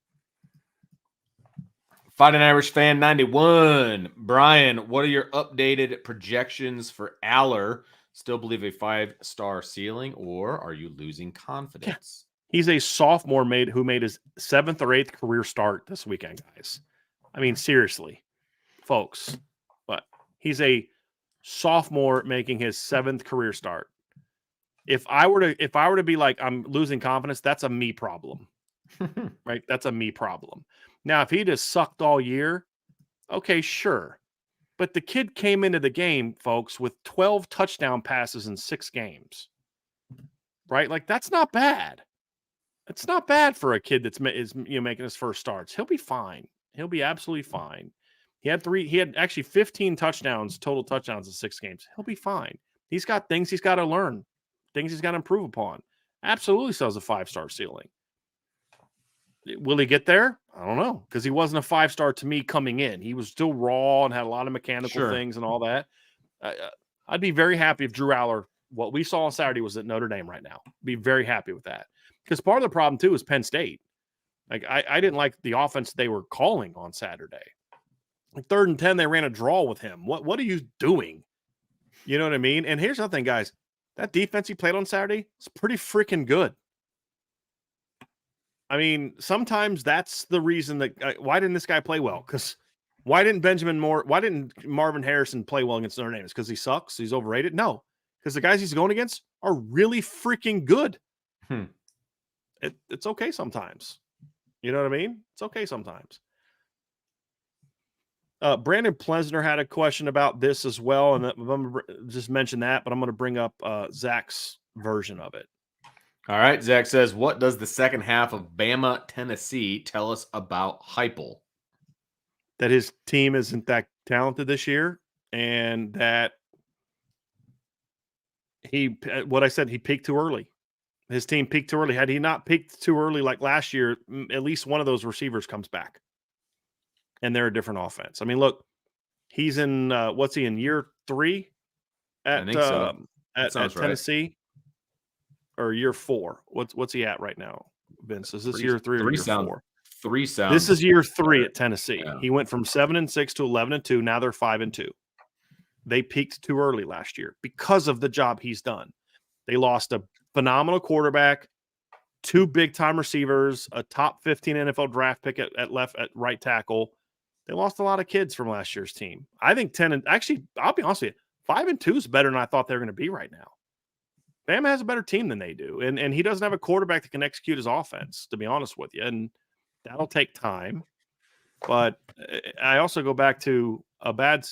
Fighting Irish Fan 91. Brian, what are your updated projections for Aller? Still believe a 5-star ceiling, or are you losing confidence? Yeah. He's a sophomore who made his 7th or 8th career start this weekend, guys. I mean, seriously, folks. But he's a sophomore making his 7th career start. If I were to be like, I'm losing confidence, that's a me problem. Right? That's a me problem. Now, if he just sucked all year, okay, sure. But the kid came into the game, folks, with 12 touchdown passes in 6 games. Right? Like, that's not bad. It's not bad for a kid that's making his first starts. He'll be fine. He'll be absolutely fine. He had actually 15 total touchdowns in 6 games. He'll be fine. He's got things he's got to learn, things he's got to improve upon. Absolutely still has a 5-star ceiling. Will he get there? I don't know, because he wasn't a 5-star to me coming in. He was still raw and had a lot of mechanical things and all that. I'd be very happy if Drew Aller, what we saw on Saturday, was at Notre Dame right now. Be very happy with that. Because part of the problem, too, is Penn State. Like, I didn't like the offense they were calling on Saturday. Like 3rd and 10, they ran a draw with him. What are you doing? You know what I mean? And here's the thing, guys. That defense he played on Saturday is pretty freaking good. I mean, sometimes that's the reason that why didn't this guy play well? Because why didn't Marvin Harrison play well against Notre Dame? It's because he sucks? He's overrated? No. Because the guys he's going against are really freaking good. It's okay sometimes. You know what I mean? It's okay sometimes. Brandon Plesner had a question about this as well, and I'm going to just mention that, but I'm going to bring up Zach's version of it. All right. Zach says, what does the second half of Bama, Tennessee tell us about Heupel? That his team isn't that talented this year, and that he peaked too early. His team peaked too early. Had he not peaked too early like last year, at least one of those receivers comes back, and they're a different offense. I mean, look, he's in what's he in year 3 I think so. at Tennessee, or year 4? What's he at right now, Vince? Is this year 3 or year 4? 3 sounds. This is year 3 at Tennessee. Yeah. He went from 7-6 to 11-2. Now they're 5-2. They peaked too early last year because of the job he's done. They lost a phenomenal quarterback, 2 big-time receivers, a top 15 NFL draft pick at right tackle. They lost a lot of kids from last year's team. I think I'll be honest with you, 5-2 is better than I thought they were going to be right now. Bama has a better team than they do, and he doesn't have a quarterback that can execute his offense, to be honest with you, and that'll take time. But I also go back to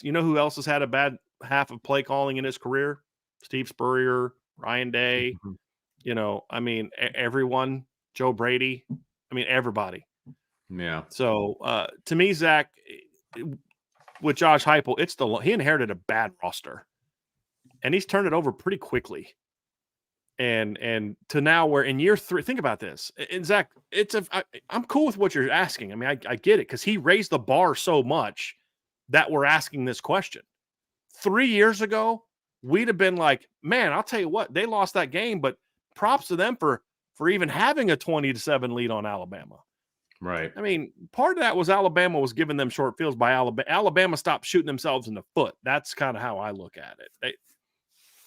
you know who else has had a bad half of play calling in his career? Steve Spurrier, Ryan Day, I mean, everyone, Joe Brady, I mean, everybody. Yeah. So to me, Zach, with Josh Heupel, he inherited a bad roster, and he's turned it over pretty quickly. And to now we're in year 3. Think about this. And Zach, I'm cool with what you're asking. I mean, I get it, because he raised the bar so much that we're asking this question. 3 years ago, we'd have been like, man, I'll tell you what, they lost that game, but props to them for even having a 20-7 lead on Alabama. Right. I mean, part of that was Alabama was giving them short fields by Alabama. Alabama stopped shooting themselves in the foot. That's kind of how I look at it.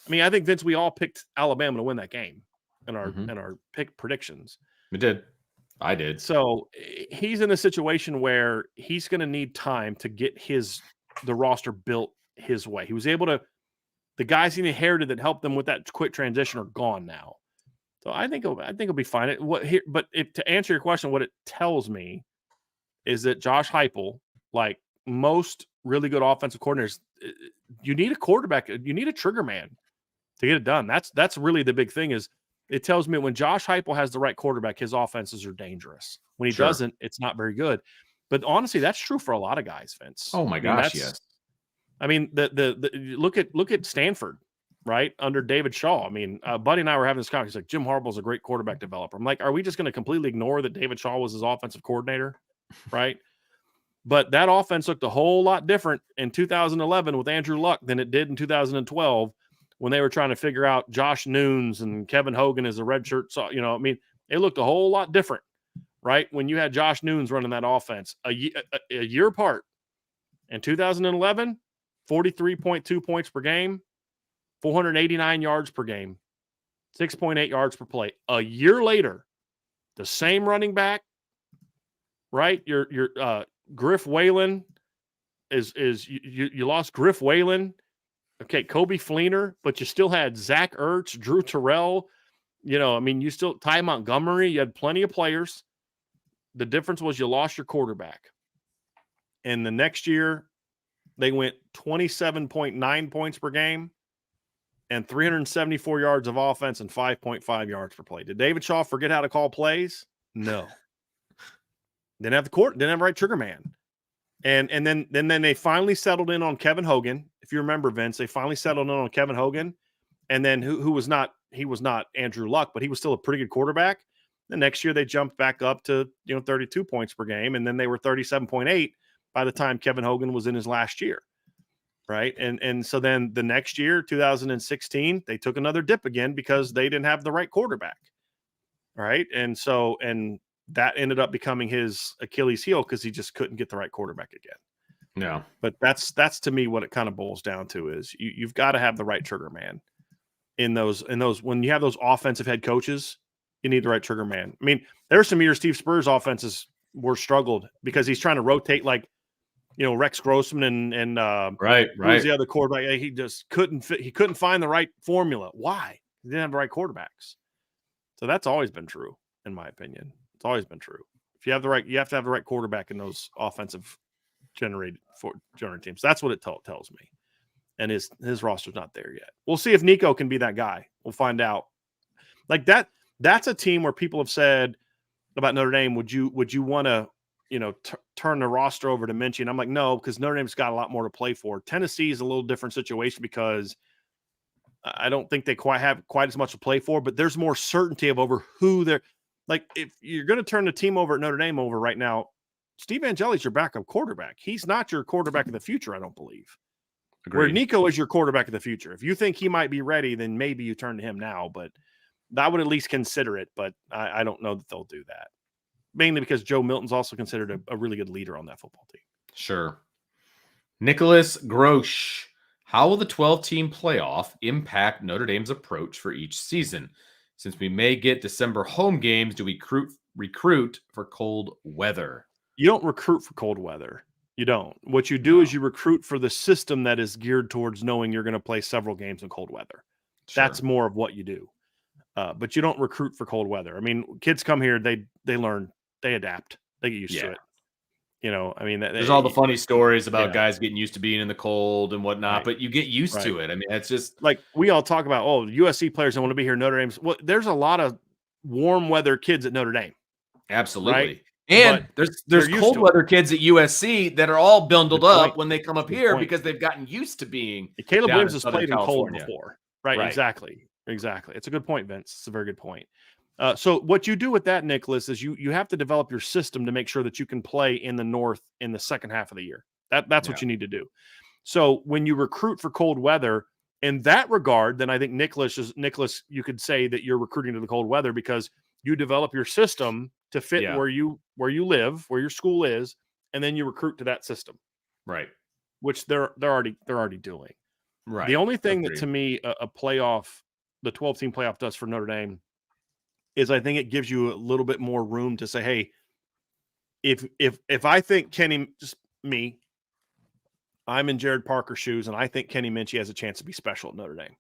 I think, Vince, we all picked Alabama to win that game in our pick predictions. We did. I did. So he's in a situation where he's going to need time to get the roster built his way. He was able to. The guys he inherited that helped them with that quick transition are gone now. So I think it'll be fine. To answer your question, what it tells me is that Josh Heupel, like most really good offensive coordinators, you need a quarterback. You need a trigger man to get it done. That's really the big thing. Is it tells me when Josh Heupel has the right quarterback, his offenses are dangerous. When he doesn't, it's not very good. But honestly, that's true for a lot of guys, Vince. Oh my gosh, yes. I mean, look at Stanford, right, under David Shaw. I mean, Buddy and I were having this conversation. He's like, Jim Harbaugh's a great quarterback developer. I'm like, are we just going to completely ignore that David Shaw was his offensive coordinator, right? But that offense looked a whole lot different in 2011 with Andrew Luck than it did in 2012 when they were trying to figure out Josh Nunes and Kevin Hogan as a redshirt. So, it looked a whole lot different, right, when you had Josh Nunes running that offense a year apart. In 2011, 43.2 points per game, 489 yards per game, 6.8 yards per play. A year later, the same running back, right? Your Griff Whalen you lost Griff Whalen. Okay, Kobe Fleener, but you still had Zach Ertz, Drew Terrell. You still Ty Montgomery. You had plenty of players. The difference was you lost your quarterback. And the next year, they went 27.9 points per game and 374 yards of offense and 5.5 yards per play. Did David Shaw forget how to call plays? No. Didn't have the right trigger man. And then they finally settled in on Kevin Hogan. If you remember, Vince, they finally settled in on Kevin Hogan. And then he was not Andrew Luck, but he was still a pretty good quarterback. The next year they jumped back up to 32 points per game, and then they were 37.8 by the time Kevin Hogan was in his last year. Right. And so then the next year, 2016, they took another dip again because they didn't have the right quarterback. Right. And that ended up becoming his Achilles heel because he just couldn't get the right quarterback again. No. But that's to me what it kind of boils down to is you've got to have the right trigger man in those when you have those offensive head coaches, you need the right trigger man. I mean, there are some years Steve Spurrier's offenses were struggled because he's trying to rotate Rex Grossman and right. Who's the other quarterback? He just couldn't fit. He couldn't find the right formula. Why? He didn't have the right quarterbacks. So that's always been true. in my opinion. It's always been true. If you have to have the right quarterback in those offensive generated teams. That's what it tells me. And his roster's not there yet. We'll see if Nico can be that guy. We'll find out. Like that's a team where people have said about Notre Dame, would you want to, turn the roster over to Minchie? And I'm like, no, because Notre Dame's got a lot more to play for. Tennessee is a little different situation because I don't think they have quite as much to play for, but there's more certainty of over who they're like. If you're going to turn the team over at Notre Dame over right now, Steve Angeli's your backup quarterback. He's not your quarterback of the future, I don't believe. Agreed. Where Nico is your quarterback of the future. If you think he might be ready, then maybe you turn to him now, but I would at least consider it, but I don't know that they'll do that. Mainly because Joe Milton's also considered a really good leader on that football team. Sure. Nicholas Grosh. How will the 12-team playoff impact Notre Dame's approach for each season? Since we may get December home games, do we recruit for cold weather? You don't recruit for cold weather. You don't. What you do is you recruit for the system that is geared towards knowing you're going to play several games in cold weather. Sure. That's more of what you do. But you don't recruit for cold weather. I mean, kids come here, they learn, they adapt, they get used to it. There's all the funny stories about guys getting used to being in the cold and whatnot, but you get used to it. I mean, it's just like we all talk about, USC players don't want to be here. Notre Dame's there's a lot of warm weather kids at Notre Dame. Absolutely. Right? And there's cold weather kids at USC that are all bundled up when they come up here because they've gotten used to being. Caleb Williams has played in cold before. Right. Exactly. It's a good point, Vince. It's a very good point. So what you do with that, Nicholas, is you have to develop your system to make sure that you can play in the North in the second half of the year. That's what you need to do. So when you recruit for cold weather in that regard, then I think Nicholas, you could say that you're recruiting to the cold weather because you develop your system to fit where you live, where your school is, and then you recruit to that system. Right. Which they're already doing. Right. The only thing that to me a playoff, the 12-team playoff does for Notre Dame is I think it gives you a little bit more room to say, hey, if I think Kenny, just me, I'm in Jared Parker's shoes, and I think Kenny Minchie has a chance to be special at Notre Dame.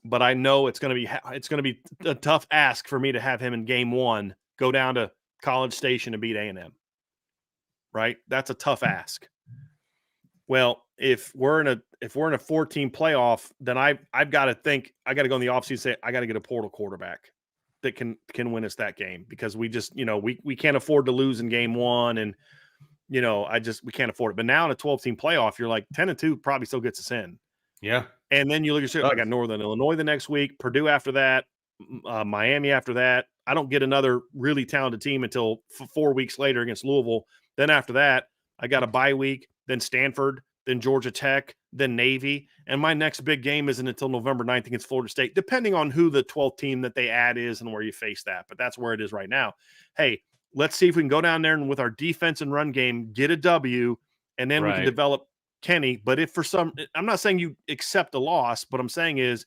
But I know it's going to be a tough ask for me to have him in game one go down to College Station and beat A&M. Right? That's a tough ask. Well, if we're in a 4-team playoff, then I've got to think I got to go in the offseason and say I got to get a portal quarterback that can win us that game because we just we can't afford to lose in game one and we can't afford it. But now in a 12-team playoff, you're like 10-2 probably still gets us in. Yeah. And then you look at I got Northern Illinois the next week, Purdue after that, Miami after that. I don't get another really talented team until 4 weeks later against Louisville. Then after that, I got a bye week, then Stanford, then Georgia Tech, then Navy. And my next big game isn't until November 9th against Florida State, depending on who the 12th team that they add is and where you face that. But that's where it is right now. Hey, let's see if we can go down there and with our defense and run game, get a W, and then we can develop Kenny. But if for some, I'm not saying you accept a loss, but I'm saying is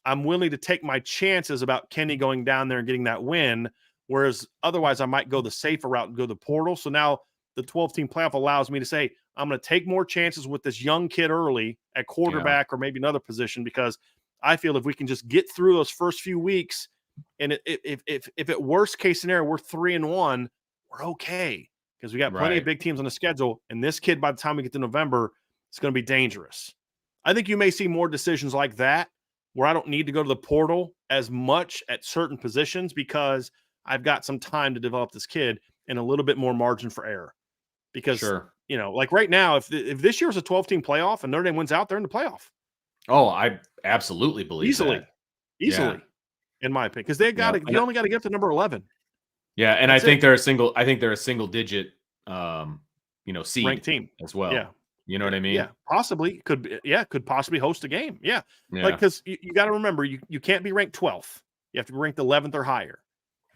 I'm willing to take my chances about Kenny going down there and getting that win, whereas otherwise I might go the safer route and go the portal. So now the 12-team playoff allows me to say, I'm going to take more chances with this young kid early at quarterback or maybe another position because I feel if we can just get through those first few weeks and if at worst case scenario we're 3-1, we're okay because we got plenty of big teams on the schedule. And this kid, by the time we get to November, it's going to be dangerous. I think you may see more decisions like that where I don't need to go to the portal as much at certain positions because I've got some time to develop this kid and a little bit more margin for error. Because, like right now, if this year's a 12-team playoff and Notre Dame wins out, they're in the playoff. Oh, I absolutely believe easily, in my opinion, because they got you only got to get to number 11. Yeah, and I think they're a single digit, seed ranked team as well. Yeah, you know what I mean. Yeah, possibly could possibly host a game. Yeah. Like because you got to remember you can't be ranked 12th. You have to be ranked 11th or higher.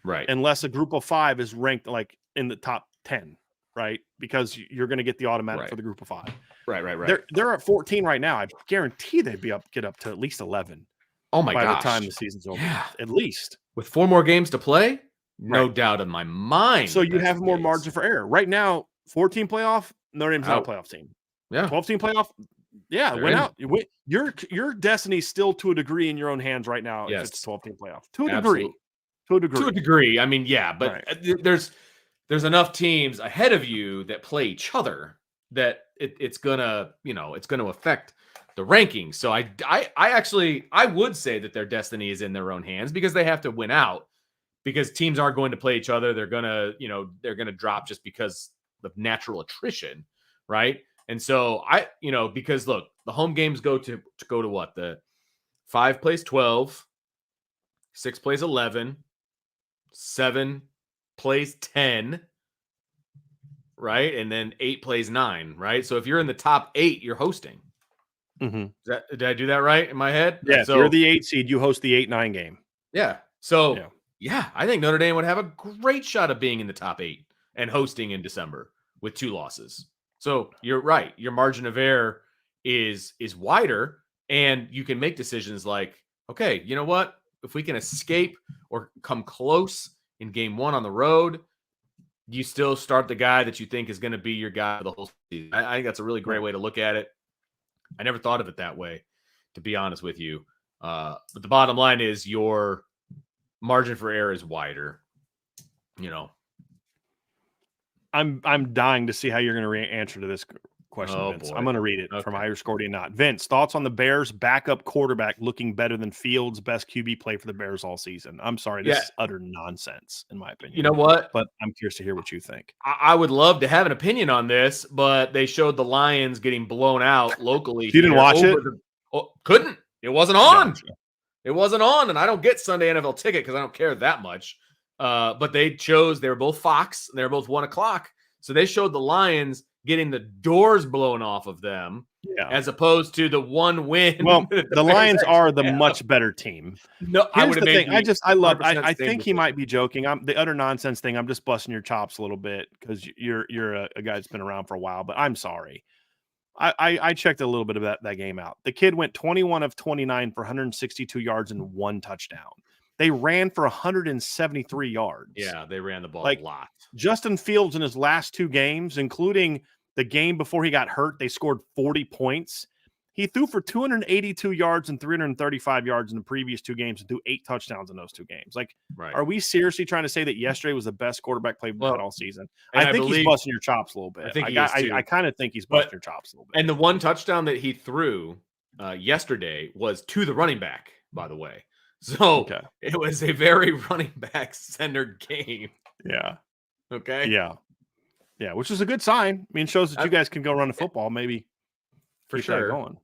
Right. Unless a group of 5 is ranked like in the top 10. Right, because you're going to get the automatic for the group of 5. Right. They're at 14 right now. I guarantee they'd get up to at least 11. Oh my gosh! By the time the season's over, at least with 4 more games to play, no doubt in my mind. So you have more margin for error. Right now, 14 playoff, Notre Dame's not a playoff team. Yeah, 12-team playoff. Yeah, went out. Your destiny's still to a degree in your own hands right now. If it's a 12-team playoff, to a degree. To a degree. To a degree. I mean, yeah, but there's enough teams ahead of you that play each other that it's gonna affect the rankings. So I actually would say that their destiny is in their own hands because they have to win out, because teams aren't going to play each other. They're gonna drop just because of natural attrition, right? And so because look, the home games go to what? The 5 plays 12, 6 plays 11, 7 plays 10, right? And then 8 plays 9, right? So if you're in the top 8, you're hosting. Mm-hmm. Did I do that right in my head? Yeah, so if you're the 8 seed, you host the 8-9 game. Yeah. So yeah, I think Notre Dame would have a great shot of being in the top 8 and hosting in December with 2 losses. So you're right. Your margin of error is wider, and you can make decisions like, okay, you know what? If we can escape or come close in game 1 on the road, you still start the guy that you think is going to be your guy for the whole season. I think that's a really great way to look at it. I never thought of it that way, to be honest with you. But the bottom line is your margin for error is wider. I'm dying to see how you're going to answer to this question, Vince. Boy. I'm going to read it from Irish Gordy Not. Vince, thoughts on the Bears' backup quarterback looking better than Fields' best QB play for the Bears all season? I'm sorry, this is utter nonsense, in my opinion. You know what? But I'm curious to hear what you think. I would love to have an opinion on this, but they showed the Lions getting blown out locally. You didn't watch it? Couldn't. It wasn't on. Gotcha. It wasn't on, and I don't get Sunday NFL Ticket because I don't care that much. But they were both Fox, and they were both 1 o'clock. So they showed the Lions getting the doors blown off of them, as opposed to the one win. Well, the Lions are the much better team. No, here's the thing. I think he might be joking. The utter nonsense thing. I'm just busting your chops a little bit because you're a guy that's been around for a while. But I'm sorry. I checked a little bit of that game out. The kid went 21 of 29 for 162 yards and 1 touchdown. They ran for 173 yards. Yeah, they ran the ball a lot. Justin Fields in his last 2 games, including the game before he got hurt, they scored 40 points. He threw for 282 yards and 335 yards in the previous 2 games and threw 8 touchdowns in those 2 games. Are we seriously trying to say that yesterday was the best quarterback play we've had all season? I think he's busting your chops a little bit. I kind of think he's busting your chops a little bit. And the one touchdown that he threw yesterday was to the running back, by the way. So it was a very running back centered game. Yeah. Okay. Yeah, which is a good sign. I mean, it shows that you guys can go run the football, maybe. For sure. Going.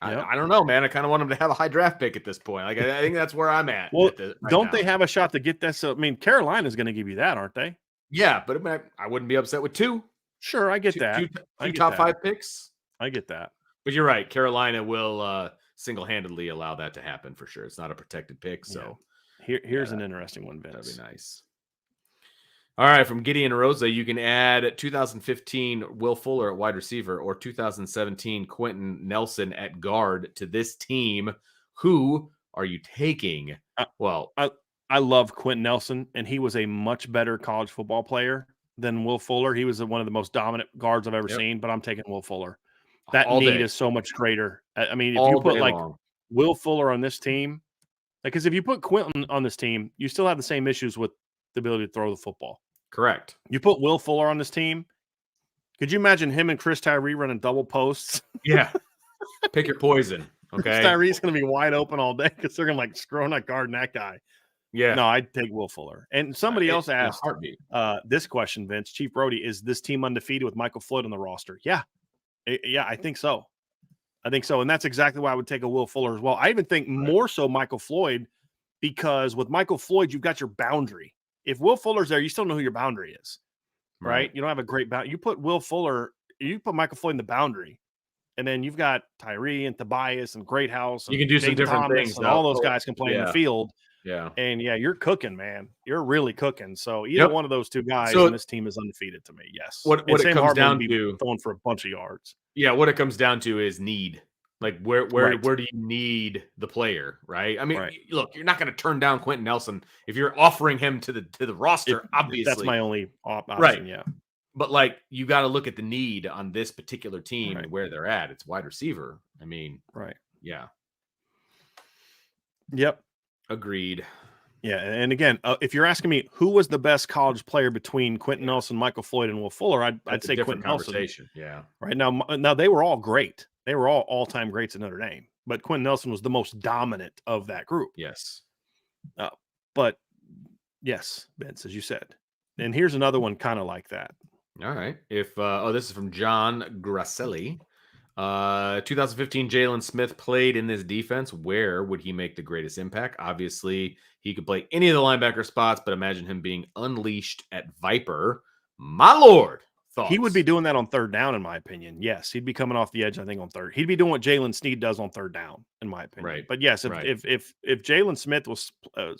I don't know, man. I kind of want them to have a high draft pick at this point. I think that's where I'm at. Well, don't they have a shot to get that? So, I mean, Carolina's going to give you that, aren't they? Yeah, but I wouldn't be upset with 2. Sure, I get that. Two top 5 picks. I get that. But you're right. Carolina will single-handedly allow that to happen for sure. It's not a protected pick. So here's an interesting one, Vince. That'd be nice. All right, from Gideon Rosa, you can add 2015 Will Fuller at wide receiver or 2017 Quentin Nelson at guard to this team. Who are you taking? I love Quentin Nelson, and he was a much better college football player than Will Fuller. He was one of the most dominant guards I've ever seen, but I'm taking Will Fuller. That need is so much greater. I mean, if you put Will Fuller on this team, because if you put Quentin on this team, you still have the same issues with the ability to throw the football. Correct. You put Will Fuller on this team. Could you imagine him and Chris Tyree running double posts? Yeah. Pick your poison. Okay. Chris Tyree's going to be wide open all day because they're going to screw on that guard and that guy. Yeah. No, I'd take Will Fuller. And somebody else asked this question, Vince. Chief Brody, is this team undefeated with Michael Floyd on the roster? Yeah. Yeah, I think so. And that's exactly why I would take a Will Fuller as well. I even think more so Michael Floyd, because with Michael Floyd, you've got your boundary. If Will Fuller's there, you still know who your boundary is, right? You don't have a great boundary. You put Michael Floyd in the boundary, and then you've got Tyree and Tobias and Greathouse. And you can do some different Thomas things. And all those guys can play in the field. Yeah. And you're cooking, man. You're really cooking. So either one of those 2 guys on this team is undefeated to me. Yes. What it comes down to, throwing for a bunch of yards. Yeah. What it comes down to is need. Like where do you need the player, right? I mean, look, you're not going to turn down Quentin Nelson if you're offering him to the roster. Obviously, that's my only option. Right. Yeah. But you got to look at the need on this particular team and where they're at. It's wide receiver. I mean, right. Yeah. Yep. Agreed. Yeah, and again, if you're asking me who was the best college player between Quentin Nelson, Michael Floyd, and Will Fuller, I'd That's a say different Quentin Nelson. conversation. Yeah. Right now they were all great. They were all-time greats at Notre Dame, but Quentin Nelson was the most dominant of that group. Yes. But yes, Vince, as you said. And here's another one kind of like that. All right. If this is from John Grasselli. 2015 Jalen Smith played in this defense. Where would he make the greatest impact? Obviously, he could play any of the linebacker spots, but imagine him being unleashed at Viper. My Lord. Thoughts? He would be doing that on third down, in my opinion. Yes, he'd be coming off the edge, I think, on third. He'd be doing what Jalen Sneed does on third down, in my opinion. Right. But yes, Right. if Jalen Smith was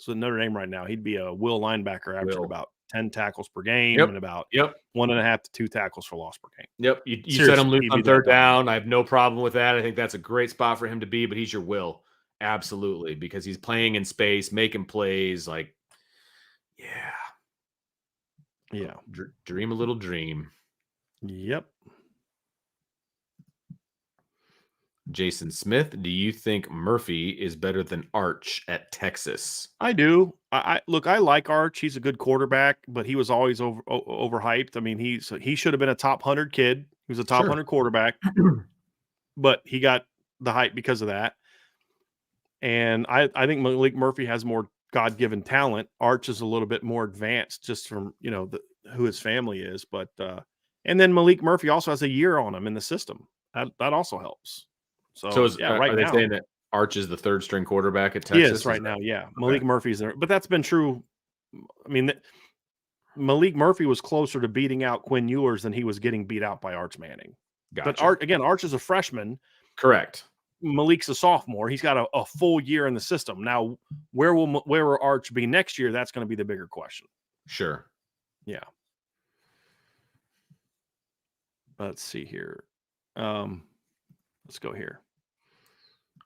Notre Dame right now, he'd be a will linebacker, averaging about 10 tackles per game and about 1.5 to 2 tackles for loss per game. Yep. You said him loose on third down. I have no problem with that. I think that's a great spot for him to be, but he's your will. Absolutely. Because he's playing in space, making plays. Like, yeah. Dream a little dream. Yep. Jason Smith, do you think Murphy is better than Arch at Texas? I do. I like Arch. He's a good quarterback, but he was always overhyped. I mean, he should have been a top 100 kid. He was a top 100 quarterback, but he got the hype because of that. And I think Malik Murphy has more God-given talent. Arch is a little bit more advanced just from, who his family is, but and then Malik Murphy also has a year on him in the system. That also helps. So are they saying that Arch is the third string quarterback at Texas? He is right now, yeah. Okay. Malik Murphy's there, but that's been true. I mean, Malik Murphy was closer to beating out Quinn Ewers than he was getting beat out by Arch Manning. Gotcha. But Arch is a freshman. Correct. Malik's a sophomore. He's got a full year in the system. Now, where will Arch be next year? That's going to be the bigger question. Sure. Yeah. Let's see here. Let's go here.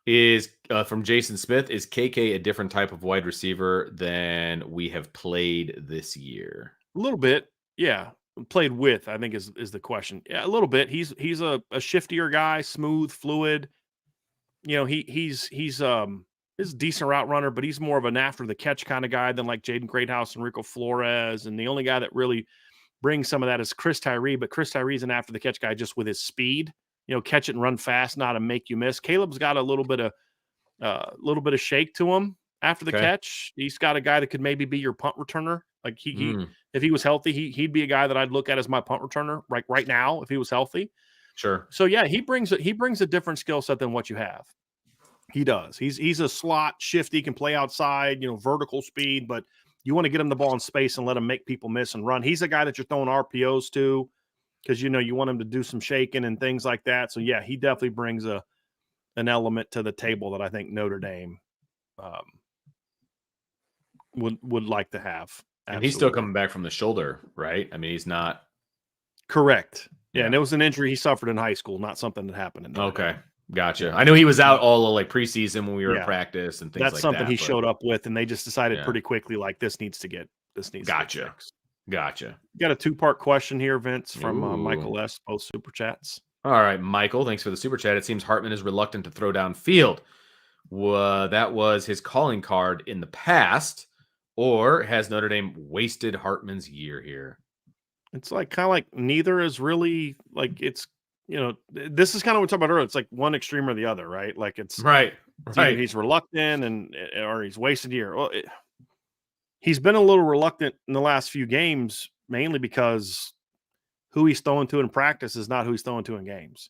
Is from Jason Smith, is KK a different type of wide receiver than we have played this year? A little bit. Yeah. Played with, I think is the question. Yeah, a little bit. He's a shiftier guy, smooth, fluid. He's a decent route runner, but he's more of an after the catch kind of guy than like Jaden Greathouse and Rico Flores. And the only guy that really brings some of that is Chris Tyree, but Chris Tyree's an after the catch guy just with his speed. Catch it and run fast, not to make you miss. Caleb's got a little bit of shake to him after the catch. He's got a guy that could maybe be your punt returner. Like he if he was healthy, he'd be a guy that I'd look at as my punt returner right now if he was healthy. Sure. So yeah, he brings a different skill set than what you have. He does. He's a slot shifty, can play outside, vertical speed, but you want to get him the ball in space and let him make people miss and run. He's a guy that you're throwing RPOs to because you want him to do some shaking and things like that. So yeah, he definitely brings an element to the table that I think Notre Dame would like to have. Absolutely. And he's still coming back from the shoulder, right? I mean, he's not correct. Yeah, and it was an injury he suffered in high school, not something that happened in Notre Dame. Gotcha. I knew he was out all of like preseason when we were in practice and things like that. That's something he showed up with, and they just decided pretty quickly, like, this needs to get Gotcha. Got a 2-part question here, Vince, from Michael S. Both super chats. All right, Michael, thanks for the super chat. It seems Hartman is reluctant to throw downfield. That was his calling card in the past, or has Notre Dame wasted Hartman's year here? It's like kind of like neither is really like it's. This is kind of what we're talking about earlier. It's like one extreme or the other, right? Like it's right. He's reluctant or he's wasted a year. Well, he's been a little reluctant in the last few games, mainly because who he's throwing to in practice is not who he's throwing to in games.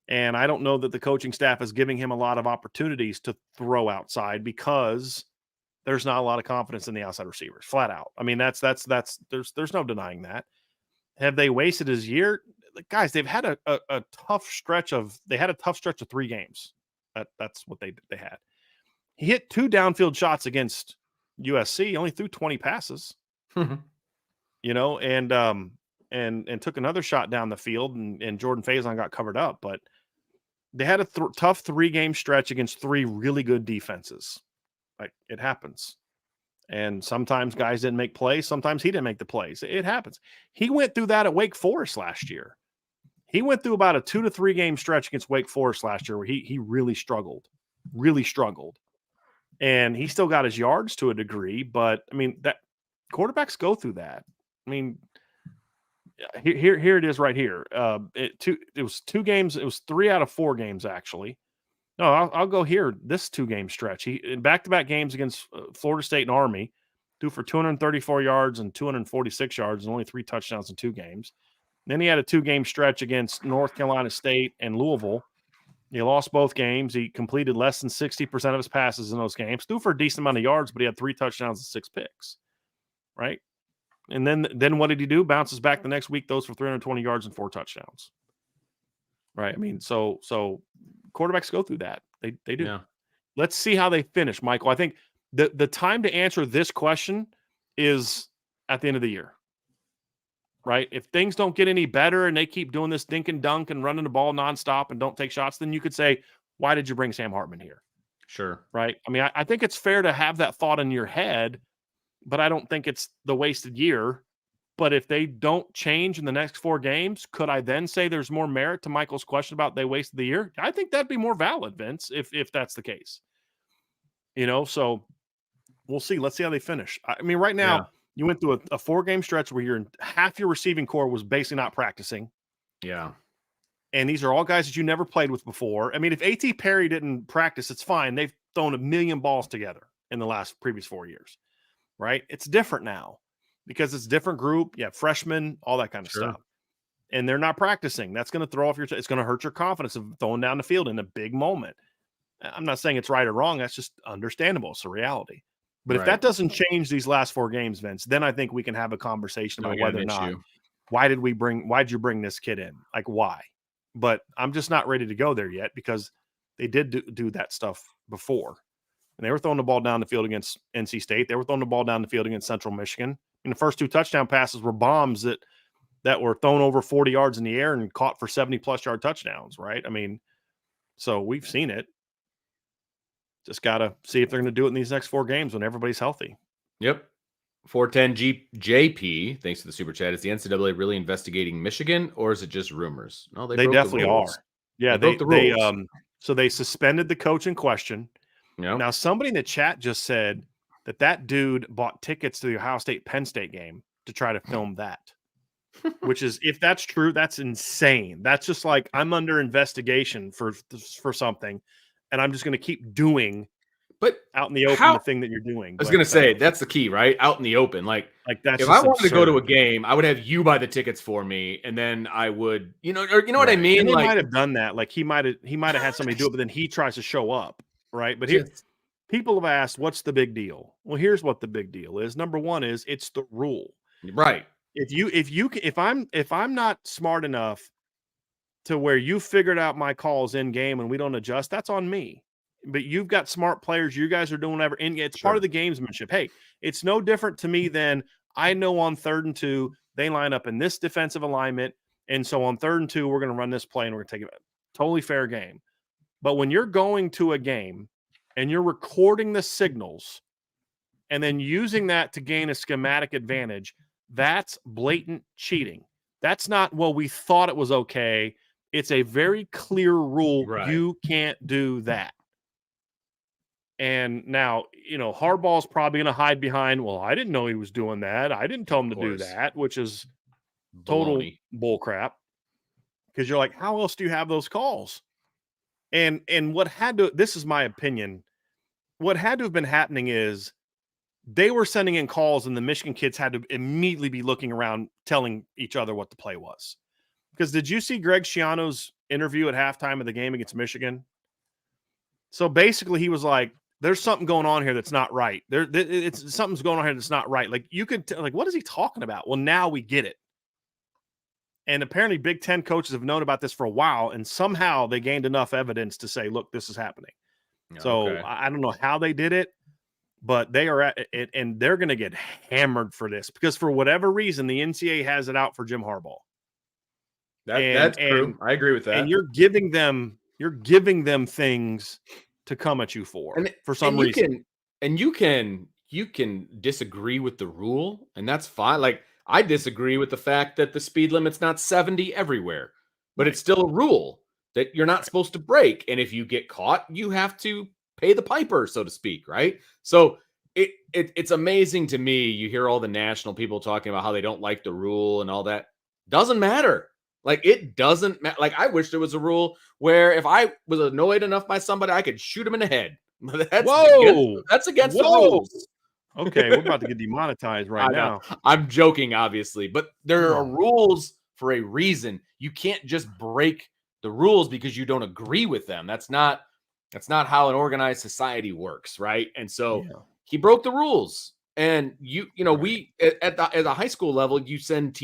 And I don't know that the coaching staff is giving him a lot of opportunities to throw outside because there's not a lot of confidence in the outside receivers, flat out. I mean, there's no denying that. Have they wasted his year? Guys, they've had a tough stretch of 3 games. That's what they had. He hit 2 downfield shots against USC, only threw 20 passes. And took another shot down the field, and Jordan Faison got covered up. But they had a tough 3-game stretch against 3 really good defenses. Like, it happens. And sometimes guys didn't make plays. Sometimes he didn't make the plays. It happens. He went through that at Wake Forest last year. He went through about a 2 to 3 game stretch against Wake Forest last year where he really struggled. and he still got his yards to a degree. But I mean, that quarterbacks go through that. I mean, here it is right here. It was 2 games. It was 3 out of 4 games actually. No, I'll go here. This 2-game stretch. He in back-to-back games against Florida State and Army, threw for 234 yards and 246 yards, and only 3 touchdowns in 2 games. Then he had a 2-game stretch against North Carolina State and Louisville. He lost both games. He completed less than 60% of his passes in those games. Threw for a decent amount of yards, but he had 3 touchdowns and 6 picks. Right? And then what did he do? Bounces back the next week, throws for 320 yards and 4 touchdowns. Right? I mean, so quarterbacks go through that. They do. Yeah. Let's see how they finish, Michael. I think the time to answer this question is at the end of the year. Right? If things don't get any better and they keep doing this dink and dunk and running the ball nonstop and don't take shots, then you could say, why did you bring Sam Hartman here? Sure. Right? I mean, I think it's fair to have that thought in your head, but I don't think it's the wasted year. But if they don't change in the next 4 games, could I then say there's more merit to Michael's question about they wasted the year? I think that'd be more valid, Vince, if that's the case. So we'll see. Let's see how they finish. I mean, right now, you went through a 4-game stretch where half your receiving core was basically not practicing. Yeah. And these are all guys that you never played with before. I mean, if A.T. Perry didn't practice, it's fine. They've thrown 1,000,000 balls together in the previous 4 years, right? It's different now because it's a different group. You have freshmen, all that kind of stuff. And they're not practicing. That's going to throw off it's going to hurt your confidence of throwing down the field in a big moment. I'm not saying it's right or wrong. That's just understandable. It's a reality. But if that doesn't change these last 4 games, Vince, then I think we can have a conversation about whether or not, why did you bring this kid in? Like, why? But I'm just not ready to go there yet because they did do that stuff before. And they were throwing the ball down the field against NC State. They were throwing the ball down the field against Central Michigan. And the first 2 touchdown passes were bombs that were thrown over 40 yards in the air and caught for 70-plus yard touchdowns, right? I mean, so we've seen it. Just got to see if they're going to do it in these next 4 games when everybody's healthy. Yep. 410 JP, thanks to the super chat. Is the NCAA really investigating Michigan, or is it just rumors? No, they definitely are. Yeah, they broke the rules. So they suspended the coach in question. Yep. Now, somebody in the chat just said that dude bought tickets to the Ohio State-Penn State game to try to film that, which is, if that's true, that's insane. That's just like, I'm under investigation for something, and I'm just going to keep doing out in the open the thing that you're doing. I was going to say, that's the key, right? Out in the open. Like that's if I wanted to go to a game, I would have you buy the tickets for me, and then I would, what I mean? And he might have done that. Like he might have had somebody do it, but then he tries to show up, right? But here, people have asked, what's the big deal? Well, here's what the big deal is. Number one is it's the rule, right? If I'm not smart enough to where you figured out my calls in game and we don't adjust, that's on me. But you've got smart players. You guys are doing whatever. And it's part of the gamesmanship. Hey, it's no different to me than I know on 3rd and 2, they line up in this defensive alignment. And so on 3rd and 2, we're going to run this play and we're going to take it. Totally fair game. But when you're going to a game and you're recording the signals and then using that to gain a schematic advantage, that's blatant cheating. That's not, well, we thought it was okay. It's a very clear rule. Right. You can't do that. And now, Harbaugh's probably going to hide behind, well, I didn't know he was doing that. I didn't tell him to do that, which is total bull crap. Because you're like, how else do you have those calls? And this is my opinion, what had to have been happening is they were sending in calls and the Michigan kids had to immediately be looking around, telling each other what the play was. Because did you see Greg Schiano's interview at halftime of the game against Michigan? So basically he was like, there's something going on here that's not right. Something's going on here that's not right. Like you could what is he talking about? Well, now we get it. And apparently Big Ten coaches have known about this for a while, and somehow they gained enough evidence to say, look, this is happening. Okay. So I don't know how they did it, but they are at it, and they're going to get hammered for this because for whatever reason, the NCAA has it out for Jim Harbaugh. That's true. I agree with that. And you're giving them things to come at you for some reason. You can disagree with the rule, and that's fine. Like I disagree with the fact that the speed limit's not 70 everywhere, but it's still a rule that you're not supposed to break. And if you get caught, you have to pay the piper, so to speak, right? So it's amazing to me. You hear all the national people talking about how they don't like the rule and all that. Doesn't matter. Like, it doesn't matter. Like, I wish there was a rule where if I was annoyed enough by somebody, I could shoot him in the head. That's against the rules. Okay, we're about to get demonetized right now. I'm joking, obviously, but there are rules for a reason. You can't just break the rules because you don't agree with them. That's not how an organized society works, right? And so he broke the rules. And we at the high school level, you send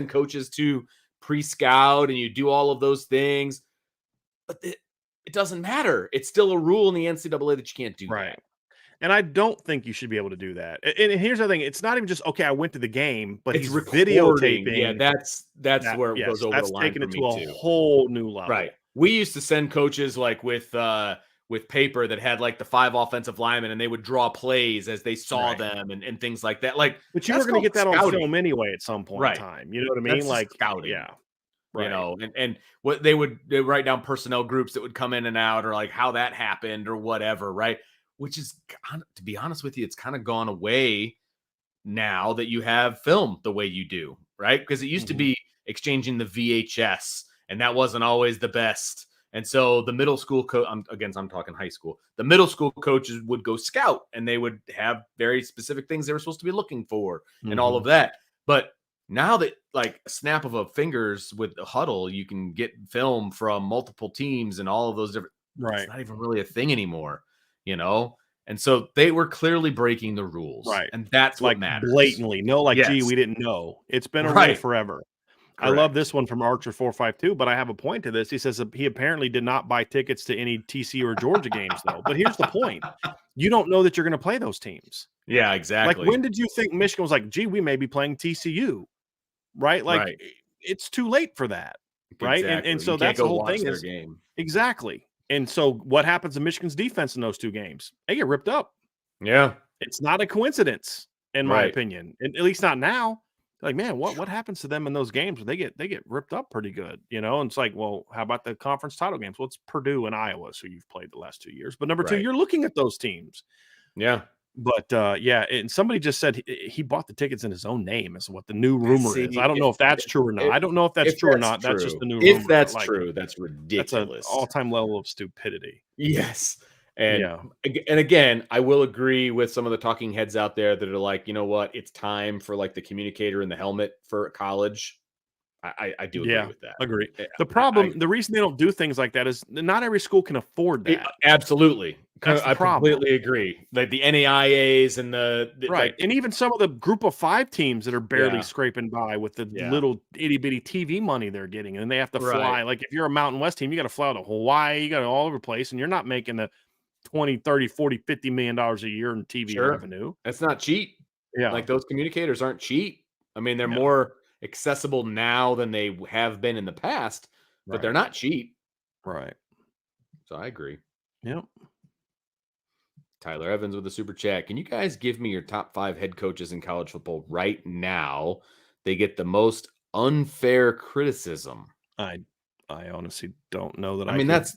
coaches to pre-scout and you do all of those things, but it doesn't matter. It's still a rule in the NCAA that you can't do that. And I don't think you should be able to do that. And here's the thing: it's not even just okay. I went to the game, but it's he's recording. Videotaping. Yeah, that's where it goes over the line. Taking it to a whole new level. Right. We used to send coaches like with paper that had like the 5 offensive linemen, and they would draw plays as they saw them and things like that. Like, but you were going to get that on film anyway at some point in time. You know what I mean? That's like scouting. Yeah. Right. You know, and what they would write down personnel groups that would come in and out, or like how that happened or whatever, right? Which is, to be honest with you, it's kind of gone away now that you have film the way you do, right? Because it used to be exchanging the VHS, and that wasn't always the best. And so the middle school I'm talking high school. The middle school coaches would go scout, and they would have very specific things they were supposed to be looking for and all of that. But now that, like, a snap of a fingers with a huddle, you can get film from multiple teams and all of those different. It's not even really a thing anymore, you know. And so they were clearly breaking the rules, right? And that's what matters. Blatantly, gee, we didn't know. It's been a rule forever. Correct. I love this one from Archer 452, but I have a point to this. He says he apparently did not buy tickets to any TCU or Georgia games, though. But here's the point: you don't know that you're going to play those teams. Yeah, exactly. Like, when did you think Michigan was like, gee, we may be playing TCU? Right? Like, it's too late for that, right? And so that's the whole thing. Game. Exactly. And so what happens to Michigan's defense in those 2 games? They get ripped up. Yeah. It's not a coincidence, in my opinion. And at least not now. Like, man, what happens to them in those games? They get ripped up pretty good, you know? And it's like, well, how about the conference title games? Well, it's Purdue and Iowa, so you've played the last 2 years. But number 2, you're looking at those teams. Yeah. But and somebody just said he bought the tickets in his own name is what the new rumor is. I don't know if that's true or not. I don't know if that's true or not. That's just the new rumor. If that's true, that's ridiculous. That's an all-time level of stupidity. Yes. And again, I will agree with some of the talking heads out there that are like, you know what, it's time for like the communicator in the helmet for college. I do agree with that. Agree. The reason they don't do things like that is not every school can afford that. Absolutely. I completely agree. Like the NAIAs and the right. And even some of the group of 5 teams that are barely scraping by with the little itty bitty TV money they're getting. And they have to fly. Like, if you're a Mountain West team, you got to fly to Hawaii, you got to all over the place, and you're not making the 20, 30, 40, $50 million a year in TV revenue. That's not cheap. Yeah. Like, those communicators aren't cheap. I mean, they're more accessible now than they have been in the past, but they're not cheap. Right. So I agree. Yep. Tyler Evans with a super chat. Can you guys give me your top 5 head coaches in college football right now? They get the most unfair criticism. I honestly don't know that. I mean, that's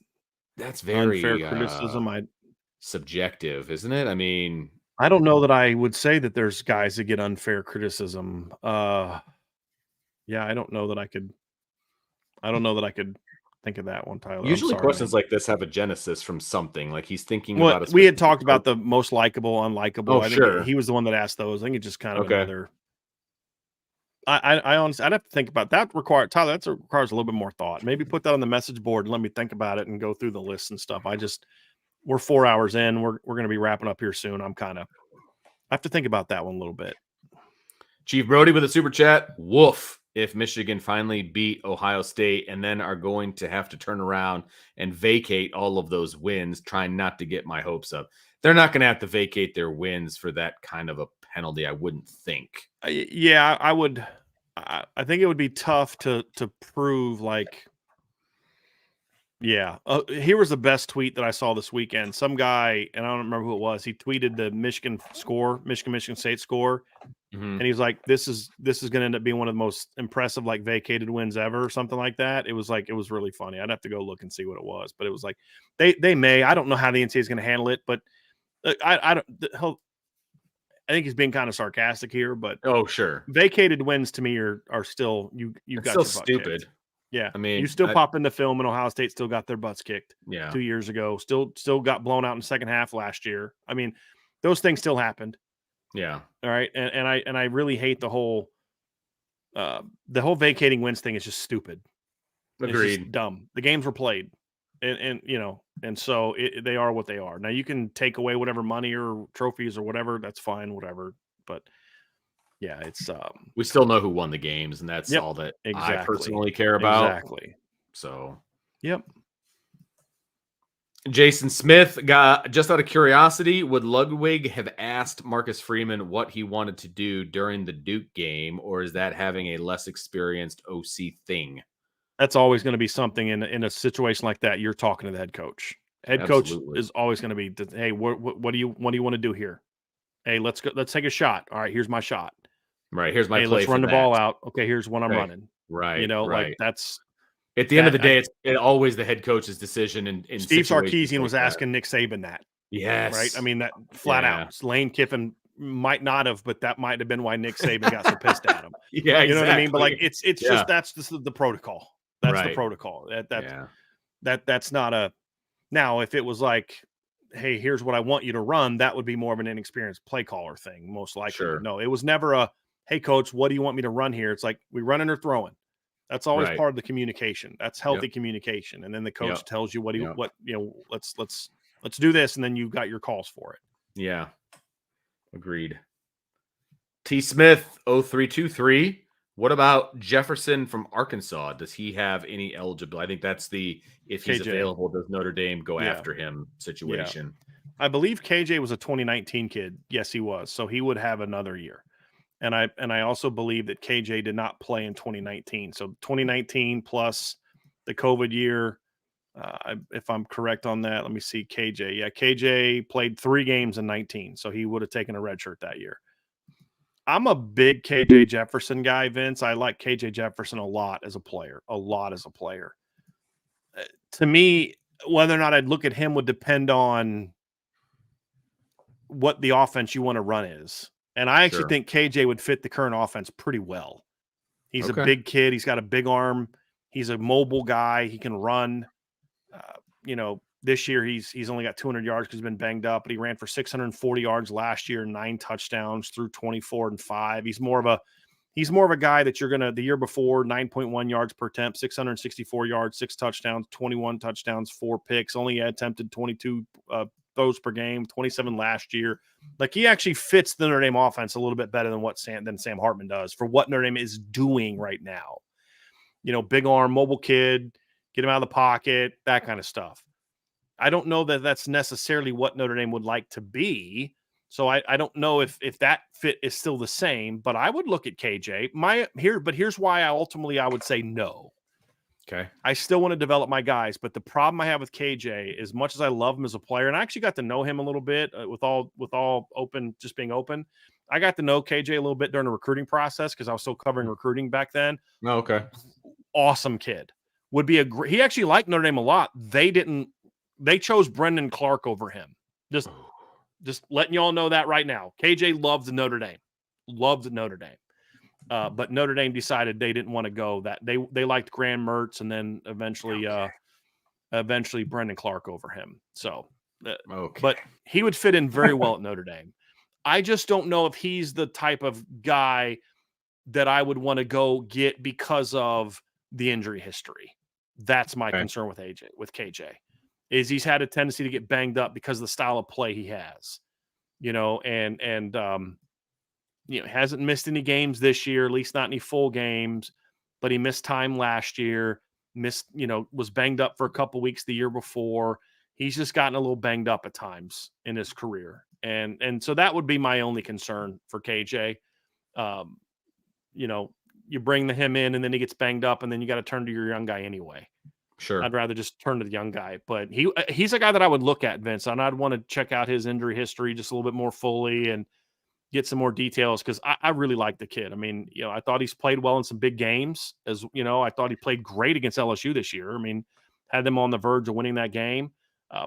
very unfair criticism. Subjective, isn't it? I mean, I don't know that I would say that there's guys that get unfair criticism. I don't know that I could think of that one, Tyler. Usually questions like this have a genesis from something. Like, he's thinking about we had talked about the most likable, unlikable. I think he was the one that asked those. I think it's just kind of another. I honestly, I'd have to think about that. Tyler, that requires a little bit more thought. Maybe put that on the message board and let me think about it and go through the list and stuff. We're 4 hours in. We're going to be wrapping up here soon. I have to think about that one a little bit. Chief Brody with a super chat. Woof. If Michigan finally beat Ohio State and then are going to have to turn around and vacate all of those wins, trying not to get my hopes up. They're not going to have to vacate their wins for that kind of a penalty, I wouldn't think. I would. I think it would be tough to prove, like, here was the best tweet that I saw this weekend. Some guy, and I don't remember who it was, he tweeted the Michigan State score, Mhm. And he's like, this is going to end up being one of the most impressive like vacated wins ever or something like that. It was really funny. I'd have to go look and see what it was, but it was like they may, I don't know how the NCAA is going to handle it, but I think he's being kind of sarcastic here, but Oh, sure. vacated wins to me are still you've It's got still your butt kicked. stupid. Yeah, I you mean, still pop in the film, and Ohio State still got their butts kicked yeah. 2 years ago. Still got blown out in the second half last year. I mean, those things still happened. Yeah. All right, and I really hate the whole vacating wins thing is just stupid. It's just Agreed. dumb. The games were played, and so they are what they are. Now you can take away whatever money or trophies or whatever. That's fine, whatever. But yeah, it's We still know who won the games, and that's yep, all that I exactly, personally care about. exactly. So, Yep. Jason Smith got, just out of curiosity, would Ludwig have asked Marcus Freeman what he wanted to do during the Duke game, or is that having a less experienced OC thing? That's always going to be something in a situation like that. You're talking to the head coach. Head coach Absolutely. is always going to be, hey, what do you want to do here? Hey, let's go. Let's take a shot. All right, here's my shot. Right. Here's my Hey, play let's for run the that. ball out. Okay, here's what I'm Okay. running. Right. Like Right. that's at the end of the that. day, it's always the head coach's decision. In Steve situations Sarkisian like was that. asking Nick Saban that. Yes. Right. I mean, that flat out. Lane Kiffin might not have, but that might have been why Nick Saban got so pissed at him. Yeah, you know what I mean? But like, exactly. it's just that's the protocol. That's the Right. protocol. Yeah. That's not a. Now, if it was like, hey, here's what I want you to run, that would be more of an inexperienced play caller thing, most likely. Sure. But no, it was never a, hey, coach, what do you want me to run here? It's like, we running or throwing. That's always Right. part of the communication. That's healthy communication. And then the coach tells you let's do this, and then you got your calls for it. Yeah. Agreed. T. Smith 0323. What about Jefferson from Arkansas? Does he have any eligibility? I think that's the, if he's KJ. Available, does Notre Dame go after him situation? I believe KJ was a 2019 kid. Yes, he was. So he would have another year. And I also believe that KJ did not play in 2019. So 2019 plus the COVID year, if I'm correct on that, let me see. KJ. Yeah, KJ played 3 games in 19. So he would have taken a red shirt that year. I'm a big KJ Jefferson guy, Vince. I like KJ Jefferson a lot as a player. To me, whether or not I'd look at him would depend on what the offense you want to run is. And I actually think KJ would fit the current offense pretty well. He's a big kid. He's got a big arm. He's a mobile guy. He can run. This year he's only got 200 yards because he's been banged up, but he ran for 640 yards last year, 9 touchdowns through 24 and 5. He's more of a guy that you're gonna, the year before, 9.1 yards per attempt, 664 yards, 6 touchdowns, 21 touchdowns, 4 picks. Only attempted 22 throws per game, 27 last year. Like, he actually fits the Notre Dame offense a little bit better than Sam Hartman does for what Notre Dame is doing right now. Big arm, mobile kid, get him out of the pocket, that kind of stuff. I don't know that that's necessarily what Notre Dame would like to be. So I don't know if that fit is still the same, but I would look at KJ. Here's why I would say no. Okay. I still want to develop my guys, but the problem I have with KJ, as much as I love him as a player, and I actually got to know him a little bit with all open, just being open. I got to know KJ a little bit during the recruiting process because I was still covering recruiting back then. Oh, okay. Awesome kid. Would be he actually liked Notre Dame a lot. They chose Brendan Clark over him. Just letting y'all know that right now. KJ loved Notre Dame. But Notre Dame decided they didn't want to go that. They liked Graham Mertz and then eventually Brendan Clark over him. So, but he would fit in very well at Notre Dame. I just don't know if he's the type of guy that I would want to go get because of the injury history. That's my concern with KJ. Is he's had a tendency to get banged up because of the style of play he has, hasn't missed any games this year, at least not any full games, but he missed time last year, was banged up for a couple weeks the year before. He's just gotten a little banged up at times in his career. And so that would be my only concern for KJ. You bring him in and then he gets banged up and then you got to turn to your young guy anyway. Sure. I'd rather just turn to the young guy, but he's a guy that I would look at, Vince, and I'd want to check out his injury history just a little bit more fully and get some more details because I really like the kid. I mean, I thought he's played well in some big games. I thought he played great against LSU this year. I mean, had them on the verge of winning that game.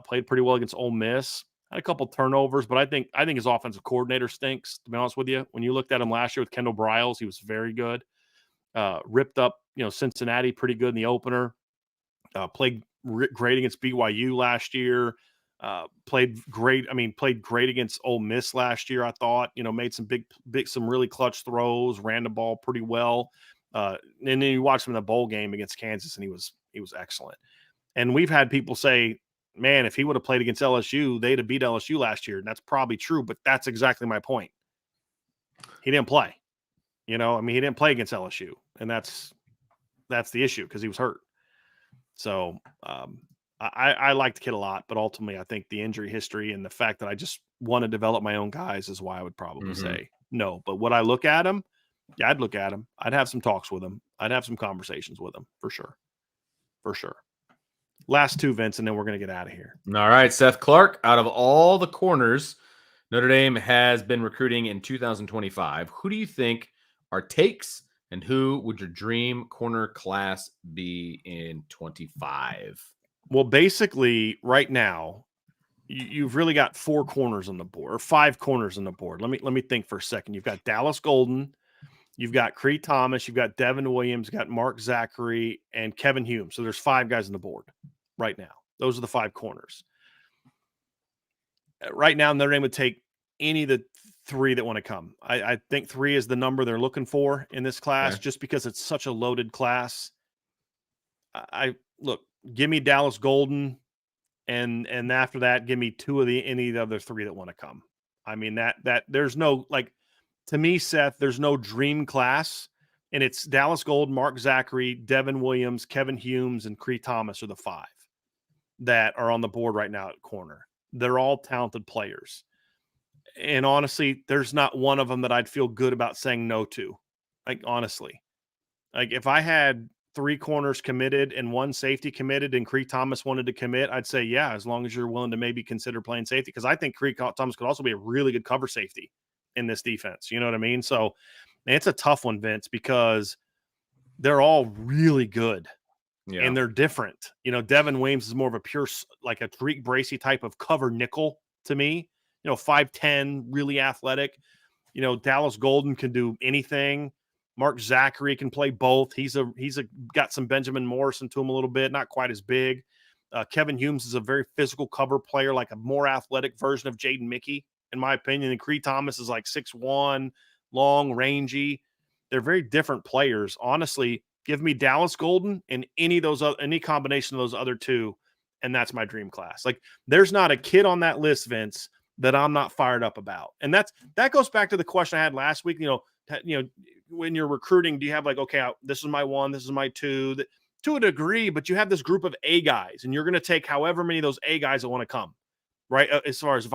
Played pretty well against Ole Miss. Had a couple turnovers, but I think his offensive coordinator stinks, to be honest with you. When you looked at him last year with Kendall Briles, he was very good. Ripped up, Cincinnati pretty good in the opener. Played great against BYU last year. Played great against Ole Miss last year. I thought, made some really clutch throws, ran the ball pretty well. And then you watch him in the bowl game against Kansas, and he was excellent. And we've had people say, man, if he would have played against LSU, they'd have beat LSU last year. And that's probably true, but that's exactly my point. He didn't play. He didn't play against LSU, and that's the issue because he was hurt. So I like the kid a lot, but ultimately I think the injury history and the fact that I just want to develop my own guys is why I would probably say no. But would I look at him? Yeah, I'd look at him. I'd have some talks with him. I'd have some conversations with him for sure. For sure. Last two, Vince, and then we're going to get out of here. All right, Seth Clark, out of all the corners Notre Dame has been recruiting in 2025, who do you think are takes, and who would your dream corner class be in 25? Well, basically, right now, you've really got 4 corners on the board, or 5 corners on the board. Let me think for a second. You've got Dallas Golden, you've got Cree Thomas, you've got Devin Williams, you've got Mark Zachary, and Kevin Hume. So there's 5 guys on the board right now. Those are the 5 corners. Right now, Notre Dame would take any of the 3 that want to come. I think 3 is the number they're looking for in this class, just because it's such a loaded class. Look, give me Dallas Golden, and after that, give me any of the other 3 that want to come. I mean, that there's no, like, to me, Seth, there's no dream class, and it's Dallas Golden, Mark Zachary, Devin Williams, Kevin Humes, and Cree Thomas are the 5 that are on the board right now at corner. They're all talented players. And honestly, there's not one of them that I'd feel good about saying no to. Like, honestly. Like, if I had 3 corners committed and 1 safety committed and Cree Thomas wanted to commit, I'd say, yeah, as long as you're willing to maybe consider playing safety. Because I think Cree Thomas could also be a really good cover safety in this defense. You know what I mean? So it's a tough one, Vince, because they're all really good. Yeah. And they're different. Devin Williams is more of a pure, like a Tariq Bracy type of cover nickel to me. 5'10", really athletic. Dallas Golden can do anything. Mark Zachary can play both. He's got some Benjamin Morrison to him a little bit, not quite as big. Kevin Humes is a very physical cover player, like a more athletic version of Jaden Mickey, in my opinion. And Cree Thomas is like 6'1", long, rangy. They're very different players. Honestly, give me Dallas Golden and any combination of those other 2, and that's my dream class. Like, there's not a kid on that list, Vince, that I'm not fired up about. And that goes back to the question I had last week. When you're recruiting, do you have like, okay, this is my 1, this is my 2, to a degree, but you have this group of A guys, and you're going to take however many of those A guys that want to come, right? As far as if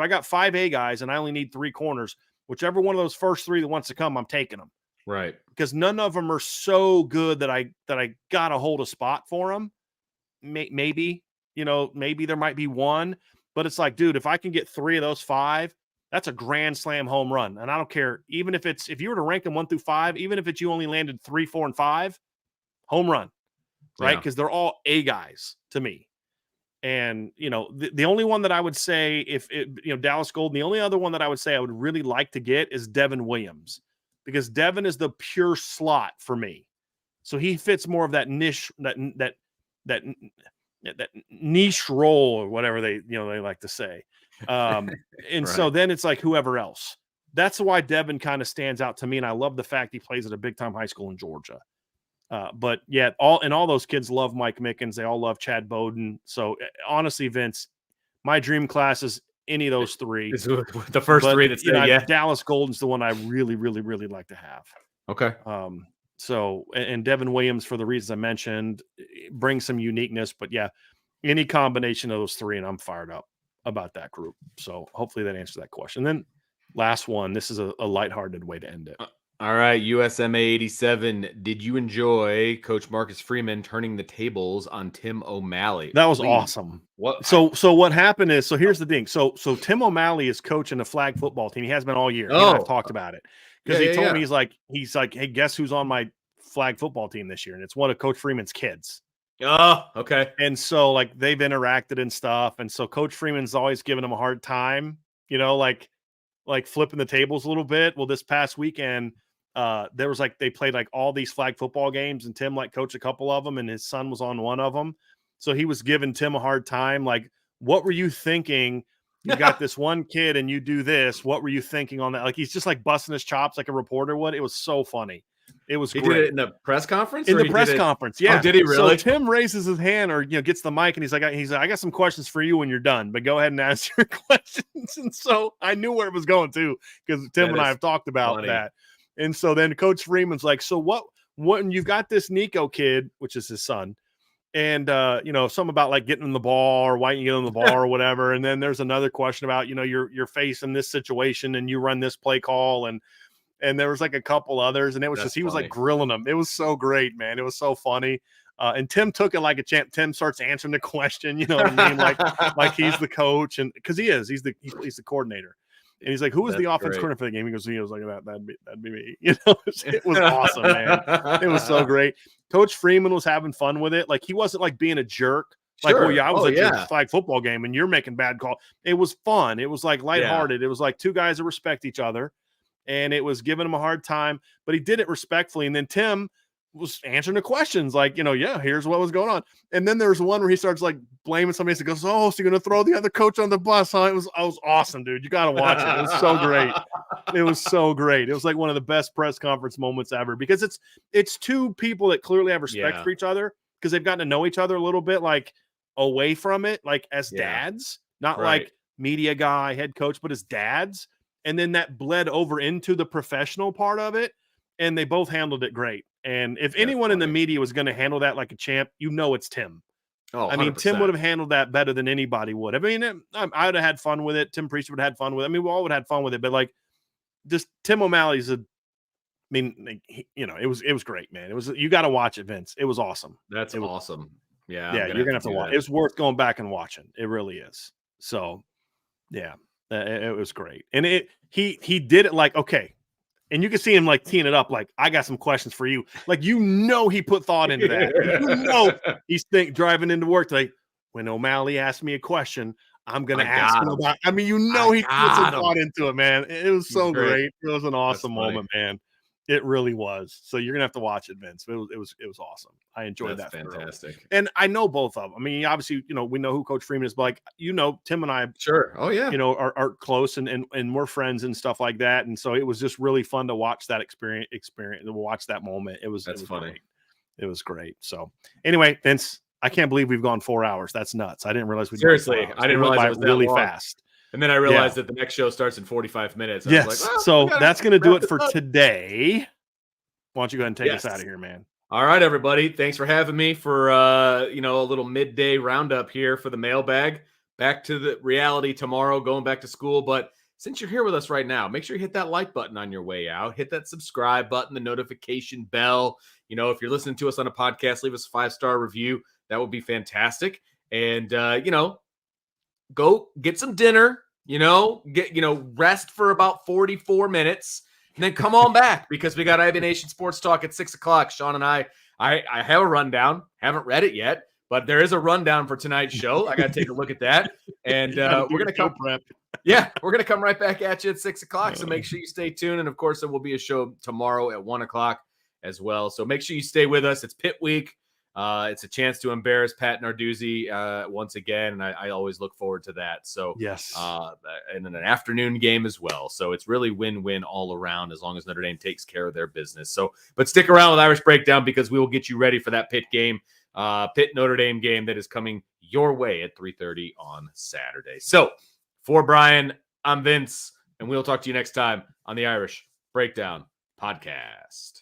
I got 5 A guys and I only need 3 corners, whichever one of those first 3 that wants to come, I'm taking them. Right. Because none of them are so good that I got to hold a spot for them. Maybe there might be 1. But it's like, dude, if I can get 3 of those 5, that's a grand slam home run. And I don't care, even if you were to rank them 1 through 5, even if you only landed 3, 4, and 5, home run, right? Because they're all A guys to me. And, the only one that I would say Dallas Golden, the only other one that I would say I would really like to get is Devin Williams, because Devin is the pure slot for me. So he fits more of that niche, that niche role, or whatever they like to say. And right. So then it's like whoever else. That's why Devin kind of stands out to me. And I love the fact he plays at a big time high school in Georgia. But yet all those kids love Mike Mickens. They all love Chad Bowden. So honestly, Vince, my dream class is any of those 3. It's the first 3 that's Dallas Golden's the one I really, really, really like to have. Okay. So, and Devin Williams, for the reasons I mentioned, brings some uniqueness. But yeah, any combination of those 3, and I'm fired up about that group. So hopefully that answers that question. And then last one, this is a lighthearted way to end it. All right, USMA 87. Did you enjoy Coach Marcus Freeman turning the tables on Tim O'Malley? That was Please. awesome. What? So what happened is, so here's the thing. So Tim O'Malley is coaching the flag football team. He has been all year. He and I've talked about it because he told me he's like, hey, guess who's on my flag football team this year? And it's one of Coach Freeman's kids. Oh, okay. And so like they've interacted and stuff. And so Coach Freeman's always giving him a hard time, like flipping the tables a little bit. Well, this past weekend, there was they played all these flag football games, and Tim coached a couple of them, and his son was on one of them. So he was giving Tim a hard time. What were you thinking? You got this one kid and you do this. What were you thinking on that? He's just busting his chops like a reporter would. It was so funny. It was great. He did it in the press conference? In the press conference, yeah. Oh, did he really? So Tim raises his hand or gets the mic and he's like, I got some questions for you when you're done, but go ahead and ask your questions. And so I knew where it was going to, because Tim and I have talked about that. And so then Coach Freeman's like, so what when you've got this Nico kid, which is his son, and something about getting in the ball or why you get in the ball or whatever. And then there's another question about, you're facing this situation and you run this play call, and there was a couple others, and it was he was grilling them. It was so great, man. It was so funny. And Tim took it like a champ. Tim starts answering the question, you know what I mean? Like he's the coach, and because he's the coordinator. And he's like, who was the offense coordinator for the game? He goes, that'd be me. It was awesome, man. It was so great. Coach Freeman was having fun with it. He wasn't being a jerk. Sure. I was at your flag football game and you're making bad calls. It was fun. It was lighthearted. It was two guys that respect each other, and it was giving him a hard time, but he did it respectfully. And then Tim was answering the questions here's what was going on. And then there's one where he starts blaming somebody and goes, oh, so you're going to throw the other coach on the bus, huh? I was awesome, dude. You got to watch it. It was so great. It was so great. It was one of the best press conference moments ever, because it's two people that clearly have respect for each other, because they've gotten to know each other a little bit, away from it, as dads, not media guy, head coach, but as dads. And then that bled over into the professional part of it, and they both handled it great. And if anyone in the media was going to handle that like a champ, it's Tim. Oh, I mean, 100%. Tim would have handled that better than anybody would. I mean, I would have had fun with it. Tim Priest would have had fun with it. I mean, we all would have had fun with it. But just Tim O'Malley's it was great, man. You got to watch it, Vince. It was awesome. That's awesome. Yeah, you're gonna have to watch. It's worth going back and watching. It really is. So, yeah, it was great. And he did it okay. And you can see him teeing it up. I got some questions for you. He put thought into that. He's driving into work. When O'Malley asked me a question, I'm going to ask him about. I mean, he put some thought into it, man. It was so great. It was an awesome moment, man. It really was. So you're gonna have to watch it, Vince. It was awesome. I enjoyed that. Fantastic. And I know both of them. I mean, obviously, we know who Coach Freeman is, but Tim and I, sure. Oh yeah. Are close and we're friends and stuff like that. And so it was just really fun to watch that experience to watch that moment. It was funny. Great. It was great. So anyway, Vince, I can't believe we've gone 4 hours. That's nuts. I didn't realize seriously. I didn't realize it was really long. Fast. And then I realized that the next show starts in 45 minutes. Yes. So that's going to do it for today. Why don't you go ahead and take us out of here, man? All right, everybody. Thanks for having me for a little midday roundup here for the mailbag. Back to the reality tomorrow, going back to school. But since you're here with us right now, make sure you hit that like button on your way out. Hit that subscribe button, the notification bell. If you're listening to us on a podcast, leave us a 5-star review. That would be fantastic. And go get some dinner. Rest for about 44 minutes. And then come on back, because we got Ivy Nation Sports Talk at 6:00. Sean and I have a rundown. Haven't read it yet, but there is a rundown for tonight's show. I got to take a look at that. And we're going to come prep. Yeah, we're going to come right back at you at 6:00. So make sure you stay tuned. And of course, there will be a show tomorrow at 1:00 as well. So make sure you stay with us. It's Pitt Week. It's a chance to embarrass Pat Narduzzi once again, and I always look forward to that. So yes, and then an afternoon game as well. So it's really win-win all around, as long as Notre Dame takes care of their business. So, but stick around with Irish Breakdown, because we will get you ready for that Pitt game, Pitt Notre Dame game that is coming your way at 3:30 on Saturday. So for Brian, I'm Vince, and we'll talk to you next time on the Irish Breakdown Podcast.